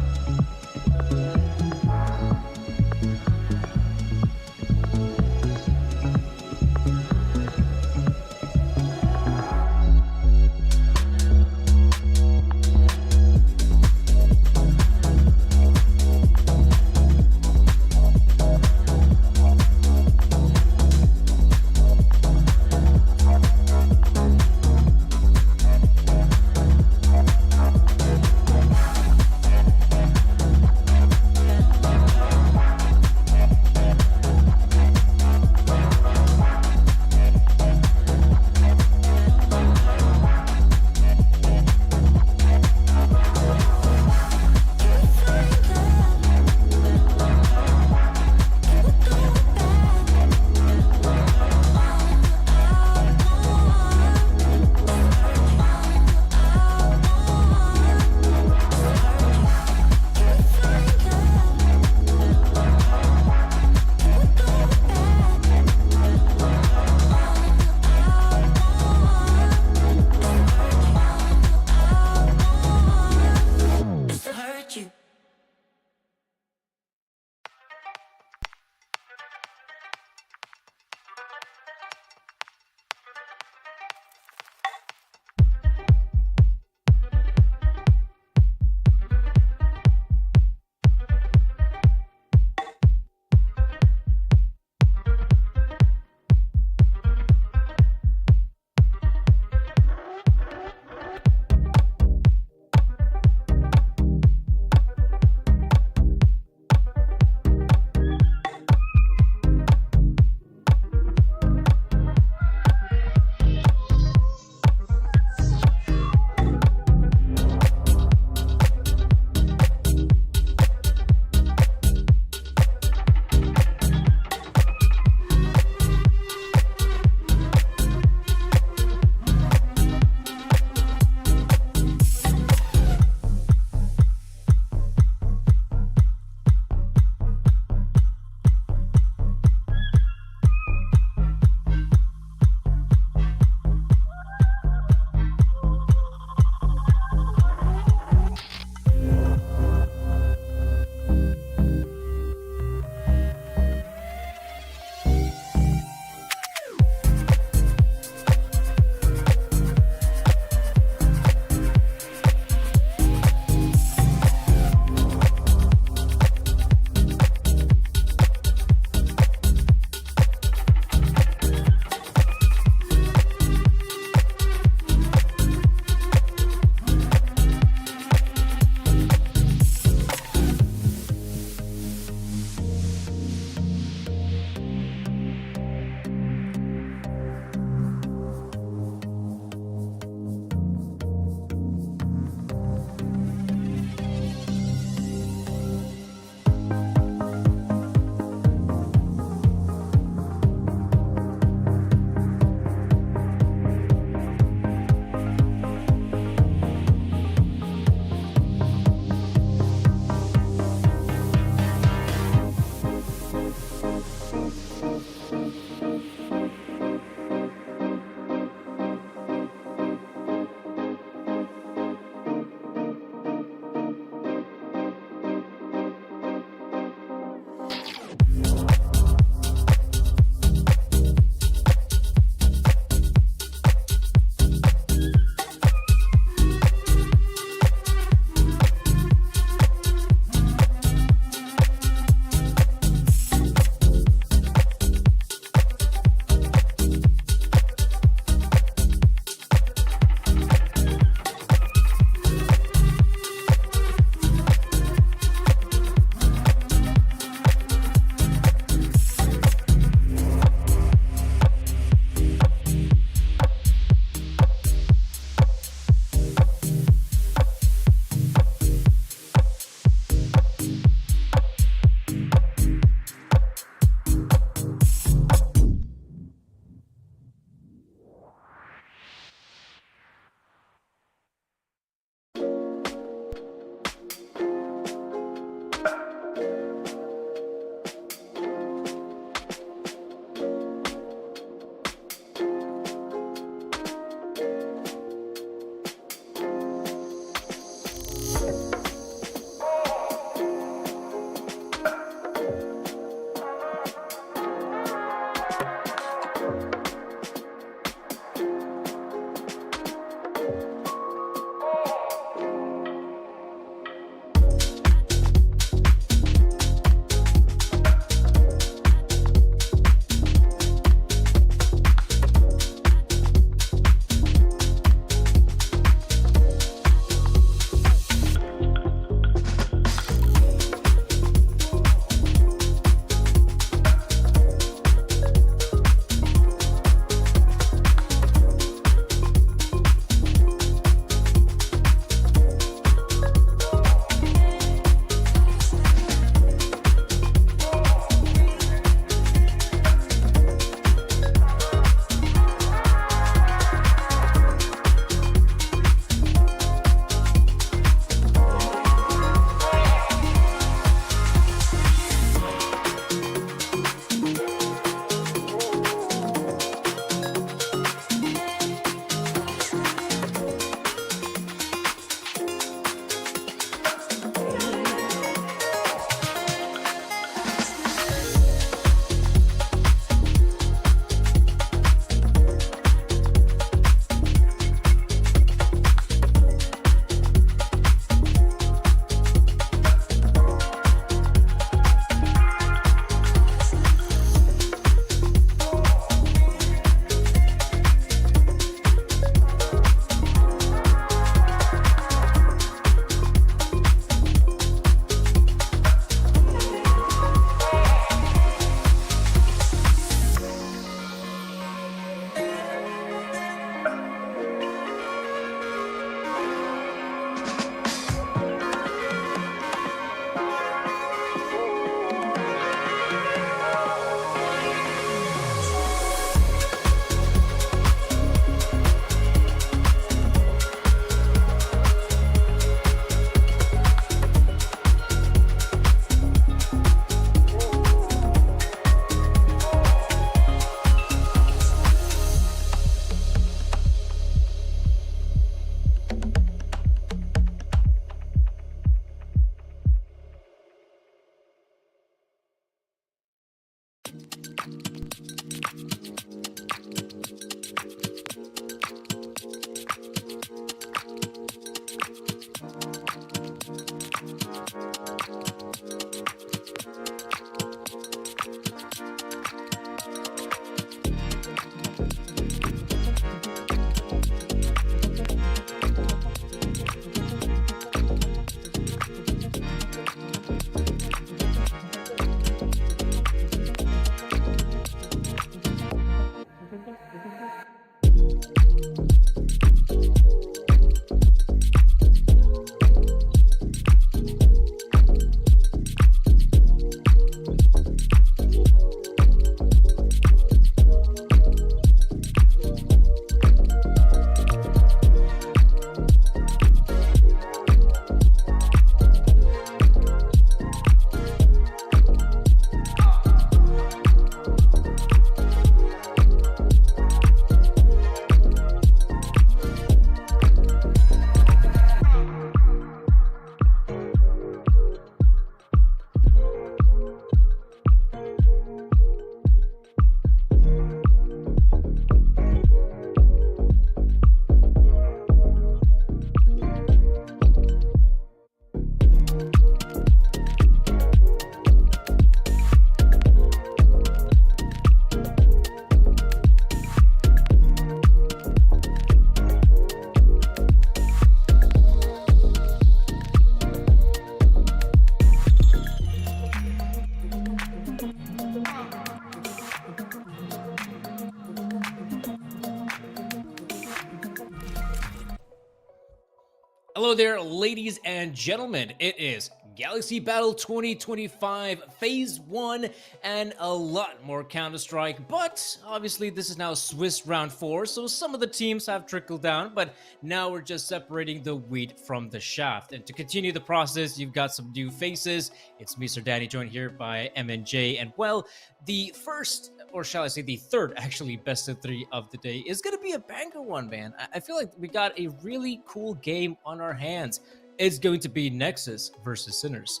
Hello there, ladies and gentlemen. It is Galaxy Battle 2025 Phase 1 and a lot more Counter-Strike, but obviously this is now Swiss Round 4, so some of the teams have trickled down, but now we're just separating the wheat from the shaft. And to continue the process, you've got some new faces. It's me, Sir Danny, joined here by MNJ, and well, the first, or shall I say the third, actually, best of 3 of the day is going to be a banger one, man. I feel like we got a really cool game on our hands. It's going to be Nexus versus Sinners.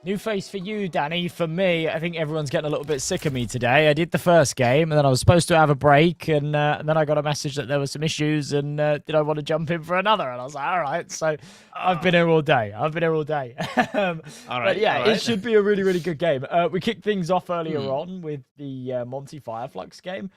New face for you, Danny. For me, I think everyone's getting a little bit sick of me today. I did the first game, and then I was supposed to have a break, and then I got a message that there were some issues, and did I want to jump in for another? And I was like, all right. So I've been here all day. All right. But yeah, it should be a really, really good game. We kicked things off earlier on with the Monte Flux game.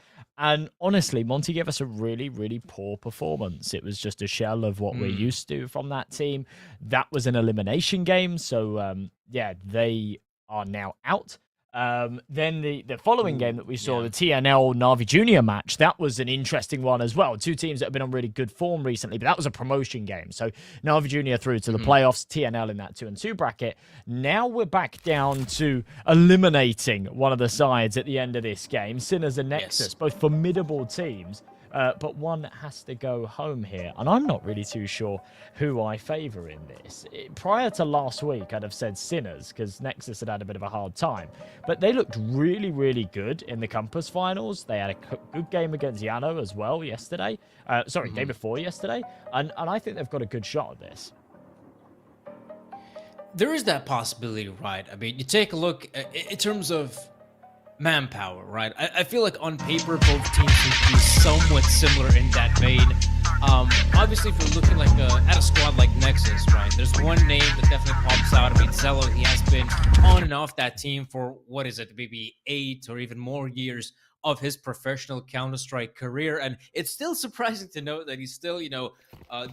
And honestly, Monte gave us a really, really poor performance. It was just a shell of what we're used to from that team. That was an elimination game. So, yeah, they are now out. Then the following game that we saw, the TNL NAVI Junior match, that was an interesting one as well. Two teams that have been on really good form recently, but that was a promotion game. So NAVI Junior through to the playoffs, TNL in that 2-2 bracket. Now we're back down to eliminating one of the sides at the end of this game. Sinners and Nexus, both formidable teams. But one has to go home here. And I'm not really too sure who I favour in this. Prior to last week, I'd have said Sinners, because Nexus had a bit of a hard time. But they looked really, really good in the Compass finals. They had a good game against Yano as well yesterday. Day before yesterday. And I think they've got a good shot at this. There is that possibility, right? I mean, you take a look in terms of manpower, right? I feel like on paper both teams seem to be somewhat similar in that vein. Obviously, if we're looking like at a squad like Nexus, right? There's one name that definitely pops out. I mean, Zello, he has been on and off that team for what is it, maybe 8 or even more years of his professional Counter-Strike career, and it's still surprising to note that he's still,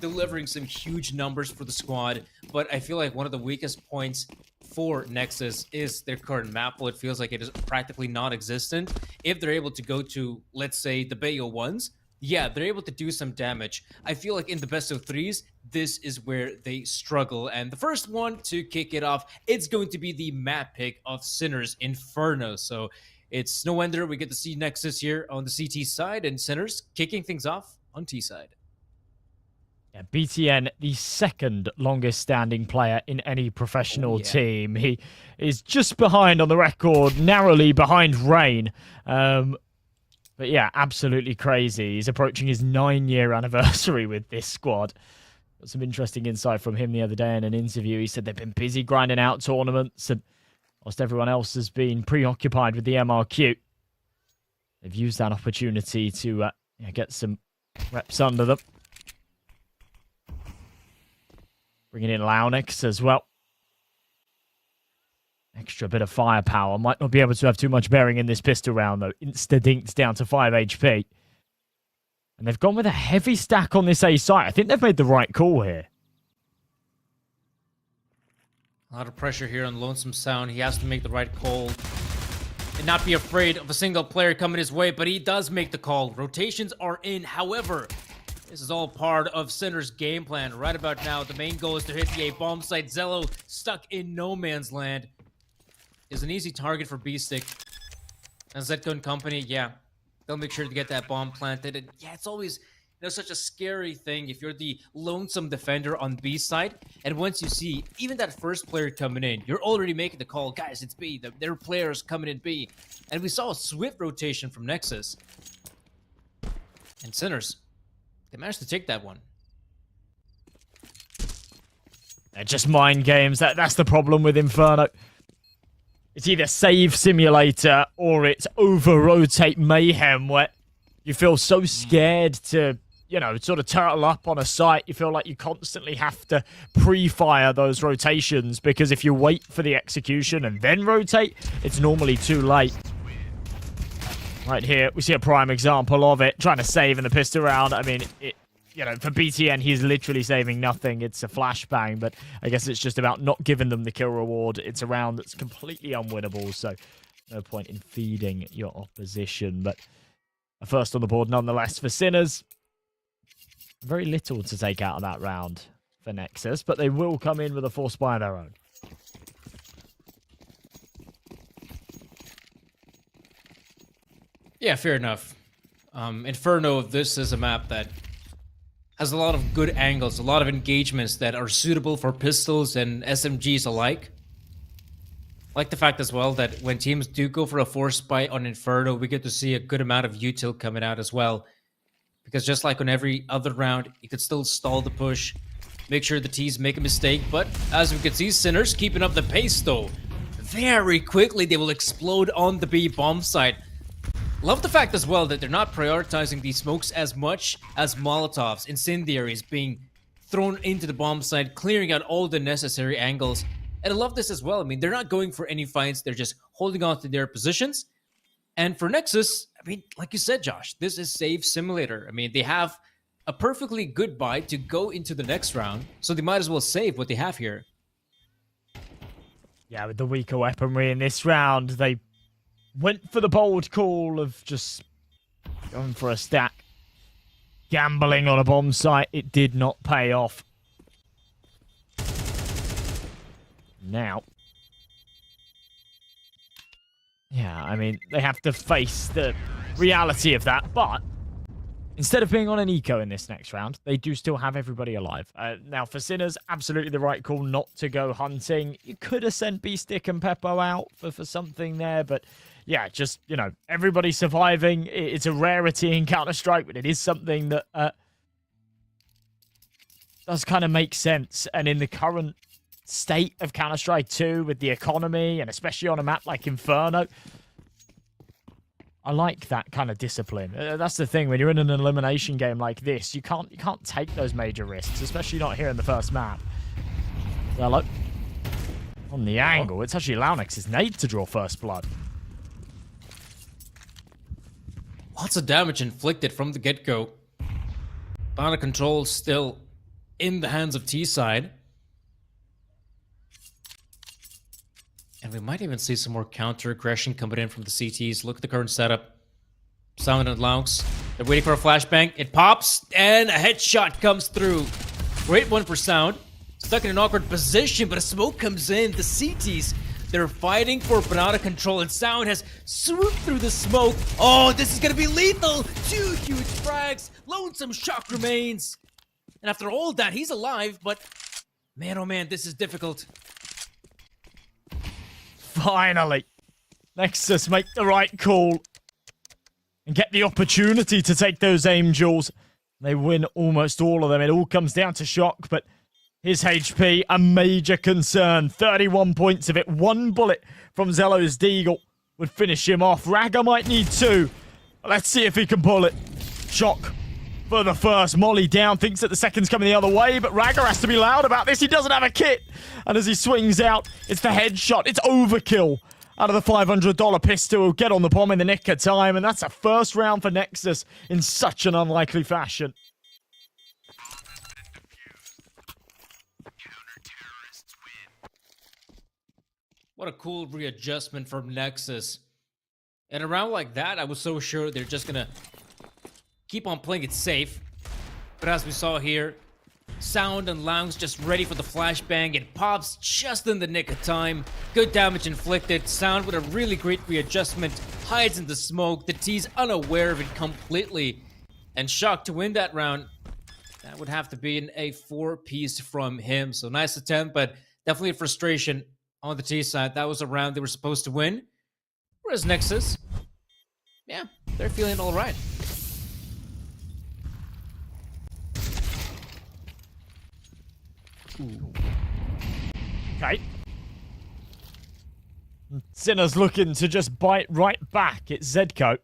delivering some huge numbers for the squad. But I feel like one of the weakest points for Nexus is their current map pool. It feels like it is practically non-existent. If they're able to go to, let's say, the Bayo ones, yeah, they're able to do some damage. I feel like in the best of 3s, this is where they struggle. And the first one to kick it off, it's going to be the map pick of Sinners Inferno. So it's no wonder we get to see Nexus here on the CT side and Sinners kicking things off on T side. Yeah, BTN, the second longest standing player in any professional team. He is just behind on the record, narrowly behind Rain. But yeah, absolutely crazy. He's approaching his 9-year anniversary with this squad. Got some interesting insight from him the other day in an interview. He said they've been busy grinding out tournaments, and whilst everyone else has been preoccupied with the MRQ, they've used that opportunity to get some reps under them. Bringing in Launix as well. Extra bit of firepower. Might not be able to have too much bearing in this pistol round, though. Insta-dinked down to 5 HP. And they've gone with a heavy stack on this A site. I think they've made the right call here. A lot of pressure here on Lonesome Sound. He has to make the right call and not be afraid of a single player coming his way, but he does make the call. Rotations are in. However, this is all part of Sinner's game plan. Right about now, the main goal is to hit the A bomb site. Zello stuck in no man's land is an easy target for B-Stick. And Zetko and company, yeah, they'll make sure to get that bomb planted. And yeah, it's always such a scary thing if you're the lonesome defender on B side. And once you see even that first player coming in, you're already making the call. Guys, it's B. There are players coming in B. And we saw a swift rotation from Nexus. And Sinners, they managed to take that one. They're just mind games. That's the problem with Inferno. It's either save simulator or it's over-rotate mayhem where you feel so scared to, sort of turtle up on a site. You feel like you constantly have to pre-fire those rotations because if you wait for the execution and then rotate, it's normally too late. Right here, we see a prime example of it. Trying to save in the pistol round. I mean, for BTN, he's literally saving nothing. It's a flashbang, but I guess it's just about not giving them the kill reward. It's a round that's completely unwinnable, so no point in feeding your opposition. But a first on the board nonetheless for Sinners. Very little to take out of that round. for Nexus, but they will come in with a force buy of their own. Yeah, fair enough. Inferno, this is a map that has a lot of good angles, a lot of engagements that are suitable for pistols and SMGs alike. I like the fact as well that when teams do go for a force buy on Inferno, we get to see a good amount of util coming out as well. Because just like on every other round, you could still stall the push, make sure the T's make a mistake, but as we can see, Sinners keeping up the pace though. Very quickly, they will explode on the B bomb site. Love the fact as well that they're not prioritizing these smokes as much as Molotovs, incendiaries being thrown into the bomb site, clearing out all the necessary angles. And I love this as well. I mean, they're not going for any fights. They're just holding on to their positions. And for Nexus, I mean, like you said, Josh, this is Save Simulator. I mean, they have a perfectly good buy to go into the next round, so they might as well save what they have here. Yeah, with the weaker weaponry in this round, they went for the bold call of just going for a stack. Gambling on a bomb site, it did not pay off. Now, yeah, I mean, they have to face the reality of that, but instead of being on an eco in this next round, they do still have everybody alive. Now, for Sinners, absolutely the right call not to go hunting. You could have sent B-Stick and Peppo out for something there, but yeah, just, you know, everybody surviving. It's a rarity in Counter-Strike, but it is something that does kind of make sense. And in the current state of Counter-Strike 2 with the economy, and especially on a map like Inferno, I like that kind of discipline. That's the thing, when you're in an elimination game like this, you can't take those major risks, especially not here in the first map. Hello. On the angle, it's actually Launex's nade to draw first blood. Lots of damage inflicted from the get-go. Bound of control still in the hands of T-side. And we might even see some more counter-aggression coming in from the CTs. Look at the current setup. Sound and Laux. They're waiting for a flashbang. It pops, and a headshot comes through. Great one for Sound. Stuck in an awkward position, but a smoke comes in. The CTs, they're fighting for banana control, and Sound has swooped through the smoke. Oh, this is going to be lethal. 2 huge frags. Lonesome Shock remains. And after all that, he's alive, but man, oh man, this is difficult. Finally, Nexus make the right call and get the opportunity to take those aim jewels. They win almost all of them. It all comes down to Shock, but his HP, a major concern. 31 points of it. 1 bullet from Zello's Deagle would finish him off. Ragga might need 2. Let's see if he can pull it. Shock for the first. Molly down, thinks that the second's coming the other way, but Ragga has to be loud about this. He doesn't have a kit. And as he swings out, it's the headshot. It's overkill out of the $500 pistol. He'll get on the bomb in the nick of time, and that's a first round for Nexus in such an unlikely fashion. What a cool readjustment from Nexus. In a round like that, I was so sure they're just gonna keep on playing it safe. But as we saw here, Sound and Lounge just ready for the flashbang. It pops just in the nick of time. Good damage inflicted. Sound with a really great readjustment. Hides in the smoke. The T's unaware of it completely. And Shock to win that round. That would have to be an a 4-piece from him. So nice attempt, but definitely a frustration on the T side. That was a round they were supposed to win. Whereas Nexus, yeah, they're feeling all right. Ooh. Okay. Sinner's looking to just bite right back. It's Zedco.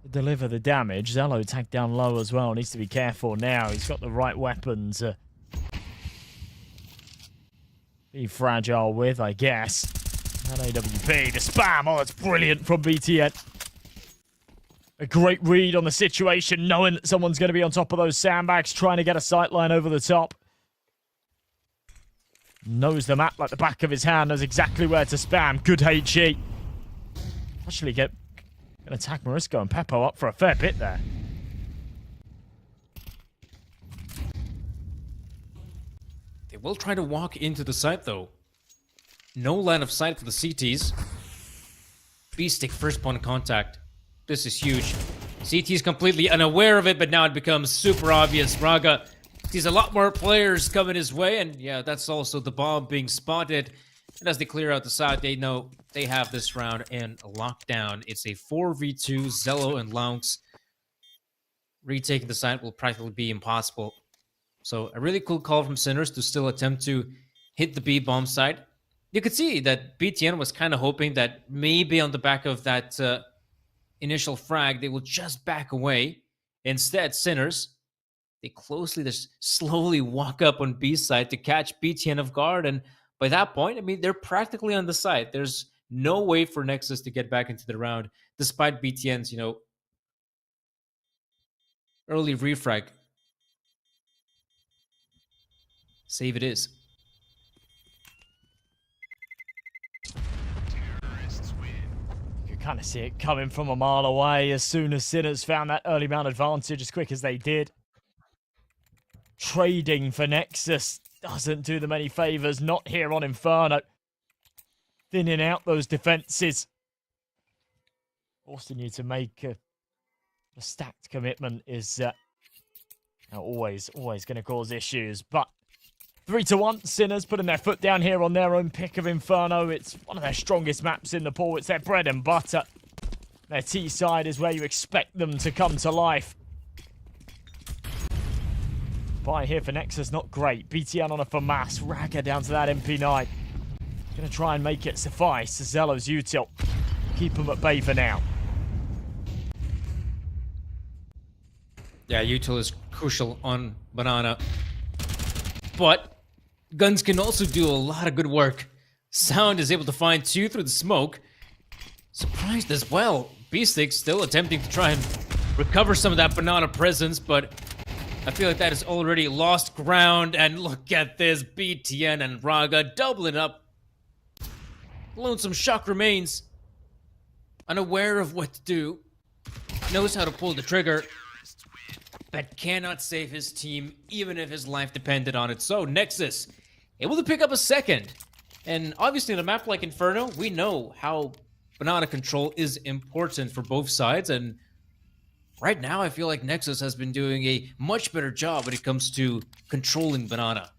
Deliver the damage. Zello tagged down low as well. Needs to be careful now. He's got the right weapon to be fragile with, I guess. That AWP, the spam. Oh, that's brilliant from BTN. A great read on the situation, knowing that someone's going to be on top of those sandbags, trying to get a sightline over the top. Knows the map like the back of his hand, knows exactly where to spam. Good HE. Actually, going to tag Morisco and Peppo up for a fair bit there. They will try to walk into the site, though. No line of sight for the CTs. B-Stick first point of contact. This is huge. CT's completely unaware of it, but now it becomes super obvious. Raga sees a lot more players coming his way, and yeah, that's also the bomb being spotted. And as they clear out the side, they know they have this round in lockdown. It's a 4v2, Zello and Laux. Retaking the site will practically be impossible. So a really cool call from Sinners to still attempt to hit the B-bomb site. You could see that BTN was kind of hoping that maybe on the back of that initial frag, they will just back away. Instead, Sinners, they just slowly walk up on B side to catch BTN off guard. And by that point, I mean, they're practically on the side. There's no way for Nexus to get back into the round, despite BTN's, early refrag. Save it is. You can kind of see it coming from a mile away as soon as Sinners found that early round advantage as quick as they did. Trading for Nexus doesn't do them any favors, not here on Inferno. Thinning out those defenses. Forcing you to make a stacked commitment is always going to cause issues. But 3-1, Sinners putting their foot down here on their own pick of Inferno. It's one of their strongest maps in the pool. It's their bread and butter. Their T side is where you expect them to come to life. Buy here for Nexus, not great. BTN on a FAMAS. Raga down to that MP9. Gonna try and make it suffice. Zello's util. Keep them at bay for now. Yeah, util is crucial on Banana. But guns can also do a lot of good work. Sound is able to find two through the smoke. Surprised as well. B-Stick still attempting to try and recover some of that Banana presence, but I feel like that is already lost ground. And look at this, BTN and Raga doubling up. Lonesome Shock remains unaware of what to do. Knows how to pull the trigger, but cannot save his team even if his life depended on it. So Nexus able to pick up a second. And obviously in a map like Inferno, we know how Banana control is important for both sides. And right now I feel like Nexus has been doing a much better job when it comes to controlling Banana.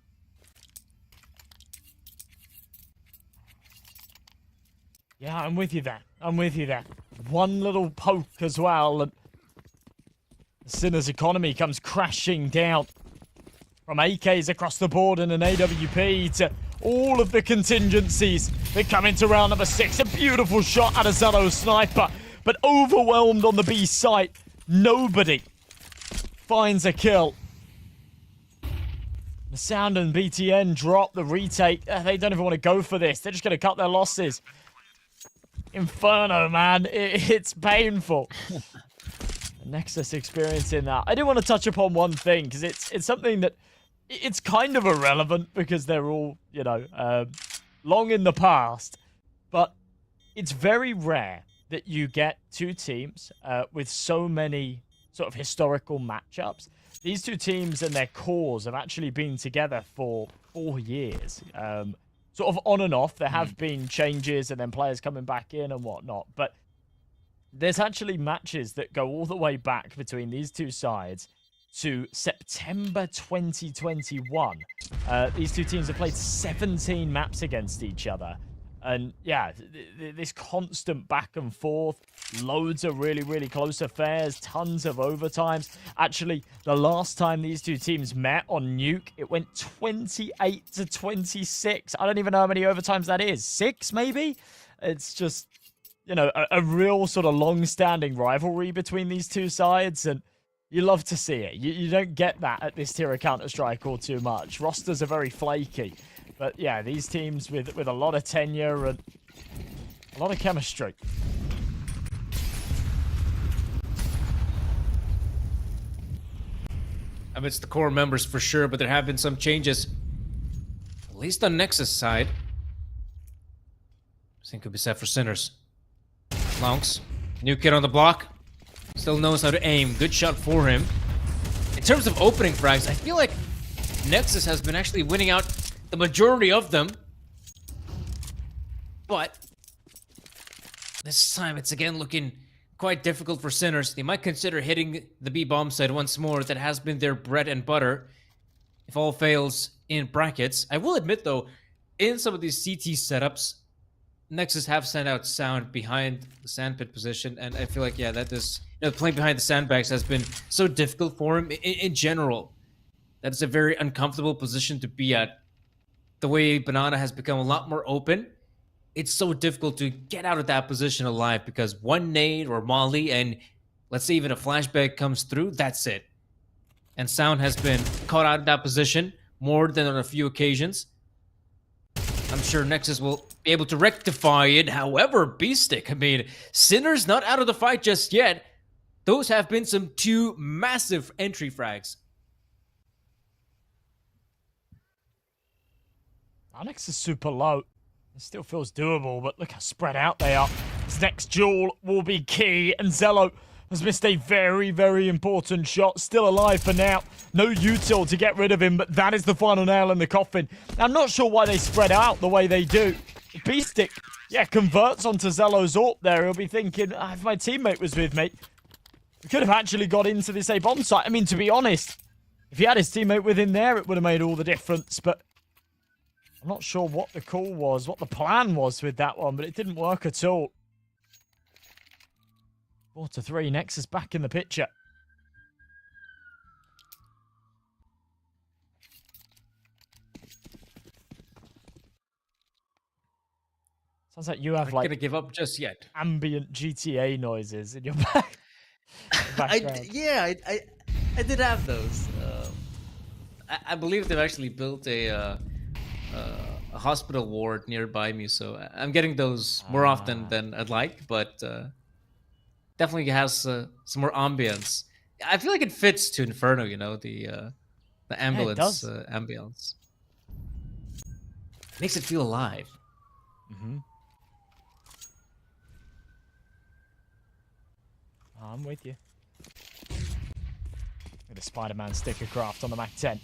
Yeah, I'm with you there. I'm with you there. One little poke as well, and the Sinners economy comes crashing down. From AKs across the board and an AWP to all of the contingencies that come into round number 6. A beautiful shot at a Zello sniper, but overwhelmed on the B site. Nobody finds a kill. The Sound and BTN drop the retake. They don't even want to go for this. They're just going to cut their losses. Inferno, man. It's painful. Nexus experiencing that. I do want to touch upon one thing, because it's something that it's kind of irrelevant because they're all, long in the past. But it's very rare that you get two teams with so many sort of historical matchups. These two teams and their cores have actually been together for 4 years. Sort of on and off. There have been changes and then players coming back in and whatnot. But there's actually matches that go all the way back between these two sides to September 2021. These two teams have played 17 maps against each other. And yeah, this constant back and forth, loads of really, really close affairs, tons of overtimes. Actually, the last time these two teams met on Nuke, it went 28-26. I don't even know how many overtimes that is. 6, maybe? It's just, a real sort of long-standing rivalry between these two sides, and you love to see it. You don't get that at this tier of Counter-Strike all too much. Rosters are very flaky. But yeah, these teams with a lot of tenure and a lot of chemistry. I mean, it's the core members for sure, but there have been some changes. At least on Nexus side. I think could be set for Sinners. Laux, new kid on the block. Still knows how to aim. Good shot for him. In terms of opening frags, I feel like Nexus has been actually winning out the majority of them. But this time it's again looking quite difficult for Sinners. They might consider hitting the B bomb site once more. That has been their bread and butter. If all fails in brackets. I will admit though, in some of these CT setups, Nexus have sent out sound behind the sandpit position, and I feel like, yeah, that is, playing behind the sandbags has been so difficult for him in general. That is a very uncomfortable position to be at. The way Banana has become a lot more open, it's so difficult to get out of that position alive, because one nade or molly, and let's say even a flashback comes through, that's it. And Sound has been caught out of that position more than on a few occasions. I'm sure Nexus will be able to rectify it. However, Beastick, I mean, Sinner's not out of the fight just yet. Those have been some 2 massive entry frags. Onyx is super low. It still feels doable, but look how spread out they are. This next duel will be key, and Zello has missed a very, very important shot. Still alive for now. No util to get rid of him, but that is the final nail in the coffin. I'm not sure why they spread out the way they do. Beastick, yeah, converts onto Zello's AWP there. He'll be thinking, if my teammate was with me, we could have actually got into this A bomb site. I mean, to be honest, if he had his teammate with him there, it would have made all the difference, but I'm not sure what the call was, what the plan was with that one, but it didn't work at all. 4-3, Nexus back in the picture. Sounds like you have I'm like not gonna give up just yet. ambient GTA noises in your background. I did have those. I believe they've actually built a hospital ward nearby me, so I'm getting those more often than I'd like, but definitely has some more ambience. I feel like it fits to Inferno, the ambulance ambience. Makes it feel alive. I'm with you. With a Spider-Man sticker craft on the Mac 10.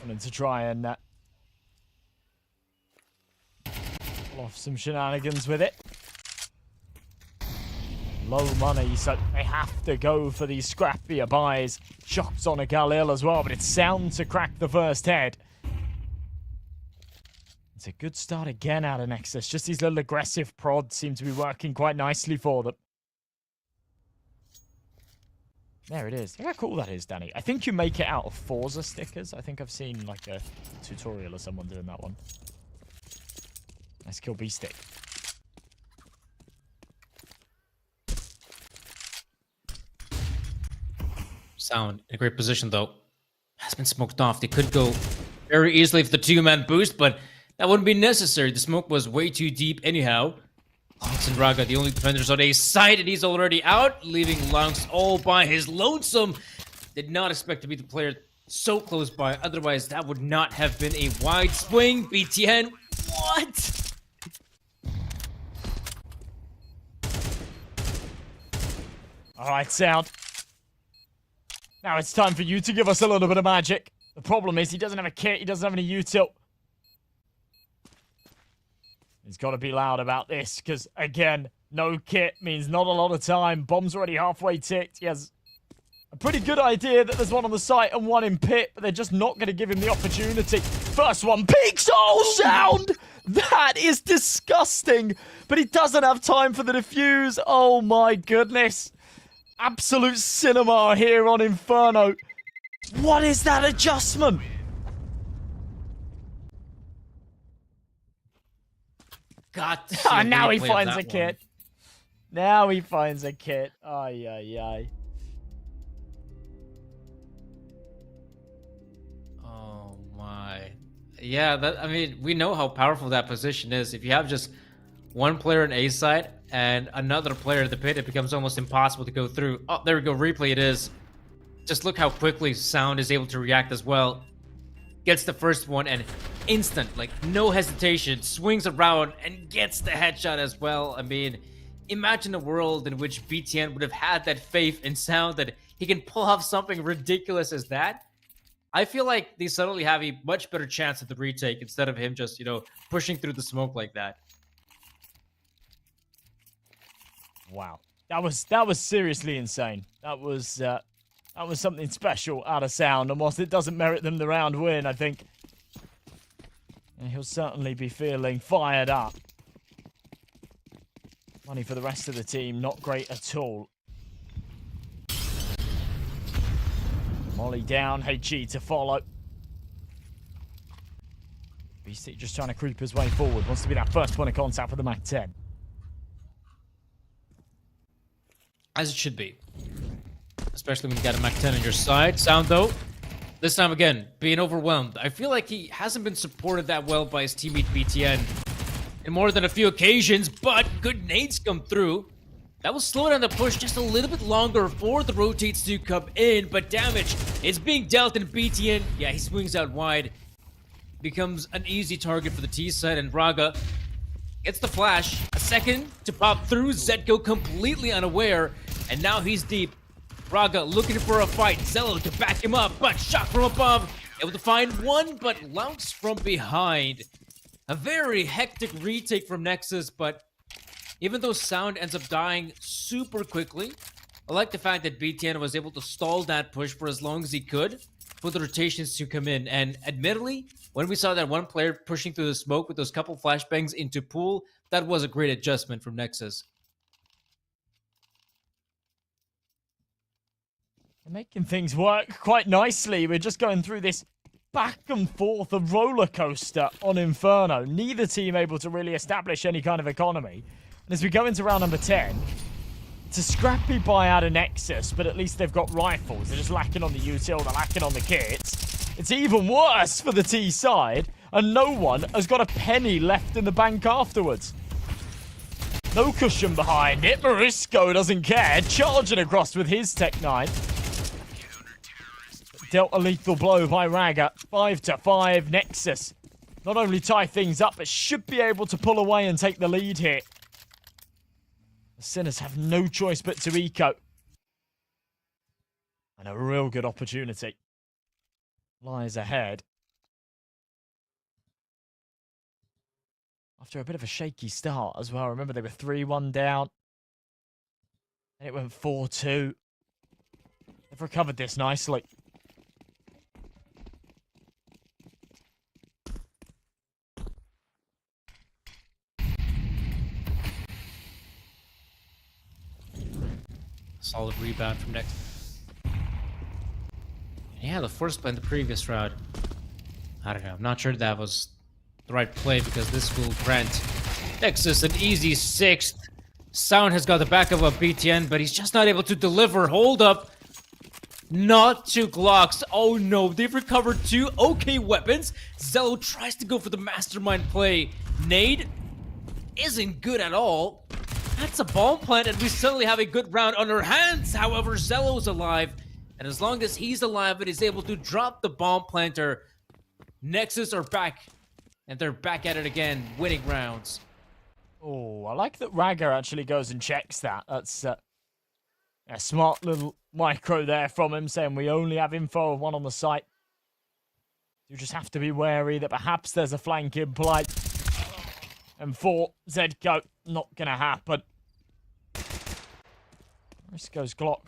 Wanted to try and pull off some shenanigans with it. Low money, so they have to go for these scrappier buys. Shots on a Galil as well, but it's Sound to crack the first head. It's a good start again out of Nexus. Just these little aggressive prods seem to be working quite nicely for them. There it is. Look how cool that is, Danny. I think you make it out of Forza stickers. I think I've seen like a tutorial of someone doing that one. Nice kill B-stick. Sound in a great position though. Has been smoked off. They could go very easily for the 2-man boost, but that wouldn't be necessary. The smoke was way too deep anyhow. Lunks and Raga, the only defenders on A side, and he's already out, leaving Lunks all by his lonesome. Did not expect to be the player so close by. Otherwise, that would not have been a wide swing. BTN, what? All right, Sound. Now it's time for you to give us a little bit of magic. The problem is he doesn't have a kit. He doesn't have any util. He's got to be loud about this because, again, no kit means not a lot of time. Bomb's already halfway ticked. He has a pretty good idea that there's one on the site and one in pit, but they're just not going to give him the opportunity. First one peaks. Oh, Sound! That is disgusting. But he doesn't have time for the defuse. Oh, my goodness. Absolute cinema here on Inferno. What is that adjustment? God. Now he finds a kit. Now he finds a kit. Ay, ay, ay. Oh my. Yeah, I mean, we know how powerful that position is. If you have just one player in A side and another player in the pit, it becomes almost impossible to go through. Oh, there we go. Replay it is. Just look how quickly Sound is able to react as well. Gets the first one and instant, like no hesitation, swings around and gets the headshot as well. I mean, imagine a world in which BTN would have had that faith in Sound that he can pull off something ridiculous as that, I feel like they suddenly have a much better chance at the retake instead of him just, pushing through the smoke like that. Wow. That was seriously insane. That was something special out of Sound, and whilst it doesn't merit them the round win, I think he'll certainly be feeling fired up. Money for the rest of the team, not great at all. Molly down, HG to follow. BC just trying to creep his way forward. Wants to be that first point of contact for the MAC 10. As it should be. Especially when you got a MAC 10 on your side. Sound, though, this time again, being overwhelmed. I feel like he hasn't been supported that well by his teammate BTN in more than a few occasions, but good nades come through. That will slow down the push just a little bit longer for the rotates to come in, but damage is being dealt in BTN. Yeah, he swings out wide. Becomes an easy target for the T side, and Braga gets the flash. A second to pop through. Zetko completely unaware, and now he's deep. Braga looking for a fight. Zello to back him up, but shot from above. Able to find one, but Laux from behind. A very hectic retake from Nexus, but even though Sound ends up dying super quickly, I like the fact that BTN was able to stall that push for as long as he could for the rotations to come in. And admittedly, when we saw that one player pushing through the smoke with those couple flashbangs into pool, that was a great adjustment from Nexus. They're making things work quite nicely. We're just going through this back and forth of roller coaster on Inferno. Neither team able to really establish any kind of economy. And as we go into round number 10, it's a scrappy buy out of Nexus, but at least they've got rifles. They're just lacking on the util, they're lacking on the kits. It's even worse for the T side, and no one has got a penny left in the bank afterwards. No cushion behind it. Morisco doesn't care, charging across with his Tech 9. Dealt a lethal blow by Raga. 5-5. Nexus not only tie things up, but should be able to pull away and take the lead here. The Sinners have no choice but to eco. And a real good opportunity lies ahead. After a bit of a shaky start as well. Remember, they were 3-1 down. And it went 4-2. They've recovered this nicely. Solid rebound from Nexus. Yeah, the first play in the previous round. I don't know. I'm not sure that was the right play because this will grant Nexus an easy 6th. Sound has got the back of a BTN, but he's just not able to deliver. Hold up. Not 2 Glocks. Oh no, they've recovered 2 okay weapons. Zello tries to go for the mastermind play. Nade isn't good at all. That's a bomb plant, and we suddenly have a good round on our hands. However, Zello's alive, and as long as he's alive and is able to drop the bomb planter, Nexus are back, and they're back at it again, winning rounds. Oh, I like that Raga actually goes and checks that. That's a smart little micro there from him, saying we only have info of one on the site. You just have to be wary that perhaps there's a flank in play. And for Zedko, not gonna happen. Risco's Glock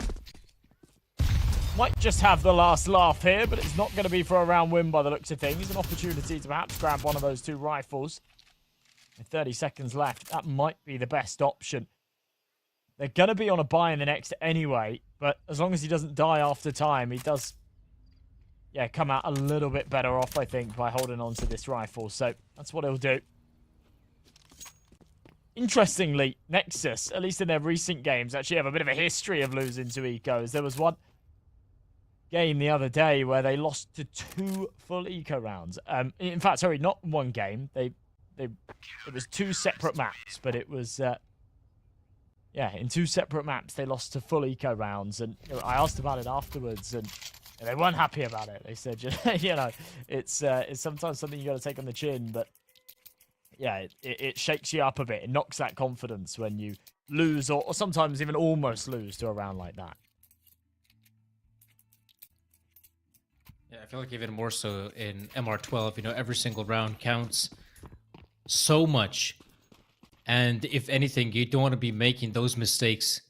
might just have the last laugh here, but it's not going to be for a round win by the looks of things. An opportunity to perhaps grab one of those 2 rifles. With 30 seconds left, that might be the best option. They're going to be on a buy in the next anyway, but as long as he doesn't die after time, he does, come out a little bit better off, I think, by holding on to this rifle. So that's what he'll do. Interestingly, Nexus, at least in their recent games, actually have a bit of a history of losing to ecos. There was one game the other day where they lost to 2 full eco rounds. In fact, sorry, not one game. It was 2 separate maps, but it was in 2 separate maps they lost to full eco rounds. And I asked about it afterwards, and they weren't happy about it. They said, it's sometimes something you got to take on the chin, but. Yeah, it shakes you up a bit. It knocks that confidence when you lose or sometimes even almost lose to a round like that. Yeah, I feel like even more so in MR12, you know, every single round counts so much. And if anything, you don't want to be making those mistakes.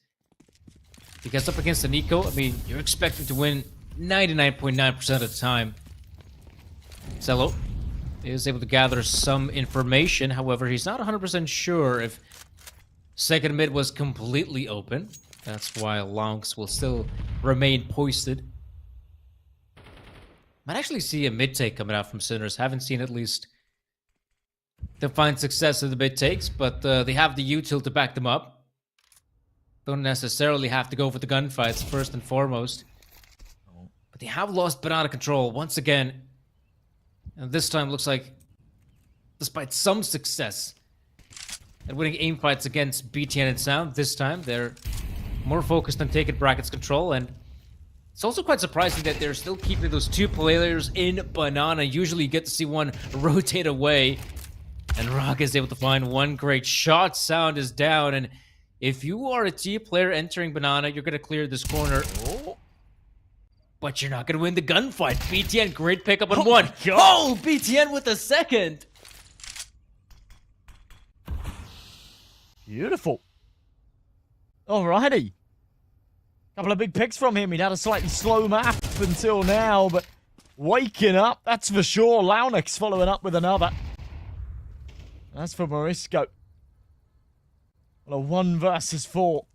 Because up against an Eco, I mean, you're expecting to win 99.9% of the time. Cello is able to gather some information. However, he's not 100% sure if second mid was completely open. That's why Lonks will still remain poisted. Might actually see a mid take coming out from Sinners. Haven't seen at least to find success in the mid takes, but they have the util to back them up. Don't necessarily have to go for the gunfights first and foremost. But they have lost banana control once again. And this time looks like, despite some success at winning aim fights against BTN and Sound, this time they're more focused on taking brackets control. And it's also quite surprising that they're still keeping those two players in banana. Usually you get to see one rotate away. And Rock is able to find one great shot. Sound is down. And if you are a T player entering banana, you're going to clear this corner. Oh. But you're not going to win the gunfight. BTN, great pickup on one. Oh, BTN with a second. Beautiful. Alrighty. Couple of big picks from him. He'd had a slightly slow map until now, but waking up, that's for sure. Launix following up with another. That's for Morisco. Well, a 1 versus 4.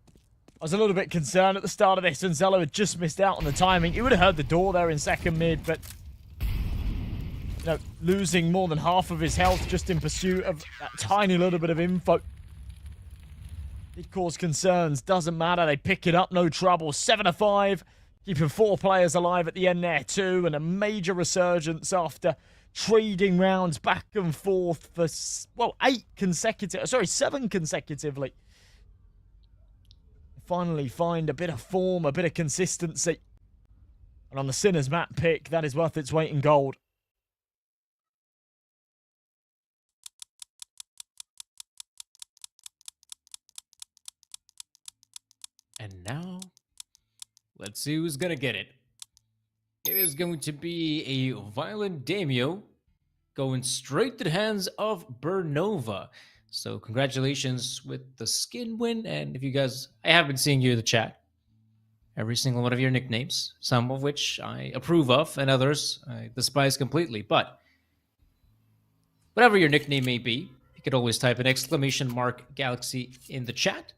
I was a little bit concerned at the start of this, and Zello had just missed out on the timing. He would have heard the door there in second mid, but you know, losing more than half of his health just in pursuit of that tiny little bit of info did cause concerns. Doesn't matter, they pick it up, no trouble. 7-5, keeping 4 players alive at the end there too, and a major resurgence after trading rounds back and forth for, well, 7 consecutively. Finally find a bit of form, a bit of consistency. And on the Sinners map pick, that is worth its weight in gold. And now, let's see who's gonna get it. It is going to be a Violent Daimyo going straight to the hands of Bernova. So congratulations with the skin win. And if you guys, I have been seeing you in the chat. Every single one of your nicknames, some of which I approve of and others I despise completely. But whatever your nickname may be, you could always type an !Galaxy in the chat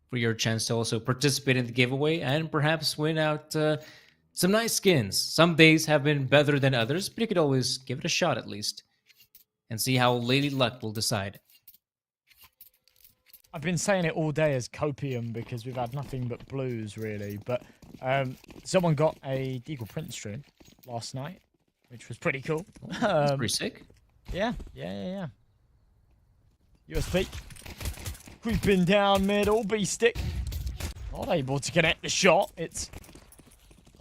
for your chance to also participate in the giveaway and perhaps win out some nice skins. Some days have been better than others, but you could always give it a shot at least and see how Lady Luck will decide. I've been saying it all day as copium because we've had nothing but blues, really. But someone got a Deagle Print stream last night, which was pretty cool. That's pretty sick. Yeah. USP. Creeping down mid, all B-stick. Not able to connect the shot. It's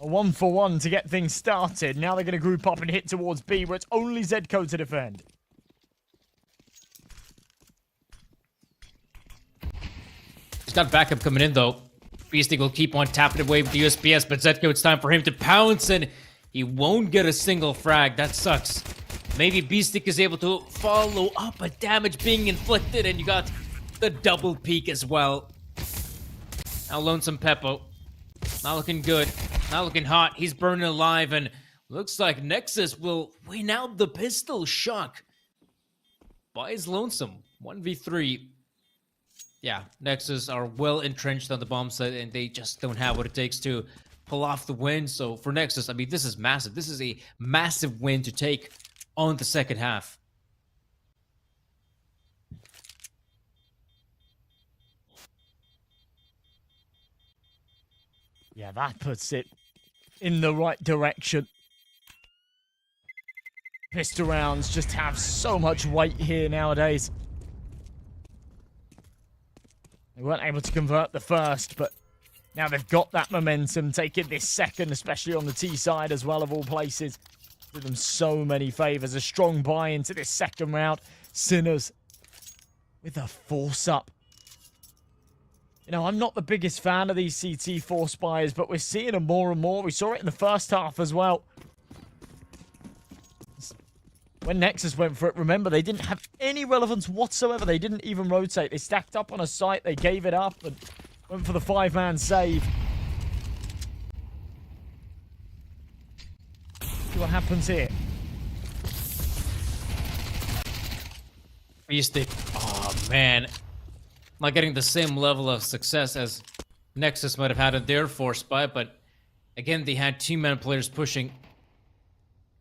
a 1-for-1 to get things started. Now they're going to group up and hit towards B, where it's only Zco to defend. He's got backup coming in, though. Beastie will keep on tapping away with the USPS, but Zetko, it's time for him to pounce, and he won't get a single frag. That sucks. Maybe Beastic is able to follow up, but damage being inflicted, and you got the double peek as well. Now Lonesome Peppo. Not looking good. Not looking hot. He's burning alive, and looks like Nexus will win out the pistol. Shock. Buys Lonesome. 1v3. Yeah, Nexus are well entrenched on the bomb site, and they just don't have what it takes to pull off the win. So for Nexus, I mean, this is massive. This is a massive win to take on the second half. Yeah, that puts it in the right direction. Pistol rounds just have so much weight here nowadays. They weren't able to convert the first, but now they've got that momentum, taking this second, especially on the T side as well, of all places. Did them so many favors. A strong buy into this second round. Sinners with a force up. You know, I'm not the biggest fan of these CT force buys, but we're seeing them more and more. We saw it in the first half as well. when Nexus went for it, remember, they didn't have any relevance whatsoever. They didn't even rotate. They stacked up on a site. They gave it up and went for the 5-man save. See what happens here. Beastic. Oh, man. Not getting the same level of success as Nexus might have had in their force buy, but again, they had 2-man players pushing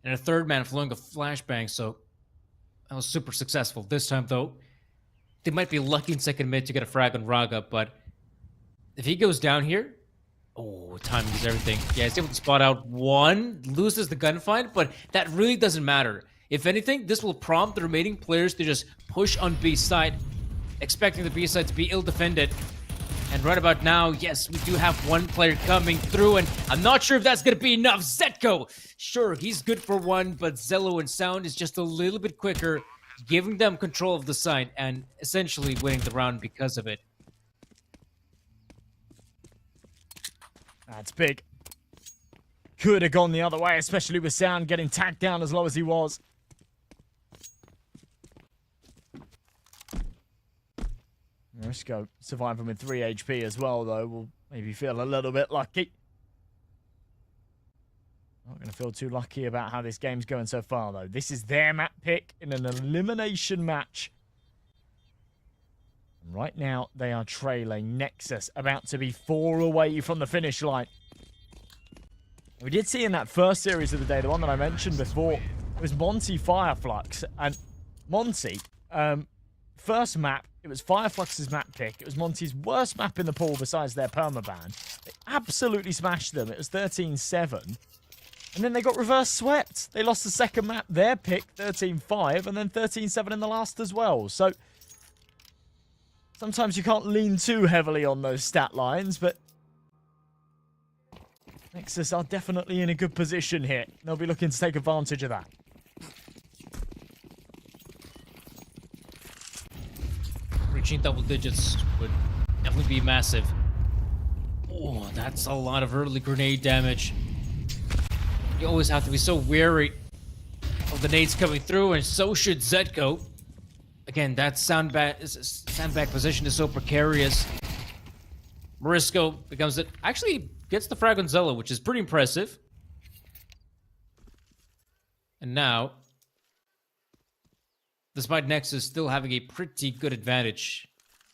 and a 3rd man flowing a flashbang, so that was super successful. This time, though, they might be lucky in second mid to get a frag on Raga, but if he goes down here, oh, timing is everything. Yeah, he's able to spot out one, loses the gunfight, but that really doesn't matter. If anything, this will prompt the remaining players to just push on B side, expecting the B side to be ill-defended. And right about now, yes, we do have one player coming through, and I'm not sure if that's going to be enough. Zetko, sure, he's good for one, but Zello and Sound is just a little bit quicker, giving them control of the site and essentially winning the round because of it. That's big. Could have gone the other way, especially with Sound getting tagged down as low as he was. Risco surviving with 3 HP as well, though. Will maybe feel a little bit lucky. Not going to feel too lucky about how this game's going so far, though. This is their map pick in an elimination match. And right now, they are trailing Nexus, about to be 4 away from the finish line. We did see in that first series of the day, the one that I mentioned before, it was Monte Fireflux. And Monte, first map, it was Fireflux's map pick. It was Monte's worst map in the pool besides their permaban. They absolutely smashed them. It was 13-7. And then they got reverse swept. They lost the second map, their pick, 13-5, and then 13-7 in the last as well. So sometimes you can't lean too heavily on those stat lines, but Nexus are definitely in a good position here. They'll be looking to take advantage of that. Reaching double digits would definitely be massive. Oh, that's a lot of early grenade damage. You always have to be so wary of the nades coming through, and so should Zetko. Again, that sandbag position is so precarious. Marisco becomes it. Actually gets the frag on Zello, which is pretty impressive. And now, despite Nexus still having a pretty good advantage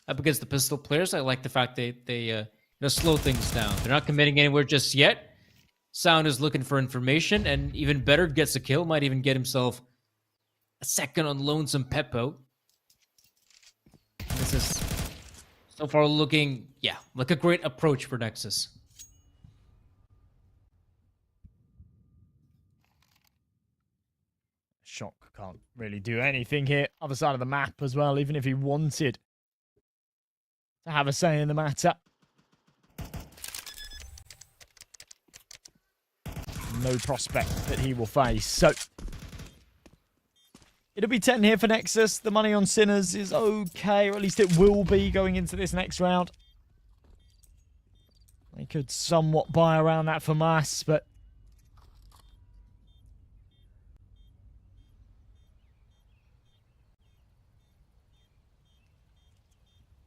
up against the pistol players, I like the fact they slow things down. They're not committing anywhere just yet. Sound is looking for information, and even better, gets a kill. Might even get himself a second on Lonesome Peppo. This is so far looking, yeah, like a great approach for Nexus. Shock can't really do anything here. Other side of the map as well, even if he wanted to have a say in the matter. No prospect that he will face. So it'll be 10 here for Nexus. The money on Sinners is okay, or at least it will be going into this next round. They could somewhat buy around that for Mass, but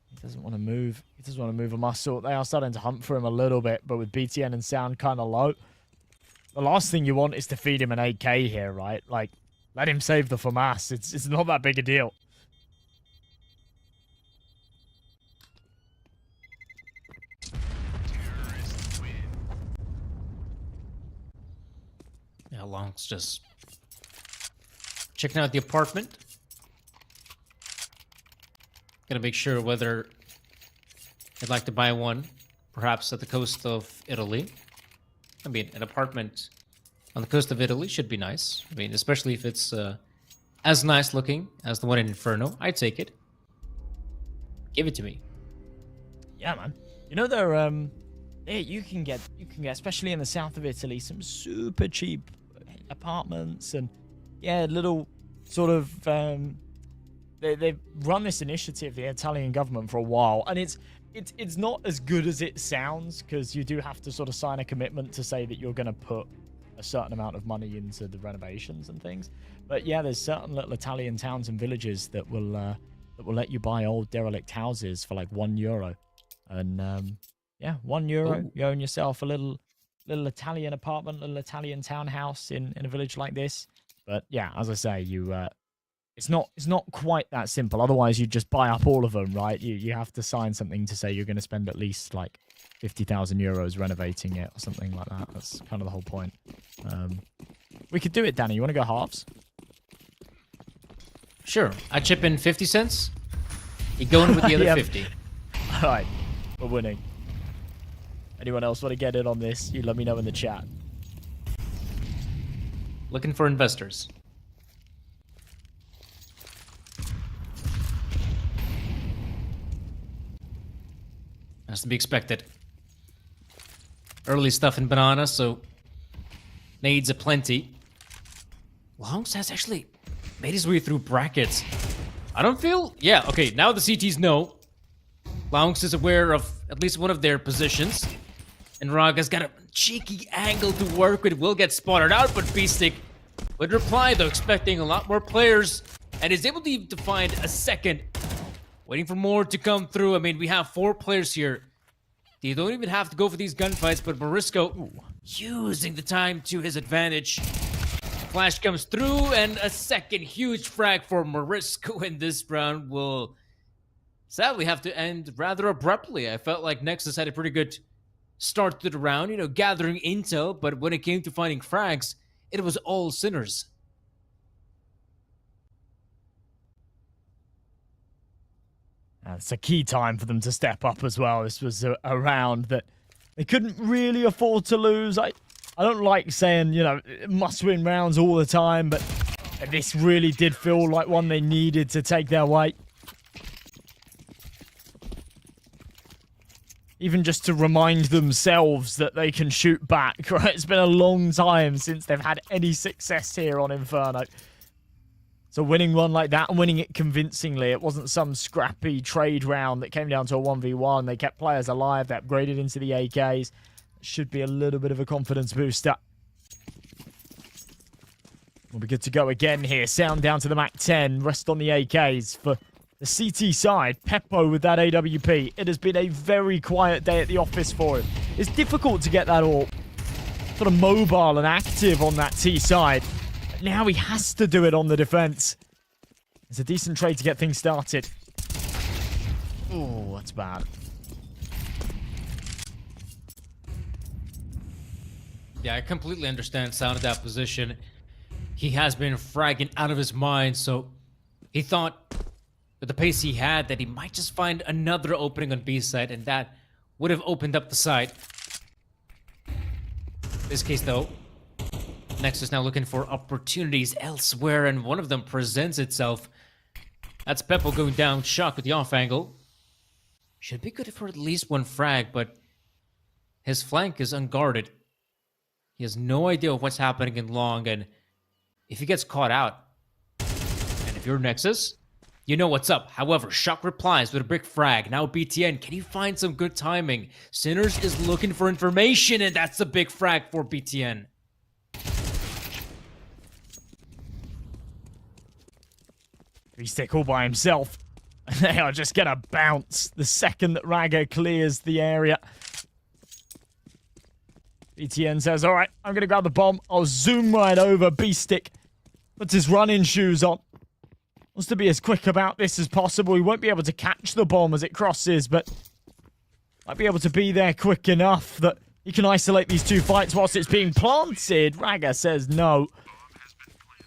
he doesn't want to move. He doesn't want to move a muscle. They are starting to hunt for him a little bit, but with BTN and Sound kind of low, the last thing you want is to feed him an AK here, right? Like, let him save the FAMAS. It's not that big a deal. Yeah, Long's just checking out the apartment. Gonna make sure whether I'd like to buy one, perhaps at the coast of Italy. I mean, an apartment on the coast of Italy should be nice. I mean, especially if it's as nice looking as the one in Inferno. I'd take it. Give it to me. Yeah, man. You know, they're you can get especially in the south of Italy, some super cheap apartments and yeah, little sort of they've run this initiative, the Italian government, for a while, and it's not as good as it sounds, because you do have to sort of sign a commitment to say that you're going to put a certain amount of money into the renovations and things. But yeah, there's certain little Italian towns and villages that will let you buy old derelict houses for like €1. And yeah, €1, Ooh. you own yourself a little Italian apartment, little Italian townhouse in a village like this. But yeah, as I say, it's not quite that simple. Otherwise, you just buy up all of them, right? You have to sign something to say you're going to spend at least like €50,000 renovating it or something like that. That's kind of the whole point. We could do it, Danny. You want to go halves? Sure. I chip in 50 cents. You go in with the other Yeah. 50. All right, we're winning. Anyone else want to get in on this? You let me know in the chat. Looking for investors. Has to be expected. Early stuff in banana, so nades aplenty. Longs has actually made his way through brackets. I don't feel... Yeah, okay, now the CTs know. Longs is aware of at least one of their positions. And Raga's got a cheeky angle to work with. Will get spotted out, but Beastick would reply, though, expecting a lot more players. And is able to find a second. Waiting for more to come through. I mean, we have 4 players here. You don't even have to go for these gunfights, but Morisco using the time to his advantage. Flash comes through, and a second huge frag for Morisco in this round will sadly have to end rather abruptly. I felt like Nexus had a pretty good start to the round, you know, gathering intel, but when it came to finding frags, it was all sinners. It's a key time for them to step up as well. This was a round that they couldn't really afford to lose. I don't like saying, you know, must-win rounds all the time, but this really did feel like one they needed to take their way. Even just to remind themselves that they can shoot back, right? It's been a long time since they've had any success here on Inferno. So winning one like that and winning it convincingly, it wasn't some scrappy trade round that came down to a 1v1. They kept players alive, they upgraded into the AKs. Should be a little bit of a confidence booster. We'll be good to go again here. Sound down to the Mac 10, rest on the AKs for the CT side. Peppo with that AWP. It has been a very quiet day at the office for him. It's difficult to get that all sort of mobile and active on that T side. Now he has to do it on the defense. It's a decent trade to get things started. Oh, that's bad. Yeah, I completely understand Sound at that position. He has been fragging out of his mind, so he thought with the pace he had that he might just find another opening on B side, and that would have opened up the side. In this case, though, Nexus now looking for opportunities elsewhere, and one of them presents itself. That's Peppo going down, Shock with the off angle. Should be good for at least one frag, but his flank is unguarded. He has no idea of what's happening in long, and if he gets caught out, and if you're Nexus, you know what's up. However, Shock replies with a big frag. Now BTN, can you find some good timing? Sinners is looking for information, and that's a big frag for BTN. Beastick all by himself. And they are just going to bounce the second that Raga clears the area. BTN says, all right, I'm going to grab the bomb. I'll zoom right over. Beastick puts his running shoes on. Wants to be as quick about this as possible. He won't be able to catch the bomb as it crosses, but might be able to be there quick enough that he can isolate these two fights whilst it's being planted. Raga says no.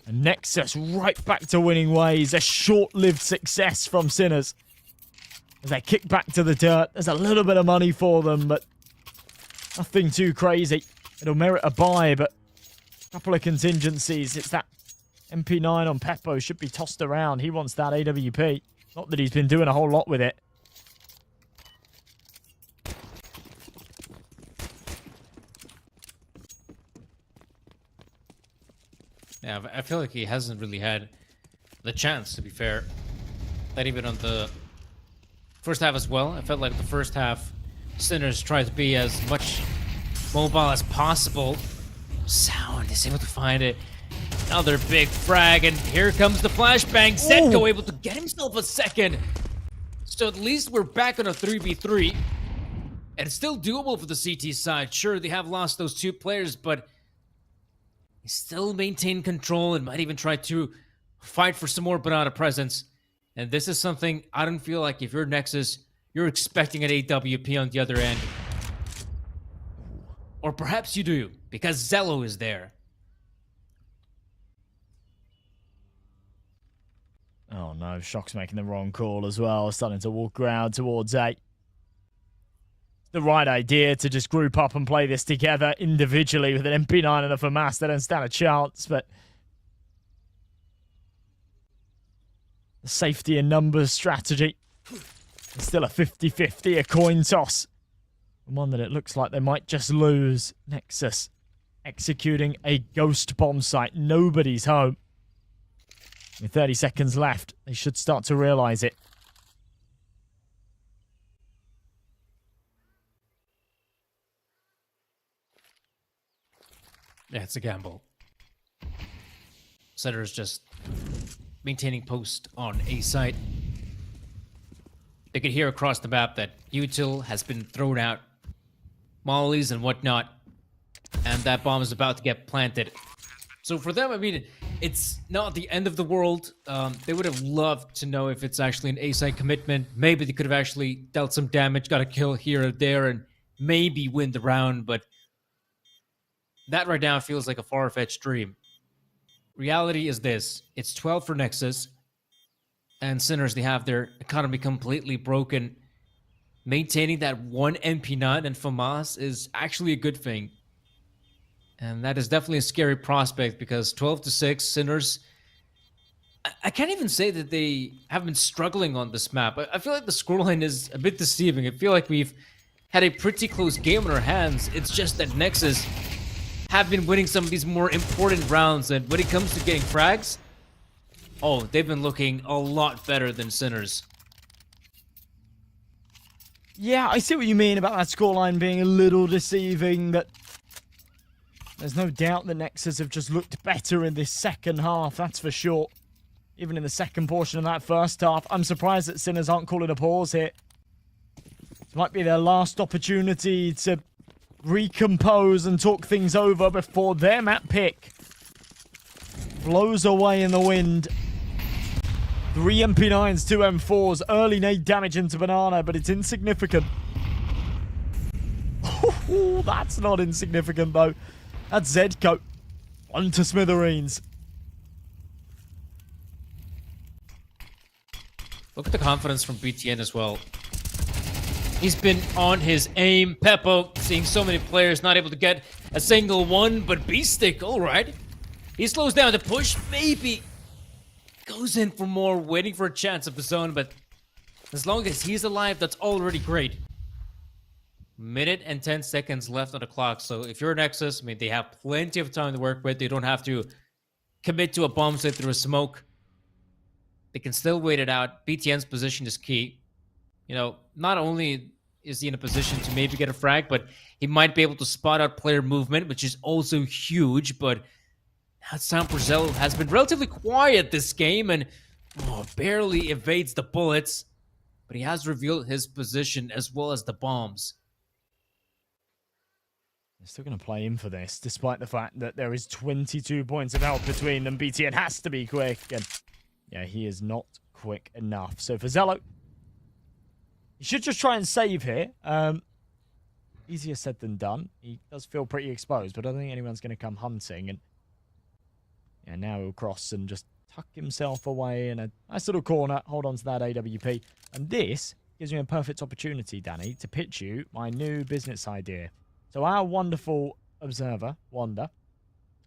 And Nexus right back to winning ways. A short-lived success from Sinners. As they kick back to the dirt, there's a little bit of money for them, but nothing too crazy. It'll merit a buy, but a couple of contingencies. It's that MP9 on Peppo should be tossed around. He wants that AWP. Not that he's been doing a whole lot with it. Yeah, I feel like he hasn't really had the chance, to be fair. Not even on the first half as well. I felt like the first half, Sinners tried to be as much mobile as possible. Sound is able to find it. Another big frag, and here comes the flashbang. Zetko able to get himself a second. So at least we're back on a 3v3. And it's still doable for the CT side. Sure, they have lost those 2 players, but they still maintain control and might even try to fight for some more banana presence. And this is something I don't feel like if you're Nexus, you're expecting an AWP on the other end. Or perhaps you do, because Zello is there. Oh no, Shock's making the wrong call as well, starting to walk around towards A. The right idea to just group up and play this together individually with an MP9 and a FAMAS. They don't stand a chance, but the safety in numbers strategy is still a 50-50, a coin toss. And one that it looks like they might just lose. Nexus executing a ghost bomb site. Nobody's home. With 30 seconds left, they should start to realize it. Yeah, it's a gamble. Setter's just maintaining post on A site. They could hear across the map that util has been thrown out, mollies and whatnot, and that bomb is about to get planted. So for them, I mean, it's not the end of the world. They would have loved to know if it's actually an A site commitment. Maybe they could have actually dealt some damage, got a kill here or there, and maybe win the round, but that right now feels like a far-fetched dream. Reality is this. It's 12 for Nexus. And Sinners, they have their economy completely broken. Maintaining that 1 MP9 and FAMAS is actually a good thing. And that is definitely a scary prospect because 12-6, Sinners... I can't even say that they have been struggling on this map. I feel like the scoreline is a bit deceiving. I feel like we've had a pretty close game on our hands. It's just that Nexus have been winning some of these more important rounds, and when it comes to getting frags, oh, they've been looking a lot better than Sinners. Yeah, I see what you mean about that scoreline being a little deceiving, but there's no doubt the Nexus have just looked better in this second half, that's for sure. Even in the second portion of that first half, I'm surprised that Sinners aren't calling a pause here. This might be their last opportunity to recompose and talk things over before their map pick blows away in the wind. 3 MP9s, 2 M4s, early nade damage into Banana, but it's insignificant. Ooh, that's not insignificant though. That's Zedko. On to smithereens. Look at the confidence from BTN as well. He's been on his aim. Peppo seeing so many players not able to get a single one, but B-Stick, all right. He slows down the push, maybe goes in for more, waiting for a chance of his own, but as long as he's alive, that's already great. Minute and 10 seconds left on the clock, so if you're Nexus, I mean, they have plenty of time to work with. They don't have to commit to a bomb site through a smoke. They can still wait it out. BTN's position is key. You know, not only is he in a position to maybe get a frag, but he might be able to spot out player movement, which is also huge. But now Sam Porzello has been relatively quiet this game and barely evades the bullets. But he has revealed his position as well as the bombs. They're still going to play in for this, despite the fact that there is 22 points of help between them. BTN has to be quick. And yeah, he is not quick enough. So for Zello, he should just try and save here. Easier said than done. He does feel pretty exposed, but I don't think anyone's going to come hunting. And yeah, now he'll cross and just tuck himself away in a nice little corner. Hold on to that AWP. And this gives me a perfect opportunity, Danny, to pitch you my new business idea. So our wonderful observer, Wanda,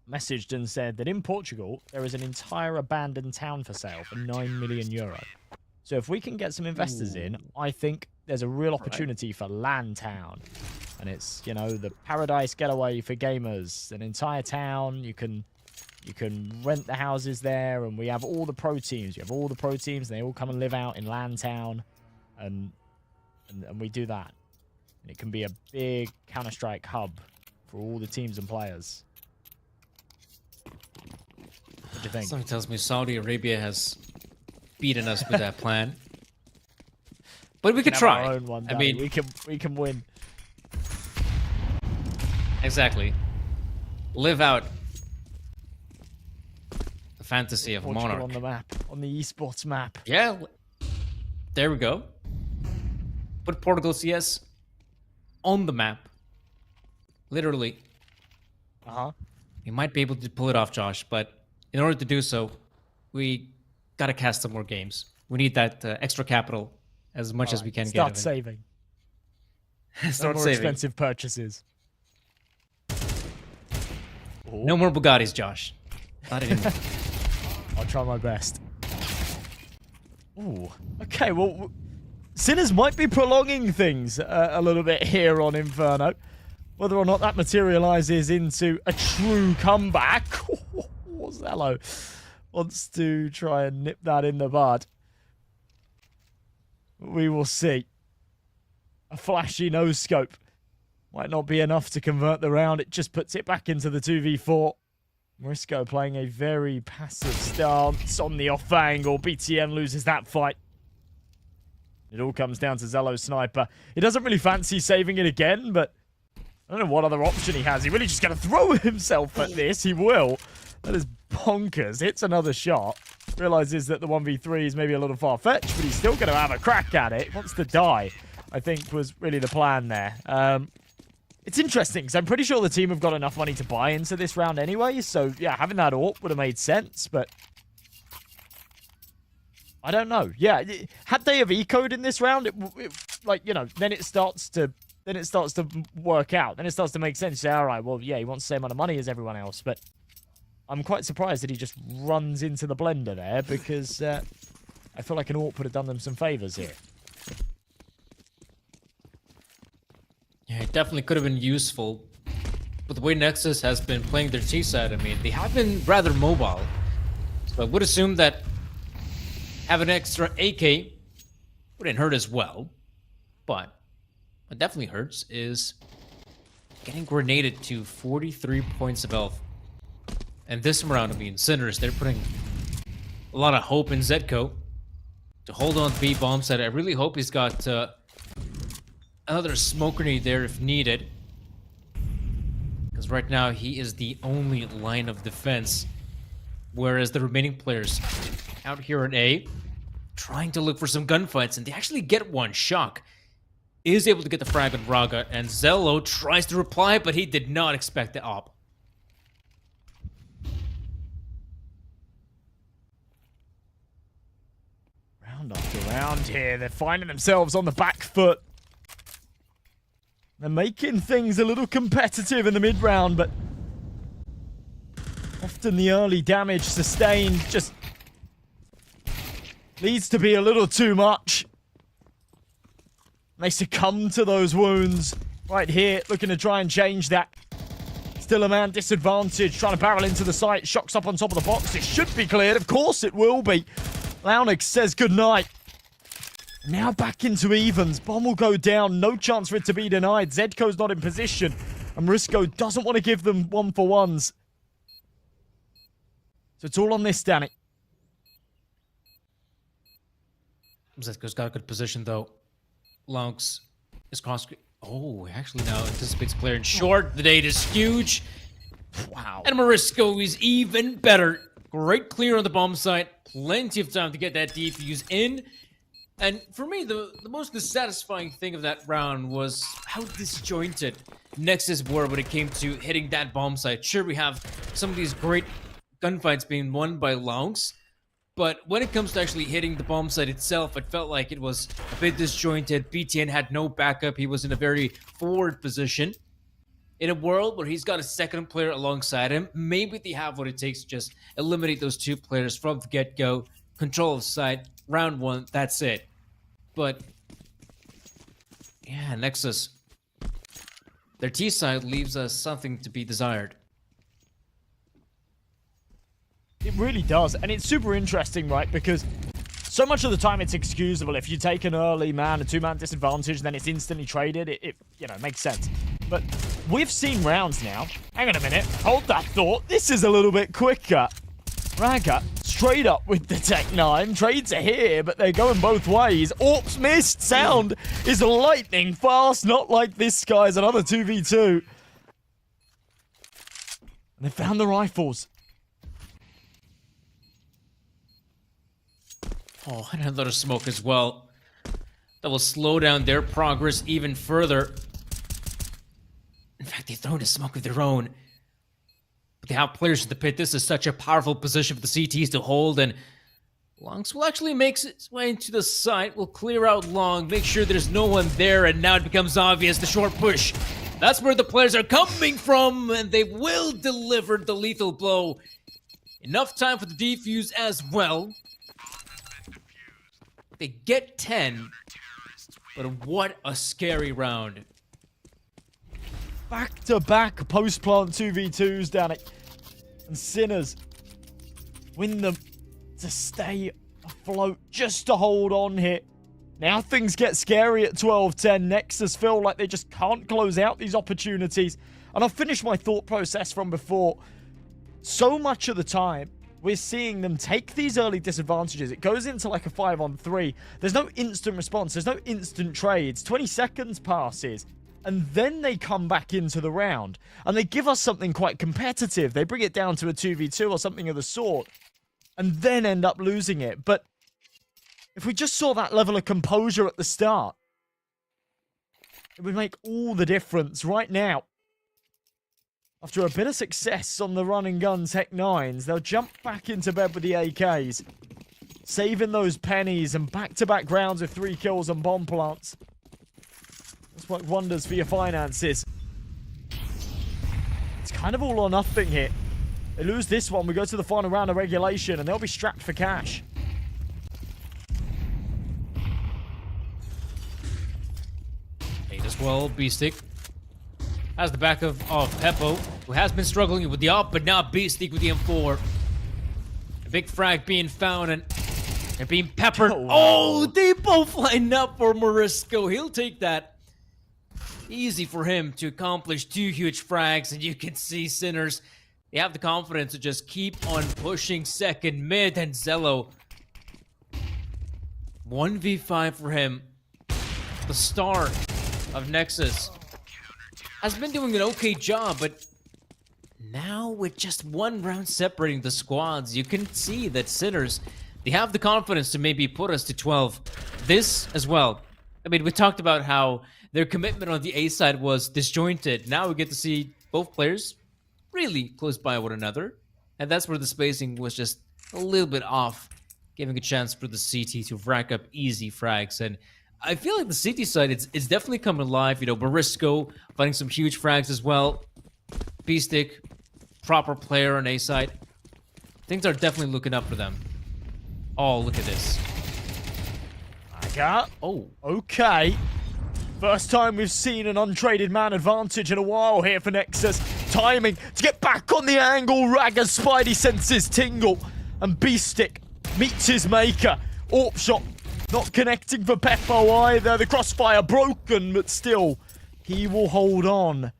messaged and said that in Portugal, there is an entire abandoned town for sale for €9 million. So if we can get some investors in, I think there's a real opportunity for Land Town. And it's, you know, the paradise getaway for gamers. An entire town, you can rent the houses there, and we have all the pro teams. You have all the pro teams, and they all come and live out in Land Town. And we do that. And it can be a big Counter-Strike hub for all the teams and players. What do you think? Something tells me Saudi Arabia has beaten us with that plan. But we could Have our try. own one, I Danny. mean, we can win. exactly. Live out the fantasy of Portugal Monarch. on the map, on the esports map. Yeah, there we go. Put Portugal CS on the map. Literally. We might be able to pull it off, Josh, but in order to do so, we gotta cast some more games. We need that extra capital as much as we can Start get. saving. Start more saving. expensive purchases. No more Bugattis, Josh. Not anymore. I'll try my best. Ooh. Okay, well, Sinners might be prolonging things a little bit here on Inferno. Whether or not that materializes into a true comeback. Zello wants to try and nip that in the bud. We will see. A flashy no-scope might not be enough to convert the round. It just puts it back into the 2v4. Morisco playing a very passive stance on the off angle. BTN loses that fight. It all comes down to Zello's sniper. He doesn't really fancy saving it again, but I don't know what other option he has. He really just got to throw himself at this. He will. That is bonkers. Hits another shot. Realizes that the 1v3 is maybe a little far-fetched, but he's still going to have a crack at it. Wants to die, I think, was really the plan there. It's interesting, because I'm pretty sure the team have got enough money to buy into this round anyway. So, yeah, having that AWP would have made sense, but I don't know. Yeah, had they have ecoed in this round, like, you know, then it starts to work out. Then it starts to make sense. You say, all right, well, yeah, he wants the same amount of money as everyone else, but I'm quite surprised that he just runs into the blender there, because I feel like an AWP would have done them some favors here. Yeah, it definitely could have been useful. But the way Nexus has been playing their T side, I mean, they have been rather mobile. So I would assume that having an extra AK wouldn't hurt as well. But what definitely hurts is getting grenaded to 43 points of health. And this round, I mean, Sinners, they're putting a lot of hope in Zedko to hold on to B bomb side. I really hope he's got another smoke grenade there if needed. Because right now, he is the only line of defense. Whereas the remaining players out here in A, trying to look for some gunfights, and they actually get one. Shock is able to get the frag on Raga, and Zello tries to reply, but he did not expect the op. Round after round here, they're finding themselves on the back foot. They're making things a little competitive in the mid-round, but often the early damage sustained just leads to be a little too much. They succumb to those wounds right here, looking to try and change that. Still a man disadvantaged, trying to barrel into the site. Shock's up on top of the box. It should be cleared. Of course it will be. Launix says goodnight. Now back into evens. Bomb will go down. No chance for it to be denied. Zedko's not in position. And Morisco doesn't want to give them one-for-ones. So it's all on this, Danny. Zedko's got a good position, though. Launix is cross. Oh, he actually now anticipates player in short. The date is huge. Wow. And Morisco is even better. Great clear on the bomb site. Plenty of time to get that defuse in. And for me, the most dissatisfying thing of that round was how disjointed Nexus were when it came to hitting that bomb site. Sure, we have some of these great gunfights being won by Launix, but when it comes to actually hitting the bomb site itself, it felt like it was a bit disjointed. BTN had no backup. He was in a very forward position. In a world where he's got a second player alongside him, maybe they have what it takes to just eliminate those two players from the get-go, control the site, round one, that's it. But, yeah, Nexus, their T side leaves us something to be desired. It really does. And it's super interesting, right? Because so much of the time it's excusable. If you take an early man, a two-man disadvantage, then it's instantly traded. It you know, makes sense. But we've seen rounds now. Hang on a minute. Hold that thought. This is a little bit quicker. Raga straight up with the Tech 9. Trades are here, but they're going both ways. Orps missed. Sound is lightning fast. Not like this guy's another 2v2. And they found the rifles. Oh, and another smoke as well. That will slow down their progress even further. In fact, they've thrown a smoke of their own. But they have players in the pit. This is such a powerful position for the CTs to hold, and Longs will actually make its way into the site. Will clear out Long, make sure there's no one there, and now it becomes obvious the short push. That's where the players are coming from, and they will deliver the lethal blow. Enough time for the defuse as well. They get 10, but what a scary round. Back-to-back post-plant 2v2s down it. And Sinners win them to stay afloat, just to hold on here. Now things get scary at 12-10. Nexus feel like they just can't close out these opportunities. And I'll finish my thought process from before. So much of the time, we're seeing them take these early disadvantages. It goes into like a 5-on-3. There's no instant response. There's no instant trades. 20 seconds passes. And then they come back into the round. And they give us something quite competitive. They bring it down to a 2v2 or something of the sort. And then end up losing it. But if we just saw that level of composure at the start, it would make all the difference right now. After a bit of success on the run and gun Tech 9s, they'll jump back into bed with the AKs. Saving those pennies and back-to-back rounds of 3 kills and bomb plants. That's what wonders for your finances. It's kind of all or nothing here. They lose this one, we go to the final round of regulation, and they'll be strapped for cash. Eight as well, B-Stick. Has the back of Peppo, who has been struggling with the op, but now B-Stick with the M4. A big frag being found and being peppered. Oh, they both line up for Morisco. He'll take that. Easy for him to accomplish 2 huge frags, and you can see Sinners. They have the confidence to just keep on pushing second mid, and Zello. 1v5 for him. The star of Nexus has been doing an okay job, but now with just 1 round separating the squads, you can see that Sinners, they have the confidence to maybe put us to 12. This as well. I mean, we talked about how their commitment on the A side was disjointed. Now we get to see both players really close by one another, and that's where the spacing was just a little bit off, giving a chance for the CT to rack up easy frags. And I feel like the CT side, it's definitely coming alive. You know, Morisco finding some huge frags as well. B-Stick, proper player on A side. Things are definitely looking up for them. Oh, look at this. Oh, okay. First time we've seen an untraded man advantage in a while here for Nexus. Timing to get back on the angle. Ragga's spidey senses tingle. And B-Stick meets his maker. Orp shot not connecting for Peppo either. The crossfire broken, but still, he will hold on.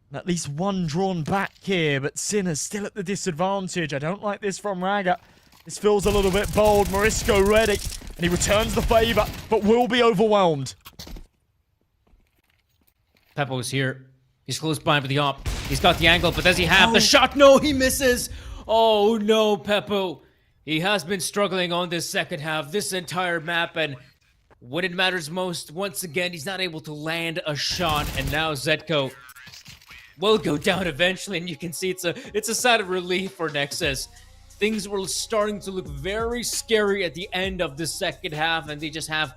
And at least one drawn back here, but Sinner's still at the disadvantage. I don't like this from Ragga. This feels a little bit bold. Morisco ready, and he returns the favor, but will be overwhelmed. Peppo's here. He's close by for the op. He's got the angle, but does he have the shot? No, he misses. Oh no, Peppo. He has been struggling on this second half, this entire map, and when it matters most, once again, he's not able to land a shot, and now Zetko will go down eventually, and you can see it's a sigh of relief for Nexus. Things were starting to look very scary at the end of the second half, and they just have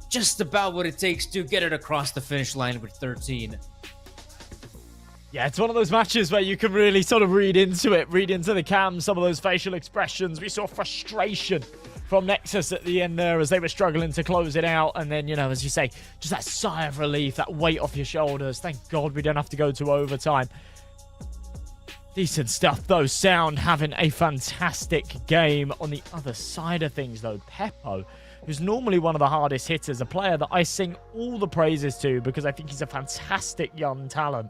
just about what it takes to get it across the finish line with 13. Yeah, it's one of those matches where you can really sort of read into it, read into the cam, some of those facial expressions. We saw frustration from Nexus at the end there as they were struggling to close it out. And then, you know, as you say, just that sigh of relief, that weight off your shoulders. Thank God we don't have to go to overtime. Decent stuff, though. Sound having a fantastic game. On the other side of things, though, Peppo, who's normally one of the hardest hitters, a player that I sing all the praises to because I think he's a fantastic young talent.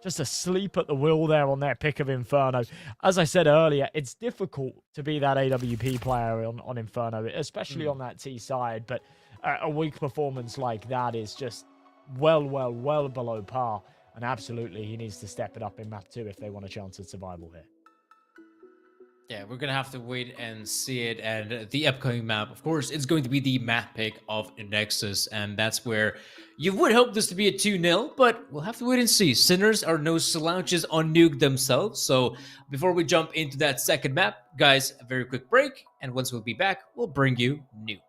just asleep at the wheel there on their pick of Inferno. As I said earlier, it's difficult to be that AWP player on Inferno, especially on that T side, but a weak performance like that is just well below par, and absolutely he needs to step it up in map 2 if they want a chance at survival here. Yeah, we're gonna have to wait and see it. And the upcoming map, of course, it's going to be the map pick of Nexus, and that's where you would hope this to be a 2-0, but we'll have to wait and see. Sinners are no slouches on Nuke themselves. So before we jump into that second map, guys, a very quick break, and once we'll be back, we'll bring you Nuke.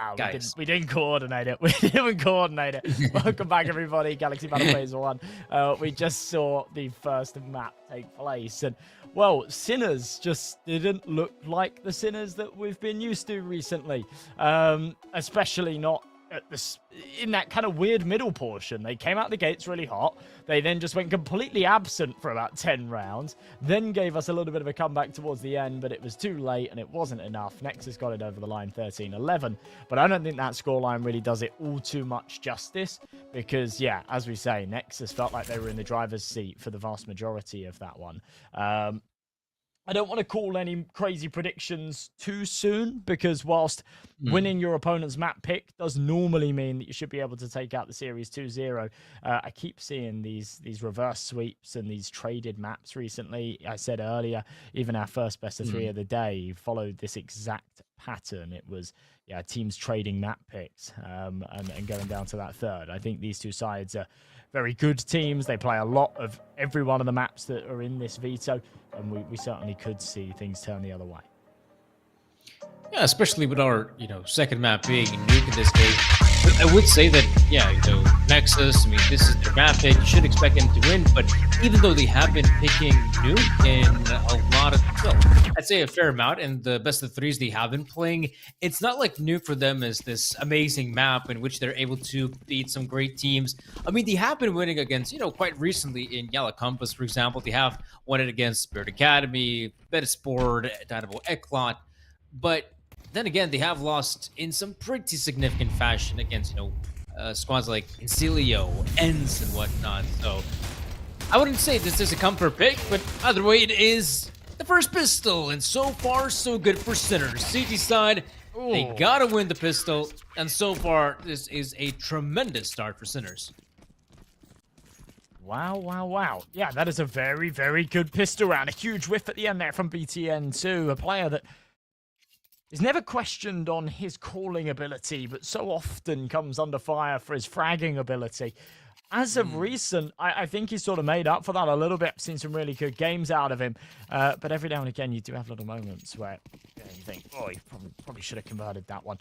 Wow, Guys. we didn't coordinate it. We didn't coordinate it. Welcome back, everybody. Galaxy Battle Phase 1. We just saw the first map take place. And, well, Sinners just didn't look like the Sinners that we've been used to recently. Especially not at this, in that kind of weird middle portion. They came out the gates really hot. They then just went completely absent for about 10 rounds. Then gave us a little bit of a comeback towards the end, but it was too late and it wasn't enough. Nexus got it over the line 13-11. But I don't think that scoreline really does it all too much justice because, yeah, as we say, Nexus felt like they were in the driver's seat for the vast majority of that one. I don't want to call any crazy predictions too soon because whilst winning your opponent's map pick does normally mean that you should be able to take out the series 2-0, I keep seeing these reverse sweeps and these traded maps recently. I said earlier, even our first best of 3 of the day followed this exact pattern. It was teams trading map picks and going down to that third. I think these two sides are very good teams. They play a lot of every one of the maps that are in this veto, and we certainly could see things turn the other way. Yeah, especially with our, second map being Nuke in this case. But I would say that, Nexus, I mean, this is their map pick. You should expect them to win. But even though they have been picking Nuke in a lot of, I'd say a fair amount in the best of threes they have been playing, it's not like Nuke for them is this amazing map in which they're able to beat some great teams. I mean, they have been winning against, quite recently in Yellow Compass, for example. They have won it against Spirit Academy, Betisport, Dynamo Eclot. But then again, they have lost in some pretty significant fashion against, squads like Incilio, Ends, and whatnot. So I wouldn't say this is a comfort pick, but either way, it is the first pistol. And so far, so good for Sinners. CT side, they gotta win the pistol. And so far, this is a tremendous start for Sinners. Wow, wow, wow. Yeah, that is a very, very good pistol round. A huge whiff at the end there from BTN2, a player that is never questioned on his calling ability, but so often comes under fire for his fragging ability. As of recent, I think he's sort of made up for that a little bit. I've seen some really good games out of him. But every now and again, you do have little moments where you think, oh, he probably should have converted that one.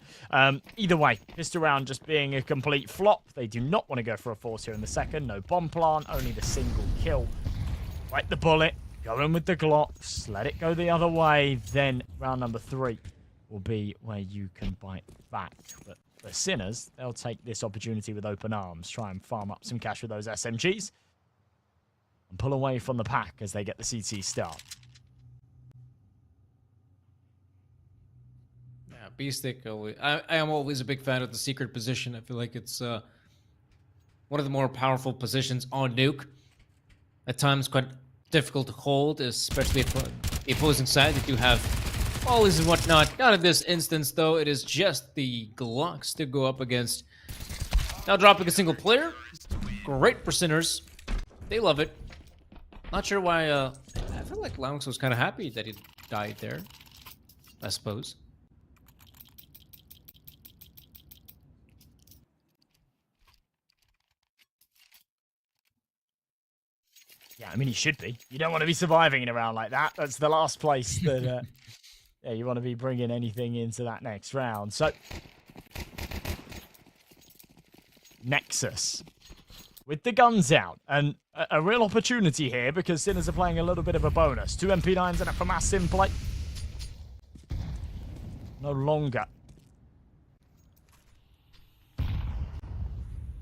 Either way, pistol round just being a complete flop. They do not want to go for a force here in the second. No bomb plant, only the single kill. Bite the bullet, go in with the Glocks, let it go the other way. Then round number 3 will be where you can bite back. But for Sinners, they'll take this opportunity with open arms, try and farm up some cash with those SMGs, and pull away from the pack as they get the CT start. Yeah, B-Stick, I am always a big fan of the secret position. I feel like it's one of the more powerful positions on Nuke. At times quite difficult to hold, especially if the opposing side, they do have volleys and whatnot. Not in this instance, though. It is just the Glocks to go up against. Now dropping a single player. Great for Sinners. They love it. Not sure why. I feel like Lounx was kind of happy that he died there, I suppose. Yeah, I mean, he should be. You don't want to be surviving in a round like that. That's the last place that you want to be bringing anything into that next round. So, Nexus with the guns out, and a real opportunity here because Sinners are playing a little bit of a bonus. 2 MP9s and a FAMAS in play. No longer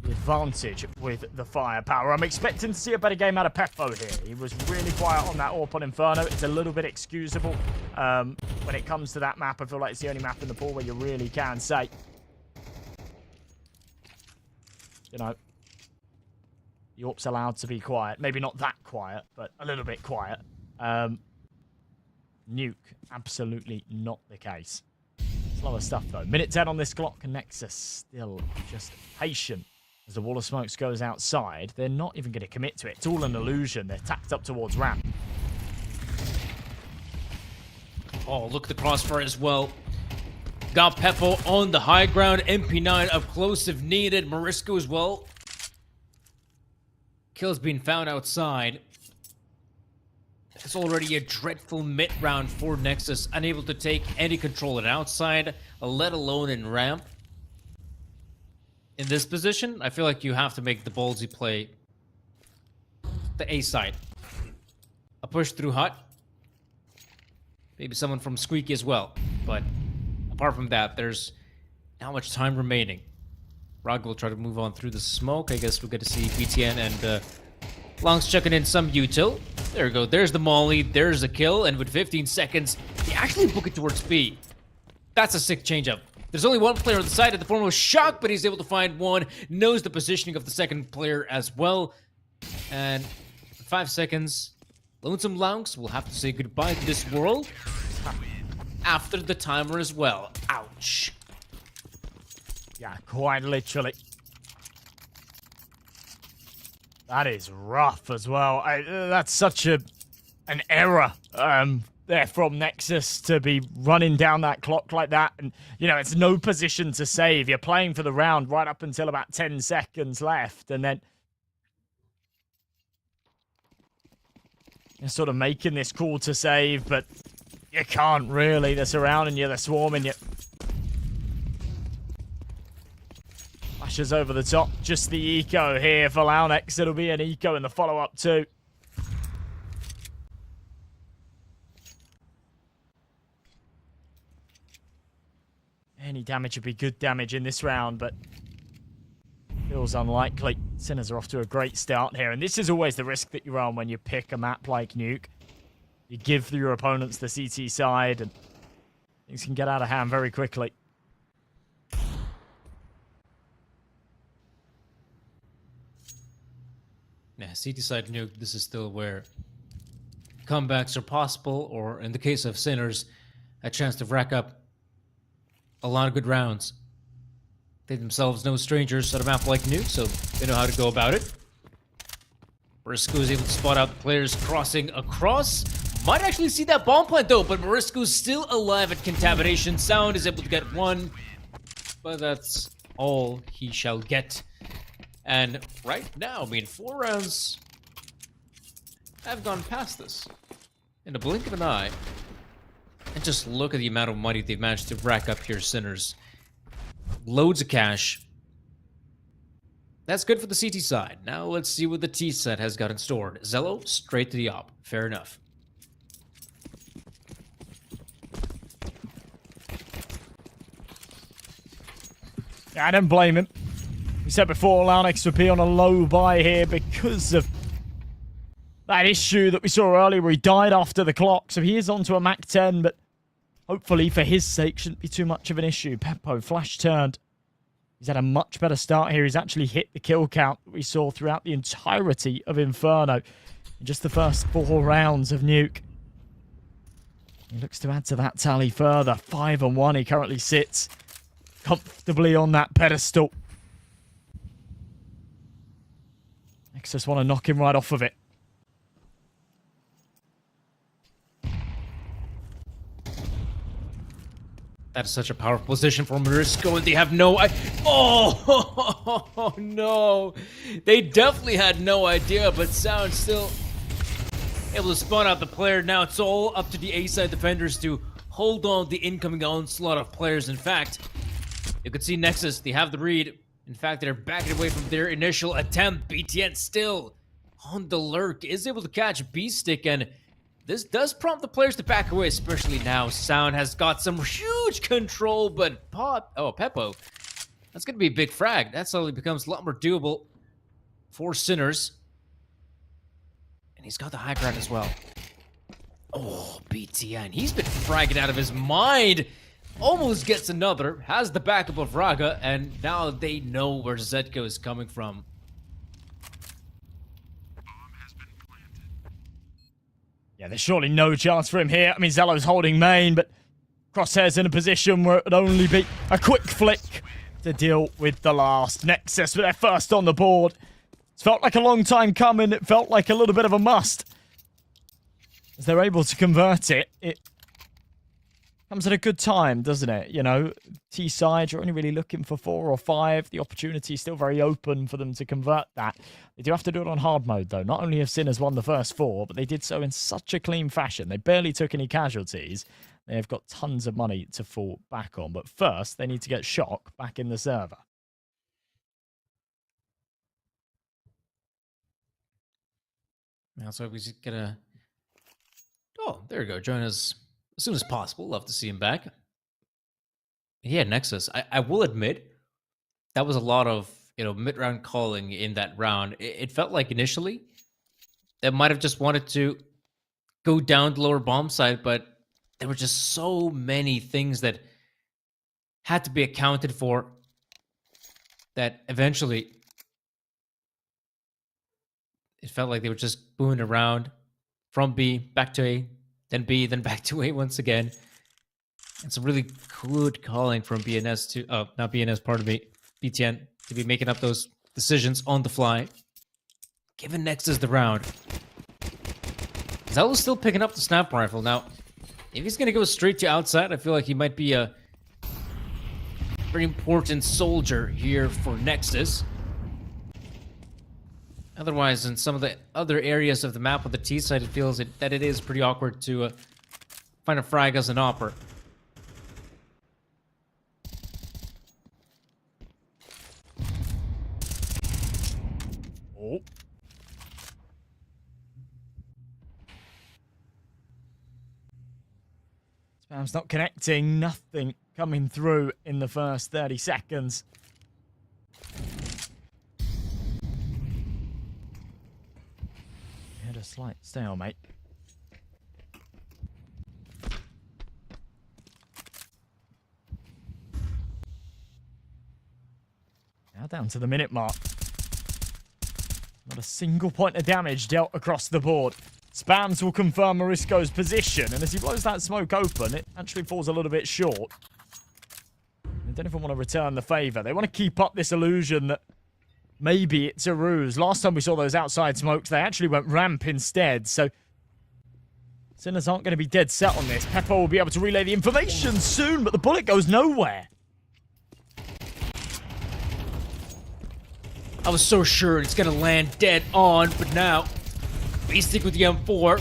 the advantage with the firepower. I'm expecting to see a better game out of Pefo here. He was really quiet on that AWP on Inferno. It's a little bit excusable. When it comes to that map, I feel like it's the only map in the pool where you really can say, the AWP's allowed to be quiet. Maybe not that quiet, but a little bit quiet. Nuke, absolutely not the case. Slower stuff, though. Minute 10 on this clock, and Nexus still just patient. As the wall of smokes goes outside, they're not even going to commit to it. It's all an illusion. They're tacked up towards ramp. Oh, look at the crossfire as well. Got Pefo on the high ground. MP9 up close if needed. Morisco as well. Kills being found outside. It's already a dreadful mid-round for Nexus. Unable to take any control at outside, let alone in ramp. in this position, I feel like you have to make the ballsy play the A side. A push through Hut. Maybe someone from Squeaky as well. But apart from that, there's not much time remaining. Rog will try to move on through the smoke. I guess we're going to see BTN and Long's checking in some util. There we go. There's the molly. There's a kill. And with 15 seconds, they actually book it towards B. That's a sick changeup. There's only one player on the side at the foremost shock, but he's able to find one. Knows the positioning of the second player as well. And 5 seconds. Lonesome Lounge will have to say goodbye to this world after the timer as well. Ouch. Yeah, quite literally. That is rough as well. That's such an error there from Nexus to be running down that clock like that. And, you know, it's no position to save. You're playing for the round right up until about 10 seconds left. And then you're sort of making this call to save, but you can't really. They're surrounding you. They're swarming you. Flashes over the top. Just the eco here for Launex. It'll be an eco in the follow-up too. Any damage would be good damage in this round, but feels unlikely. Sinners are off to a great start here, and this is always the risk that you run when you pick a map like Nuke. You give your opponents the CT side, and things can get out of hand very quickly. Yeah, CT side Nuke, this is still where comebacks are possible, or in the case of Sinners, a chance to rack up a lot of good rounds. They themselves no strangers at a map like Nuke, so they know how to go about it. Marisco is able to spot out the players crossing across. Might actually see that bomb plant though, but Marisco's still alive at contamination. Sound is able to get one, but that's all he shall get. And right now, I mean, 4 rounds have gone past this in a blink of an eye. And just look at the amount of money they've managed to rack up here, Sinners. Loads of cash. That's good for the CT side. Now let's see what the T set has got in store. Zello, straight to the op. Fair enough. Yeah, I don't blame him. We said before, Launex would be on a low buy here because of that issue that we saw earlier where he died after the clock. So he is onto a Mac 10, but hopefully for his sake shouldn't be too much of an issue. Peppo flash turned. He's had a much better start here. He's actually hit the kill count that we saw throughout the entirety of Inferno in just the first 4 rounds of Nuke. He looks to add to that tally further. 5-1 he currently sits comfortably on that pedestal. Nexus want to knock him right off of it. That is such a powerful position for Marisco, and they have no oh, no. They definitely had no idea, but Sound still able to spawn out the player. Now it's all up to the A-side defenders to hold on the incoming onslaught of players. In fact, you can see Nexus, they have the read. In fact, they're backing away from their initial attempt. BTN still on the lurk, is able to catch B-Stick, and this does prompt the players to back away, especially now. Sound has got some huge control, but Peppo, that's going to be a big frag. That suddenly becomes a lot more doable for Sinners. And he's got the high ground as well. Oh, BTN, he's been fragging out of his mind. Almost gets another, has the backup of Raga, and now they know where Zetko is coming from. Yeah, there's surely no chance for him here. I mean, Zello's holding main, but Crosshair's in a position where it would only be a quick flick to deal with the last. Nexus with their first on the board. It's felt like a long time coming. It felt like a little bit of a must. As they're able to convert it, it comes at a good time, doesn't it? You know, T-side, you're only really looking for 4 or 5. The opportunity is still very open for them to convert that. They do have to do it on hard mode, though. Not only have Sinners won the first 4, but they did so in such a clean fashion. They barely took any casualties. They have got tons of money to fall back on. But first, they need to get Shock back in the server. Now, so we're just gonna. Oh, there we go. Join us as soon as possible. Love to see him back. Yeah, Nexus. I will admit that was a lot of mid-round calling in that round. It felt like initially they might have just wanted to go down the lower bomb side, but there were just so many things that had to be accounted for that eventually it felt like they were just booing around from B back to A, then B, then back to A once again. And some really good calling from BNS to, not BNS, pardon me, BTN, to be making up those decisions on the fly. Giving Nexus the round. Zelo's still picking up the snap rifle. Now, if he's going to go straight to outside, I feel like he might be a very important soldier here for Nexus. Otherwise, in some of the other areas of the map with the T side, it feels that it is pretty awkward to find a frag as an opper. Oh. Spam's not connecting. Nothing coming through in the first 30 seconds. Had a slight stalemate. Now down to the minute mark. Not a single point of damage dealt across the board. Spams will confirm Morisco's position, and as he blows that smoke open, it actually falls a little bit short. They don't even want to return the favor. They want to keep up this illusion that maybe it's a ruse. Last time we saw those outside smokes, they actually went ramp instead, so Sinners aren't going to be dead set on this. Peppo will be able to relay the information soon, but the bullet goes nowhere. I was so sure it's gonna land dead on, but now we stick with the M4.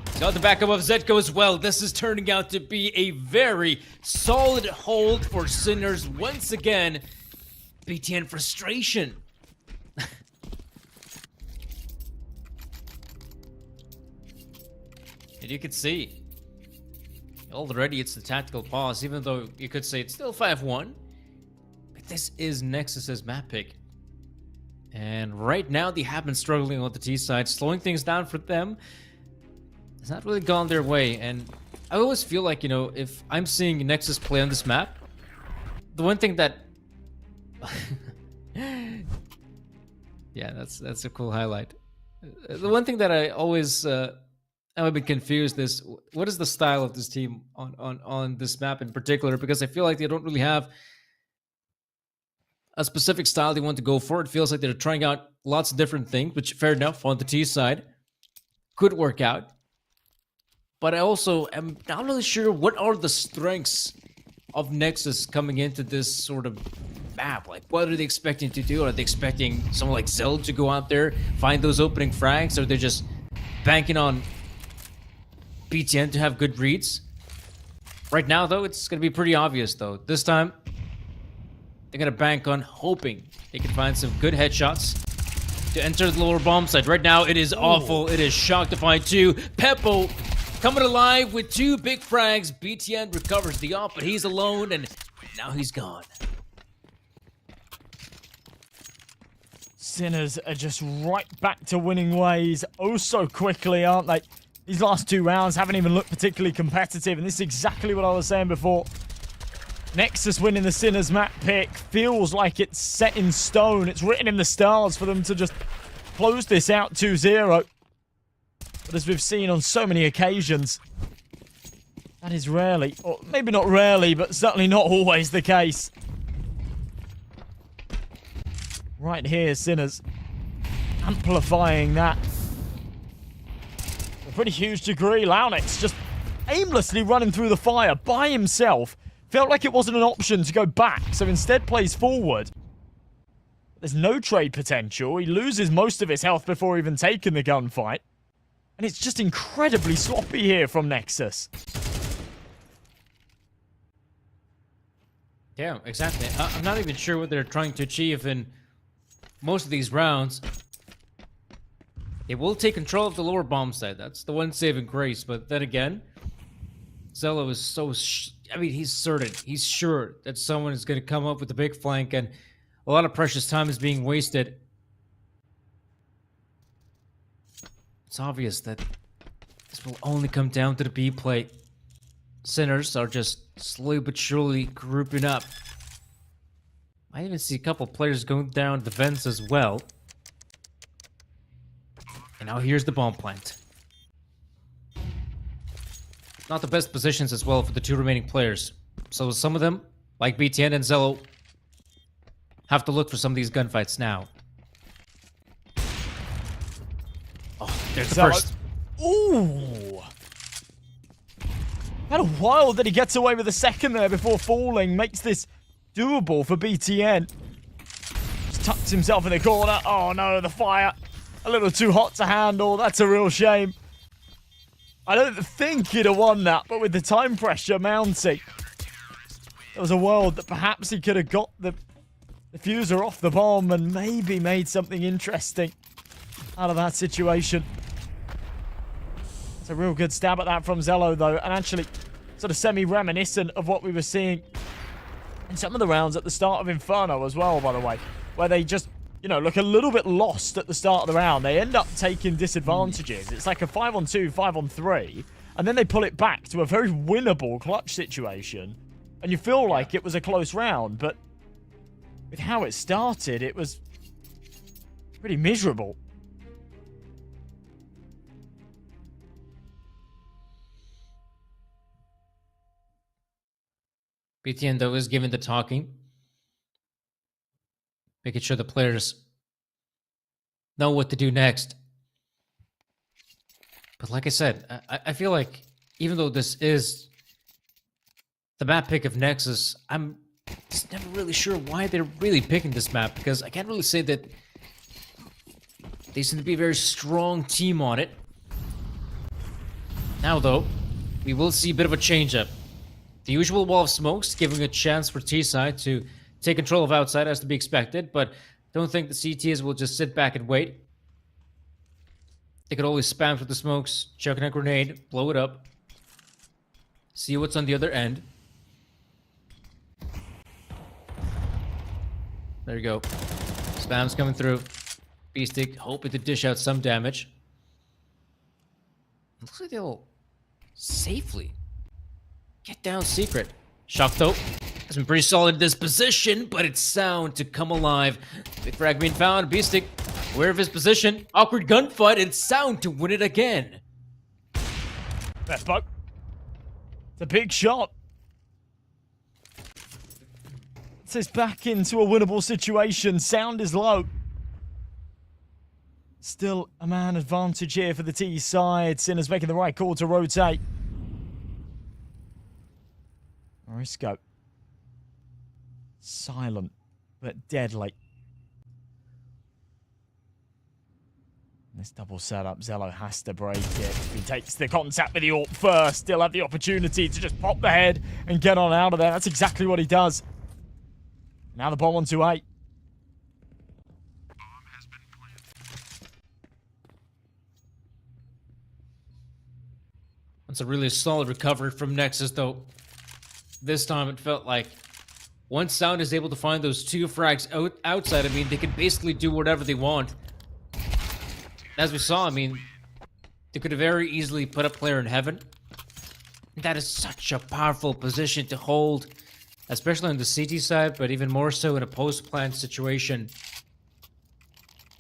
He's got the backup of Zetko as well. This is turning out to be a very solid hold for Sinners once again. BTN frustration. And you can see already it's the tactical pause, even though you could say it's still 5-1. But this is Nexus's map pick. And right now, they have been struggling on the T side, slowing things down for them. It's not really gone their way. And I always feel like, if I'm seeing Nexus play on this map, the one thing that... yeah, that's a cool highlight. The one thing that I always am a bit confused is, what is the style of this team on this map in particular? Because I feel like they don't really have a specific style they want to go for. It feels like they're trying out lots of different things, which, fair enough, on the T side could work out. But I also am not really sure what are the strengths of Nexus coming into this sort of map. Like, what are they expecting to do? Are they expecting someone like Zell to go out there, find those opening frags? Or are they just banking on BTN to have good reads? Right now, though, it's going to be pretty obvious, though. This time, they're going to bank on hoping they can find some good headshots to enter the lower bomb side. Right now, it is awful. It is Shocktify 2. Peppo coming alive with 2 big frags. BTN recovers the op, but he's alone, and now he's gone. Sinners are just right back to winning ways oh so quickly, aren't they? These last 2 rounds haven't even looked particularly competitive, and this is exactly what I was saying before. Nexus winning the Sinners map pick feels like it's set in stone. It's written in the stars for them to just close this out 2-0. But as we've seen on so many occasions, that is rarely, or maybe not rarely, but certainly not always the case. Right here, Sinners amplifying that to a pretty huge degree. Launix just aimlessly running through the fire by himself. Felt like it wasn't an option to go back, so instead plays forward. There's no trade potential. He loses most of his health before even taking the gunfight. And it's just incredibly sloppy here from Nexus. Yeah, exactly. I'm not even sure what they're trying to achieve in most of these rounds. They will take control of the lower bomb site. That's the one saving grace. But then again, Zello is so... I mean, he's certain. He's sure that someone is going to come up with a big flank, and a lot of precious time is being wasted. It's obvious that this will only come down to the B play. Sinners are just slowly but surely grouping up. I even see a couple players going down the vents as well. And now here's the bomb plant. Not the best positions as well for the two remaining players. So some of them, like BTN and Zello, have to look for some of these gunfights now. Oh, there's the first. Ooh! Kind of wild that he gets away with a second there before falling. Makes this doable for BTN. Just tucks himself in the corner. Oh no, the fire. A little too hot to handle. That's a real shame. I don't think he'd have won that, but with the time pressure mounting, there was a world that perhaps he could have got the diffuser off the bomb and maybe made something interesting out of that situation. It's a real good stab at that from Zello, though, and actually sort of semi-reminiscent of what we were seeing in some of the rounds at the start of Inferno as well, by the way, where they just, you know, look a little bit lost at the start of the round. They end up taking disadvantages. It's like a 5-on-2, 5-on-3, and then they pull it back to a very winnable clutch situation, and you feel like it was a close round, but with how it started, it was pretty miserable. BTN, though, is given the talking. Making sure the players know what to do next. But like I said, I feel like even though this is the map pick of Nexus, I'm just never really sure why they're really picking this map, because I can't really say that they seem to be a very strong team on it. Now, though, we will see a bit of a change-up. The usual wall of smokes, giving a chance for T-side to take control of outside, as to be expected, but don't think the CTs will just sit back and wait. They could always spam through the smokes, chuck in a grenade, blow it up, see what's on the other end. There you go. Spam's coming through. B-stick hoping to dish out some damage. Looks like they'll safely get down secret. Shock though has been pretty solid in this position, but it's sound to come alive. Big frag being found. B-stick aware of his position. Awkward gunfight and sound to win it again. Best bug. It's a big shot. It's us back into a winnable situation. Sound is low. Still a man advantage here for the T side. Sinner's making the right call to rotate. Morisco. Silent, but deadly. This double setup, Zello has to break it. He takes the contact with the AWP first. Still have the opportunity to just pop the head and get on out of there. That's exactly what he does. Now the bomb onto 8. That's a really solid recovery from Nexus, though. This time it felt like once Sound is able to find those 2 frags outside, I mean, they can basically do whatever they want. As we saw, I mean, they could have very easily put a player in heaven. That is such a powerful position to hold, especially on the CT side, but even more so in a post-plant situation.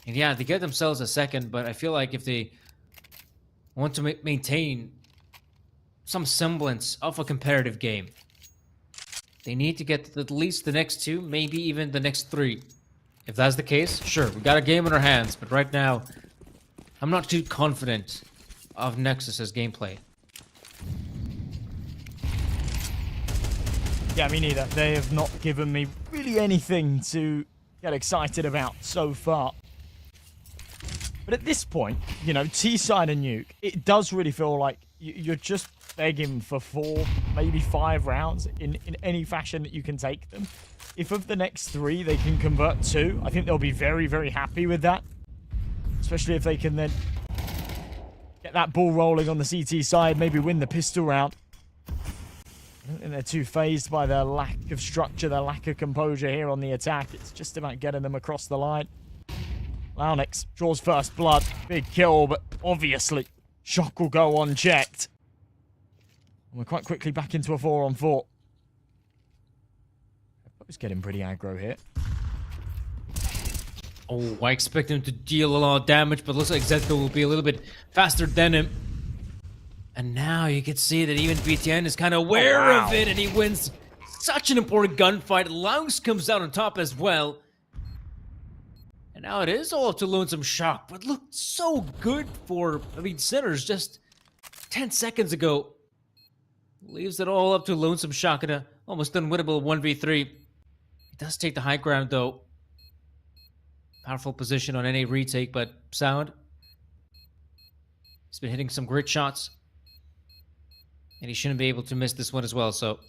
And yeah, they get themselves a second, but I feel like if they want to maintain some semblance of a competitive game, they need to get at least the next 2, maybe even the next 3. If that's the case, sure, we got a game in our hands, but right now, I'm not too confident of Nexus's gameplay. Yeah, me neither. They have not given me really anything to get excited about so far. But at this point, you know, T-side and Nuke, it does really feel like you're just begging for 4, maybe 5 rounds in any fashion that you can take them. If of the next 3 they can convert 2, I think they'll be very, very happy with that. especially if they can then get that ball rolling on the CT side, maybe win the pistol round. I don't think they're too phased by their lack of structure, their lack of composure here on the attack. It's just about getting them across the line. Launix draws first blood. Big kill, but obviously Shock will go unchecked. And we're quite quickly back into a 4-on-4. He's getting pretty aggro here. Oh, I expect him to deal a lot of damage, but looks like Zetko will be a little bit faster than him. And now you can see that even BTN is kind of aware of it, and he wins such an important gunfight. Launix comes out on top as well. And now it is all up to Lonesome Shock, but looked so good for, Sinners just 10 seconds ago. Leaves it all up to Lonesome Shock in a almost unwinnable 1v3. He does take the high ground, though. Powerful position on any retake, but sound. He's been hitting some great shots. And he shouldn't be able to miss this one as well, so...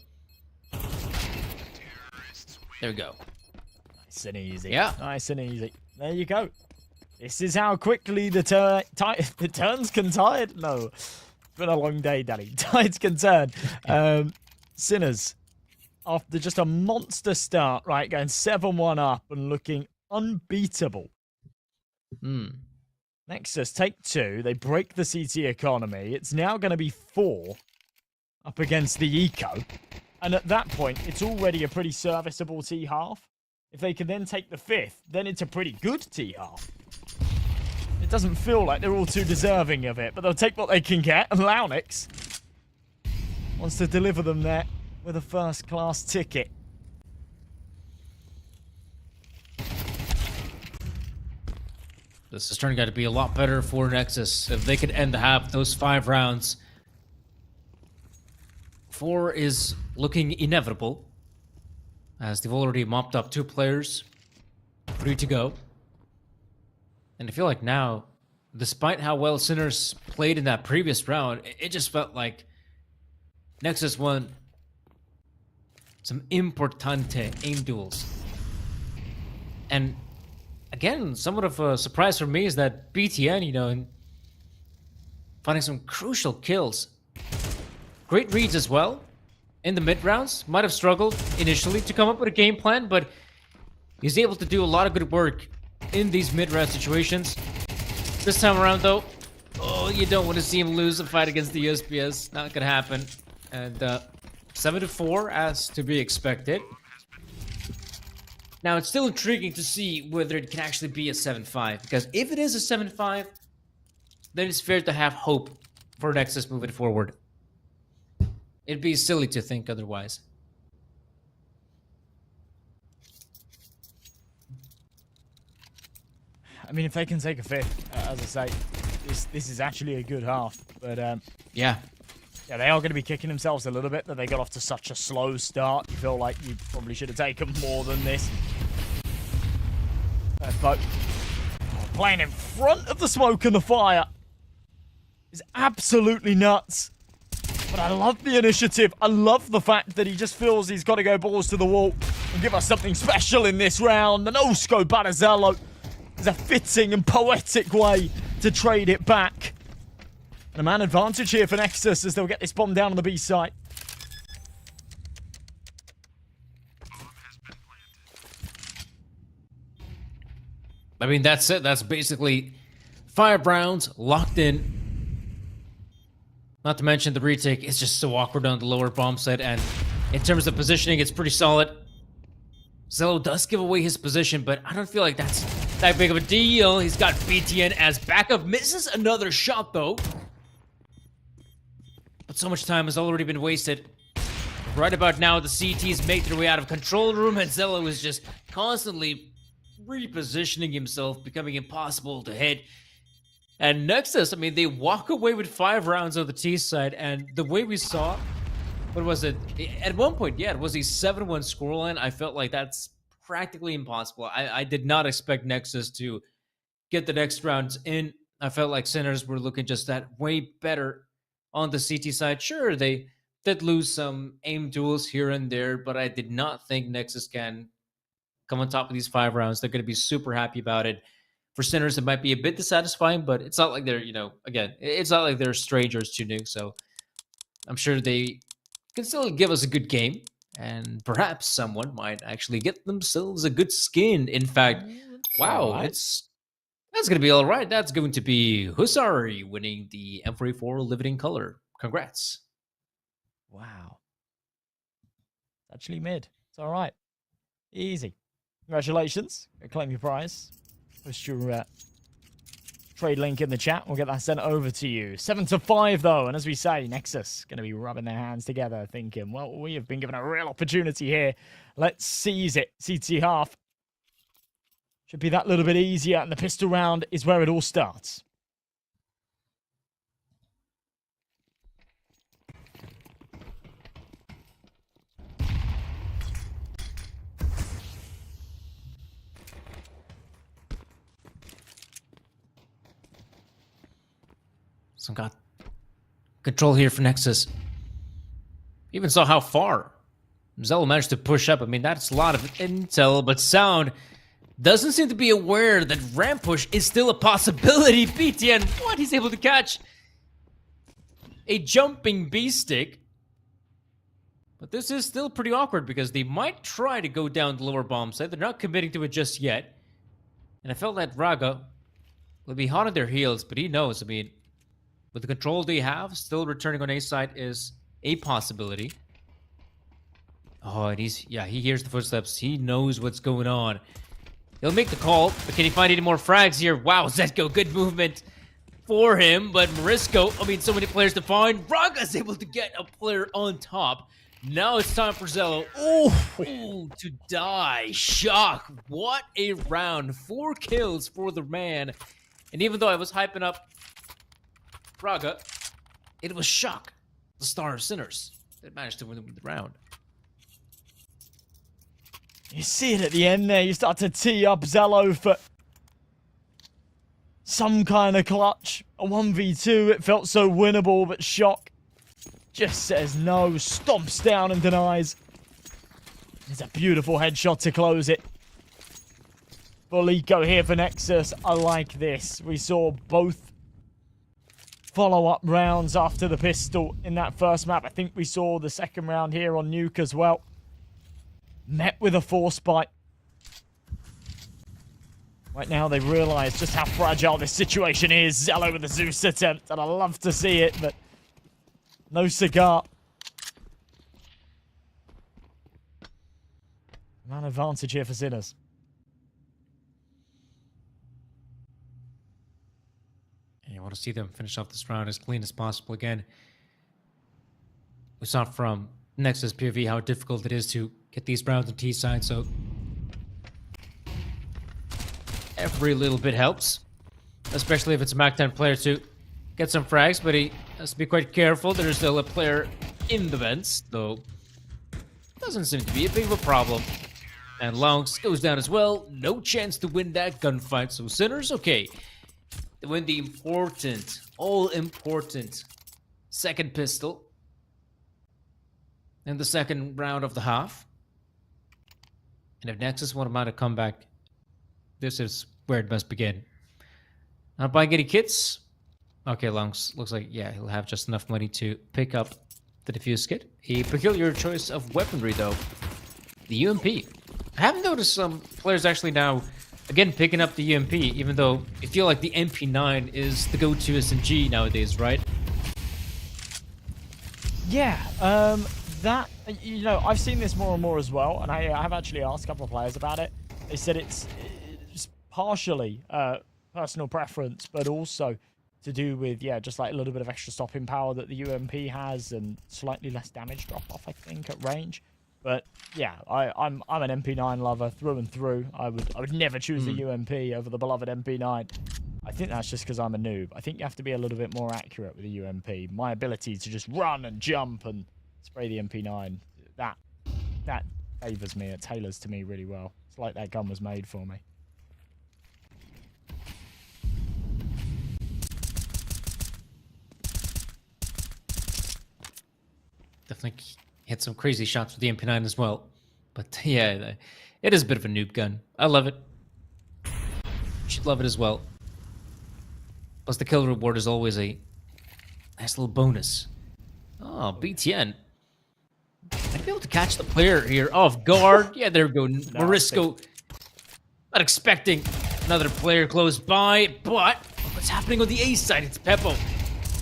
There we go. Nice and easy. Yeah. Nice and easy. There you go. This is how quickly the turns can tide. No. It's been a long day, Danny. Tides can turn. Sinners, after just a monster start, right, going 7-1 up and looking unbeatable. Nexus take 2. They break the CT economy. It's now going to be 4 up against the Eco. And at that point, it's already a pretty serviceable T-half. If they can then take the 5th, then it's a pretty good T-half. It doesn't feel like they're all too deserving of it, but they'll take what they can get. And Launix wants to deliver them there with a first-class ticket. This is turning out to be a lot better for Nexus. If they could end the half, those 5 rounds. 4 is looking inevitable, as they've already mopped up 2 players. 3 to go. And I feel like now, despite how well Sinners played in that previous round, it just felt like Nexus won some importante aim duels. And again, somewhat of a surprise for me is that BTN, finding some crucial kills. Great reads as well in the mid rounds. Might have struggled initially to come up with a game plan, but he's able to do a lot of good work in these mid round situations. This time around, though, you don't want to see him lose a fight against the USPS. Not gonna happen. And 7-4 as to be expected. Now, it's still intriguing to see whether it can actually be a 7-5, because if it is a 7-5, then it's fair to have hope for Nexus moving forward. It'd be silly to think otherwise. I mean, if they can take a 5th, as I say, this is actually a good half. But Yeah, they are going to be kicking themselves a little bit that they got off to such a slow start. You feel like you probably should have taken more than this. But playing in front of the smoke and the fire is absolutely nuts. But I love the initiative. I love the fact that he just feels he's got to go balls to the wall and give us something special in this round. The no-scope Banazello is a fitting and poetic way to trade it back. And a man advantage here for Nexus as they'll get this bomb down on the B site. I mean, that's it. That's basically 5 rounds locked in. Not to mention the retake is just so awkward on the lower bomb site, and in terms of positioning, it's pretty solid. Zello does give away his position, but I don't feel like that's that big of a deal. He's got BTN as backup. Misses another shot, though. But so much time has already been wasted. Right about now, the CTs make their way out of control room, and Zello is just constantly repositioning himself, becoming impossible to hit. And Nexus, I mean, they walk away with 5 rounds on the T side, and the way we saw, what was it? At one point, yeah, it was a 7-1 scoreline. I felt like that's practically impossible. I did not expect Nexus to get the next rounds in. I felt like Sinners were looking just that way better on the CT side. Sure, they did lose some aim duels here and there, but I did not think Nexus can come on top of these 5 rounds. They're going to be super happy about it. For Sinners, it might be a bit dissatisfying, but it's not like they're, again, it's not like they're strangers to Nuke, so I'm sure they can still give us a good game, and perhaps someone might actually get themselves a good skin. In fact, wow, alright. that's going to be all right. That's going to be Husari winning the M44 Living Color. Congrats. Wow. It's actually mid. It's all right. Easy. Congratulations. Claim your prize. Post your trade link in the chat. We'll get that sent over to you. 7-5, though. And as we say, Nexus going to be rubbing their hands together, thinking, well, we have been given a real opportunity here. Let's seize it. CT half. Should be that little bit easier. And the pistol round is where it all starts. Some got control here for Nexus. Even saw how far Zello managed to push up. I mean, that's a lot of intel, but Sound doesn't seem to be aware that ramp push is still a possibility. BTN, what? He's able to catch a jumping B-stick. But this is still pretty awkward because they might try to go down the lower bomb site. They're not committing to it just yet. And I felt that Raga will be hot on their heels, but he knows, I mean, with the control they have, still returning on A side is a possibility. Oh, and he hears the footsteps. He knows what's going on. He'll make the call, but can he find any more frags here? Wow, Zetko, good movement for him, but Marisco, I mean, so many players to find. Raga's able to get a player on top. Now it's time for Zello. Oh, to die. Shock. What a round. 4 kills for the man. And even though I was hyping up Raga, it was Shock, the star of Sinners, that managed to win the round. You see it at the end there. You start to tee up Zello for some kind of clutch. A 1v2. It felt so winnable, but Shock just says no, stomps down and denies. It's a beautiful headshot to close it. Full eco here for Nexus. I like this. We saw both follow-up rounds after the pistol in that first map. I think we saw the second round here on Nuke as well. Met with a force bite. Right now they realise just how fragile this situation is. Zello with the Zeus attempt, and I love to see it, but no cigar. Man advantage here for Sinners. And you want to see them finish off this round as clean as possible again. We saw from Nexus POV how difficult it is to get these rounds on T side, so every little bit helps. Especially if it's a Mac 10 player to get some frags, but he has to be quite careful. There's still a player in the vents, though doesn't seem to be a big of a problem. And Longs goes down as well. No chance to win that gunfight, so Sinners, okay. They win the important, all-important second pistol in the second round of the half. And if Nexus want to mount a comeback, this is where it must begin. Not buying any kits. Okay, Longs looks like, yeah, he'll have just enough money to pick up the defuse kit. A peculiar choice of weaponry, though. The UMP. I haven't noticed some players actually now, again, picking up the UMP, even though I feel like the MP9 is the go-to SMG nowadays, right? Yeah, that, you know, I've seen this more and more as well, and I have actually asked a couple of players about it. They said it's partially personal preference, but also to do with, yeah, just like a little bit of extra stopping power that the UMP has and slightly less damage drop-off, I think, at range. But yeah, I'm an MP9 lover through and through. I would never choose the UMP over the beloved MP9. I think that's just because I'm a noob. I think you have to be a little bit more accurate with the UMP. My ability to just run and jump and spray the MP9, that favors me. It tailors to me really well. It's like that gun was made for me. Definitely hit some crazy shots with the MP9 as well. But yeah, it is a bit of a noob gun. I love it. should love it as well. Plus, the kill reward is always a nice little bonus. Oh, BTN. I'd be able to catch the player here off guard. Yeah, there we go. Morisco. Not expecting another player close by, but what's happening on the A side? It's Peppo.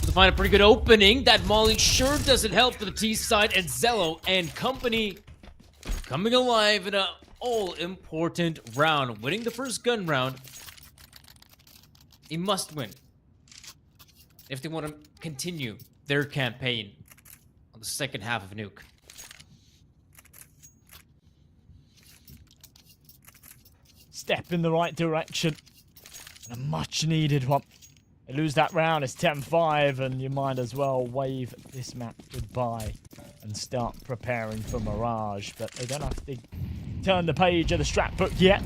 To find a pretty good opening. That Molly sure doesn't help for the T side, and Zello and company coming alive in a all-important round. Winning the first gun round. They must win if they want to continue their campaign on the second half of Nuke. Step in the right direction. And a much-needed one. They lose that round, it's 10-5, and you might as well wave this map goodbye and start preparing for Mirage. But they don't have to turn the page of the strat book yet.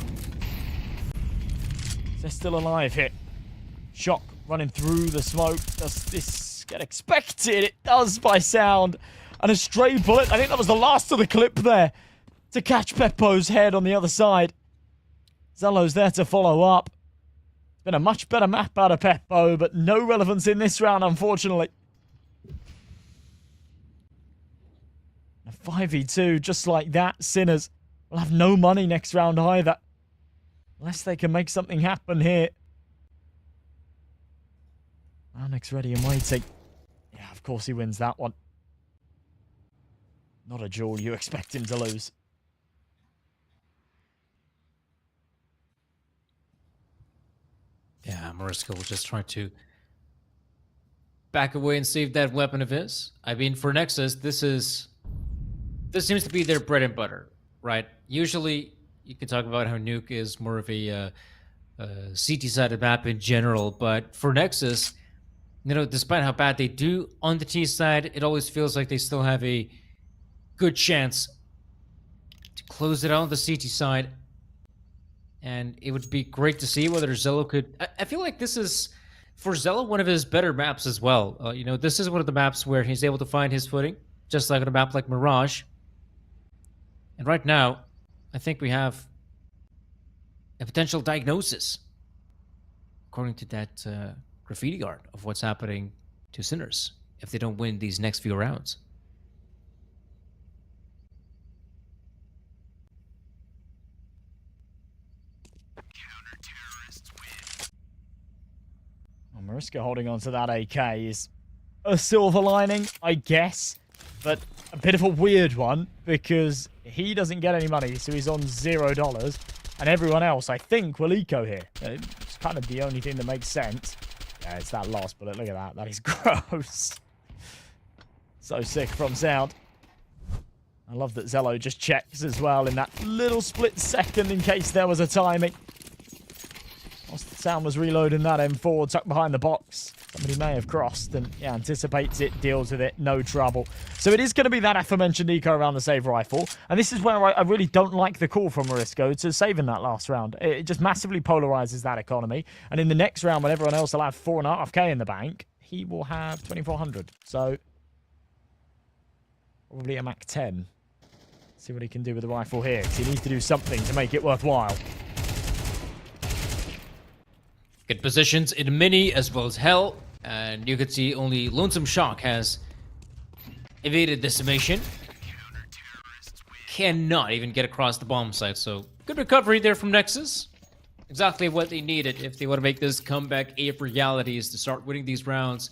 They're still alive here. Shock running through the smoke. Does this get expected? It does by sound. And a stray bullet. I think that was the last of the clip there to catch Peppo's head on the other side. Zello's there to follow up. It's been a much better map out of Peppo, but no relevance in this round, unfortunately. A 5v2, just like that. Sinners will have no money next round either. Unless they can make something happen here. Onyx ready and waiting. Yeah, of course he wins that one. Not a duel you expect him to lose. Yeah, Morisco will just try to back away and save that weapon of his. I mean, for Nexus, this seems to be their bread and butter, right? Usually, you can talk about how Nuke is more of a CT-sided map in general, but for Nexus, you know, despite how bad they do on the T side, it always feels like they still have a good chance to close it out on the CT side. And it would be great to see whether Zello could... I feel like this is, for Zello, one of his better maps as well. You know, this is one of the maps where he's able to find his footing, just like on a map like Mirage. And right now, I think we have a potential diagnosis, according to that graffiti art, of what's happening to Sinners if they don't win these next few rounds. Well, Morisco holding on to that AK is a silver lining, I guess, but a bit of a weird one because he doesn't get any money, so he's on $0, and everyone else, I think, will eco here. It's kind of the only thing that makes sense. Yeah, it's that last bullet. Look at that. That is gross. So sick from sound. I love that Zello just checks as well in that little split second in case there was a timing. Whilst Sound was reloading that M4 tucked behind the box. Somebody may have crossed and, yeah, anticipates it, deals with it, no trouble. So it is going to be that aforementioned eco around the save rifle. And this is where I really don't like the call from Morisco to save in that last round. It just massively polarizes that economy. And in the next round, when everyone else will have 4.5k in the bank, he will have 2,400. So probably a Mac 10. See what he can do with the rifle here, because he needs to do something to make it worthwhile. Good positions in Mini as well as Hell, and you could see only Lonesome Shock has evaded decimation. Cannot even get across the bomb site, so good recovery there from Nexus. Exactly what they needed if they want to make this comeback a reality, is to start winning these rounds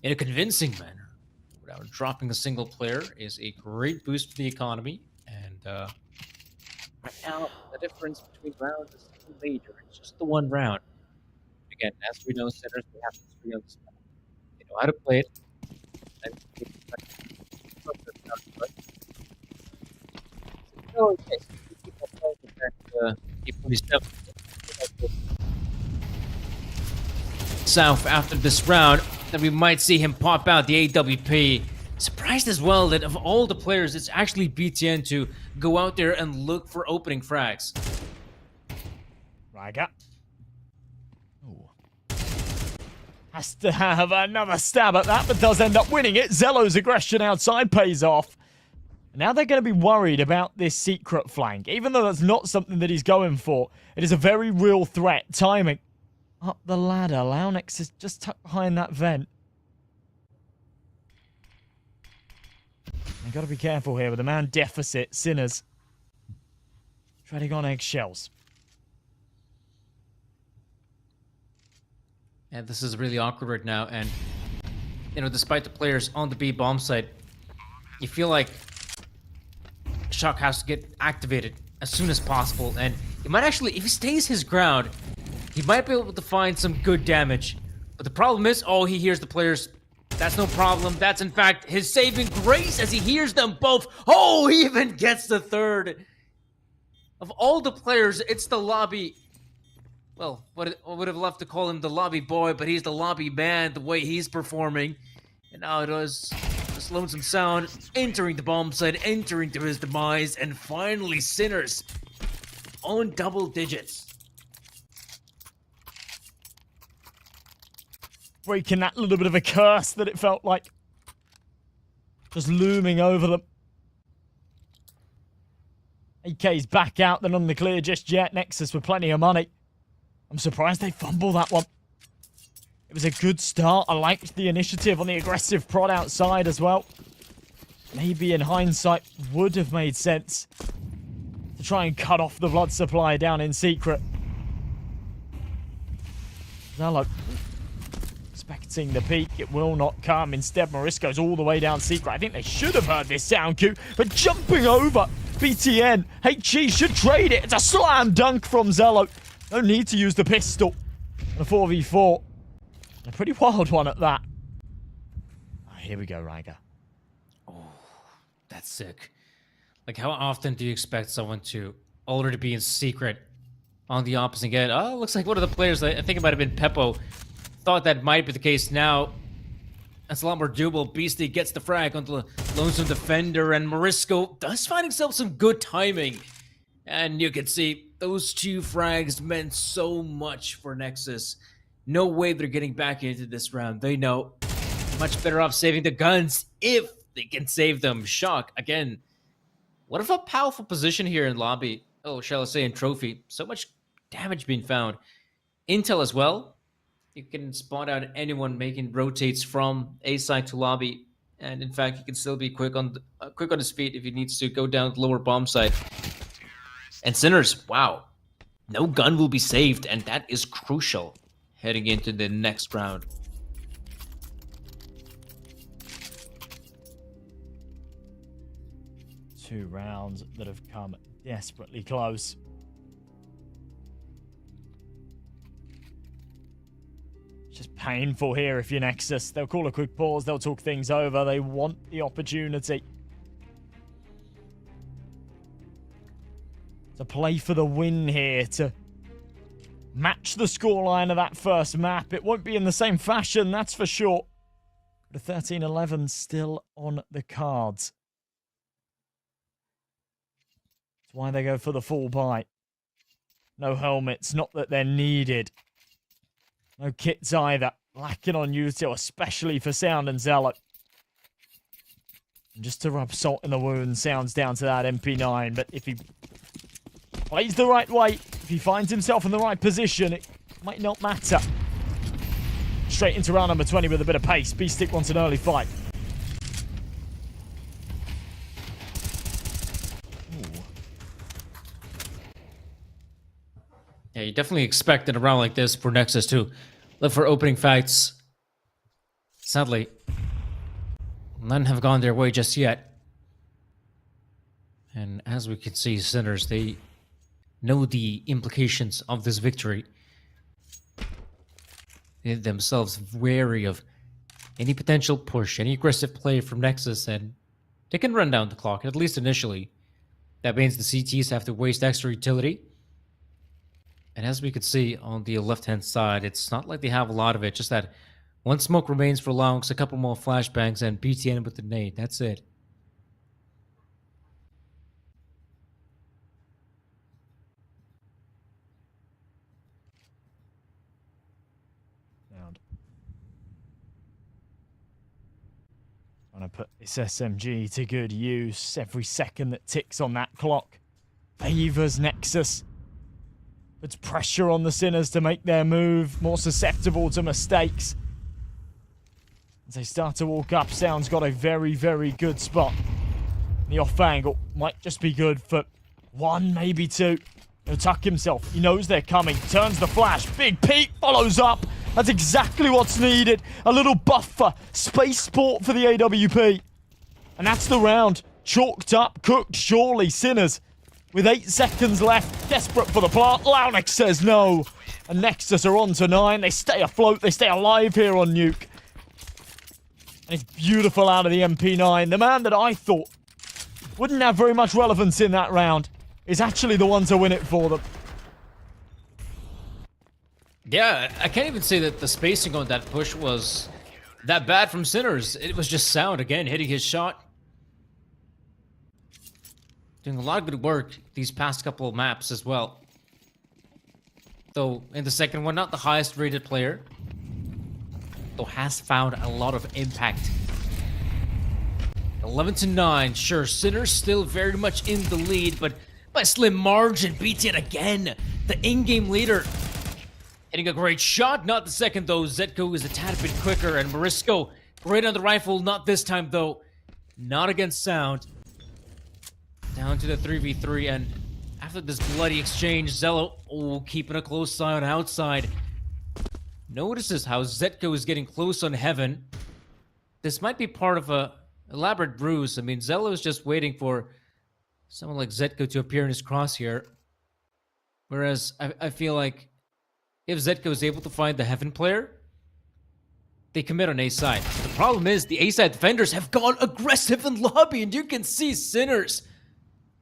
in a convincing manner. Without dropping a single player is a great boost for the economy, and right now the difference between rounds is major. It's just the one round. Again, as we know, Sinners, they have history on this map. They know how to play it. And so, yes, keep on playing that P47. South after this round, then we might see him pop out the AWP. Surprised as well that of all the players, it's actually BTN to go out there and look for opening frags. Riga. Has to have another stab at that, but does end up winning it. Zello's aggression outside pays off. Now they're going to be worried about this secret flank. Even though that's not something that he's going for, it is a very real threat. Timing up the ladder. Launex is just tucked behind that vent. You've got to be careful here with the man deficit. Sinners treading on eggshells. And this is really awkward right now. And, you know, despite the players on the B bomb site, you feel like Shock has to get activated as soon as possible. And he might actually, if he stays his ground, he might be able to find some good damage. But the problem is, oh, he hears the players. That's no problem. That's, in fact, his saving grace as he hears them both. Oh, he even gets the third. Of all the players, it's the lobby. Well, I would have loved to call him the lobby boy, but he's the lobby man, the way he's performing. And now it was this lonesome sound entering the bomb site, entering to his demise, and finally Sinners on double digits. Breaking that little bit of a curse that it felt like. Just looming over them. AK's back out, they're not in the clear just yet. Nexus with plenty of money. I'm surprised they fumbled that one. It was a good start. I liked the initiative on the aggressive prod outside as well. Maybe in hindsight would have made sense to try and cut off the blood supply down in secret. Zalo expecting the peak. It will not come. Instead, Morisco's all the way down secret. I think they should have heard this sound cue, but jumping over BTN. HG should trade it. It's a slam dunk from Zello. No need to use the pistol. And a 4v4. A pretty wild one at that. Oh, here we go, Ryger. Oh, that's sick. Like, how often do you expect someone to already be in secret on the opposite end? Oh, looks like one of the players, I think it might have been Peppo, thought that might be the case. Now that's a lot more doable. Beastie gets the frag onto the lonesome defender, and Morisco does find himself some good timing. And you can see those two frags meant so much for Nexus. No way they're getting back into this round. They know much better off saving the guns if they can save them. Shock, again, what a powerful position here in lobby. Oh, shall I say in trophy. So much damage being found. Intel as well. You can spot out anyone making rotates from A side to lobby. And in fact, you can still be quick on his feet if he needs to go down the lower bomb side. And Sinners, wow. No gun will be saved, and that is crucial heading into the next round. Two rounds that have come desperately close. It's just painful here if you're Nexus. They'll call a quick pause, they'll talk things over, they want the opportunity to play for the win here, to match the scoreline of that first map. It won't be in the same fashion, that's for sure. But a 13-11 still on the cards. That's why they go for the full buy. No helmets, not that they're needed. No kits either. Lacking on util, especially for Sound and Zealot. And just to rub salt in the wound, Sound's down to that MP9, but if he plays the right way, if he finds himself in the right position, it might not matter. Straight into round number 20 with a bit of pace. B-Stick wants an early fight. Ooh. Yeah, you definitely expect in a round like this for Nexus to look for opening fights. Sadly, none have gone their way just yet. And as we can see, Sinners, they know the implications of this victory. They themselves wary of any potential push, any aggressive play from Nexus, and they can run down the clock, at least initially. That means the CTs have to waste extra utility. And as we could see on the left-hand side, it's not like they have a lot of it, just that one smoke remains for Longs, a couple more flashbangs, and BTN with the nade. That's it. Trying to put this SMG to good use. Every second that ticks on that clock favors Nexus. Puts pressure on the Sinners to make their move more susceptible to mistakes. As they start to walk up, Sound's got a very, very good spot. The off angle might just be good for one, maybe two. He'll tuck himself. He knows they're coming. Turns the flash. Big Pete follows up. That's exactly what's needed. A little buffer. Space sport for the AWP. And that's the round. Chalked up, cooked, surely. Sinners with 8 seconds left. Desperate for the plant. Launex says no. And Nexus are on to 9. They stay afloat. They stay alive here on Nuke. And it's beautiful out of the MP9. The man that I thought wouldn't have very much relevance in that round is actually the one to win it for them. Yeah, I can't even say that the spacing on that push was that bad from Sinners. It was just Sound, again, hitting his shot. Doing a lot of good work these past couple of maps as well. Though, in the second one, not the highest rated player. Though has found a lot of impact. 11-9, sure, Sinners still very much in the lead, but by a slim margin, beats it again. The in-game leader hitting a great shot, not the second though. Zetko is a tad bit quicker, and Morisco great on the rifle, not this time though. Not against Sound. Down to the 3v3, and after this bloody exchange, Zello, keeping a close eye on outside. Notices how Zetko is getting close on Heaven. This might be part of a elaborate ruse. I mean, Zello is just waiting for someone like Zetko to appear in his crosshair. Whereas I feel like if Zetko is able to find the Heaven player, they commit on A side. The problem is the A side defenders have gone aggressive in lobby, and you can see Sinners,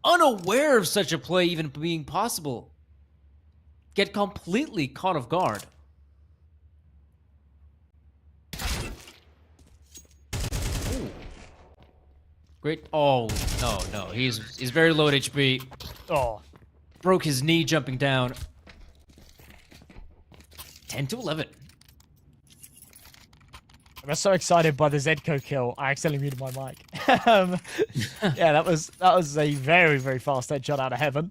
unaware of such a play even being possible, get completely caught off guard. Ooh. Great. Oh, no. He's very low at HP. Oh. Broke his knee jumping down. 10-11. I'm so excited by the Zedco kill. I accidentally muted my mic. Yeah, that was a very, very fast headshot out of Heaven.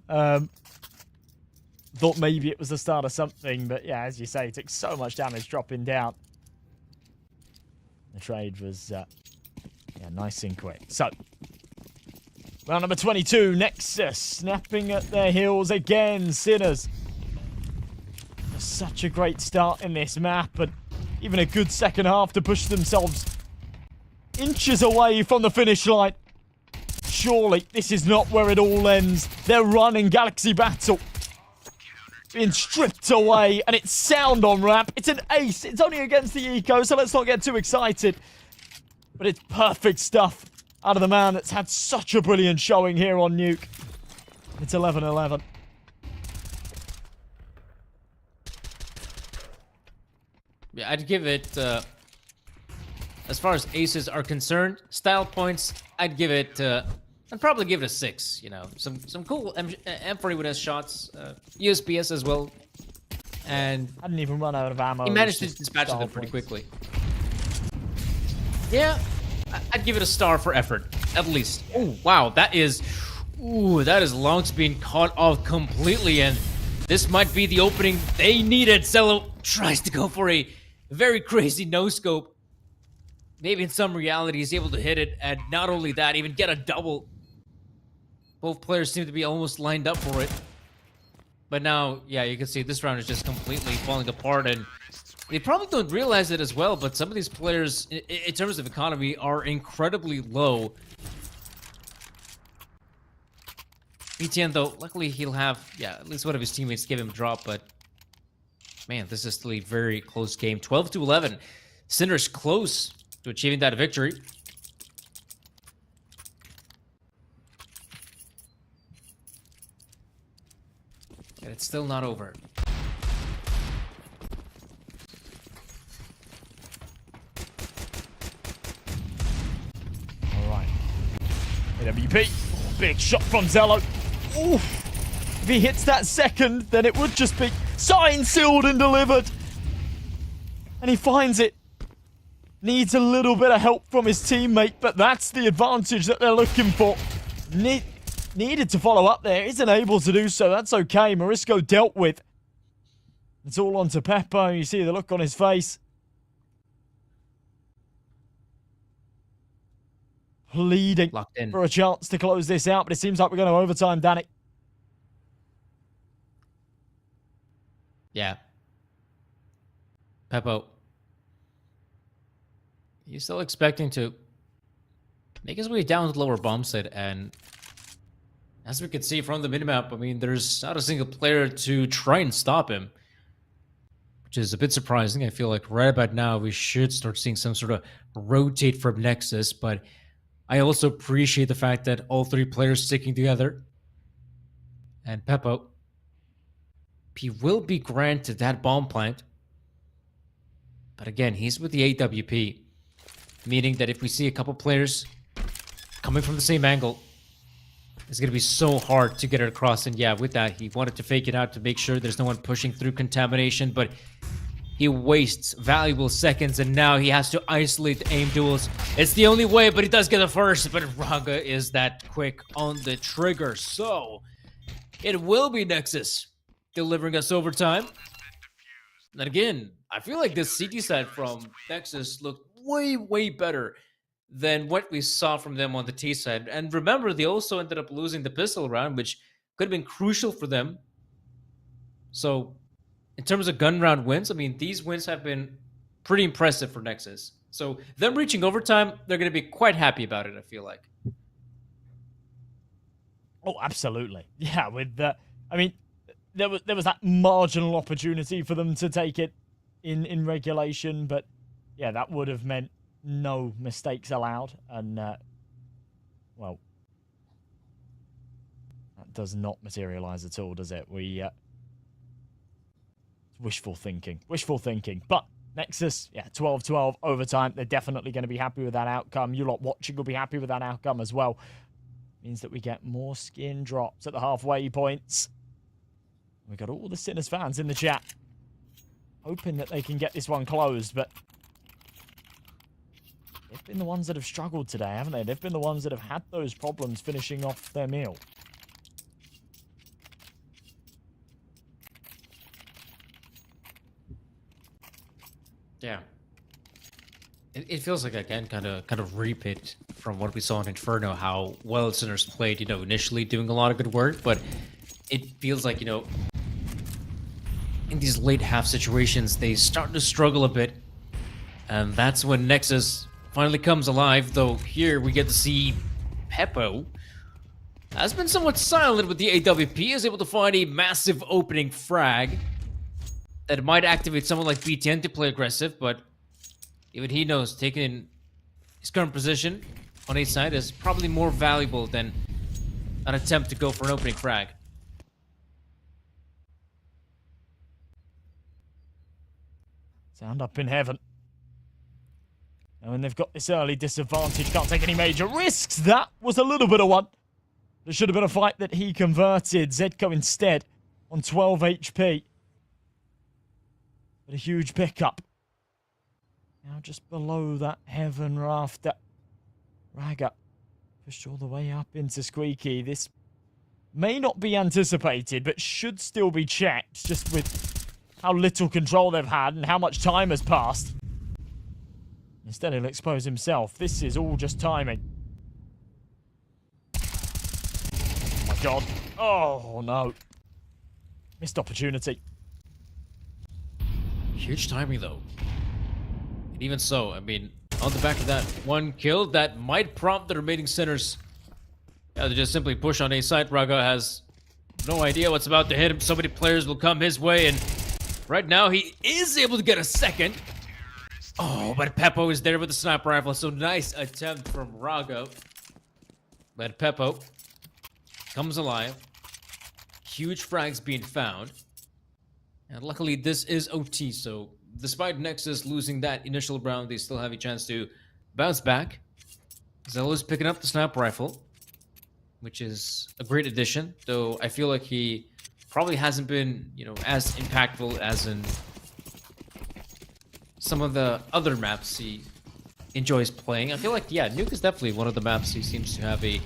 Thought maybe it was the start of something, but yeah, as you say, it took so much damage dropping down. The trade was nice and quick. So, round number 22, Nexus snapping at their heels again. Sinners. Such a great start in this map, and even a good second half to push themselves inches away from the finish line. Surely this is not where it all ends. They're running Galaxy Battle, being stripped away, and it's Sound on ramp. It's an ace. It's only against the eco, so let's not get too excited. But it's perfect stuff out of the man that's had such a brilliant showing here on Nuke. It's 11-11. Yeah, I'd give it, as far as aces are concerned, style points, I'd give it, I'd probably give it a 6, you know. Some cool M41S shots, USPS as well, and I didn't even run out of ammo. he managed to dispatch them pretty quickly. Yeah, I'd give it a star for effort, at least. Oh, wow, that is Longs being caught off completely, and this might be the opening they needed. Cello tries to go for a very crazy no-scope. Maybe in some reality he's able to hit it, and not only that, even get a double. Both players seem to be almost lined up for it. But now, yeah, you can see this round is just completely falling apart, and they probably don't realize it as well, but some of these players, in terms of economy, are incredibly low. BTN, though, luckily he'll have, at least one of his teammates give him a drop, but man, this is still a very close game. 12-11. Sinners close to achieving that victory. And it's still not over. All right. AWP. Big shot from Zello. Oof. If he hits that second, then it would just be signed, sealed, and delivered. And he finds it. Needs a little bit of help from his teammate, but that's the advantage that they're looking for. Needed to follow up there. Isn't able to do so. That's okay. Morisco dealt with. It's all on to Peppo. You see the look on his face. Pleading Locked in. for a chance to close this out, but it seems like we're going to overtime, Danny. Yeah. Peppo. He's still expecting to make his way down to the lower bomb site, and as we can see from the minimap, I mean, there's not a single player to try and stop him, which is a bit surprising. I feel like right about now we should start seeing some sort of rotate from Nexus, but I also appreciate the fact that all three players sticking together. And Peppo, he will be granted that bomb plant, but again, he's with the AWP, meaning that if we see a couple players coming from the same angle, it's going to be so hard to get it across. And yeah, with that, he wanted to fake it out to make sure there's no one pushing through contamination, but he wastes valuable seconds, and now he has to isolate the aim duels. It's the only way, but he does get the first, but Raga is that quick on the trigger. So it will be Nexus delivering us overtime. And again, I feel like this CT side from Nexus looked way better than what we saw from them on the T side. And remember, they also ended up losing the pistol round, which could have been crucial for them. So in terms of gun round wins, I mean, these wins have been pretty impressive for Nexus. So them reaching overtime, they're going to be quite happy about it, I feel like. Oh, absolutely. Yeah, with the... I mean, there was that marginal opportunity for them to take it in regulation, but yeah, that would have meant no mistakes allowed, and well, that does not materialize at all, does it? Wishful thinking, but Nexus, yeah, 12-12 overtime. They're definitely going to be happy with that outcome. You lot watching will be happy with that outcome as well. Means that we get more skin drops at the halfway points. We got all the Sinners fans in the chat hoping that they can get this one closed, but they've been the ones that have struggled today, haven't they? They've been the ones that have had those problems finishing off their meal. Yeah. It feels like, again, kind of repeat from what we saw in Inferno, how well Sinners played, initially doing a lot of good work, but it feels like, in these late half situations, they start to struggle a bit. And that's when Nexus finally comes alive, though here we get to see Peppo has been somewhat silent with the AWP, is able to find a massive opening frag that might activate someone like BTN to play aggressive, but even he knows taking his current position on A side is probably more valuable than an attempt to go for an opening frag. Sound up in heaven. And when they've got this early disadvantage, can't take any major risks. That was a little bit of one. There should have been a fight that he converted. Zedko instead on 12 HP. But a huge pickup. Now just below that heaven rafter. Raga pushed all the way up into Squeaky. This may not be anticipated, but should still be checked, just with how little control they've had and how much time has passed. Instead, he'll expose himself. This is all just timing. Oh my god. Oh no. Missed opportunity. Huge timing, though. And even so, I mean, on the back of that one kill, that might prompt the remaining Sinners to just simply push on A side. Raga has no idea what's about to hit him. So many players will come his way, and right now he is able to get a second. Oh, but Peppo is there with the sniper rifle, so nice attempt from Raga. But Peppo comes alive. Huge frags being found. And luckily, this is OT, so despite Nexus losing that initial round, they still have a chance to bounce back. Zello is picking up the sniper rifle, which is a great addition, though I feel like he probably hasn't been, as impactful as in some of the other maps he enjoys playing. I feel like, yeah, Nuke is definitely one of the maps he seems to have a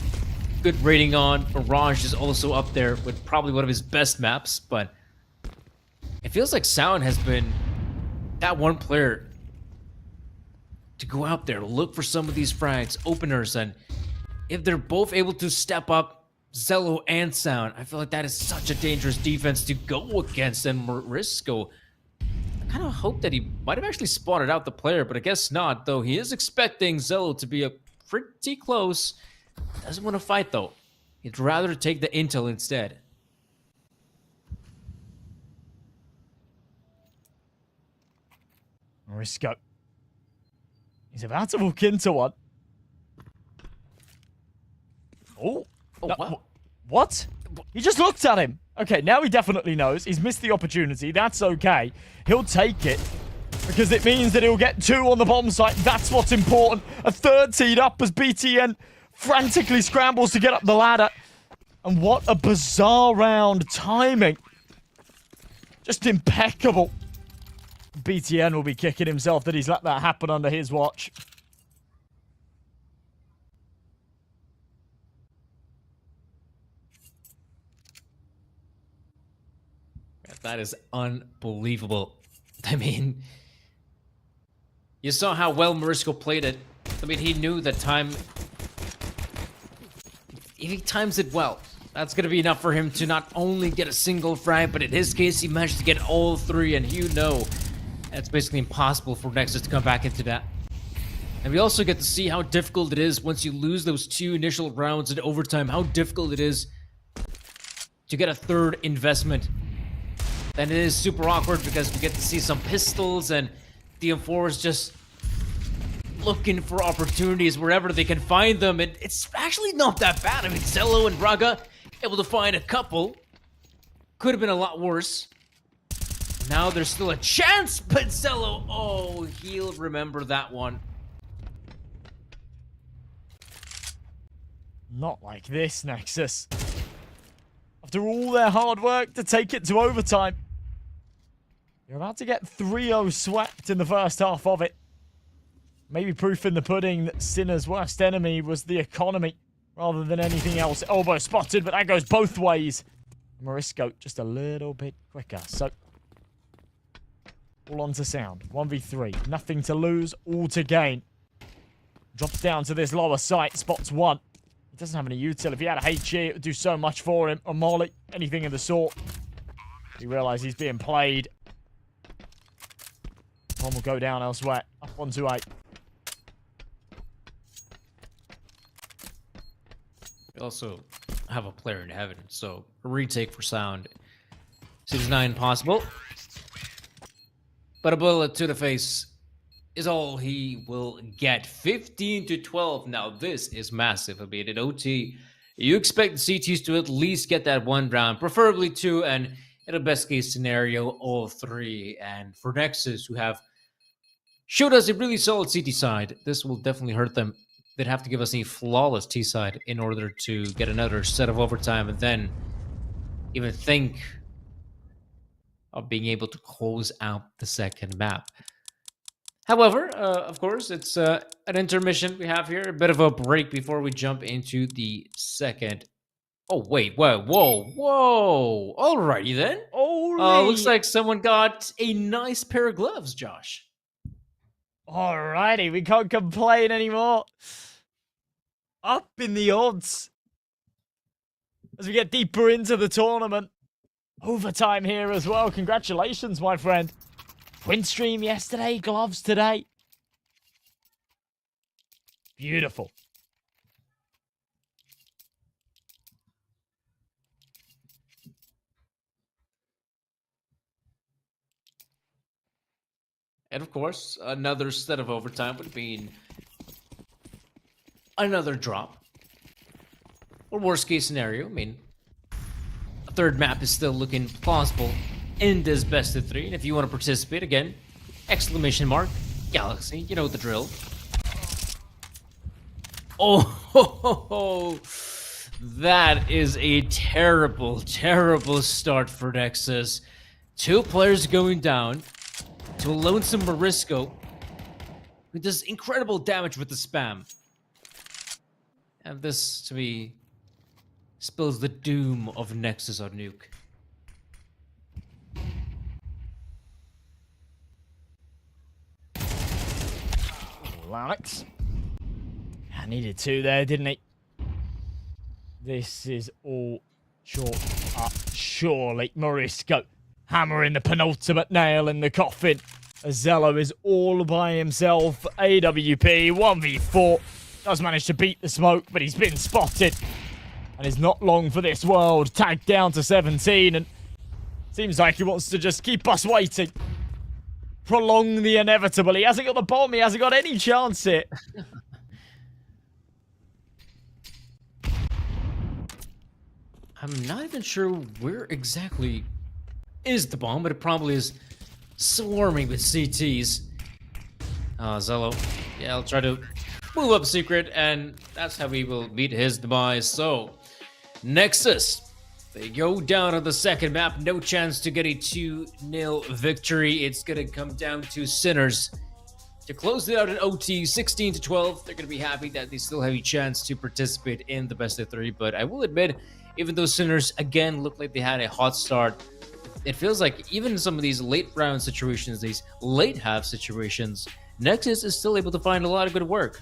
good rating on. Mirage is also up there with probably one of his best maps, but it feels like Sound has been that one player to go out there, look for some of these frags, openers, and if they're both able to step up, Zello and Sound, I feel like that is such a dangerous defense to go against. And Morisco, I kind of hope that he might have actually spotted out the player, but I guess not, though he is expecting Zello to be pretty close. Doesn't want to fight, though. He'd rather take the intel instead. Morisco. He's about to walk into one. Oh. Oh, No, wow. What? He just looked at him. Okay, now he definitely knows. He's missed the opportunity. That's okay. He'll take it because it means that he'll get 2 on the bomb site. That's what's important. A third teed up as BTN frantically scrambles to get up the ladder. And what a bizarre round timing. Just impeccable. BTN will be kicking himself that he's let that happen under his watch. That is unbelievable. I mean, you saw how well Morisco played it. I mean, he knew that time... If he times it well, that's going to be enough for him to not only get a single frag, but in his case, he managed to get all 3, and you know that's basically impossible for Nexus to come back into that. And we also get to see how difficult it is once you lose those 2 initial rounds in overtime, how difficult it is to get a 3rd investment. And it is super awkward because we get to see some pistols and DM4 is just looking for opportunities wherever they can find them. And it's actually not that bad. I mean, Zello and Braga able to find a couple. Could have been a lot worse. Now there's still a chance, but Zello, oh, he'll remember that one. Not like this, Nexus. After all their hard work to take it to overtime, you're about to get 3-0 swept in the first half of it. Maybe proof in the pudding that Sinner's worst enemy was the economy rather than anything else. Elbow spotted, but that goes both ways. Morisco just a little bit quicker. So, all on to Sound. 1v3. Nothing to lose, all to gain. Drops down to this lower site, spots 1. He doesn't have any util. If he had a HE, it would do so much for him. Or Molly, anything of the sort. He realizes he's being played. One will go down elsewhere. Up 1-8. We also have a player in heaven, so a retake for Sound seems nigh impossible. But a bullet to the face is all he will get. 15-12. Now this is massive. I mean, in OT, you expect the CTs to at least get that 1 round, preferably 2, and in a best case scenario, all 3. And for Nexus, who have showed us a really solid CT side, this will definitely hurt them. They'd have to give us a flawless T side in order to get another set of overtime and then even think of being able to close out the second map. However, of course, it's an intermission we have here, a bit of a break before we jump into the second. Oh, wait, whoa. Alrighty then. Looks like someone got a nice pair of gloves, Josh. Alrighty, we can't complain anymore. Up in the odds. As we get deeper into the tournament. Overtime here as well. Congratulations, my friend. Twin stream yesterday, gloves today. Beautiful. And of course, another set of overtime would mean another drop. Or worst case scenario, I mean, a 3rd map is still looking plausible in this best of 3. And if you want to participate, again, !Galaxy, you know the drill. Oh, that is a terrible, terrible start for Nexus. 2 players going down to a lonesome Morisco. who does incredible damage with the spam. And this, to me, spells the doom of Nexus or Nuke. Alex. I needed two there, didn't he? This is all chalk up, surely. Morisco hammering the penultimate nail in the coffin. Azello is all by himself. AWP 1v4. Does manage to beat the smoke, but he's been spotted. And it's not long for this world. Tagged down to 17, and seems like he wants to just keep us waiting. Prolong the inevitable. He hasn't got the bomb. He hasn't got any chance here. I'm not even sure where exactly is the bomb, but it probably is swarming with CTs. Zello. Yeah, I'll try to move up secret, and that's how we will meet his demise. So, Nexus. They go down on the second map. No chance to get a 2-0 victory. It's going to come down to Sinners to close it out in OT 16-12. They're going to be happy that they still have a chance to participate in the best of 3. But I will admit, even though Sinners, again, look like they had a hot start, it feels like even in some of these late round situations, these late half situations, Nexus is still able to find a lot of good work.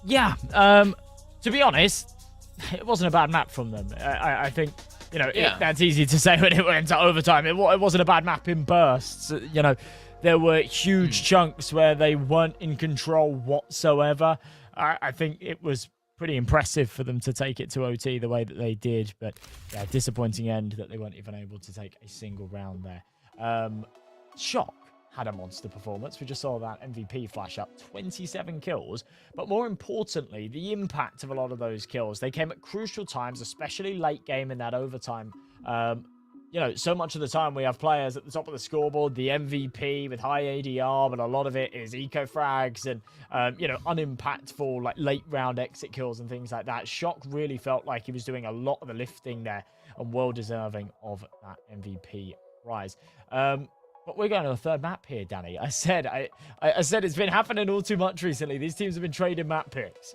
Yeah, to be honest, it wasn't a bad map from them. I think, you know, that's easy to say when it went to overtime. It wasn't a bad map in bursts. You know, there were huge chunks where they weren't in control whatsoever. I think it was pretty impressive for them to take it to OT the way that they did. But, yeah, disappointing end that they weren't even able to take a single round there. Shock had a monster performance. We just saw that MVP flash up, 27 kills. But more importantly, the impact of a lot of those kills, they came at crucial times, especially late game in that overtime. You know, so much of the time we have players at the top of the scoreboard, the MVP with high ADR, but a lot of it is eco frags and, you know, unimpactful, like late round exit kills and things like that. Shock really felt like he was doing a lot of the lifting there and well deserving of that MVP prize. But we're going to a third map here, Danny. I said it's been happening all too much recently. These teams have been trading map picks.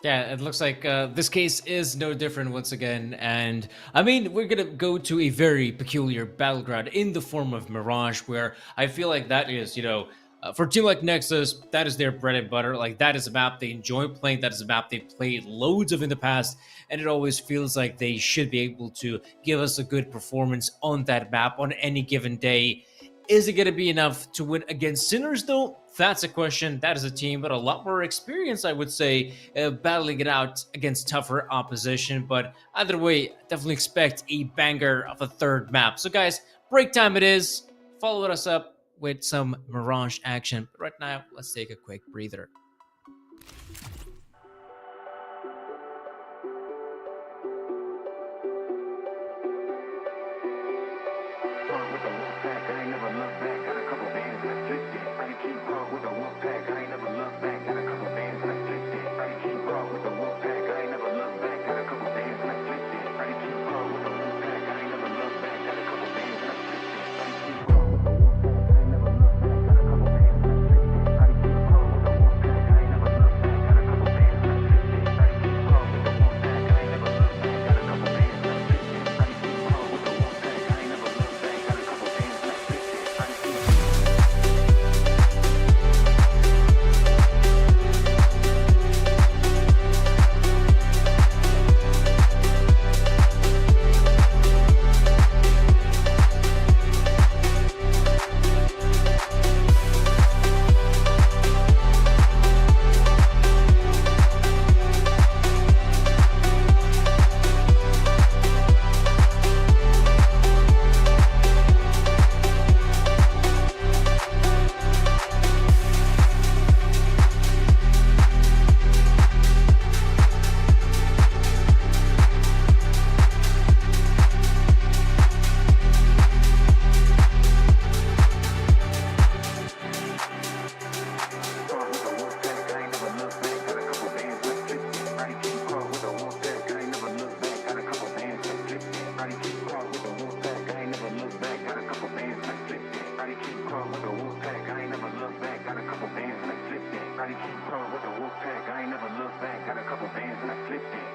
Yeah, it looks like this case is no different once again. And I mean, we're going to go to a very peculiar battleground in the form of Mirage, where I feel like that is, you know, for a team like Nexus, that is their bread and butter. Like, that is a map they enjoy playing. That is a map they've played loads of in the past. And it always feels like they should be able to give us a good performance on that map on any given day. Is it going to be enough to win against Sinners, though? That's a question. That is a team, but a lot more experience, I would say, battling it out against tougher opposition. But either way, definitely expect a banger of a third map. So, guys, break time it is. Follow us up with some Mirage action. But right now, let's take a quick breather.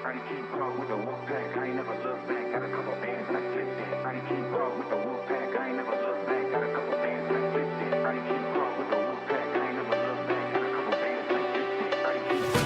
Mighty keep roll with the wolf pack. I ain't never look back. Got a couple bands and I flipped it. Mighty keep roll with the wolf pack. I ain't never look back. Got a couple bands and I flipped it. Mighty keep roll with the wolf pack. I ain't never look back. Got a couple bands and I flipped it. Mighty keep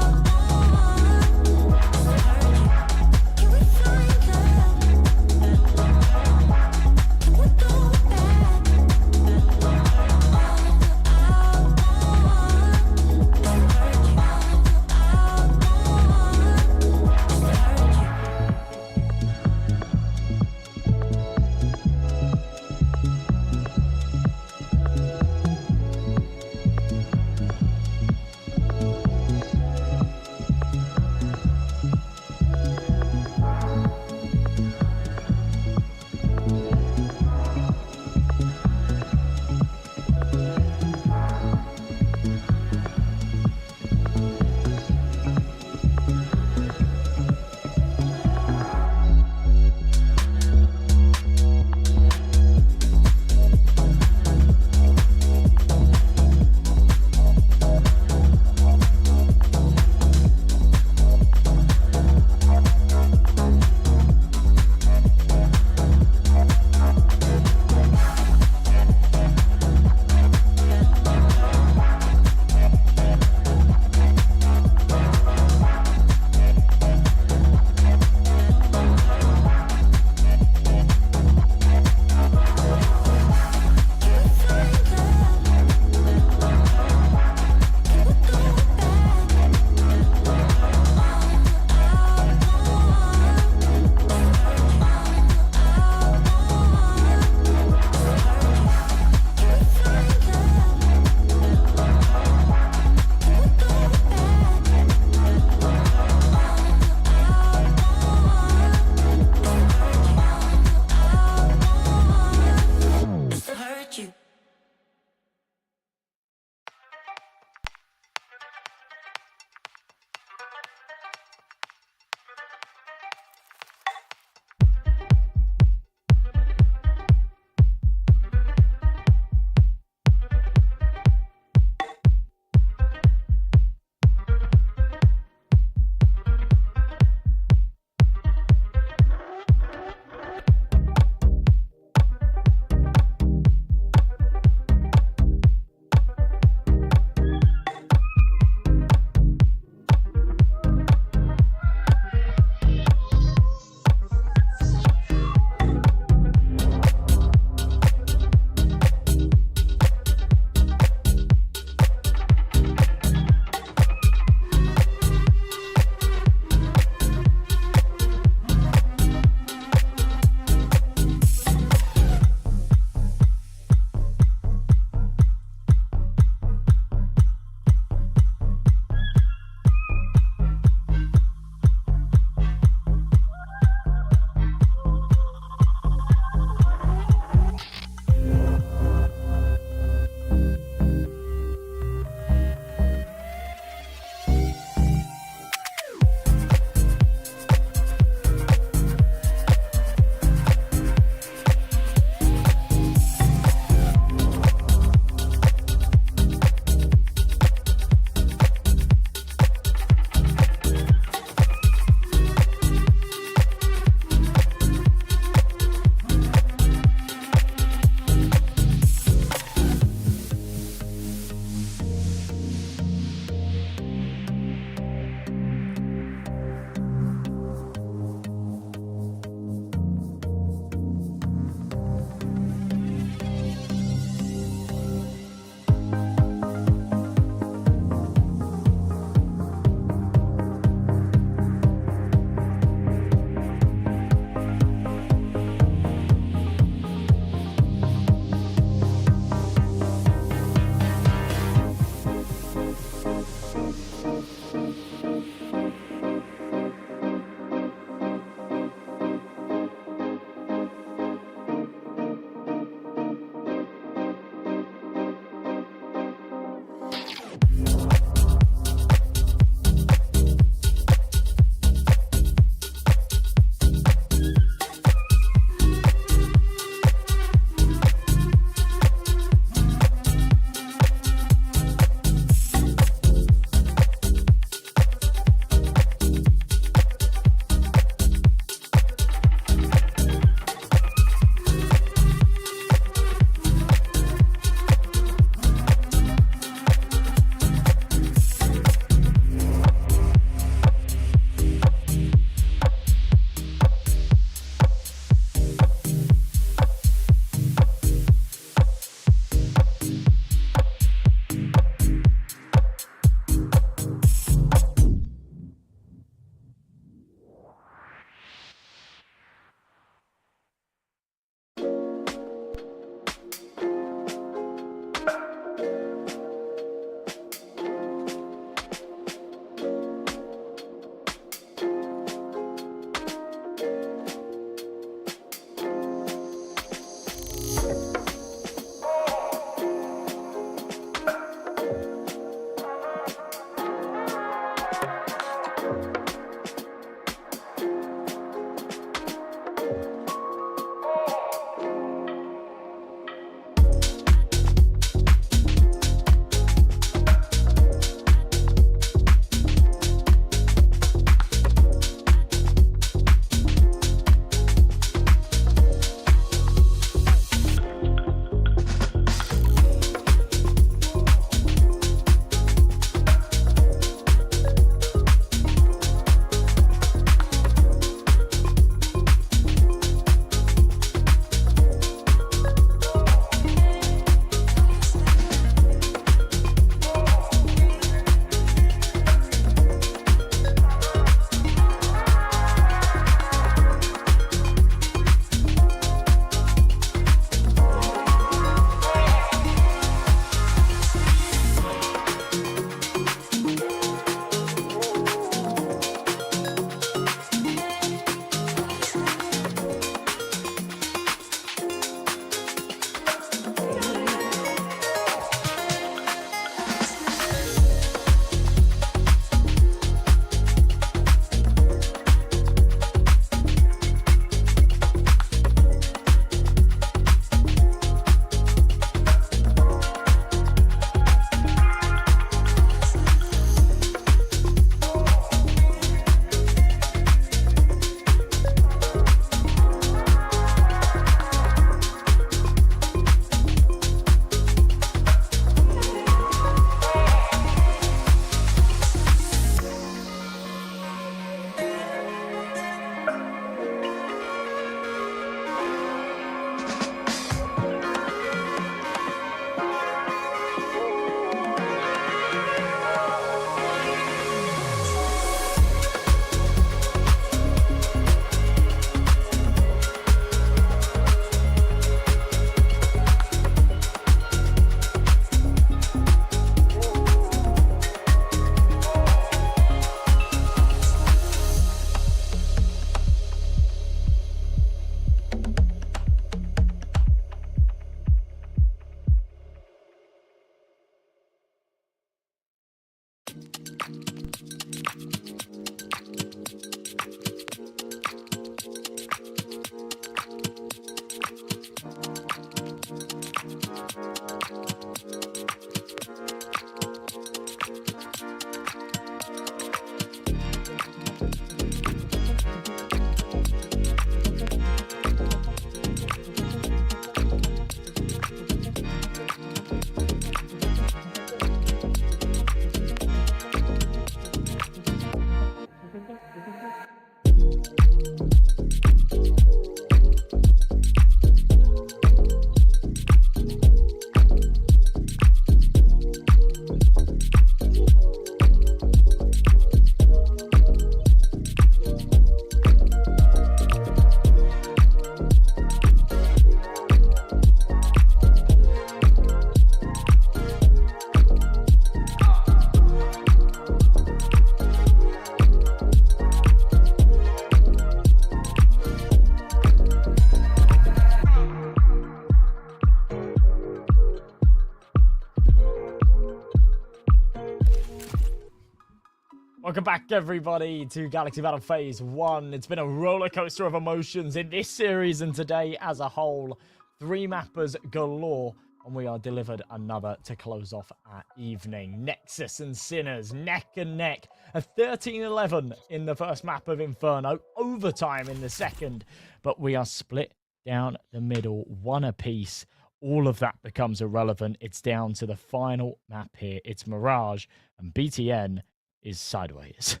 Welcome back, everybody, to Galaxy Battle Phase 1. It's been a roller coaster of emotions in this series and today as a whole. 3 mappers galore, and we are delivered another to close off our evening. Nexus and Sinners, neck and neck. A 13-11 in the first map of Inferno, overtime in the second, but we are split down the middle, 1 apiece. All of that becomes irrelevant. It's down to the final map here. It's Mirage, and BTN is sideways.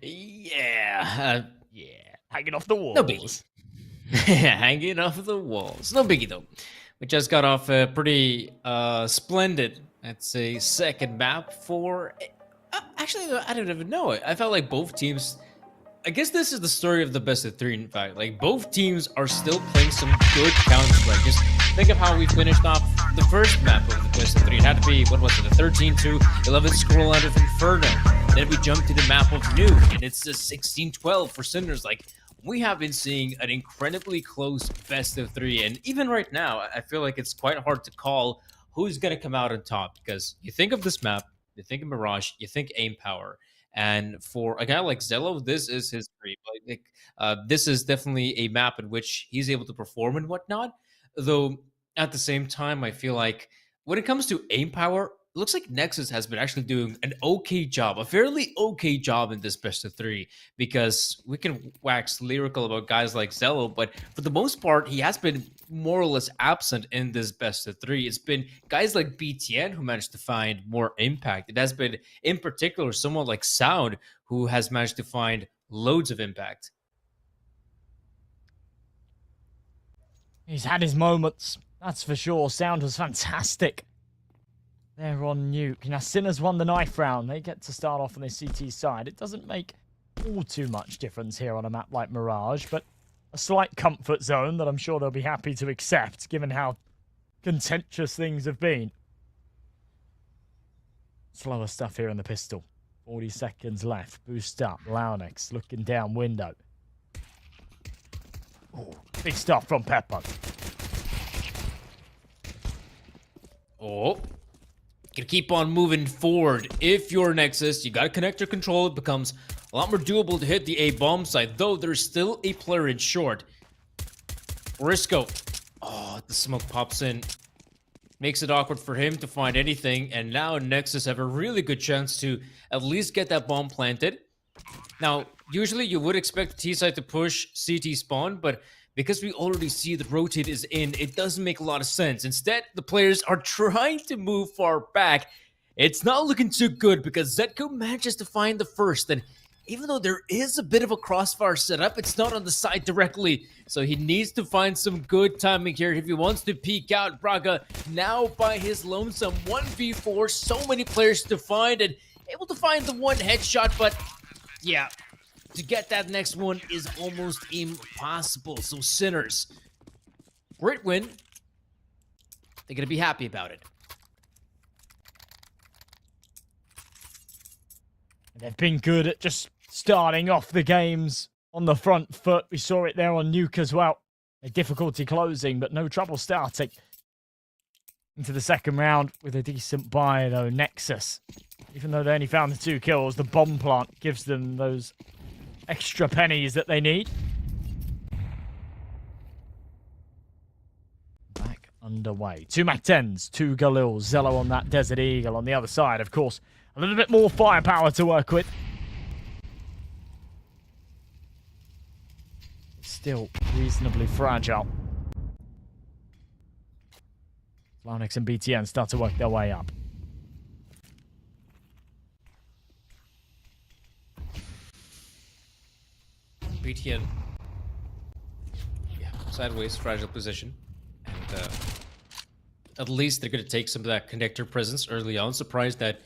Yeah. Hanging off the walls. No biggie. Hanging off the walls. No biggie, though. We just got off a pretty splendid, I'd say, second map for... actually, I don't even know. I felt like both teams... I guess this is the story of the best of 3, in fact. Like, both teams are still playing some good Counter-Strike. Just think of how we finished off the first map of the best of 3. It had to be, what was it, a 13-2, 11 scroll out of Inferno. Then we jumped to the map of Nuke, and it's a 16-12 for Sinners. Like, we have been seeing an incredibly close best of 3, and even right now, I feel like it's quite hard to call who's going to come out on top, because you think of this map, you think of Mirage, you think aim power. And for a guy like Zello, this is his dream. Like, this is definitely a map in which he's able to perform and whatnot. Though, at the same time, I feel like when it comes to aim power, it looks like Nexus has been actually doing an okay job, a fairly okay job in this best of 3, because we can wax lyrical about guys like Zello, but for the most part, he has been more or less absent in this best of 3. It's been guys like BTN who managed to find more impact. It has been, in particular, someone like Sound who has managed to find loads of impact. He's had his moments, that's for sure. Sound was fantastic. They're on Nuke. Now, Sinners won the knife round. They get to start off on the CT side. It doesn't make all too much difference here on a map like Mirage, but a slight comfort zone that I'm sure they'll be happy to accept, given how contentious things have been. Slower stuff here in the pistol. 40 seconds left. Boost up. Launex looking down window. Oh, big stuff from Pepper. Oh. Gonna keep on moving forward. If you're Nexus, you gotta connect your control. It becomes a lot more doable to hit the A bomb site, though there's still a player in short. Risco. Oh, the smoke pops in. Makes it awkward for him to find anything, and now Nexus have a really good chance to at least get that bomb planted. Now, usually you would expect T-side to push CT spawn, but because we already see the rotate is in, it doesn't make a lot of sense. Instead, the players are trying to move far back. It's not looking too good because Zetko manages to find the first, and even though there is a bit of a crossfire setup, it's not on the side directly, so he needs to find some good timing here if he wants to peek out. Braga now by his lonesome, 1v4, so many players to find, and able to find the one headshot, but yeah, to get that next one is almost impossible. So Sinners, great win. They're gonna be happy about it. They've been good at just starting off the games on the front foot. We saw it there on Nuke as well. A difficulty closing, but no trouble starting. Into the second round with a decent buy, though. Nexus, even though they only found the 2 kills, the bomb plant gives them those extra pennies that they need. Back underway. 2 Mac-10s, 2 Galils, Zello on that Desert Eagle. On the other side, of course, a little bit more firepower to work with. Still reasonably fragile. Launex and BTN start to work their way up. BTN, yeah, sideways, fragile position, and at least they're going to take some of that connector presence early on. Surprised that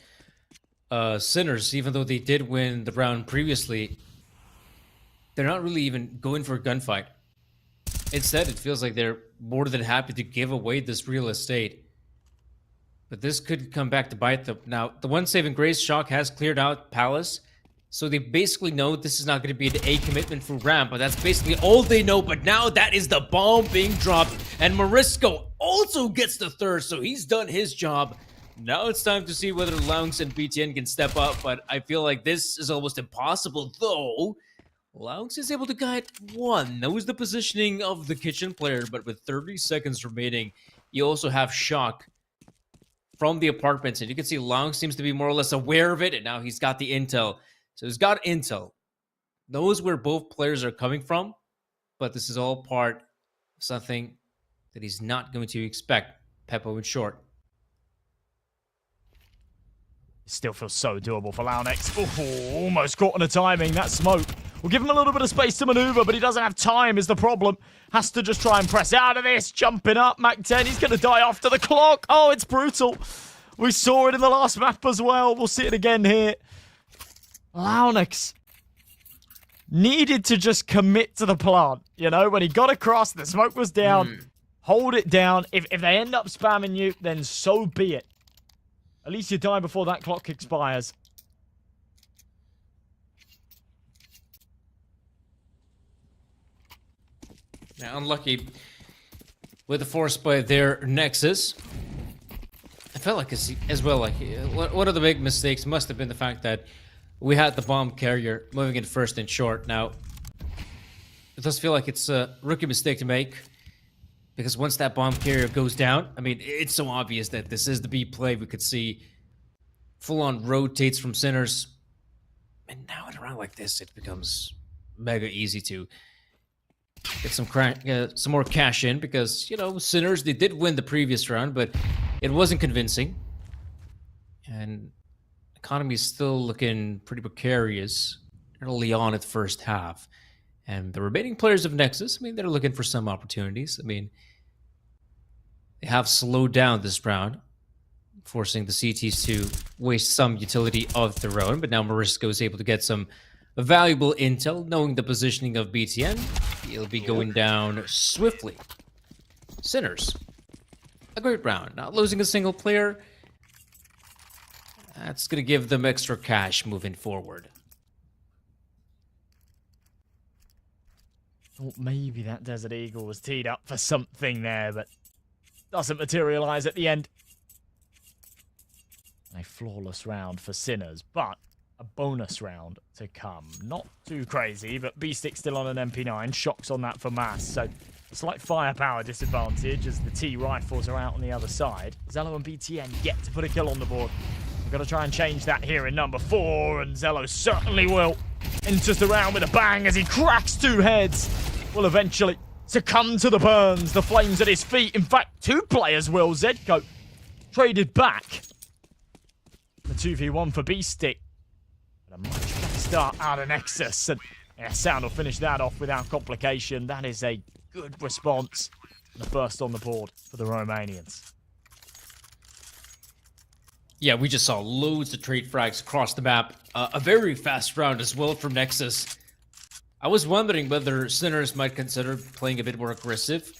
Sinners, even though they did win the round previously, they're not really even going for a gunfight. Instead, it feels like they're more than happy to give away this real estate. But this could come back to bite them. Now, the one saving grace, Shock has cleared out Palace. So they basically know this is not going to be an A commitment for Ramp, but that's basically all they know. But now that is the bomb being dropped, and Morisco also gets the third, so he's done his job. Now it's time to see whether Lounge and BTN can step up, but I feel like this is almost impossible, though. Lounge is able to guide one, knows the positioning of the kitchen player, but with 30 seconds remaining, you also have Shock from the apartments, and you can see Lounge seems to be more or less aware of it, and now he's got the intel. So he's got intel, knows where both players are coming from, but this is all part of something that he's not going to expect. Peppo in short. Still feels so doable for Launex. Oh, almost caught on the timing. That smoke will give him a little bit of space to maneuver, but he doesn't have time is the problem. Has to just try and press out of this. Jumping up, Mac 10. He's going to die after the clock. Oh, it's brutal. We saw it in the last map as well. We'll see it again here. Launex needed to just commit to the plant. You know, when he got across, the smoke was down. Hold it down. If they end up spamming you, then so be it. At least you die before that clock expires. Now, unlucky with the force by their Nexus. I felt like as well, like one of the big mistakes must have been the fact that we had the bomb carrier moving in first and short. Now, it does feel like it's a rookie mistake to make. Because once that bomb carrier goes down, I mean, it's so obvious that this is the B play. We could see full-on rotates from Sinners. And now at a round like this, it becomes mega easy to get some more cash in. Because, you know, Sinners, they did win the previous round, but it wasn't convincing. And economy is still looking pretty precarious early on at the first half. And the remaining players of Nexus, I mean, they're looking for some opportunities. I mean, they have slowed down this round, forcing the CTs to waste some utility of their own. But now Marisco is able to get some valuable intel, knowing the positioning of BTN. He'll be going down swiftly. Sinners, a great round. Not losing a single player. That's going to give them extra cash moving forward. Thought maybe that Desert Eagle was teed up for something there, but doesn't materialize at the end. A flawless round for Sinners, but a bonus round to come. Not too crazy, but B-Stick still on an MP9. Shocks on that for Mass, so a slight firepower disadvantage as the T-rifles are out on the other side. Zello and BTN yet to put a kill on the board. We've got to try and change that here in number 4, and Zello certainly will. Enters the round with a bang as he cracks 2 heads. Will eventually succumb to the burns. The flames at his feet. In fact, 2 players will. Zedko traded back. The 2v1 for B-Stick. A much better start out of Nexus. And yeah, Sound will finish that off without complication. That is a good response. The first on the board for the Romanians. Yeah, we just saw loads of trade frags across the map. A very fast round as well from Nexus. I was wondering whether Sinners might consider playing a bit more aggressive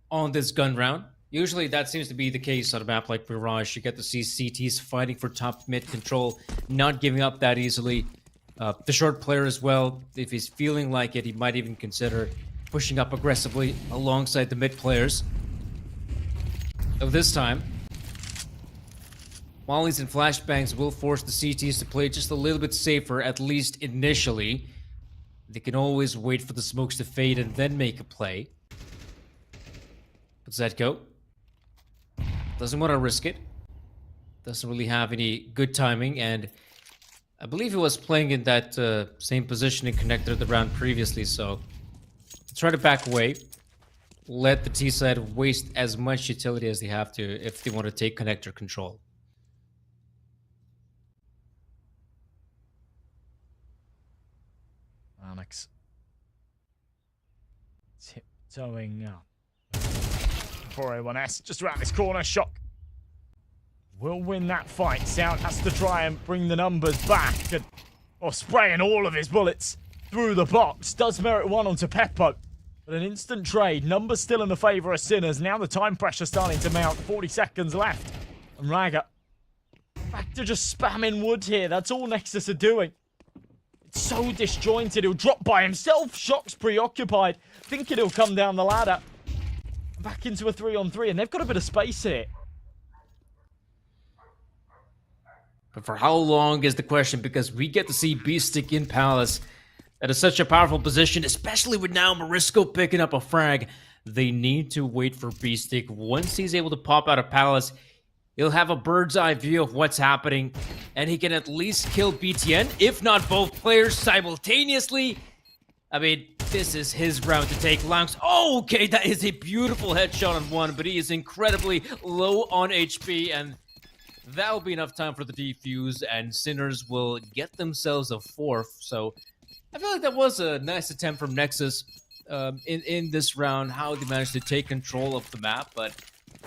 on this gun round. Usually that seems to be the case on a map like Mirage. You get to see CTs fighting for top mid control, not giving up that easily. The short player as well, if he's feeling like it, he might even consider pushing up aggressively alongside the mid players. So this time, Mollies and flashbangs will force the CTs to play just a little bit safer, at least initially. They can always wait for the smokes to fade and then make a play. But Zedko doesn't want to risk it. Doesn't really have any good timing, and I believe he was playing in that same positioning connector the round previously, so try to back away. Let the T side waste as much utility as they have to if they want to take connector control. Alex tiptoeing up. 401S just around this corner. Shock will win that fight. Sound has to try and bring the numbers back, and spraying all of his bullets through the box. Does merit one onto Peppo, but an instant trade. Numbers still in the favor of Sinners. Now the time pressure starting to mount. 40 seconds left, and Raga back to just spamming wood here. That's all Nexus are doing. It's so disjointed. He'll drop by himself. Shock's preoccupied, thinking he'll come down the ladder. Back into a 3-on-3, and they've got a bit of space here. But for how long is the question, because we get to see Beastic in Palace. That is such a powerful position, especially with now Morisco picking up a frag. They need to wait for Beastic. Once he's able to pop out of Palace, he'll have a bird's eye view of what's happening, and he can at least kill BTN, if not both players simultaneously. I mean, this is his round to take. Langs, oh, okay, that is a beautiful headshot on one, but he is incredibly low on HP, and that'll be enough time for the defuse, and Sinners will get themselves a fourth. So I feel like that was a nice attempt from Nexus in this round, how they managed to take control of the map, but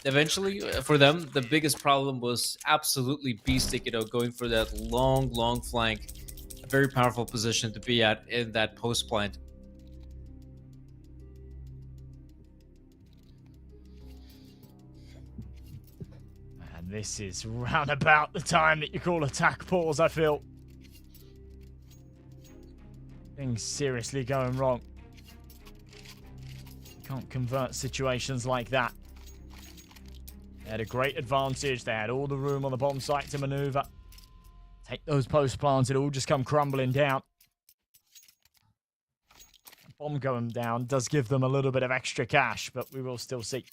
eventually, for them, the biggest problem was absolutely Beastic, going for that long flank. A very powerful position to be at in that post plant. And this is round about the time that you call attack pause, I feel. Things seriously going wrong. You can't convert situations like that. They had a great advantage. They had all the room on the bomb site to maneuver. Take those post plants, it all just come crumbling down. Bomb going down does give them a little bit of extra cash, but we will still see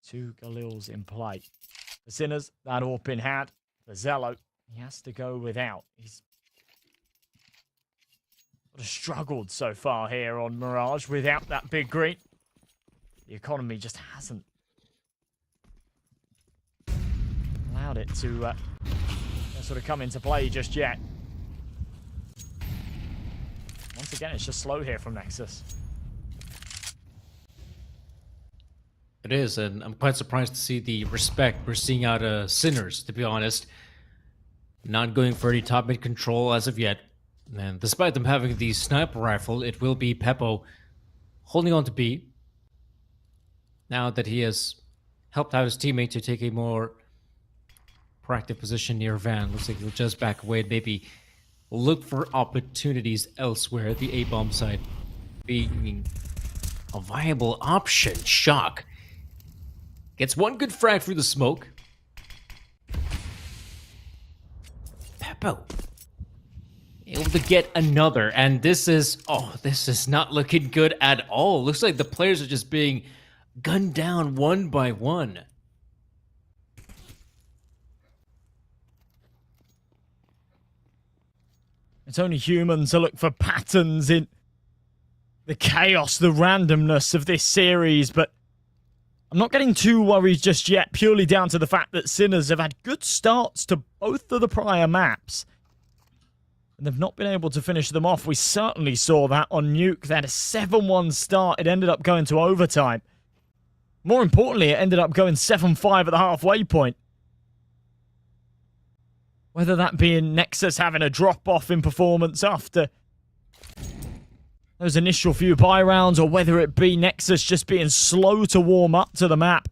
2 Galils in play. The Sinners, that AWP in hand. The Zello, he has to go without. He's sort of struggled so far here on Mirage without that big green. The economy just hasn't allowed it to sort of come into play just yet. Once again, it's just slow here from Nexus. It is, and I'm quite surprised to see the respect we're seeing out of Sinners, to be honest. Not going for any top mid control as of yet. And despite them having the sniper rifle, it will be Peppo holding on to B. Now that he has helped out his teammate to take a more proactive position near Van. Looks like he'll just back away and maybe look for opportunities elsewhere. The A-bomb side being a viable option. Shock gets one good frag through the smoke. Peppo able to get another, and this is not looking good at all. Looks like the players are just being gunned down one by one. It's only human to look for patterns in the chaos, the randomness of this series, but I'm not getting too worried just yet, purely down to the fact that Sinners have had good starts to both of the prior maps, and they've not been able to finish them off. We certainly saw that on Nuke. They had a 7-1 start. It ended up going to overtime. More importantly, it ended up going 7-5 at the halfway point. Whether that being Nexus having a drop-off in performance after those initial few buy rounds, or whether it be Nexus just being slow to warm up to the map.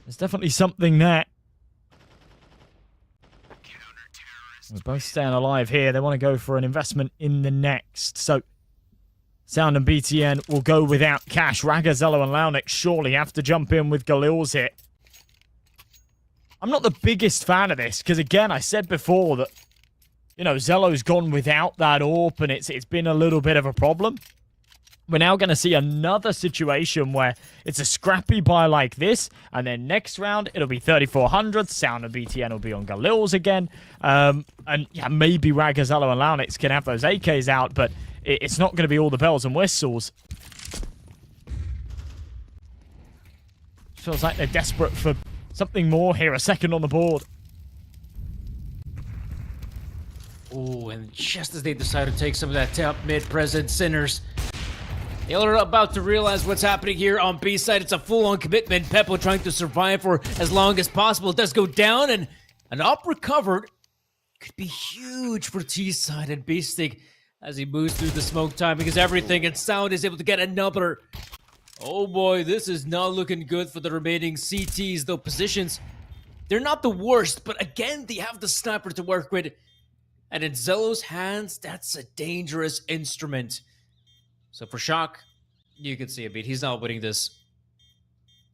There's definitely something there. We're both staying alive here. They want to go for an investment in the next. So, Sound and BTN will go without cash. Ragazello and Launix surely have to jump in with Galil's hit. I'm not the biggest fan of this, because again, I said before that, Zello's gone without that AWP, and it's been a little bit of a problem. We're now going to see another situation where it's a scrappy buy like this, and then next round, it'll be 3,400. Sound and BTN will be on Galil's again. And yeah, maybe Ragazello and Launix can have those AKs out, but it's not going to be all the bells and whistles. Feels like they're desperate for something more here, a second on the board. Oh, and just as they decide to take some of that top mid present, Sinners, they are about to realize what's happening here on B side. It's a full-on commitment. Peppo trying to survive for as long as possible. It does go down, and an up recovered could be huge for T side and Beastic as he moves through the smoke time, because everything, and Sound is able to get another. Oh boy, this is not looking good for the remaining CTs, though positions, they're not the worst, but again, they have the sniper to work with. And in Zello's hands, that's a dangerous instrument. So for Shock, you can see a bit. He's not winning this.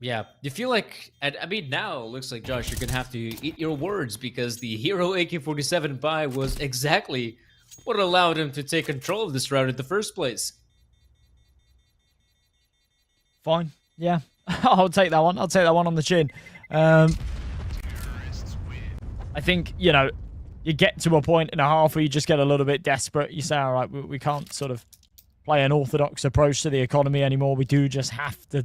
Yeah, you feel like, I mean, now it looks like, Josh, you're going to have to eat your words because the Hero AK-47 buy was exactly what allowed him to take control of this round in the first place. Fine. Yeah. I'll take that one. I'll take that one on the chin. I think, you know, you get to a point in a half where you just get a little bit desperate. You say, all right, we can't sort of play an orthodox approach to the economy anymore. We do just have to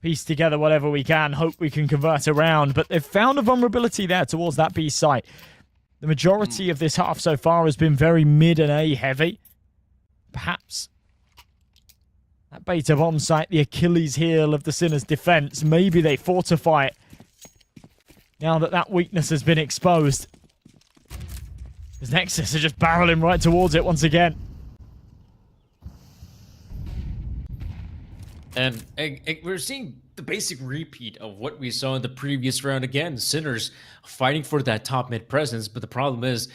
piece together whatever we can, hope we can convert around. But they've found a vulnerability there towards that B site. The majority of this half so far has been very mid and A heavy. Perhaps that beta bomb site, the Achilles heel of the Sinners' defense. Maybe they fortify it now that that weakness has been exposed. Because Nexus are just barreling right towards it once again. And we're seeing the basic repeat of what we saw in the previous round again. Sinners fighting for that top mid presence, but the problem is,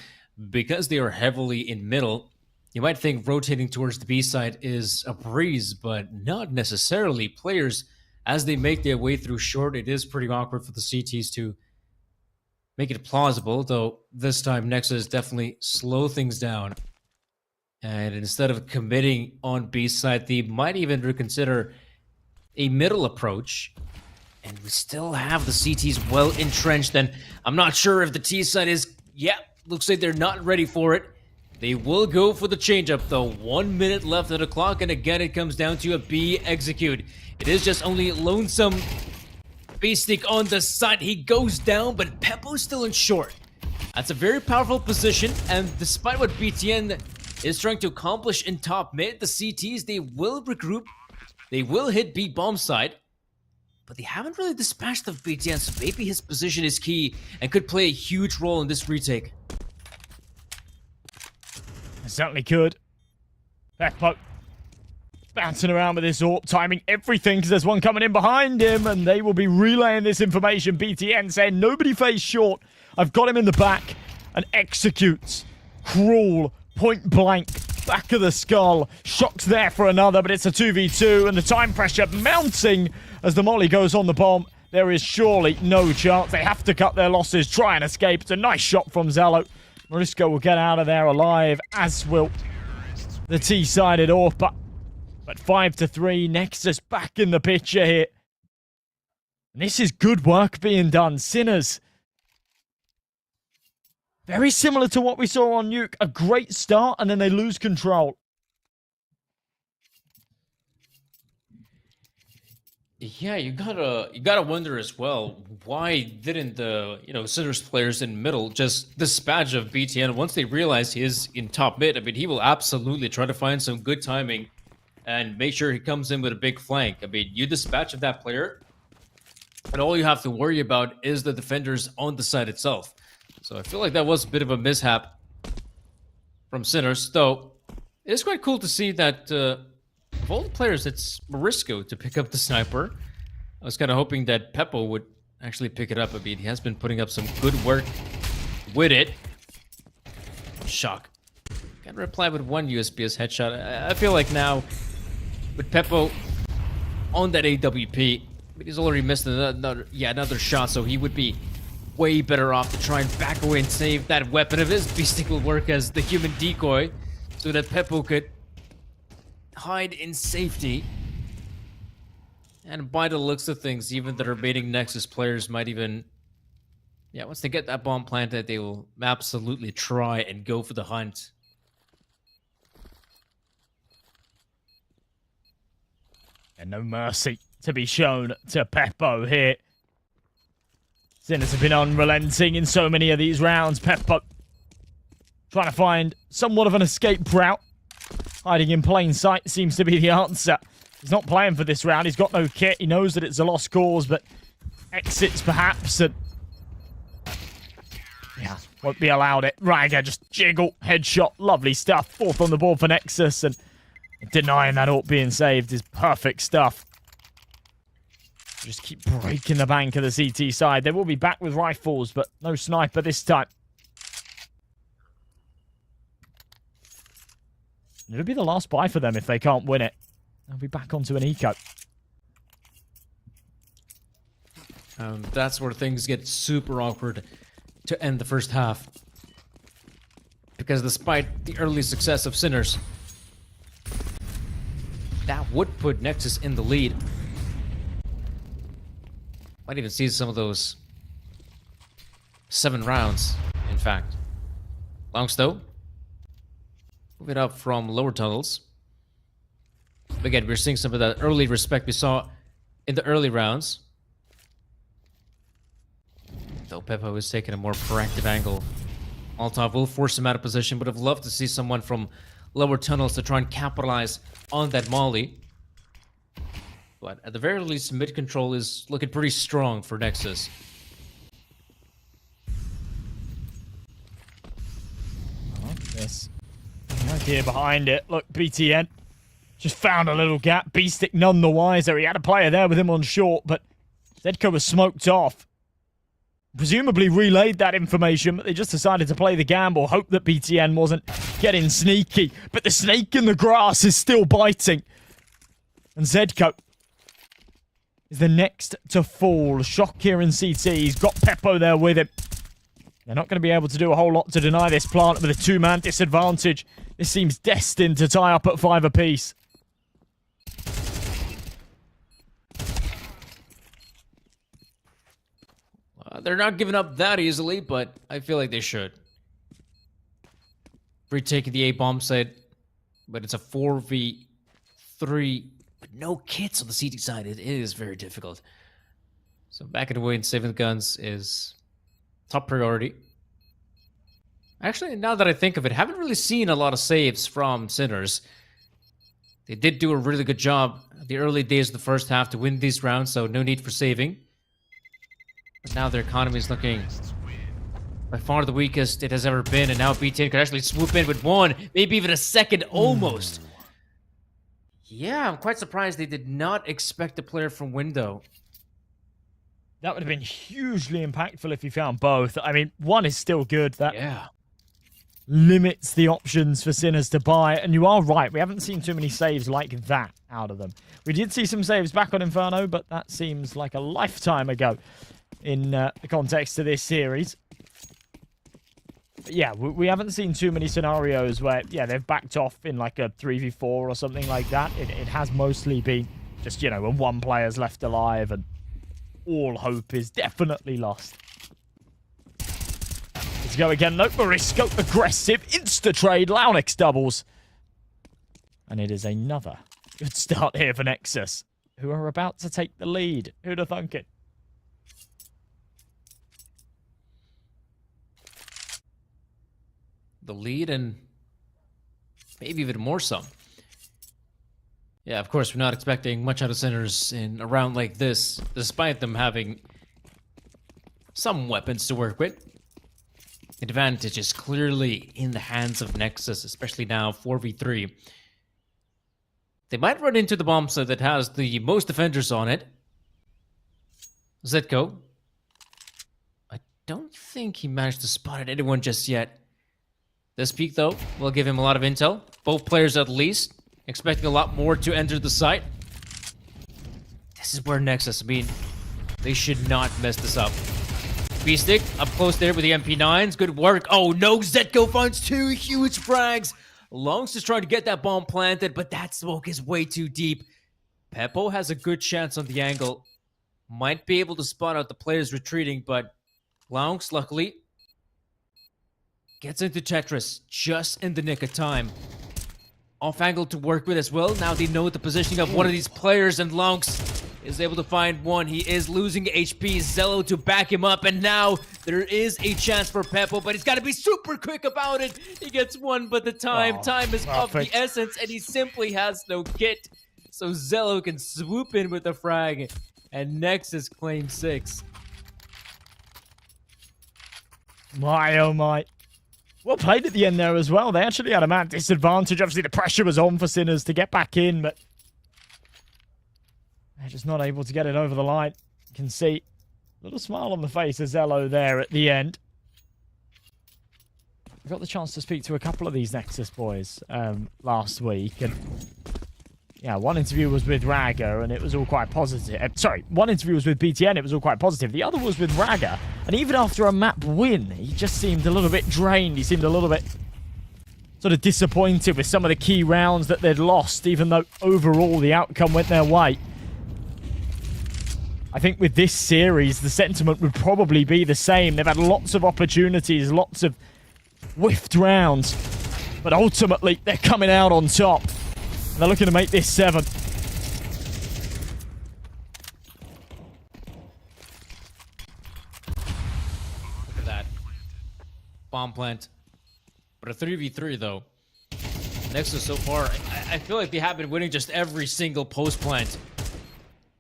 because they are heavily in middle, you might think rotating towards the B side is a breeze, but not necessarily. Players, as they make their way through short, it is pretty awkward for the CTs to make it plausible, though this time Nexus definitely slow things down. And instead of committing on B side, they might even reconsider a middle approach. And we still have the CTs well entrenched, and I'm not sure if the T side is, looks like they're not ready for it. They will go for the changeup though. 1 minute left on the clock, and again it comes down to a B execute. It is just only Lonesome Beastic on the side. He goes down, but Peppo's still in short. That's a very powerful position, and despite what BTN is trying to accomplish in top mid, the CTs, they will regroup. They will hit B bomb side, but they haven't really dispatched the BTN, so maybe his position is key and could play a huge role in this retake. It certainly could. Peppo bouncing around with this AWP, timing everything because there's one coming in behind him, and they will be relaying this information. BTN saying, nobody face short. I've got him in the back, and executes. Cruel, point blank, back of the skull. Shock's there for another, but it's a 2v2, and the time pressure mounting as the molly goes on the bomb. There is surely no chance. They have to cut their losses, try and escape. It's a nice shot from Zello. Morisco will get out of there alive, as will the T-sided AWP. But 5-3, Nexus back in the picture here. And this is good work being done. Sinners, very similar to what we saw on Nuke. A great start, and then they lose control. Yeah, you gotta wonder as well, why didn't the Sinners players in middle just dispatch of BTN once they realize he is in top mid? I mean, he will absolutely try to find some good timing and make sure he comes in with a big flank. I mean, you dispatch of that player, and all you have to worry about is the defenders on the side itself. So I feel like that was a bit of a mishap from Sinners, though it is quite cool to see that of all the players, it's Morisco to pick up the sniper. I was kind of hoping that Peppo would actually pick it up a bit. He has been putting up some good work with it. Shock. Can reply with one USPS headshot. I feel like now, with Peppo on that AWP, he's already missed another shot, so he would be way better off to try and back away and save that weapon of his. Beastic will work as the human decoy, so that Peppo could hide in safety. And by the looks of things, even the remaining Nexus players might even, once they get that bomb planted, they will absolutely try and go for the hunt. And no mercy to be shown to Peppo here. Sinners have been unrelenting in so many of these rounds. Peppo trying to find somewhat of an escape route. Hiding in plain sight seems to be the answer. He's not playing for this round. He's got no kit. He knows that it's a lost cause, but exits perhaps, and won't be allowed it. Raga just jiggle, headshot, lovely stuff. Fourth on the board for Nexus, and denying that AWP being saved is perfect stuff. Just keep breaking the bank of the CT side. They will be back with rifles, but no sniper this time. It'll be the last buy for them if they can't win it. They'll be back onto an eco. That's where things get super awkward to end the first half. Because despite the early success of Sinners, that would put Nexus in the lead. Might even see some of those 7 rounds, in fact. Longs, though, moving up from lower tunnels. Again, we're seeing some of that early respect we saw in the early rounds. Though Peppo is taking a more proactive angle. Molotov will force him out of position, but I'd love to see someone from lower tunnels to try and capitalize on that molly. But at the very least, mid control is looking pretty strong for Nexus. This. The idea behind it. Look, BTN just found a little gap. B-Stick none the wiser. He had a player there with him on short, but Zedko was smoked off. Presumably relayed that information, but they just decided to play the gamble, hope that BTN wasn't getting sneaky. But the snake in the grass is still biting. And Zedko is the next to fall. Shock here in CT. He's got Peppo there with him. They're not going to be able to do a whole lot to deny this plant with a 2-man disadvantage. This seems destined to tie up at 5 apiece. They're not giving up that easily, but I feel like they should. Retaking the A-bomb site, but it's a 4v3. But no kits on the CT side. It is very difficult. So backing away and saving the guns is top priority. Actually, now that I think of it, haven't really seen a lot of saves from Sinners. They did do a really good job the early days of the first half to win these rounds, so no need for saving. But now their economy is looking by far the weakest it has ever been, and now BTN could actually swoop in with 1, maybe even a second almost. Yeah, I'm quite surprised they did not expect a player from window. That would have been hugely impactful if you found both. I mean, 1 is still good. That limits the options for Sinners to buy. And you are right, we haven't seen too many saves like that out of them. We did see some saves back on Inferno, but that seems like a lifetime ago in the context of this series. But yeah, we haven't seen too many scenarios where, yeah, they've backed off in like a 3v4 or something like that. It has mostly been just, you know, when 1 player's left alive and all hope is definitely lost. Let's go again, though. Morisco, aggressive, insta-trade, Launix doubles. And it is another good start here for Nexus, who are about to take the lead. Who'd have thunk it? The lead and maybe even more so. Yeah, of course, we're not expecting much out of Sinners in a round like this, despite them having some weapons to work with. The advantage is clearly in the hands of Nexus, especially now 4v3. They might run into the bomb site that has the most defenders on it. Zetko. I don't think he managed to spot anyone just yet. This peek, though, will give him a lot of intel. Both players at least. Expecting a lot more to enter the site. This is where Nexus, I mean, they should not mess this up. B-Stick up close there with the MP9s. Good work. Oh no, Zetko finds 2 huge frags. Longs is trying to get that bomb planted, but that smoke is way too deep. Peppo has a good chance on the angle. Might be able to spot out the players retreating, but Longs, luckily, gets into Tetris just in the nick of time. Off angle to work with as well. Now they know the positioning of one of these players, and Longs is able to find one. He is losing HP. Zello to back him up, and now there is a chance for Peppo, but he's got to be super quick about it. He gets one, but the time is of the essence, and he simply has no kit. So Zello can swoop in with the frag, and Nexus claims 6. My, oh my. Well played at the end there as well. They actually had a man disadvantage. Obviously, the pressure was on for Sinners to get back in, but they're just not able to get it over the line. You can see a little smile on the face of Zello there at the end. I got the chance to speak to a couple of these Nexus boys last week, and Yeah, one interview was with Raga, and it was all quite positive. Sorry, one interview was with BTN, it was all quite positive. The other was with Raga, and even after a map win, he just seemed a little bit drained. He seemed a little bit sort of disappointed with some of the key rounds that they'd lost, even though overall the outcome went their way. I think with this series, the sentiment would probably be the same. They've had lots of opportunities, lots of whiffed rounds, but ultimately they're coming out on top. They're looking to make this 7. Look at that. Bomb plant. But a 3v3 though. Nexus so far, I feel like they have been winning just every single post plant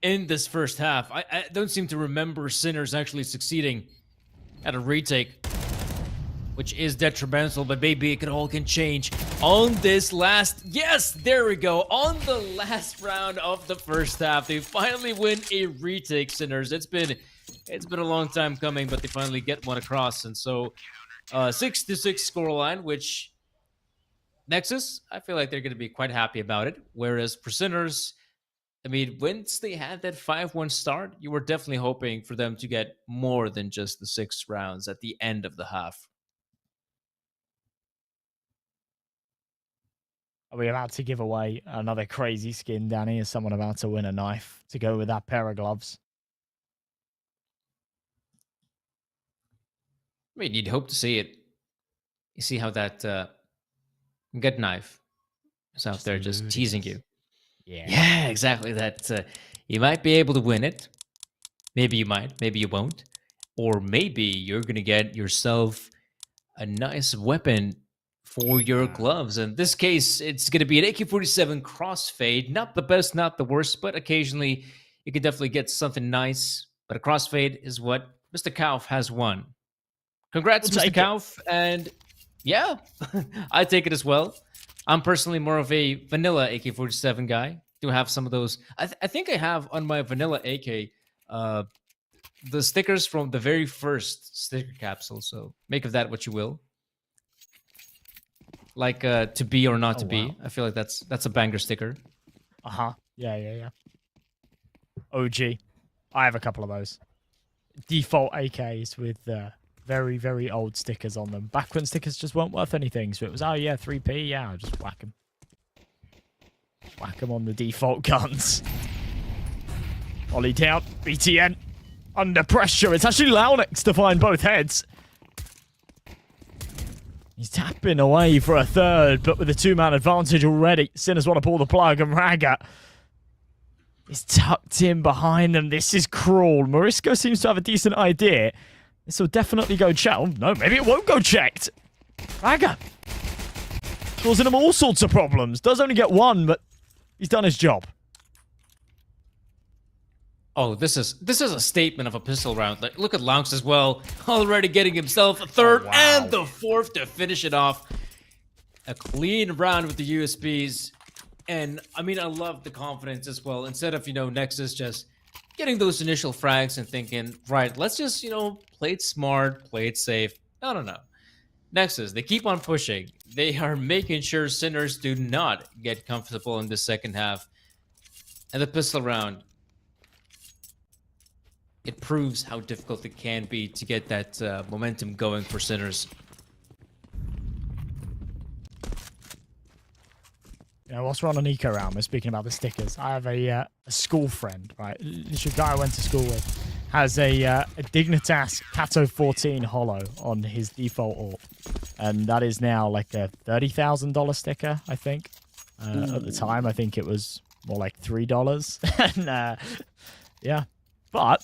in this first half. I don't seem to remember Sinners actually succeeding at a retake, which is detrimental, but maybe it all can change on this last... Yes, there we go. On the last round of the first half, they finally win a retake, Sinners. It's been a long time coming, but they finally get one across. And so 6-6 scoreline, which Nexus, I feel like they're going to be quite happy about it. Whereas for Sinners, I mean, once they had that 5-1 start, you were definitely hoping for them to get more than just the 6 rounds at the end of the half. Are we about to give away another crazy skin, Danny? Is someone about to win a knife to go with that pair of gloves? I mean, you'd hope to see it. You see how that good knife is out there just teasing you. Yeah, exactly. That you might be able to win it. Maybe you might. Maybe you won't. Or maybe you're going to get yourself a nice weapon for your gloves. In this case, it's going to be an AK-47 crossfade. Not the best, not the worst, but occasionally you could definitely get something nice. But a crossfade is what Mr. Kauf has won. Congrats, Mr. Kauf. And yeah, I take it as well. I'm personally more of a vanilla AK-47 guy. Do have some of those. I think I have on my vanilla AK the stickers from the very first sticker capsule. So make of that what you will. Like to be or not to be. I feel like that's a banger sticker. Yeah. OG. I have a couple of those. Default AKs with very, very old stickers on them. Back when stickers just weren't worth anything. So it was, oh yeah, 3p. Yeah, I'll just whack them. Whack them on the default guns. Ollie down. BTN. Under pressure. It's actually Launix to find both heads. He's tapping away for a third, but with a 2-man advantage already. Sinners want to pull the plug, and Raga is tucked in behind them. This is cruel. Morisco seems to have a decent idea. This will definitely go checked. Oh, no, maybe it won't go checked. Raga causing him all sorts of problems. Does only get one, but he's done his job. Oh, this is a statement of a pistol round. Like, look at Launx as well, already getting himself a third and the fourth to finish it off. A clean round with the USBs. And, I mean, I love the confidence as well. Instead of, Nexus just getting those initial frags and thinking, right, let's just, play it smart, play it safe. No. Nexus, they keep on pushing. They are making sure Sinners do not get comfortable in the second half. And the pistol round, it proves how difficult it can be to get that momentum going for Sinners. Whilst we're on an eco round, we're speaking about the stickers. I have a school friend, right? This guy I went to school with has a Dignitas Cato 14 holo on his default AWP. And that is now like a $30,000 sticker, I think. At the time, I think it was more like $3. And yeah, but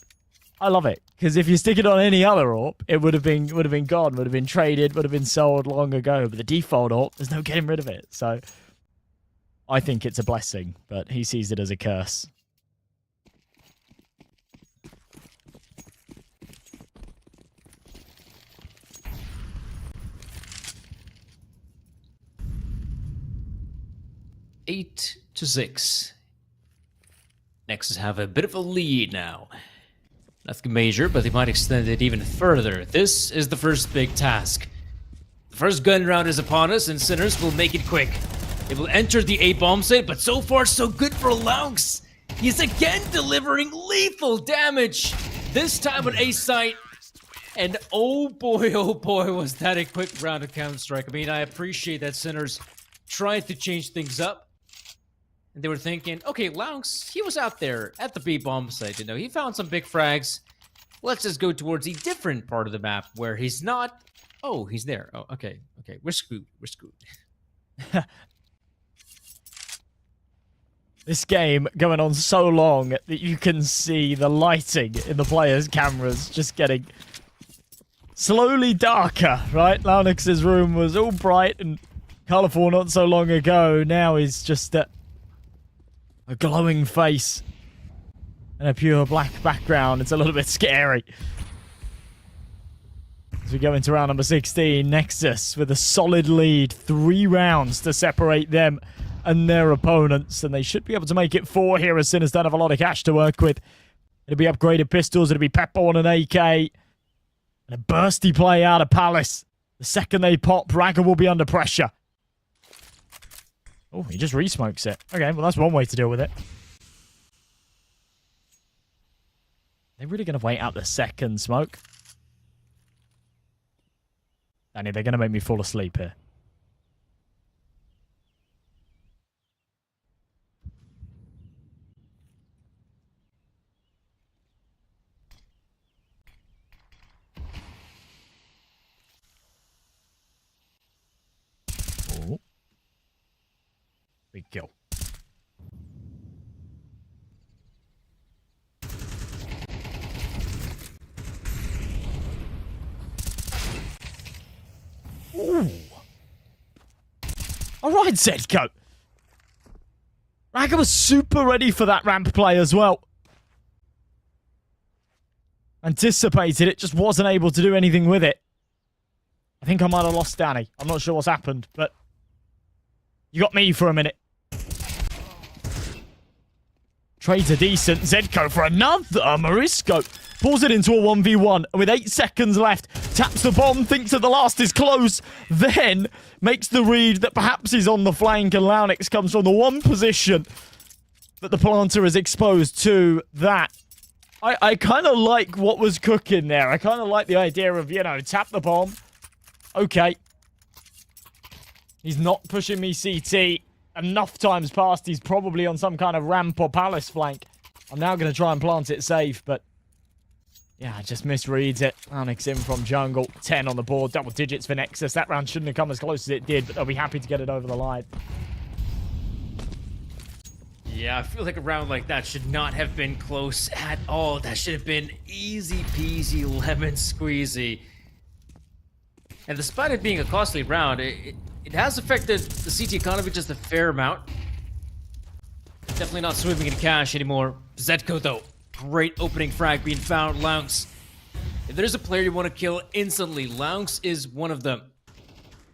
I love it, because if you stick it on any other AWP, it would have been gone, would have been traded, would have been sold long ago. But the default AWP, there's no getting rid of it. So I think it's a blessing, but he sees it as a curse. Eight to 6. Nexus have a bit of a lead now. Nothing major, but they might extend it even further. This is the first big task. The first gun round is upon us, and Sinners will make it quick. It will enter the A bomb site, but so far so good for Laux. He's again delivering lethal damage. This time on A site. And oh boy, was that a quick round of Counter-Strike. I mean, I appreciate that Sinners tried to change things up. And they were thinking, okay, Laux, he was out there at the B bomb site, you know, he found some big frags. Let's just go towards a different part of the map where he's not. Oh, he's there. Oh, okay, we're screwed. This game going on so long that you can see the lighting in the players' cameras just getting slowly darker, right? Launux's room was all bright and colourful not so long ago. Now he's just a glowing face and a pure black background. It's a little bit scary. As we go into round number 16, Nexus with a solid lead. 3 rounds to separate them and their opponents. And they should be able to make it 4 here as Sinners don't have a lot of cash to work with. It'll be upgraded pistols. It'll be Peppo on an AK. And a bursty play out of Palace. The second they pop, Ragga will be under pressure. Oh, he just re-smokes it. Okay, well, that's one way to deal with it. They're really going to wait out the second smoke. Danny, they're going to make me fall asleep here. Oh. Big kill. Ooh. Alright, Zedko. Ragga was super ready for that ramp play as well. Anticipated it, just wasn't able to do anything with it. I think I might have lost Danny. I'm not sure what's happened, but you got me for a minute. Trades are decent. Zedko for another. Morisco pulls it into a 1v1. And with 8 seconds left, taps the bomb, thinks that the last is close, then makes the read that perhaps he's on the flank, and Launix comes from the one position that the planter is exposed to. That I kind of like what was cooking there. I kind of like the idea of, you know, tap the bomb. Okay. He's not pushing me CT. Enough times past, he's probably on some kind of ramp or palace flank. I'm now going to try and plant it safe, but yeah, I just misreads it. Launix in from jungle. 10 on the board. Double digits for Nexus. That round shouldn't have come as close as it did, but they'll be happy to get it over the line. Yeah, I feel like a round like that should not have been close at all. That should have been easy peasy lemon squeezy. And despite it being a costly round, it has affected the CT economy just a fair amount. Definitely not swimming in cash anymore. Zedko, though, great opening frag being found. Laux, if there's a player you want to kill instantly, Laux is one of them.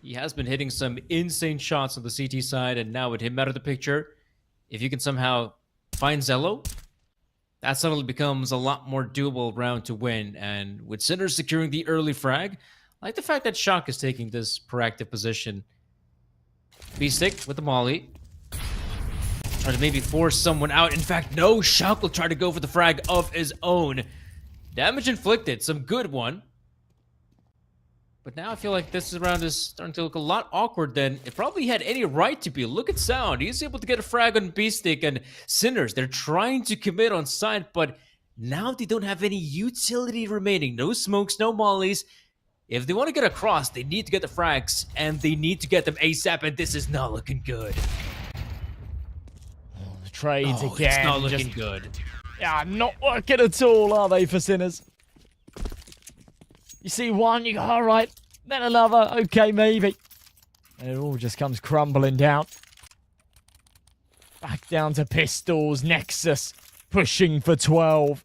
He has been hitting some insane shots on the CT side, and now with him out of the picture, if you can somehow find Zello, that suddenly becomes a lot more doable round to win. And with Sinners securing the early frag, I like the fact that Shock is taking this proactive position. B-Stick with the molly. Try to maybe force someone out. In fact, no, Shock will try to go for the frag of his own. Damage inflicted, some good one. But now I feel like this round is starting to look a lot awkward than it probably had any right to be. Look at Sound. He's able to get a frag on B-Stick, and Sinners, they're trying to commit on site, but now they don't have any utility remaining. No smokes, no mollies. If they want to get across, they need to get the frags, and they need to get them ASAP, and this is not looking good. The trades again. It's not looking good. Yeah, not working at all, are they, for Sinners? You see one, you go, all right. Then another, okay, maybe. And it all just comes crumbling down. Back down to pistols. Nexus pushing for 12.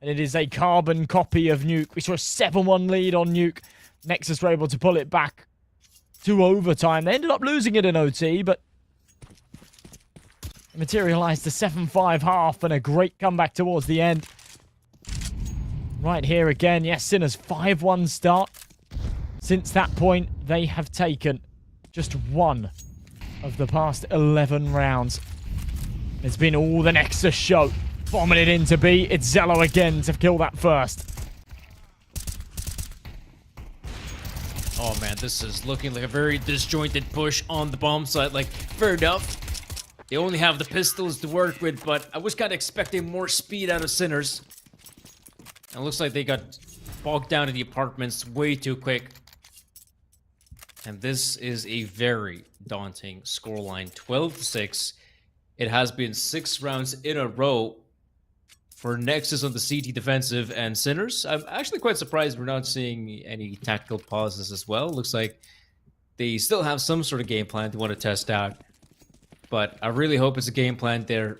And it is a carbon copy of Nuke. We saw a 7-1 lead on Nuke. Nexus were able to pull it back to overtime. They ended up losing it in OT, but it materialized to 7-5 half and a great comeback towards the end. Right here again, yes, Sinners 5-1 start. Since that point, they have taken just one of the past 11 rounds. It's been all the Nexus show. Bombing it into B. It's Zello again to kill that first. Oh man, this is looking like a very disjointed push on the bomb side. Like, fair enough. They only have the pistols to work with, but I was kind of expecting more speed out of Sinners. And it looks like they got bogged down in the apartments way too quick. And this is a very daunting scoreline, 12-6. It has been 6 rounds in a row for Nexus on the CT defensive and Sinners. I'm actually quite surprised we're not seeing any tactical pauses as well. Looks like they still have some sort of game plan they want to test out. But I really hope it's a game plan they're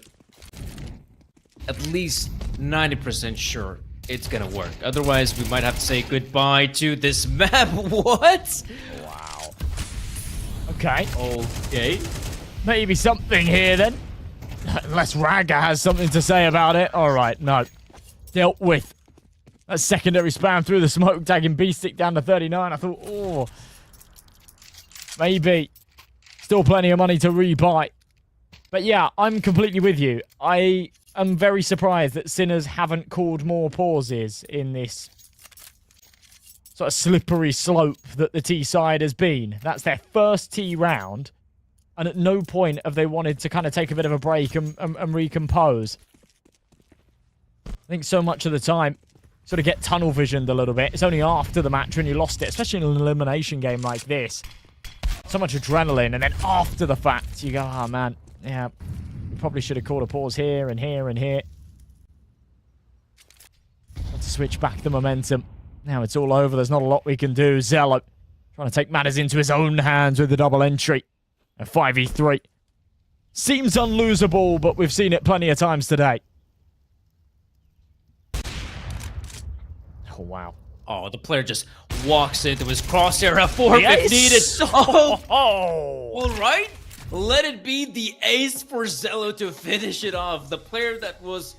at least 90% sure it's gonna work. Otherwise, we might have to say goodbye to this map. What? Wow. Okay. Okay. Maybe something here then. Unless Raga has something to say about it. Alright, no. Dealt with. That secondary spam through the smoke, tagging B-Stick down to 39. I thought, oh. Maybe. Still plenty of money to rebuy. But yeah, I'm completely with you. I am very surprised that Sinners haven't called more pauses in this sort of slippery slope that the T side has been. That's their first T round. And at no point have they wanted to kind of take a bit of a break and recompose. I think so much of the time, sort of get tunnel visioned a little bit. It's only after the match when you lost it, especially in an elimination game like this. So much adrenaline, and then after the fact, you go, oh man, yeah, we probably should have called a pause here and here and here. Want to switch back the momentum. Now it's all over. There's not a lot we can do. Zello trying to take matters into his own hands with the double entry. A 5v3. Seems unlosable, but we've seen it plenty of times today. Oh, wow. Oh, the player just walks into his crosshair at 4 if needed. Oh, all right. Let it be the ace for Zello to finish it off. The player that was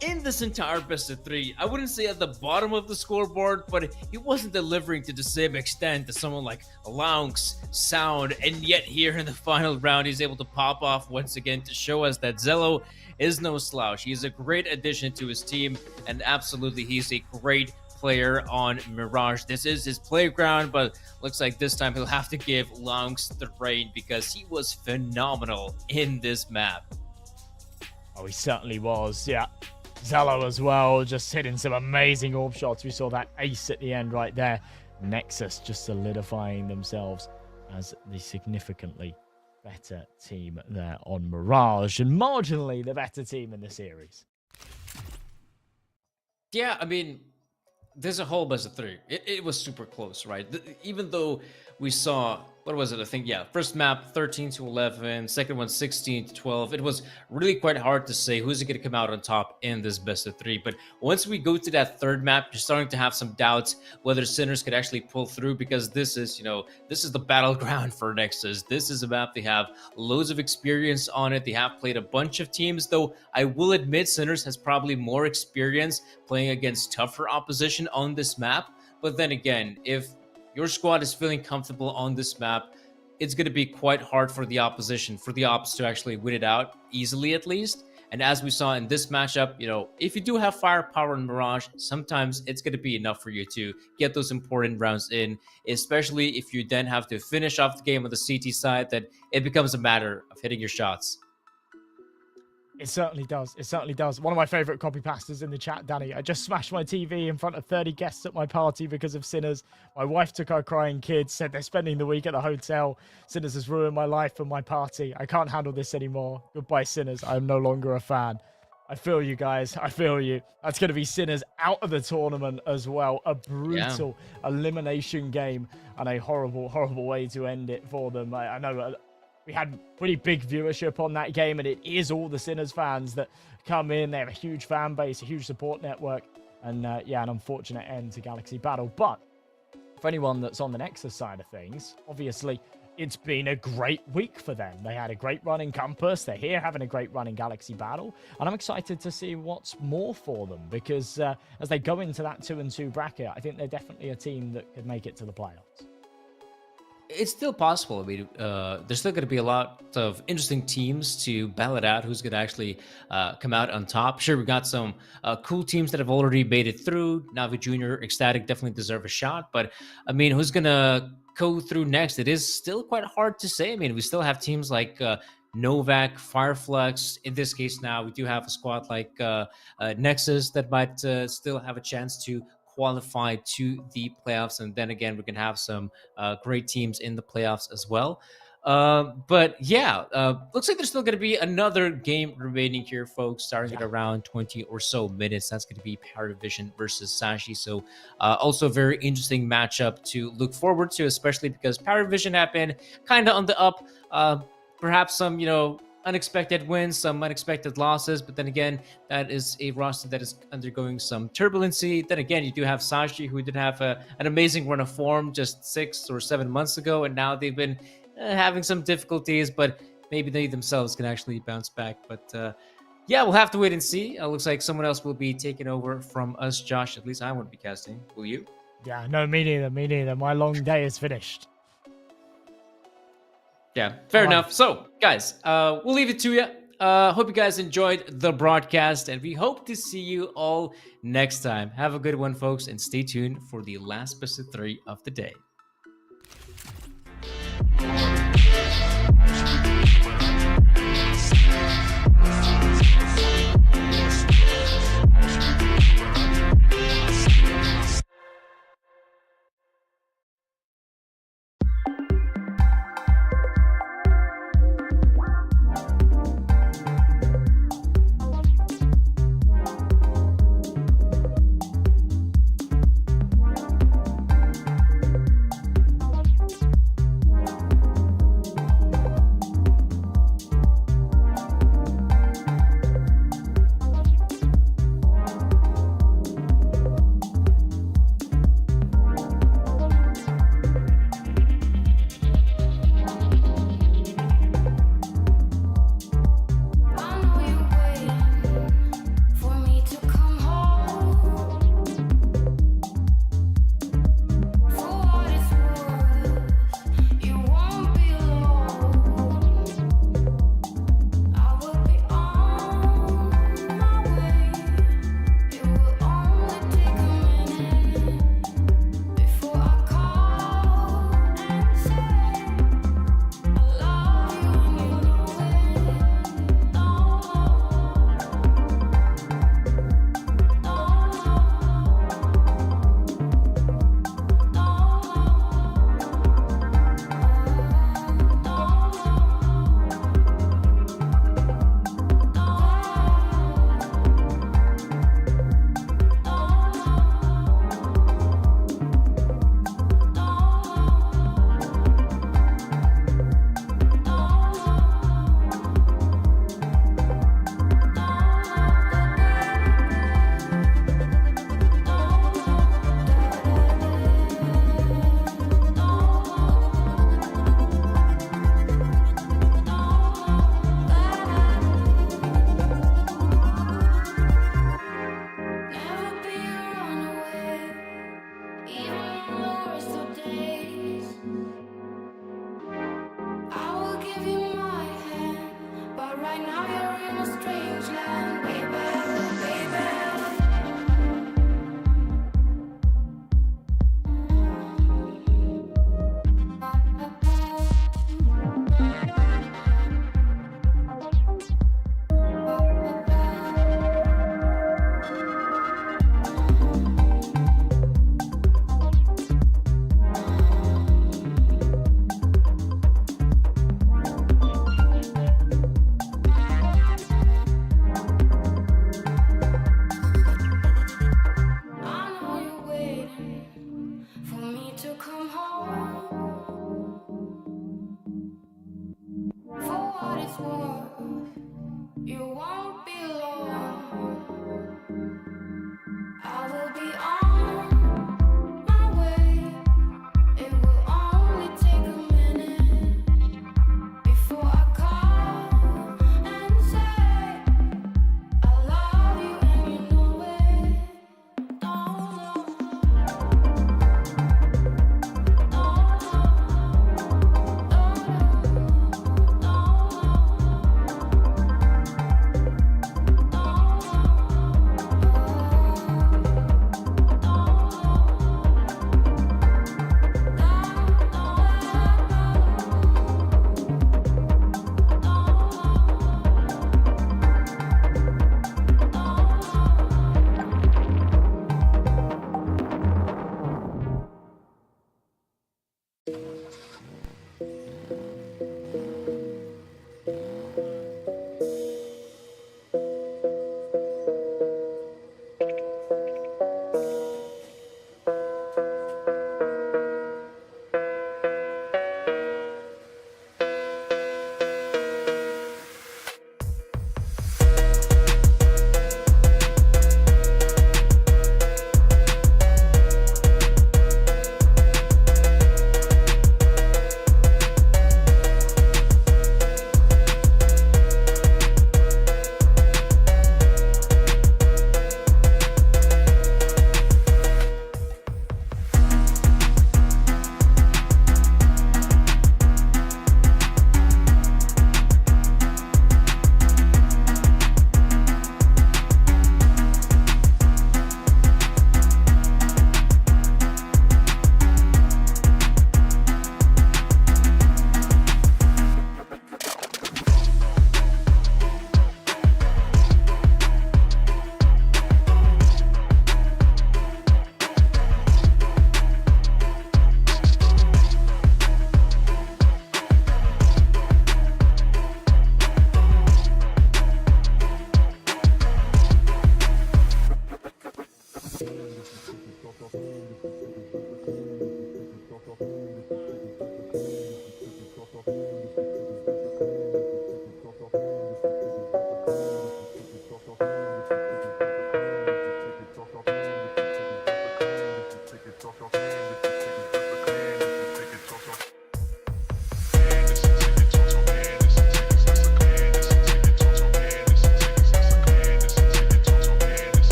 in this entire best of 3. I wouldn't say at the bottom of the scoreboard, but he wasn't delivering to the same extent as someone like Lounx, Sound, and yet here in the final round, he's able to pop off once again to show us that Zello is no slouch. He's a great addition to his team, and absolutely he's a great player on Mirage. This is his playground, but looks like this time he'll have to give Lounx the reign because he was phenomenal in this map. Oh, he certainly was, yeah. Zello as well, just hitting some amazing orb shots. We saw that ace at the end right there. Nexus just solidifying themselves as the significantly better team there on Mirage, and marginally the better team in the series. Yeah, I mean, there's a whole best of 3. It was super close, right? Even though we saw, what was it? I think, yeah, first map 13-11, second one 16-12. It was really quite hard to say who's going to come out on top in this best of 3. But once we go to that third map, you're starting to have some doubts whether Sinners could actually pull through, because this is, you know, this is the battleground for Nexus. This is a map they have loads of experience on it. They have played a bunch of teams, though I will admit Sinners has probably more experience playing against tougher opposition on this map. But then again, if your squad is feeling comfortable on this map, it's going to be quite hard for the opposition, for the ops to actually win it out easily at least. And as we saw in this matchup, you know, if you do have firepower in Mirage, sometimes it's going to be enough for you to get those important rounds in, especially if you then have to finish off the game on the CT side, that it becomes a matter of hitting your shots. It certainly does. It certainly does. One of my favorite copy pastors in the chat, Danny. I just smashed my TV in front of 30 guests at my party because of Sinners. My wife took her crying kids, said they're spending the week at the hotel. Sinners has ruined my life and my party. I can't handle this anymore. Goodbye, Sinners. I'm no longer a fan. I feel you guys. I feel you. That's going to be Sinners out of the tournament as well. A brutal elimination game and a horrible, horrible way to end it for them. I know we had pretty big viewership on that game, and it is all the Sinners fans that come in. They have a huge fan base, a huge support network, and yeah, an unfortunate end to Galaxy Battle. But for anyone that's on the Nexus side of things, obviously it's been a great week for them. They had a great run in Compass. They're here having a great run in Galaxy Battle, and I'm excited to see what's more for them, because as they go into that 2-2 bracket, I think they're definitely a team that could make it to the playoffs. it's still possible. I mean, there's still going to be a lot of interesting teams to battle it out. Who's going to actually come out on top? Sure, we've got some cool teams that have already made it through. Navi Junior, Ecstatic definitely deserve a shot. But I mean, who's going to go through next? It is still quite hard to say. I mean, we still have teams like Novak, Fireflux. In this case, now we do have a squad like Nexus that might still have a chance to qualify to the playoffs, and then again we can have some great teams in the playoffs as well. But yeah, looks like there's still going to be another game remaining here, folks, starting at around 20 or so minutes. That's going to be PARIVISION versus Sashi. So also a very interesting matchup to look forward to, especially because PARIVISION have been kind of on the up. Perhaps some, unexpected wins, some unexpected losses, but then again, that is a roster that is undergoing some turbulency. Then again, you do have Sashi, who did have an amazing run of form just 6 or 7 months ago, and now they've been having some difficulties, but maybe they themselves can actually bounce back. But yeah, we'll have to wait and see. Looks like someone else will be taking over from us, Josh. At least I won't be casting. Will you? Yeah, no, me neither. Me neither. My long day is finished. Yeah, fair enough. So, guys, we'll leave it to you. Hope you guys enjoyed the broadcast, and we hope to see you all next time. Have a good one, folks, and stay tuned for the last best of 3 of the day.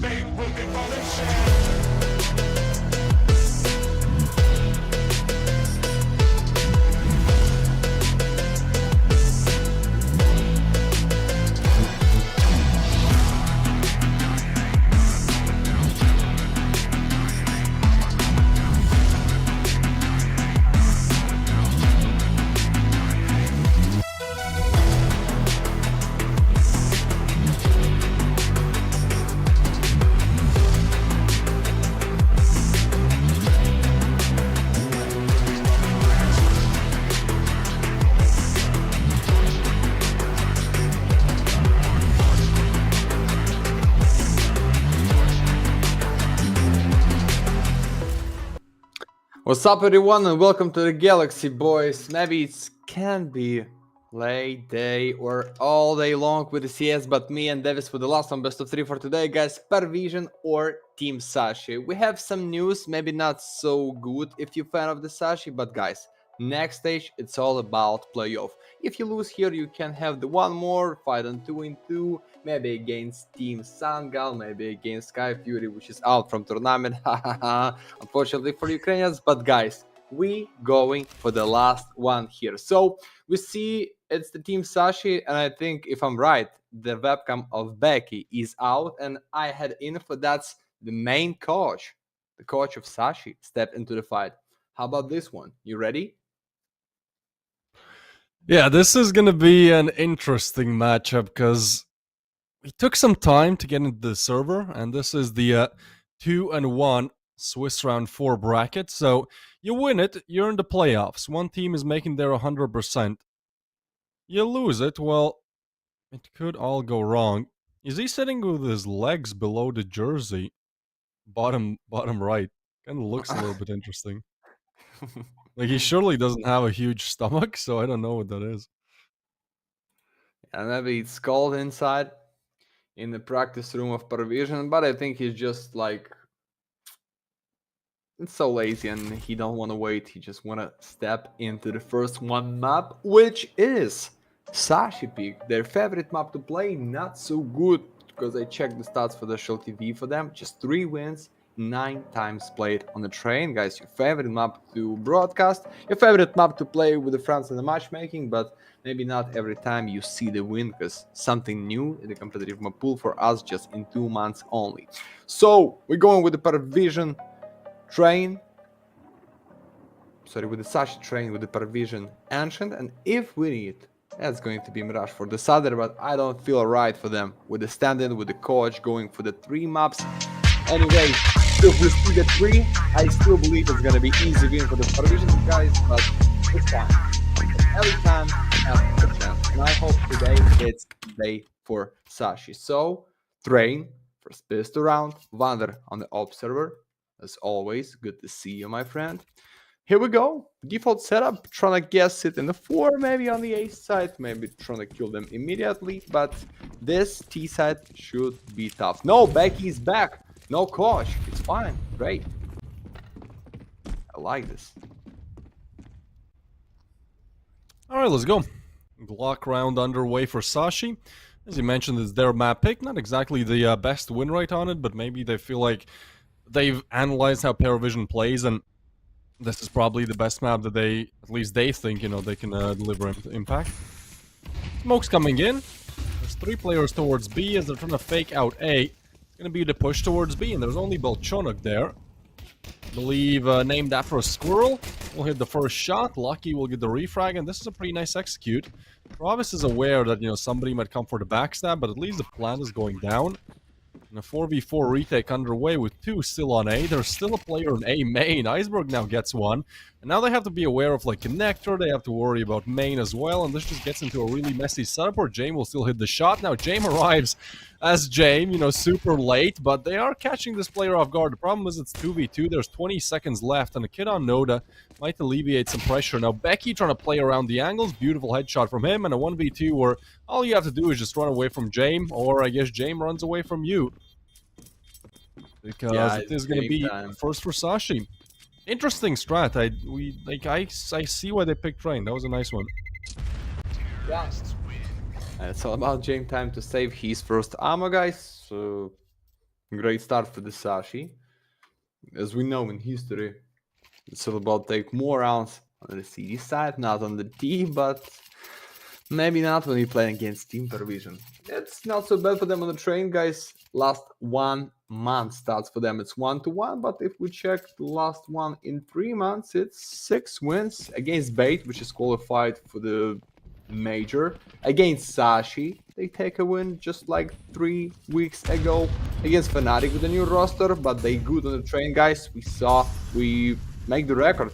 they looking for the shit. What's up, everyone, and welcome to the Galaxy, boys. Maybe it can be late day or all day long with the CS, but me and Davis for the last one, best of 3 for today, guys. PARIVISION or Team Sashi. We have some news, maybe not so good if you're fan of the Sashi, but guys, next stage, it's all about playoff. If you lose here, you can have the one more, fight on 2-2, maybe against Team Sangal, maybe against Sky Fury, which is out from tournament, unfortunately for Ukrainians, but guys, we going for the last one here. So, we see it's the Team Sashi, and I think, if I'm right, the webcam of Becky is out, and I had info that's the main coach, the coach of Sashi, stepped into the fight. How about this one? You ready? Yeah, this is gonna be an interesting matchup because we took some time to get into the server, and this is the 2-1 Swiss round 4 bracket. So you win it, you're in the playoffs. One team is making their 100%. You lose it, well, it could all go wrong. Is he sitting with his legs below the jersey? Bottom right. Kind of looks a little bit interesting. Like, he surely doesn't have a huge stomach, so I don't know what that is. And maybe it's cold inside in the practice room of PARIVISION, but I think he's just like, it's so lazy and he don't want to wait. He just want to step into the first one map, which is Sashi pick, their favorite map to play. Not so good, because I checked the stats for the Shell TV for them. Just 3 wins, 9 times played on the train. Guys, your favorite map to broadcast, your favorite map to play with the friends in the matchmaking, but maybe not every time you see the win, because something new in the competitive map pool for us just in 2 months only. So we're going with the PARIVISION train, with the Sashi train, with the PARIVISION Ancient, and if we need, that's going to be Mirage for the Sutter, but I don't feel right for them with the stand-in, with the coach going for the 3 maps. Anyway, if we see the 3, I still believe it's gonna be easy win for the PARIVISION guys, but it's fine. Every time have a chance, and I hope today it's day for Sashi. So, train, first pistol round, Wander on the observer. As always, good to see you, my friend. Here we go. Default setup, trying to guess it in the 4, maybe on the A side, maybe trying to kill them immediately, but this T side should be tough. No, Becky's back. No coach. It's fine. Great. I like this. Alright, let's go. Glock round underway for Sashi. As you mentioned, it's their map pick. Not exactly the best win rate on it, but maybe they feel like they've analyzed how PARIVISION plays, and this is probably the best map that they, at least they think, you know, they can deliver impact. Smoke's coming in. There's 3 players towards B as they're trying to fake out A. It's gonna be the push towards B, and there's only Belchonok there. I believe named after a squirrel. We'll hit the first shot. Lucky will get the refrag, and this is a pretty nice execute. Travis is aware that, you know, somebody might come for the backstab, but at least the plan is going down. And a 4v4 retake underway with 2 still on A. There's still a player in A main. Iceberg now gets 1. And now they have to be aware of, like, Connector. They have to worry about main as well. And this just gets into a really messy setup where Jame will still hit the shot. Now Jame arrives as Jame, you know, super late. But they are catching this player off guard. The problem is it's 2v2. There's 20 seconds left. And the kid on Noda might alleviate some pressure. Now Becky trying to play around the angles. Beautiful headshot from him. And a 1v2 where all you have to do is just run away from Jame. Or I guess Jame runs away from you. Because it is going to be first for Sashi. Interesting strat. I see why they picked Train. That was a nice one. Yeah. It's all about Jame time to save his first ammo, guys. So Great start for the Sashi. As we know in history, it's all about take more rounds on the CD side, not on the D, but maybe not when you play against Team PARIVISION. It's not so bad for them on the train, guys. Last 1 month starts for them. It's 1-1, but if we check the last one in 3 months, it's 6 wins against Bait, which is qualified for the major. Against Sashi, they take a win just like 3 weeks ago. Against Fnatic with a new roster, but they good on the train, guys. We make the record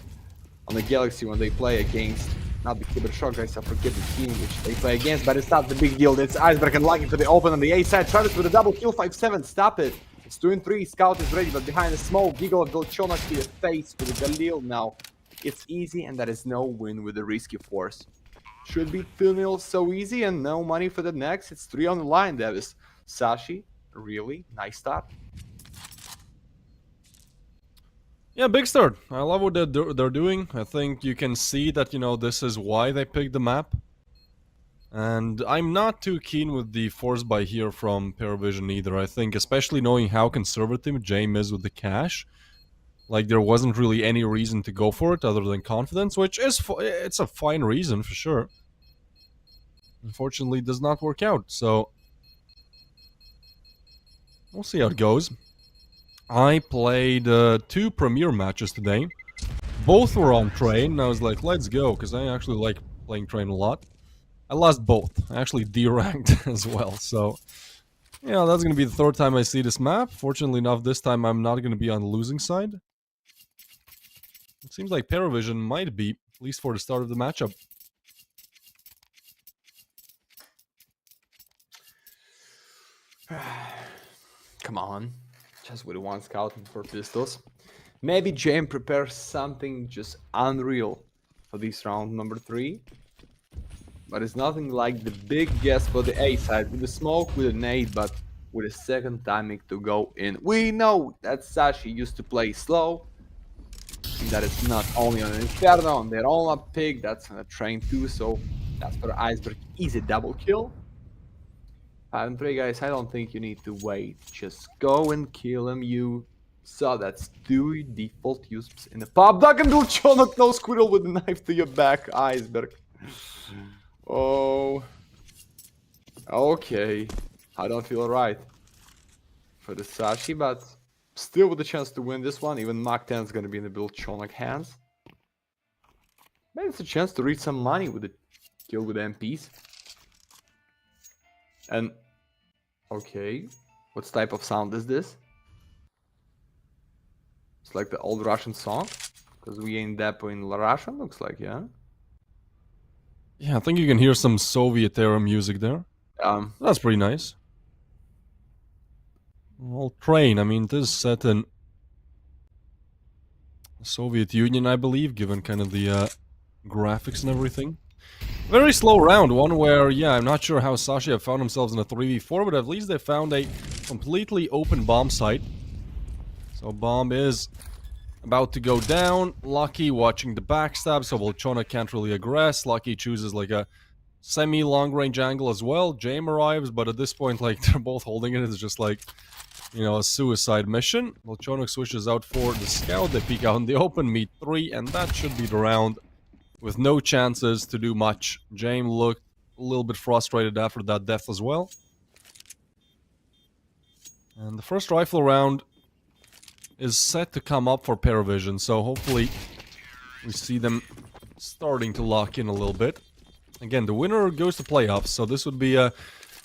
on the Galaxy when they play against, not the Keyboard Shock guys, I forget the team which they play against, but it's not the big deal. It's Iceberg and Lucky for the open on the A side. Travis with a double kill, 5-7, stop it. It's 2-3, Scout is ready, but behind the smoke, Giggle of Vilchonak to the face with the Galil now. It's easy, and that is no win with the risky force. Should be 2-0 so easy, and no money for the next. It's 3 on the line, Davis. Sashi, really nice start. Yeah, big start. I love what they're doing. I think you can see that, you know, this is why they picked the map. And I'm not too keen with the force buy here from PARIVISION either. I think, especially knowing how conservative James is with the cash, like there wasn't really any reason to go for it other than confidence, which is it's a fine reason for sure. Unfortunately, it does not work out. So we'll see how it goes. I played 2 Premier matches today. Both were on train, and I was like, let's go, because I actually like playing train a lot. I lost both. I actually D-ranked as well, so... yeah, that's going to be the 3rd time I see this map. Fortunately enough, this time I'm not going to be on the losing side. It seems like PARIVISION might be, at least for the start of the matchup. Come on. Just with 1 scout and 4 pistols. Maybe James prepares something just unreal for this round number 3. But it's nothing like the big guess for the A side. With the smoke, with a nade, but with a second timing to go in. We know that Sashi used to play slow. And that it's not only on Inferno, on their own pick, that's on a train too. So that's for Iceberg. Easy double kill. And 3 guys, I don't think you need to wait. Just go and kill him. You saw that's 2 default uses in the pop. Duck and Vilchonak, no squirrel with a knife to your back, Iceberg. Oh. Okay. I don't feel right for the Sashi, but still with a chance to win this one. Even Mach 10 is going to be in the Vilchonak hands. Maybe it's a chance to reach some money with the kill with MPs. And okay, what type of sound is this? It's like the old Russian song, because we ain't depot in Russian, looks like, yeah. Yeah, I think you can hear some Soviet era music there. That's pretty nice. Well, train, I mean, this is set in the Soviet Union, I believe, given kind of the graphics and everything. Very slow round, one where, yeah, I'm not sure how Sashi have found themselves in a 3v4, but at least they found a completely open bomb site. So bomb is about to go down. Lucky watching the backstab, so Vilchonak can't really aggress. Lucky chooses like a semi-long range angle as well. James arrives, but at this point, like, they're both holding it. It's just like, you know, a suicide mission. Vilchonak switches out for the scout. They peek out in the open, meet 3, and that should be the round. With no chances to do much. James looked a little bit frustrated after that death as well. And the first rifle round is set to come up for PARIVISION, so hopefully we see them starting to lock in a little bit. Again, the winner goes to playoffs, so this would be a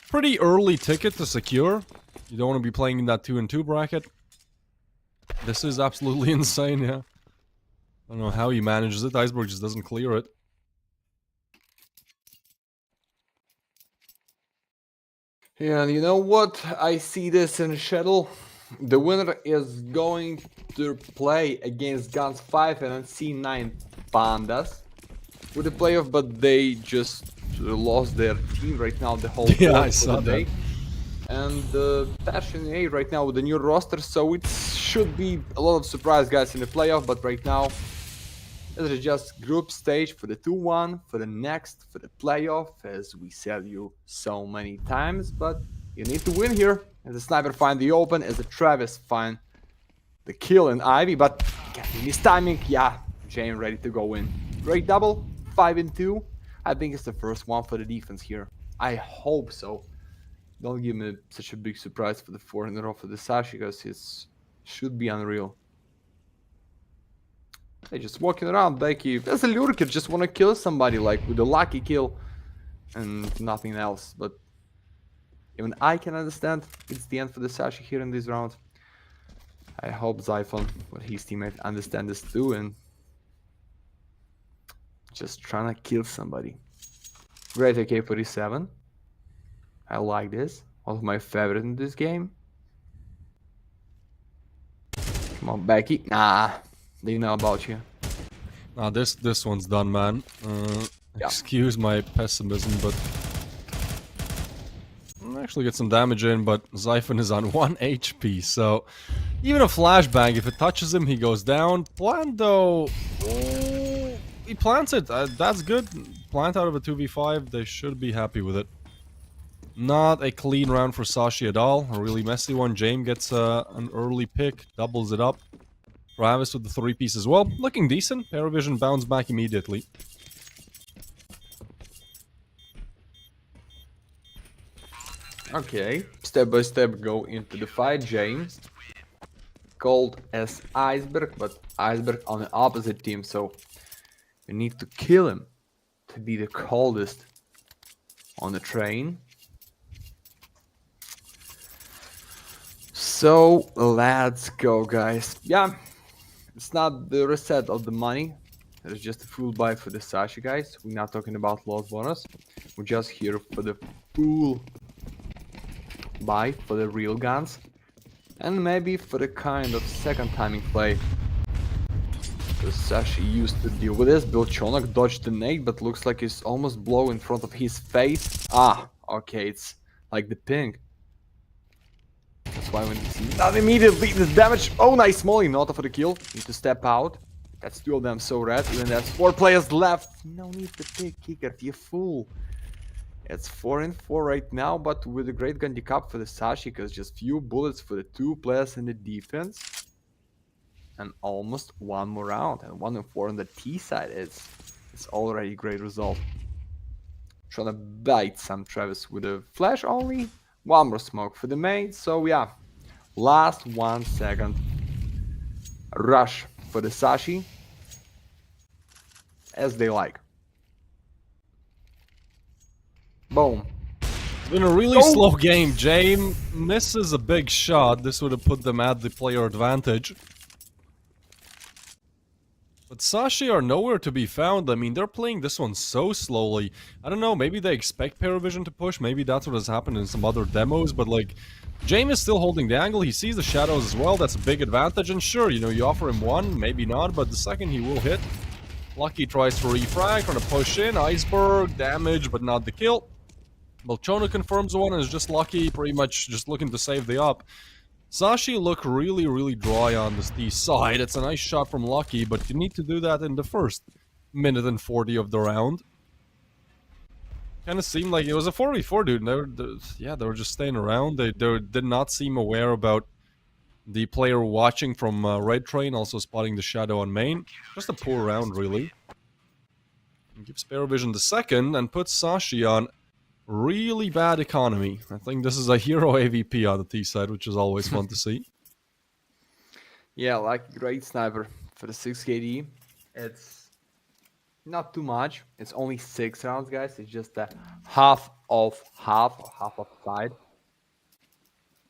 pretty early ticket to secure. You don't want to be playing in that 2-2 bracket. This is absolutely insane, yeah. I don't know how he manages it. Iceberg just doesn't clear it. Yeah, and you know what? I see this in Shuttle. The winner is going to play against Guns 5 and C9 Pandas with the playoff, but they just lost their team right now, the whole Yeah, I saw that. And Passion A right now with the new roster, so it should be a lot of surprise guys in the playoff, but right now this is just group stage for the 2-1, for the next, for the playoff, as we said you so many times, but you need to win here, As the sniper find the open, as the Travis find the kill in Ivy, but getting his timing, yeah, Jane ready to go in. Great double, 5 and 2. I think it's the first one for the defense here. I hope so. Don't give me such a big surprise for the 4 in a row for the Sashi, because it should be unreal. They just walking around, Becky. As a lurker, just want to kill somebody, like with a lucky kill and nothing else. But even I can understand it's the end for the Sashi here in this round. I hope Zyphon or his teammate understand this too and just trying to kill somebody. Great AK-47. I like this. One of my favorite in this game. Come on, Becky. Nah, they know about you. Nah, this one's done, man. Yeah. Excuse my pessimism, but I'll actually get some damage in, but Zyphon is on 1 HP, so even a flashbang, if it touches him, he goes down. Plant, though, oh, he plants it. That's good. Plant out of a 2v5, they should be happy with it. Not a clean round for Sashi at all. A really messy one. James gets an early pick, doubles it up. Travis with the 3-piece as well. Looking decent. PARIVISION bounce back immediately. Okay, step by step go into the fight. James called as Iceberg, but Iceberg on the opposite team, so you need to kill him to be the coldest on the train. So let's go, guys. Yeah, it's not the reset of the money. It's just a full buy for the Sashi, guys. We're not talking about loss bonus. We're just here for the full buy for the real guns. And maybe for the kind of second timing play. Because Sashi used to deal with this. Bilchonok dodged the nade, but looks like he's almost blow in front of his face. Ah, okay, it's like the ping. That's why when you see not immediately the damage. Oh, nice molly, not for the kill. Need to step out. That's 2 of them so red. Even there's 4 players left. No need to pick kicker, you fool. It's 4 and 4 right now, but with a great handicap for the Sashi, because just few bullets for the 2 players in the defense. And almost 1 more round. And 1 and 4 on the T side. It's already a great result. Trying to bite some Travis with a flash only. 1 more smoke for the main. So yeah, last 1 second. Rush for the Sashi. As they like. Boom. It's been a really slow game. James misses a big shot. This would have put them at the player advantage. But Sashi are nowhere to be found. I mean, they're playing this one so slowly. I don't know, maybe they expect PARIVISION to push. Maybe that's what has happened in some other demos. But, like, James is still holding the angle. He sees the shadows as well. That's a big advantage. And sure, you know, you offer him 1, maybe not. But the second he will hit. Lucky tries to refrag, trying to push in. Iceberg, damage, but not the kill. Belchona confirms 1 and is just Lucky, pretty much just looking to save the up. Sashi look really, really dry on this D side. It's a nice shot from Lucky, but you need to do that in the first minute and 40 of the round. Kind of seemed like it was a 4v4, dude. They were just staying around. They did not seem aware about the player watching from Red Train, also spotting the shadow on main. Just a poor round, really. And gives PARIVISION the second and puts Sashi on really bad economy. I think this is a hero AVP on the T side, which is always fun to see. Yeah, like great sniper for the 6 KD. It's not too much. It's only 6 rounds, guys. It's just a half of side.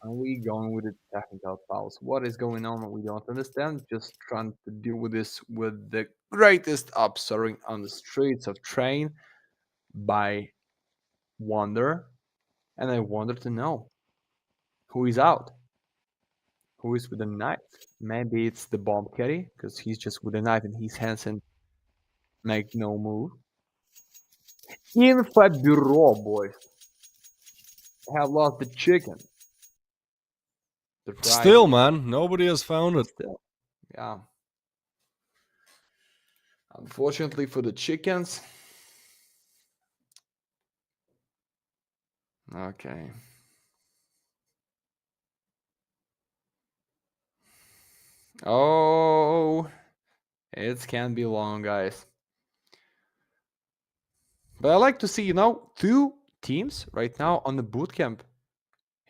And we going with the technical fouls. What is going on? We don't understand. Just trying to deal with this with the greatest upsurging on the streets of Train by Wonder. And I wonder to know who is out. Who is with a knife? Maybe it's the bomb carry, because he's just with a knife in his hands and make no move. Info Bureau, boys. I have lost the chicken. The fried Still, man, nobody has found it. Still. Yeah. Unfortunately for the chickens. Okay. Oh, it can be long, guys. But I like to see, you know, 2 teams right now on the boot camp.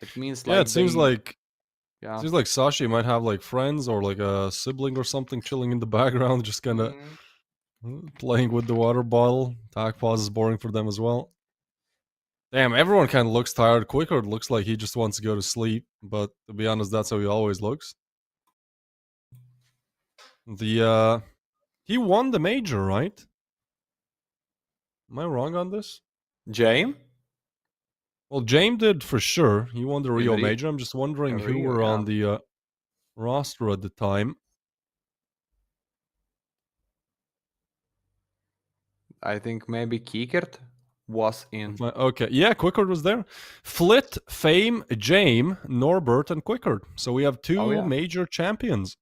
It means Yeah, like it seems they, like yeah. seems like Sashi might have like friends or like a sibling or something chilling in the background, just kind of Mhm. playing with the water bottle. Attack pause is boring for them as well. Damn, everyone kind of looks tired. Quicker looks like he just wants to go to sleep, but to be honest, that's how he always looks. He won the major, right? Am I wrong on this? James? Well, James did for sure. He won the Rio Rio. major. I'm just wondering who Rio, were yeah. on the roster at the time. I think maybe Kiekert was in. Okay, yeah, Quickard was there. Flit, Fame, James, Norbert, and Quickard. So we have two Oh, yeah. major champions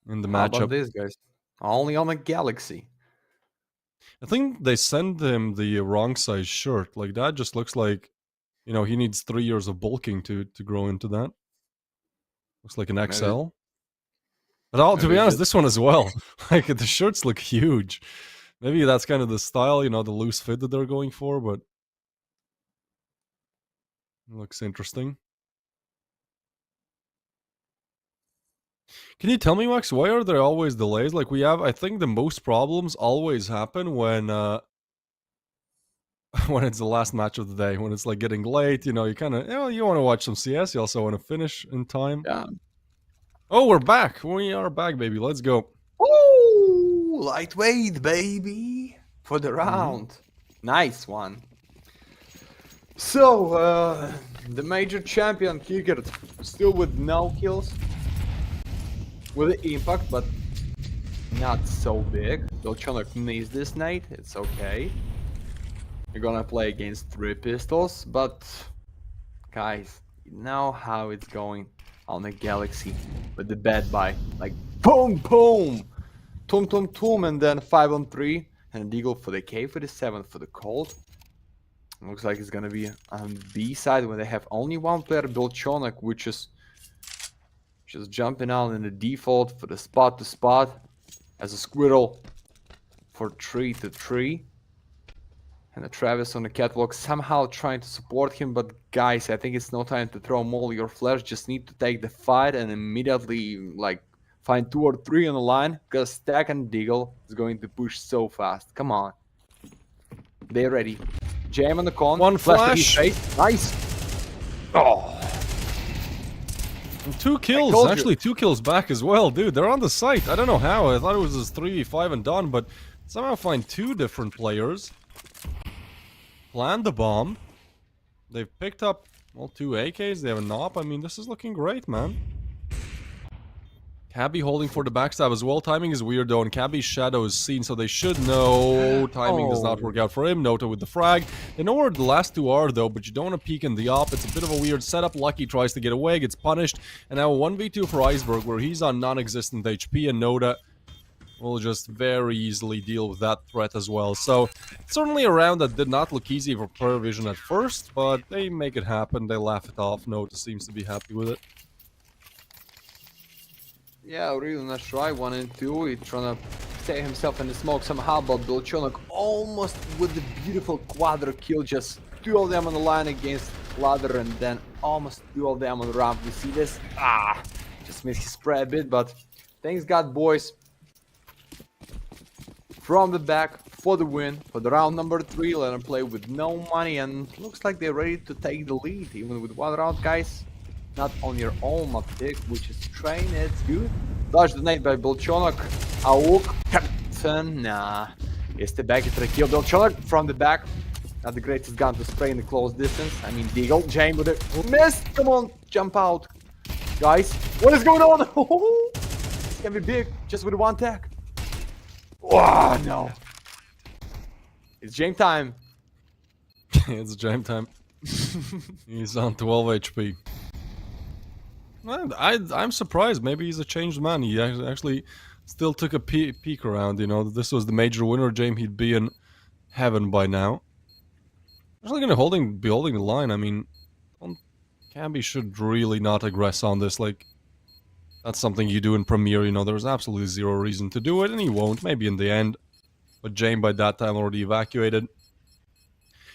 in the How about matchup. this, guys? Only on a Galaxy. I think they sent him the wrong size shirt. Like that just looks like, you know, he needs 3 years of bulking to grow into that. Looks like an Maybe, XL. But to maybe be it's honest, just this one as well. Like the shirts look huge. Maybe that's kind of the style, you know, the loose fit that they're going for, but looks interesting. Can you tell me, Max, why are there always delays? Like we have, I think the most problems always happen when when it's the last match of the day, when it's like getting late, you know, you kind of, you know, you want to watch some CS, you also want to finish in time. yeah. Oh, we're back. We are back, baby. Let's go. Ooh, lightweight, baby, for the round. Nice one. So, the major champion Kiekert still with no kills. With the impact, but not so big. Dolchonok needs this night, it's okay. You're gonna play against 3 pistols, but guys, you know how it's going on the Galaxy with the bad buy. Like boom boom! Tum tum tum, and then 5 on 3. And a deagle for the K for the 7 for the Cold. Looks like it's gonna be on B side when they have only one player, Dolchonok, which is just jumping out in the default for the spot to spot as a squirrel for 3 to 3. And the Travis on the catwalk somehow trying to support him, but guys, I think it's no time to throw molly or flash. Just need to take the fight and immediately like find 2 or 3 on the line, because Stack and Deagle is going to push so fast. Come on. They're ready. Jam on the con. One to his flash. face. Nice. Oh. And 2 told kills, you. actually 2 kills back as well, dude. They're on the site. I don't know how. I thought it was just 3v5 and done, but somehow find 2 different players. Plan the bomb. They've picked up, well, 2 AKs. They have a NOP. I mean, this is looking great, man. Cabby holding for the backstab as well. Timing is weird though, and Cabby's shadow is seen, so they should know timing does not work out for him. Nota with the frag. They know where the last 2 are though, but you don't want to peek in the op. It's a bit of a weird setup. Lucky tries to get away, gets punished, and now 1v2 for Iceberg, where he's on non-existent HP, and Nota will just very easily deal with that threat as well. So, certainly a round that did not look easy for PARIVISION at first, but they make it happen. They laugh it off. Nota seems to be happy with it. Yeah, really not sure. 1 and 2. He's trying to save himself in the smoke somehow, but Dolchonok almost with the beautiful quadra kill. Just 2 of them on the line against Ladder, and then almost 2 of them on the ramp. We see this. Just missed his spray a bit, but thanks God, boys. From the back for the win, for the round number 3. Let them play with no money, and looks like they're ready to take the lead, even with 1 round, guys. Not on your own map pick, which is train, it's good. Dodge the nade by Dolchonok. Auk, Captain, nah. It's the back to the kill. Dolchonok from the back. Not the greatest gun to spray in the close distance. I mean, Deagle, Jane with it. Miss! Come on, jump out. Guys, what is going on? It's gonna be big, just with 1 tag. Oh, no. It's Jane time. It's jam time. He's on 12 HP. I'm surprised. Maybe he's a changed man. He actually still took a peek around. You know, this was the major winner. James, he'd be in heaven by now. Actually, gonna be holding the line. I mean, Camby should really not aggress on this. Like, That's something you do in Premiere, you know, there's absolutely zero reason to do it, and he won't, maybe in the end. But Jame by that time already evacuated.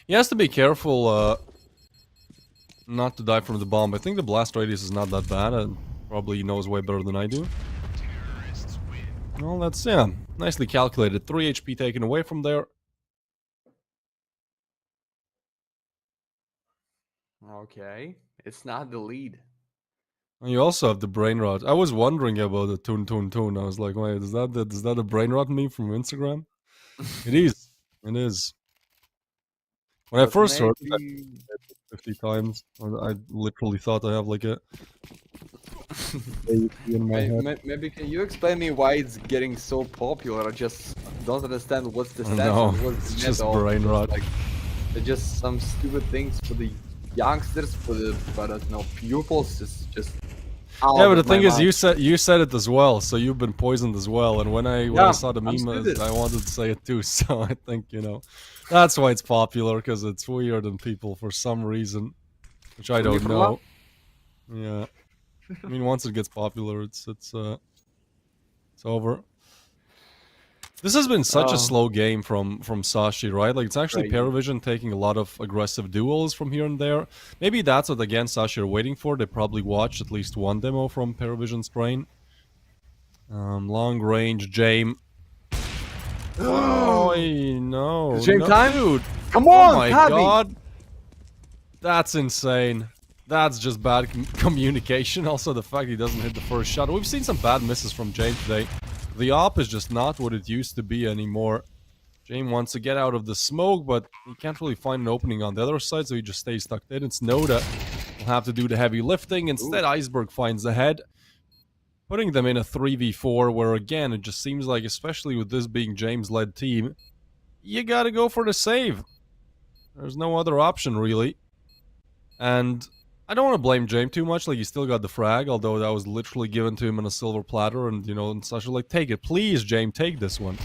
He has to be careful not to die from the bomb. I think the blast radius is not that bad, and probably he knows way better than I do. Well, that's, yeah, nicely calculated. 3 HP taken away from there. Okay, it's not the lead. And you also have the brain rot. I was wondering about the toon. I was like, wait, is that a brain rot meme from Instagram? It is. It is. When I But first heard it, I maybe... said it 50 times. I literally thought I have like a AUP in my head. Maybe can you explain me why it's getting so popular? I just don't understand what's the sense No, and what's it's the just net of brain it. rot. Like, they're just some stupid things for the youngsters, for the, I don't know, pupils. It's just Yeah, but the out of my thing is, mind. you said it as well, so you've been poisoned as well. And when I Yeah, saw the I'm meme, stupid. I wanted to say it too. So I think, you know, that's why it's popular, because it's weird and people for some reason, which I don't know. Yeah, I mean, once it gets popular, it's over. This has been such a slow game from Sashi, right? Like, it's actually Crazy. PARIVISION taking a lot of aggressive duels from here and there. Maybe that's what, again, Sashi are waiting for. They probably watched at least one demo from PARIVISION's brain. Long range, Jame. Oh, no. Jame no, time? dude. Come Oh on, my Tavi! god. That's insane. That's just bad communication. Also, the fact he doesn't hit the first shot. We've seen some bad misses from Jame today. The op is just not what it used to be anymore. Jame wants to get out of the smoke, but he can't really find an opening on the other side, so he just stays stuck in. It's Noda will have to do the heavy lifting. Instead, Iceberg finds the head, putting them in a 3v4, where again, it just seems like, especially with this being James-led team, you gotta go for the save. There's no other option, really. And I don't want to blame Jame too much, like, he still got the frag, although that was literally given to him on a silver platter, and, you know, and Sashi like, take it, please, Jame, take this one.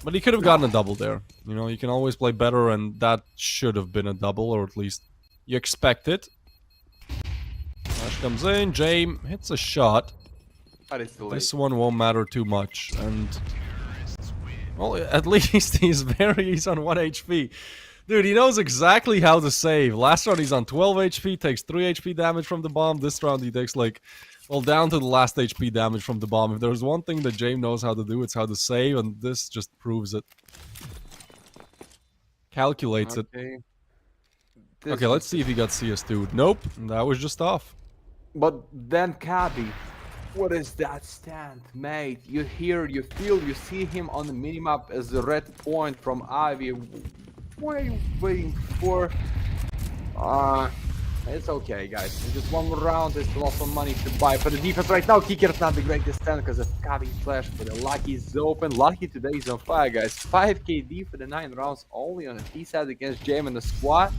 But he could have gotten a double there. You know, you can always play better, and that should have been a double, or at least you expect it. Flash comes in, Jame hits a shot. But it's too late. This one won't matter too much, and... well, at least he's on 1 HP. Dude, he knows exactly how to save. Last round he's on 12 HP, takes 3 HP damage from the bomb. This round he takes, like, well, down to the last HP damage from the bomb. If there's one thing that Jame knows how to do, it's how to save, and this just proves it. Calculates it. Okay, let's see if he got CS2'd. Nope, that was just off. But then Cabby, what is that stand, mate? You hear, you feel, you see him on the minimap as the red point from Ivy. What are you waiting for? It's okay, guys. It's just one more round. There's lots of money to buy for the defense right now. Kicker's not the greatest stand because of Cabby flash, but the Lucky is open. Lucky today is on fire, guys. 5 KD for the 9 rounds only on the T side against Jame and the squad.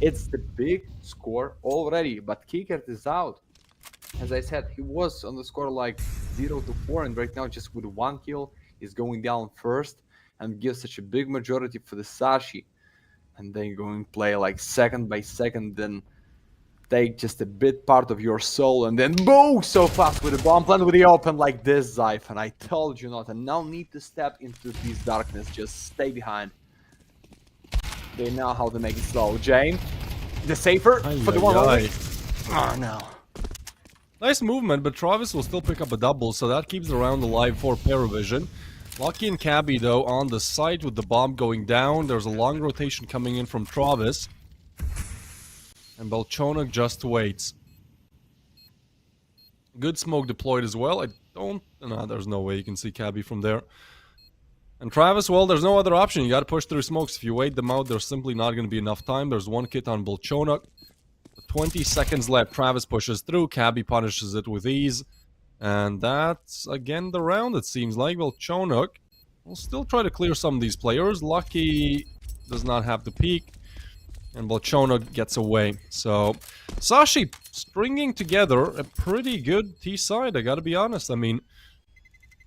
It's the big score already, but Kicker is out. As I said, he was on the score like 0-4, and right now just with 1 kill, he's going down first and gives such a big majority for the Sashi. And then going play like second by second, then take just a bit part of your soul, and then boom, so fast with the bomb plant with the open like this, Zyph. And I told you not, and now need to step into this darkness, just stay behind. They know how to make it slow. Jame, the safer for the one only. Oh no. Nice movement, but Travis will still pick up a double, so that keeps the round alive for PARIVISION. Lucky and Cabby, though, on the site with the bomb going down. There's a long rotation coming in from Travis. And Belchonok just waits. Good smoke deployed as well. I don't... no, there's no way you can see Cabby from there. And Travis, well, there's no other option. You gotta push through smokes. If you wait them out, there's simply not gonna be enough time. There's one kit on Belchonok. 20 seconds left. Travis pushes through. Cabby punishes it with ease. And that's, again, the round, it seems like. Belchonok will still try to clear some of these players. Lucky does not have the peak. And Belchonok gets away. So, Sashi stringing together a pretty good T-side, I gotta be honest. I mean,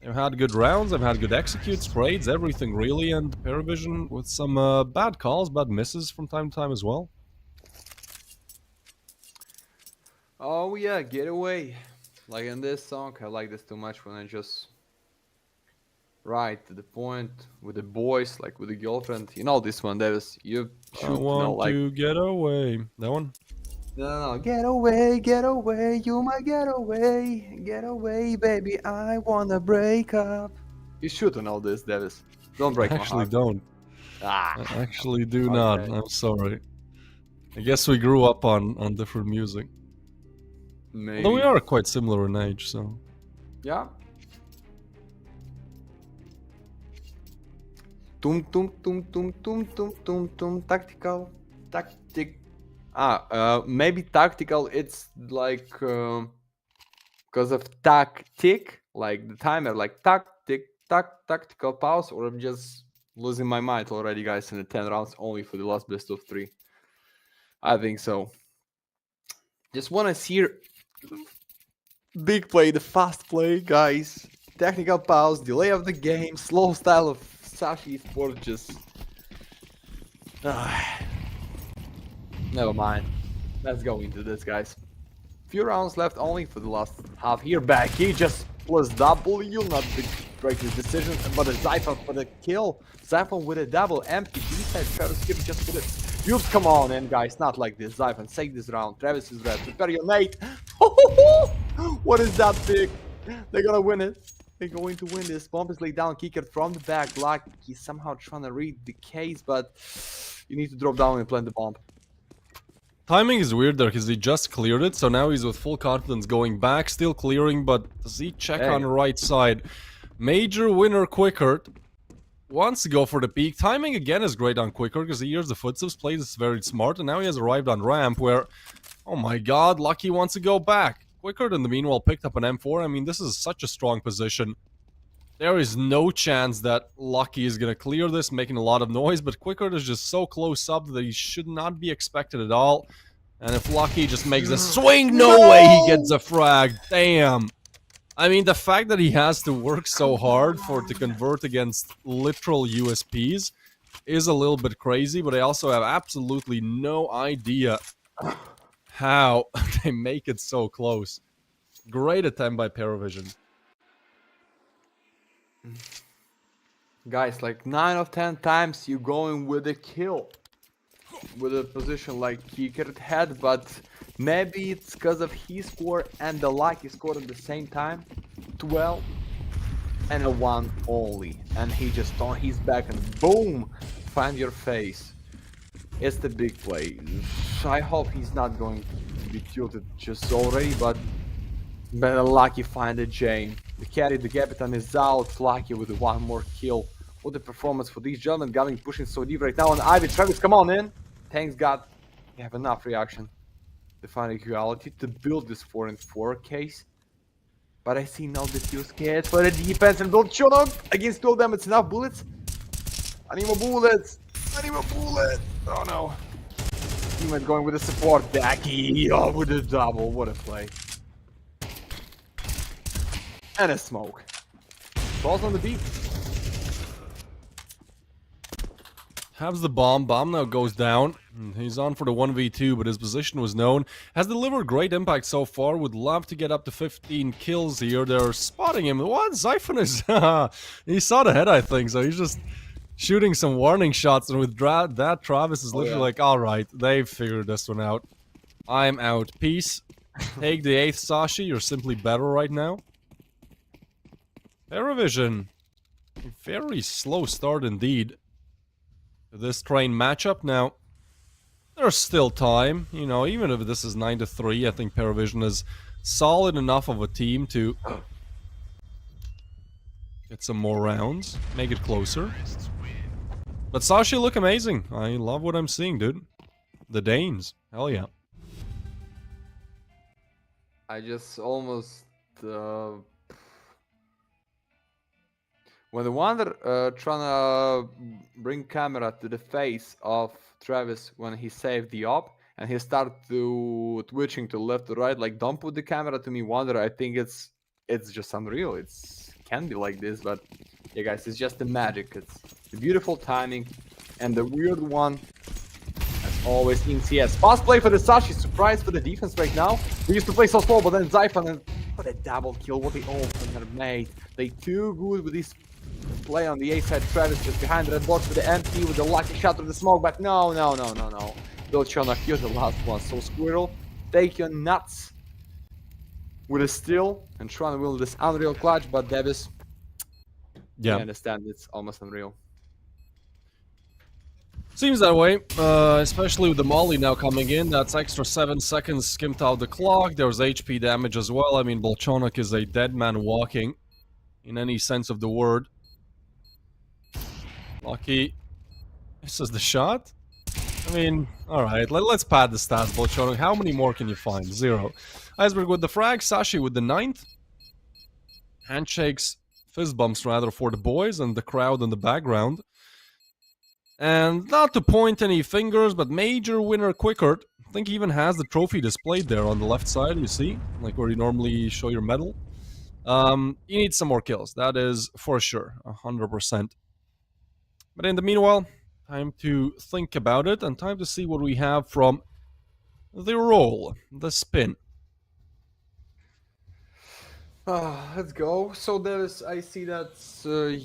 they've had good rounds, they've had good executes, trades, everything really. And PARIVISION with some bad calls, bad misses from time to time as well. Oh yeah, get away. Like in this song, I like this too much when I just right to the point with the boys, like with the girlfriend. You know this one, Davis. You I should know, want like to get away. That one? no, get away, you might get away, baby. I wanna break up. You should know this, Davis. Don't break I my actually heart. don't. Ah, I actually do not. okay. I'm sorry. I guess we grew up on different music. Maybe. Although we are quite similar in age, so. Yeah. Tum tum tum tum tum tum tum tum tactical tactic. Maybe tactical. It's like because of tactic, like the timer, like tactical pause, or I'm just losing my mind already, guys. In the 10 rounds only for the last best of 3. I think so. Just wanna see big play, the fast play, guys. Technical pause, delay of the game, slow style of Sashi Sport. Just never mind. Let's go into this, guys. Few rounds left only for the last half here. Back, he just plus W, not the break the decision, but a Zyphon for the kill. Zyphon with a double empty B-side. Travis Skip just with it. You come on in, guys, not like this. Zyphon, save this round. Travis is red. Prepare your nade. What is that pick? They're gonna win it. They're going to win this. Bomb is laid down, kicker from the back. Like he's somehow trying to read the case, but you need to drop down and plant the bomb. Timing is weird there because he just cleared it, so now he's with full confidence going back, still clearing, but does he check on the right side? Major winner Quickert wants to go for the peak. Timing again is great on Quickert because he hears the footsteps, plays this very smart, and now he has arrived on ramp where, oh my god, Lucky wants to go back. Quickert in the meanwhile picked up an M4. I mean, this is such a strong position. There is no chance that Lucky is going to clear this, making a lot of noise, but Quickert is just so close up that he should not be expected at all. And if Lucky just makes a swing, no way he gets a frag. Damn. I mean, the fact that he has to work so hard for it to convert against literal USPs is a little bit crazy, but I also have absolutely no idea how they make it so close. Great attempt by PARIVISION. Guys, like 9 of 10 times you going with a kill. With a position like kicker head, but maybe it's because of his score and the Lucky scored at the same time. 12 and a 1 only. And he just on his back and boom! Find your face. It's the big play. I hope he's not going to be tilted just already, but better Lucky find a Jane. The carry, the Capitan is out. Lucky with one more kill. What a performance for these gentlemen. Gavin pushing so deep right now on Ivy. Travis, come on in. Thanks God. You have enough reaction to find equality to build this 4-4 case. But I see now that you're scared for the defense and don't shoot up against 2 of them. It's enough bullets. I need more bullets. I need more bullets. Oh no. Teammate going with the support. Becky. Oh, with the double. What a play. And a smoke. Balls on the beat. Has the bomb. Bomb now goes down. He's on for the 1v2, but his position was known. Has delivered great impact so far. Would love to get up to 15 kills here. They're spotting him. What? Zyphon is... he saw the head, I think, so he's just shooting some warning shots. And with that, Travis is literally like, alright, they've figured this one out. I'm out. Peace. Take the 8th, Sashi. You're simply better right now. PARIVISION. Very slow start indeed. This train matchup. Now, there's still time, you know, even if this is 9-3, I think PARIVISION is solid enough of a team to get some more rounds, make it closer. But Sashi look amazing. I love what I'm seeing, dude. The Danes, hell yeah. I just almost when the Wander trying to bring camera to the face of Travis when he saved the op and he started to twitching to left to right, like don't put the camera to me, Wander. I think it's just unreal. It's can be like this, but yeah, guys, it's just the magic. It's the beautiful timing and the weird one. As always in CS. Fast play for the Sashi. Surprise for the defense right now. We used to play so slow, but then Zyphon and What a double kill, what the opener made. They too good with this play on the A side. Travis just behind the red box with the empty, with the lucky shot of the smoke, but no. Belchonok, you're the last one. So Squirrel, take your nuts with a steal and try and win this unreal clutch, but Davis, Yeah. I understand it's almost unreal. Seems that way, especially with the Molly now coming in. That's extra 7 seconds skimped out the clock. There's HP damage as well. I mean, Bolchonok is a dead man walking, in any sense of the word. Lucky. This is the shot? I mean, alright, let's pad the stats, Bolchonok. How many more can you find? 0. Iceberg with the frag, Sashi with the 9th. Handshakes, fist bumps rather, for the boys and the crowd in the background. And not to point any fingers, but major winner Quickert. I think he even has the trophy displayed there on the left side, you see? Like where you normally show your medal. You need some more kills, that is for sure, 100%. But in the meanwhile, time to think about it and time to see what we have from the roll, the spin. Let's go. So Davis, I see that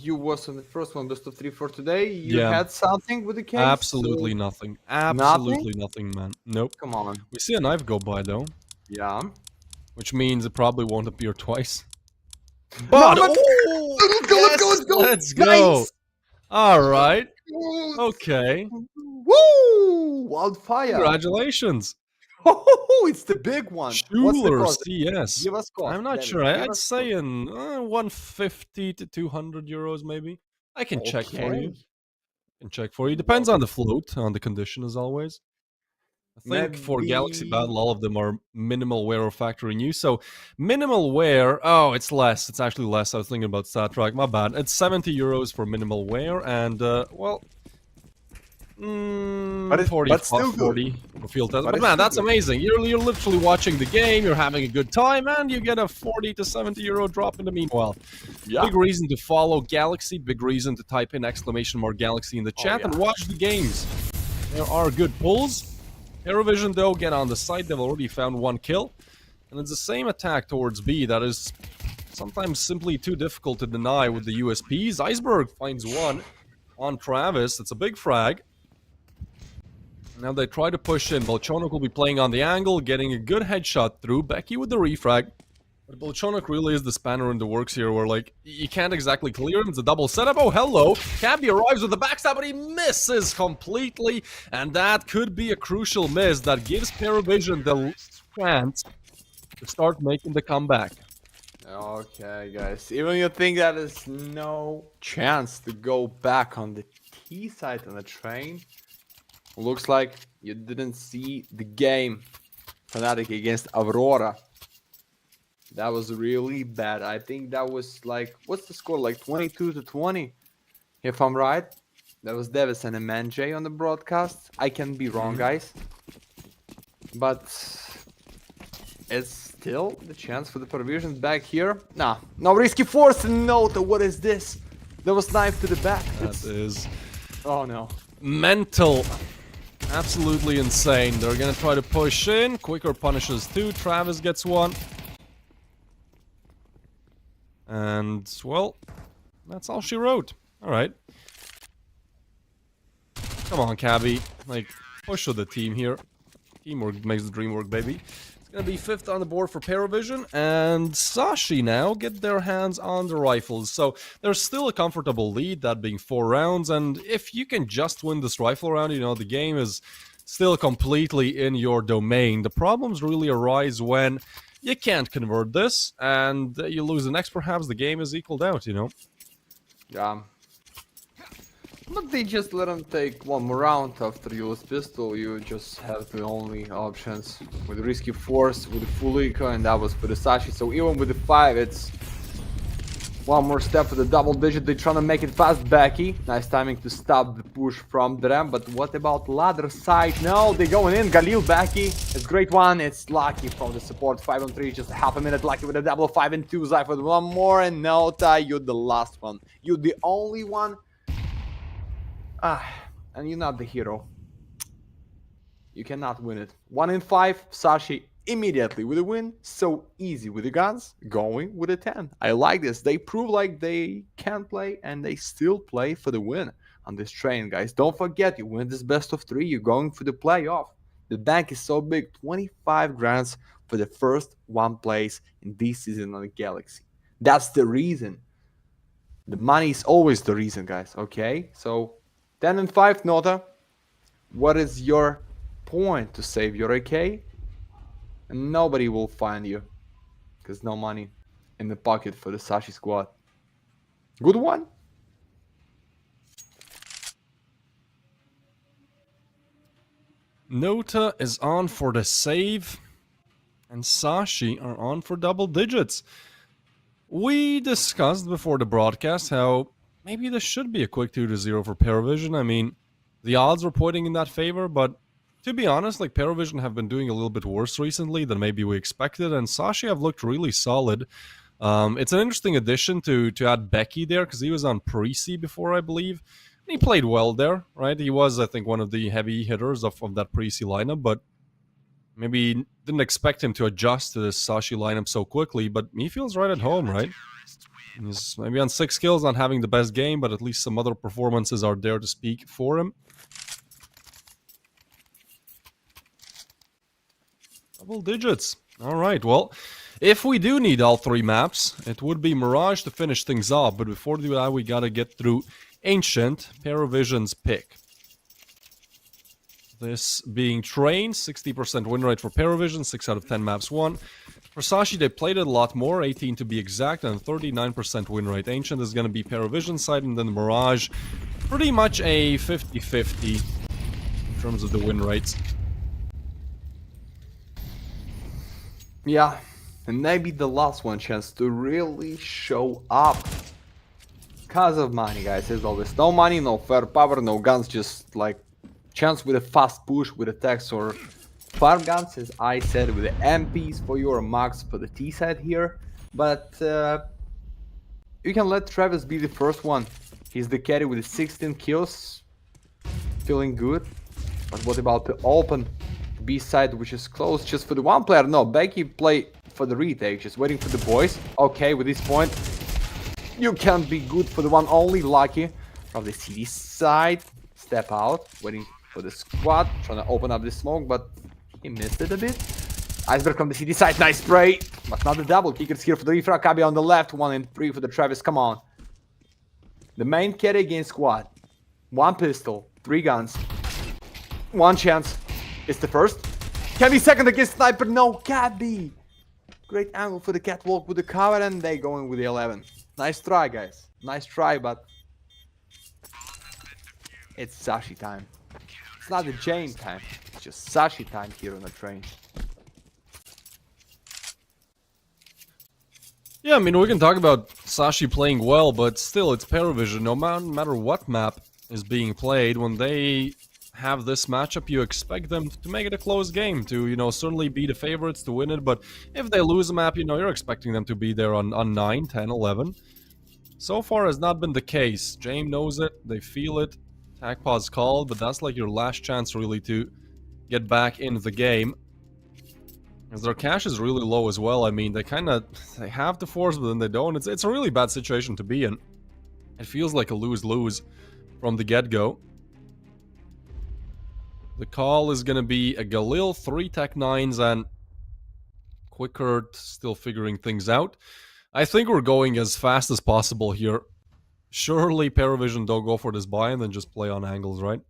you was on the first one, best of 3 for today. You Yeah. had something with the case? Absolutely nothing. Absolutely nothing, man. Nope. Come on. We see a knife go by though, Yeah. which means it probably won't appear twice. But let's go. Let's go. All right. Okay. Woo! Wildfire. Congratulations. Oh, it's the big one. What's the Schuler cost? CS. Give us cost. I'm not Davis. sure. Give I'd us say cost. in 150 to 200 euros maybe. I can check for you. Depends on the float, on the condition as always. I think for Galaxy Battle, all of them are minimal wear or factory new. So minimal wear, oh, it's less. It's actually less. I was thinking about StatTrack. My bad. It's 70 euros for minimal wear, and well, But 40, but still 40 good. for field test. But But it's man, still that's good. amazing. You're literally watching the game. You're having a good time, and you get a 40 to 70 euro drop in the meanwhile. Yeah. Big reason to follow Galaxy. Big reason to type in !Galaxy in the chat and yeah. watch the games. There are good pulls. PARIVISION, though, get on the site. They've already found 1 kill. And it's the same attack towards B that is sometimes simply too difficult to deny with the USPs. Iceberg finds 1 on Travis. It's a big frag. Now they try to push in. Bolchonok will be playing on the angle, getting a good headshot through. Becky with the refrag. But Bolchonok really is the spanner in the works here, where, like, you can't exactly clear him. It's a double setup. Oh, hello! Cabby arrives with the backstab, but he misses completely. And that could be a crucial miss that gives PARIVISION the chance to start making the comeback. Okay, guys. Even you think that there's no chance to go back on the T side on the train, looks like you didn't see the game. Fnatic against Aurora. That was really bad. I think that was like, what's the score? Like 22 to 20, if I'm right. That was Davis and Manjay on the broadcast. I can be wrong, guys. But it's still the chance for the PARIVISION back here. Nah, no risky force. No, what is this? There was knife to the back. That is Oh no. mental. Absolutely insane. They're gonna try to push in. Quicker punishes 2. Travis gets 1. And, well, that's all she wrote. Alright. Come on, Cabby. Like, push with the team here. Teamwork makes the dream work, baby. It's gonna be 5th on the board for PARIVISION, and Sashi now get their hands on the rifles. So there's still a comfortable lead, that being 4 rounds, and if you can just win this rifle round, you know, the game is still completely in your domain. The problems really arise when you can't convert this, and you lose the next, perhaps the game is equaled out, you know? Yeah. But they just let him take 1 more round after you lose pistol. You just have the only options with risky force, with the full eco, and that was for the Sashi. So even with the 5, it's 1 more step for the double digit. They're trying to make it fast, Becky. Nice timing to stop the push from them. But what about ladder side? No, they're going in. Galil, Becky. It's great one. It's Lucky from the support. 5 on 3, just a half a minute. Lucky with a double 5 and 2. Zai with 1 more. And no, Ty, you're the last one. You're the only one. And you're not the hero. You cannot win it. 1 in 5, Sashi. immediately with a win. So easy with the guns, going with a 10. I like this. They prove like they can play, and they still play for the win on this train, guys. Don't forget, you win this best of 3, you're going for the playoff. The bank is so big, 25 grands for the first 1 place in this season on the Galaxy. That's the reason. The money is always the reason, guys, okay? So 10 and 5, Nota. What is your point to save your AK? And nobody will find you, because no money in the pocket for the Sashi squad. Good one. Nota is on for the save, and Sashi are on for double digits. We discussed before the broadcast how maybe this should be a quick 2-0 for PARIVISION. I mean, the odds were pointing in that favor, but to be honest, like, PARIVISION have been doing a little bit worse recently than maybe we expected, and Sashi have looked really solid. It's an interesting addition to add Becky there, because he was on Pre-C before, I believe. And he played well there, right? He was, I think, one of the heavy hitters of that Pre-C lineup, but maybe didn't expect him to adjust to this Sashi lineup so quickly, but he feels right at home, right? He's maybe on 6 kills, not having the best game, but at least some other performances are there to speak for him. Double digits. All right, well, if we do need all 3 maps, it would be Mirage to finish things off, but before we do that, we gotta get through Ancient, PARIVISION's pick. This being Train, 60% win rate for PARIVISION, 6 out of 10 maps won. For Sashi, they played it a lot more, 18 to be exact, and 39% win rate. Ancient is going to be PARIVISION side, and then Mirage, pretty much a 50-50 in terms of the win rates. Yeah, and maybe the last one chance to really show up. Because of money, guys. There's always no money, no firepower, no guns, just like chance with a fast push with attacks or farm guns, as I said, with the MPs for your max for the T side here. But you can let Travis be the first one. He's the carry with the 16 kills. Feeling good. But what about the open B side, which is close just for the 1 player? No, Becky play for the retake, just waiting for the boys. Okay, with this point, you can be good for the one only. Lucky from the CD side. Step out, waiting for the squad, trying to open up the smoke, but he missed it a bit. Iceberg from the CD side, nice spray, but not the double. Kickers here for the refrag. Kabi on the left, 1 and 3 for the Travis. Come on. The main carry against squad. 1 pistol, 3 guns, 1 chance. It's the first. Can be second against sniper. No, Kabi. Great angle for the catwalk with the cover, and they going with the 11. Nice try, guys. Nice try, but it's Sashi time. It's not the Jane time. It's just Sashi time here on the train. Yeah, I mean, we can talk about Sashi playing well, but still, it's PARIVISION. No matter what map is being played, when they have this matchup, you expect them to make it a close game, to, you know, certainly be the favorites to win it, but if they lose a map, you know, you're expecting them to be there on 9, 10, 11. So far has not been the case. James knows it, they feel it, attack pause called, but that's like your last chance really to get back into the game. Because their cash is really low as well. I mean, they have the force, but then they don't. It's a really bad situation to be in. It feels like a lose-lose from the get-go. The call is going to be a Galil, 3 Tech 9s, and Quicker still figuring things out. I think we're going as fast as possible here. Surely PARIVISION don't go for this buy and then just play on angles, right?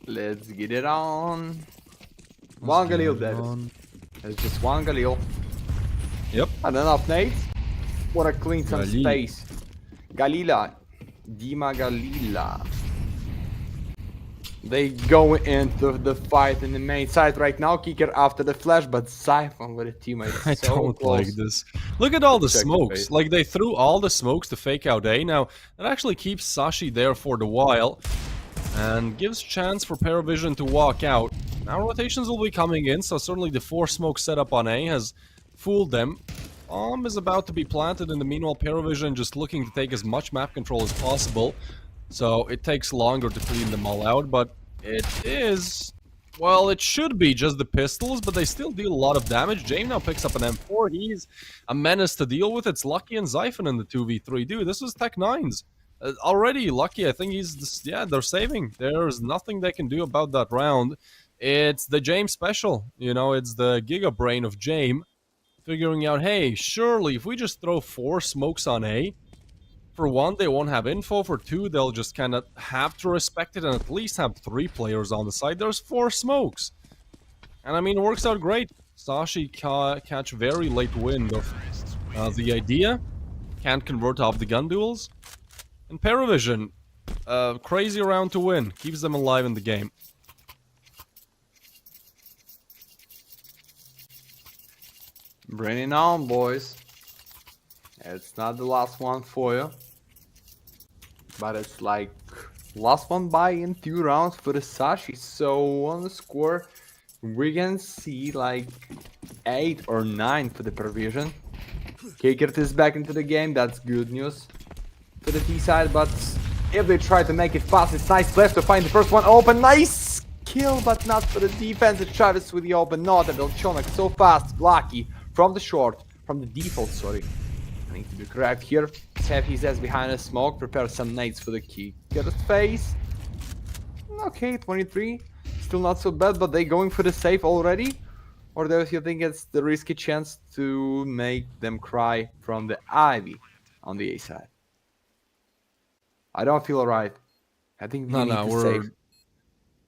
Let's get it on. 1 Galil dead. There's just 1 Galil. Yep. And enough nades. Wanna clean some Galil. space. Galila. Dima Galila. They go into the fight in the main side right now. Kicker after the flash, but Siphon with a teammate. I So don't close. like this. Look at all the Check the smokes. face. Like, they threw all the smokes to fake out A. Now, that actually keeps Sashi there for the while. And gives chance for PARIVISION to walk out. Now rotations will be coming in, so certainly the 4 smoke setup on A has fooled them. Bomb is about to be planted, in the meanwhile, PARIVISION just looking to take as much map control as possible. So it takes longer to clean them all out, but it is... Well, it should be just the pistols, but they still deal a lot of damage. James now picks up an M4. He's a menace to deal with. It's Lucky and Zyphon in the 2v3. Dude, this is Tech 9s. Already, Lucky, I think he's... Just, yeah, they're saving. There's nothing they can do about that round. It's the James special. You know, it's the Giga Brain of James. Figuring out, hey, surely if we just throw 4 smokes on A, for 1, they won't have info. For 2, they'll just kind of have to respect it and at least have 3 players on the side. There's 4 smokes. And I mean, it works out great. Sashi catch very late wind of the idea. Can't convert off the gun duels. And PARIVISION, crazy round to win. Keeps them alive in the game. Bring it on, boys. It's not the last one for you. But it's like last one by in 2 rounds for the Sashi. So on the score, we can see like 8 or 9 for the PARIVISION. Kikert is back into the game. That's good news for the T side. But if they try to make it fast, it's nice left to find the first one open. Nice kill, but not for the defense. It's Travis with the open. Not that Elchonek so fast. Lucky from the short, from the default, sorry. I need to be correct here. Have his ass behind a smoke. Prepare some nades for the Kiker's face. Okay, 23. Still not so bad, but they going for the safe already? Or do you think it's the risky chance to make them cry from the Ivy on the A side? I don't feel right. I think we need to save.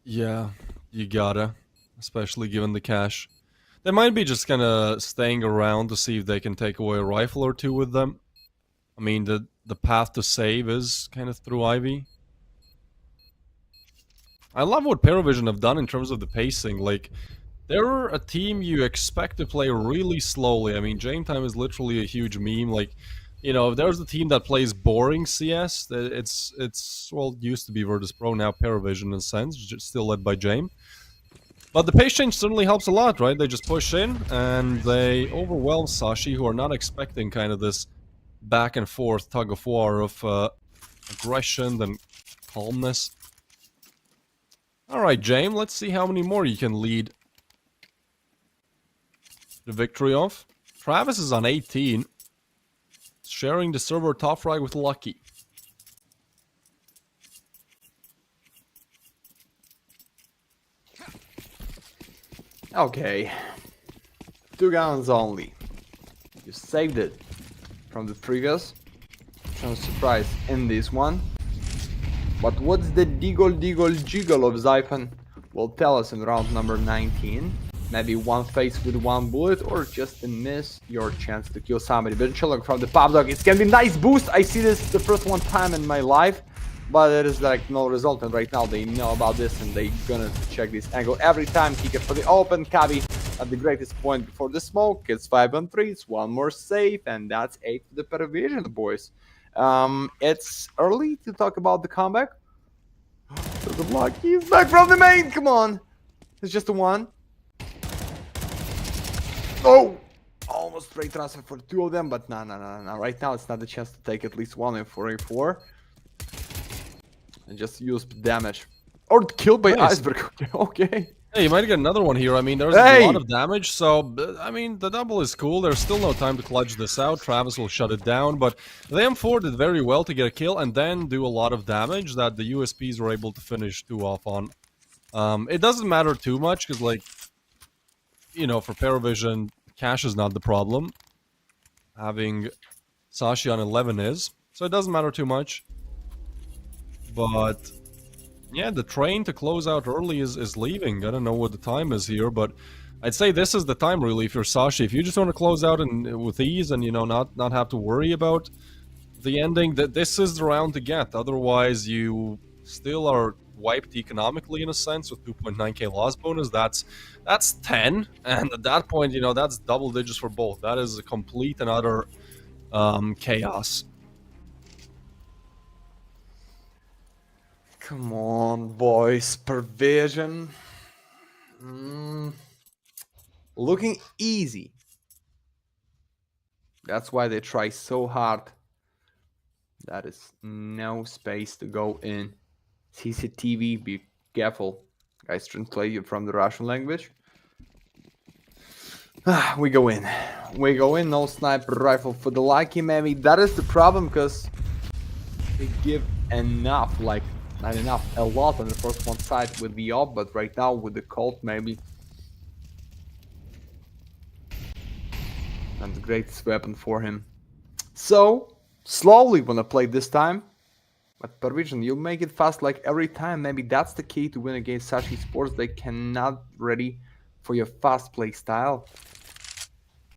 Yeah, you gotta. Especially given the cash. They might be just kind of staying around to see if they can take away a rifle or 2 with them. I mean, the path to save is kind of through Ivy. I love what PARIVISION have done in terms of the pacing. Like, they're a team you expect to play really slowly. I mean, James Time is literally a huge meme. Like, you know, if there's a team that plays boring CS, it's well, used to be Virtus Pro, now PARIVISION in a sense, just still led by James. But the pace change certainly helps a lot, right? They just push in and they overwhelm Sashi, who are not expecting kind of this back and forth tug of war of aggression and calmness. Alright, James, let's see how many more you can lead the victory of. Travis is on 18. Sharing the server top frag with Lucky. Okay. 2 guns only. You saved it from the previous. No surprise in this one. But what's the diggle jiggle of Zyphon will tell us in round number 19. Maybe 1 face with 1 bullet or just a miss your chance to kill somebody. But chilling from the pop dog, it's gonna be a nice boost. I see this the first 1 time in my life. But there is like no result, and right now they know about this and they gonna check this angle every time. Kick it for the open. Kavi at the greatest point before the smoke. It's 5 on 3. It's 1 more safe, and that's 8 for the PARIVISION, boys. It's early to talk about the comeback. The block, he's back from the main. Come on, it's just a 1. Oh, almost straight transfer for 2 of them, but no. Right now it's not the chance to take at least 1 in 4A4. And just use damage. Or killed by Iceberg. Okay. Hey, you might get another one here. I mean, there's a lot of damage, so, I mean, the double is cool. There's still no time to clutch this out. Travis will shut it down, but the M4 did very well to get a kill and then do a lot of damage that the USPs were able to finish 2 off on. It doesn't matter too much, because, like, you know, for PARIVISION, cash is not the problem. Having Sashi on 11 is, so it doesn't matter too much. But yeah, the train to close out early is leaving. I don't know what the time is here, but I'd say this is the time really if you're Sashi. If you just want to close out with ease and, you know, not have to worry about the ending, that this is the round to get. Otherwise, you still are wiped economically in a sense with 2.9k loss bonus. That's 10, and at that point, you know, that's double digits for both. That is a complete and utter chaos. Come on, boys. PARIVISION. Looking easy. That's why they try so hard. That is no space to go in. CCTV, be careful. Guys, translate it from the Russian language. We go in. We go in, no sniper rifle for the lucky maybe. That is the problem, because they give enough, like, not enough, a lot on the first one side with the op, but right now with the Colt maybe. And the greatest weapon for him. So, slowly wanna play this time. But PARIVISION, you'll make it fast like every time. Maybe that's the key to win against Sashi Sports. They cannot ready for your fast play style.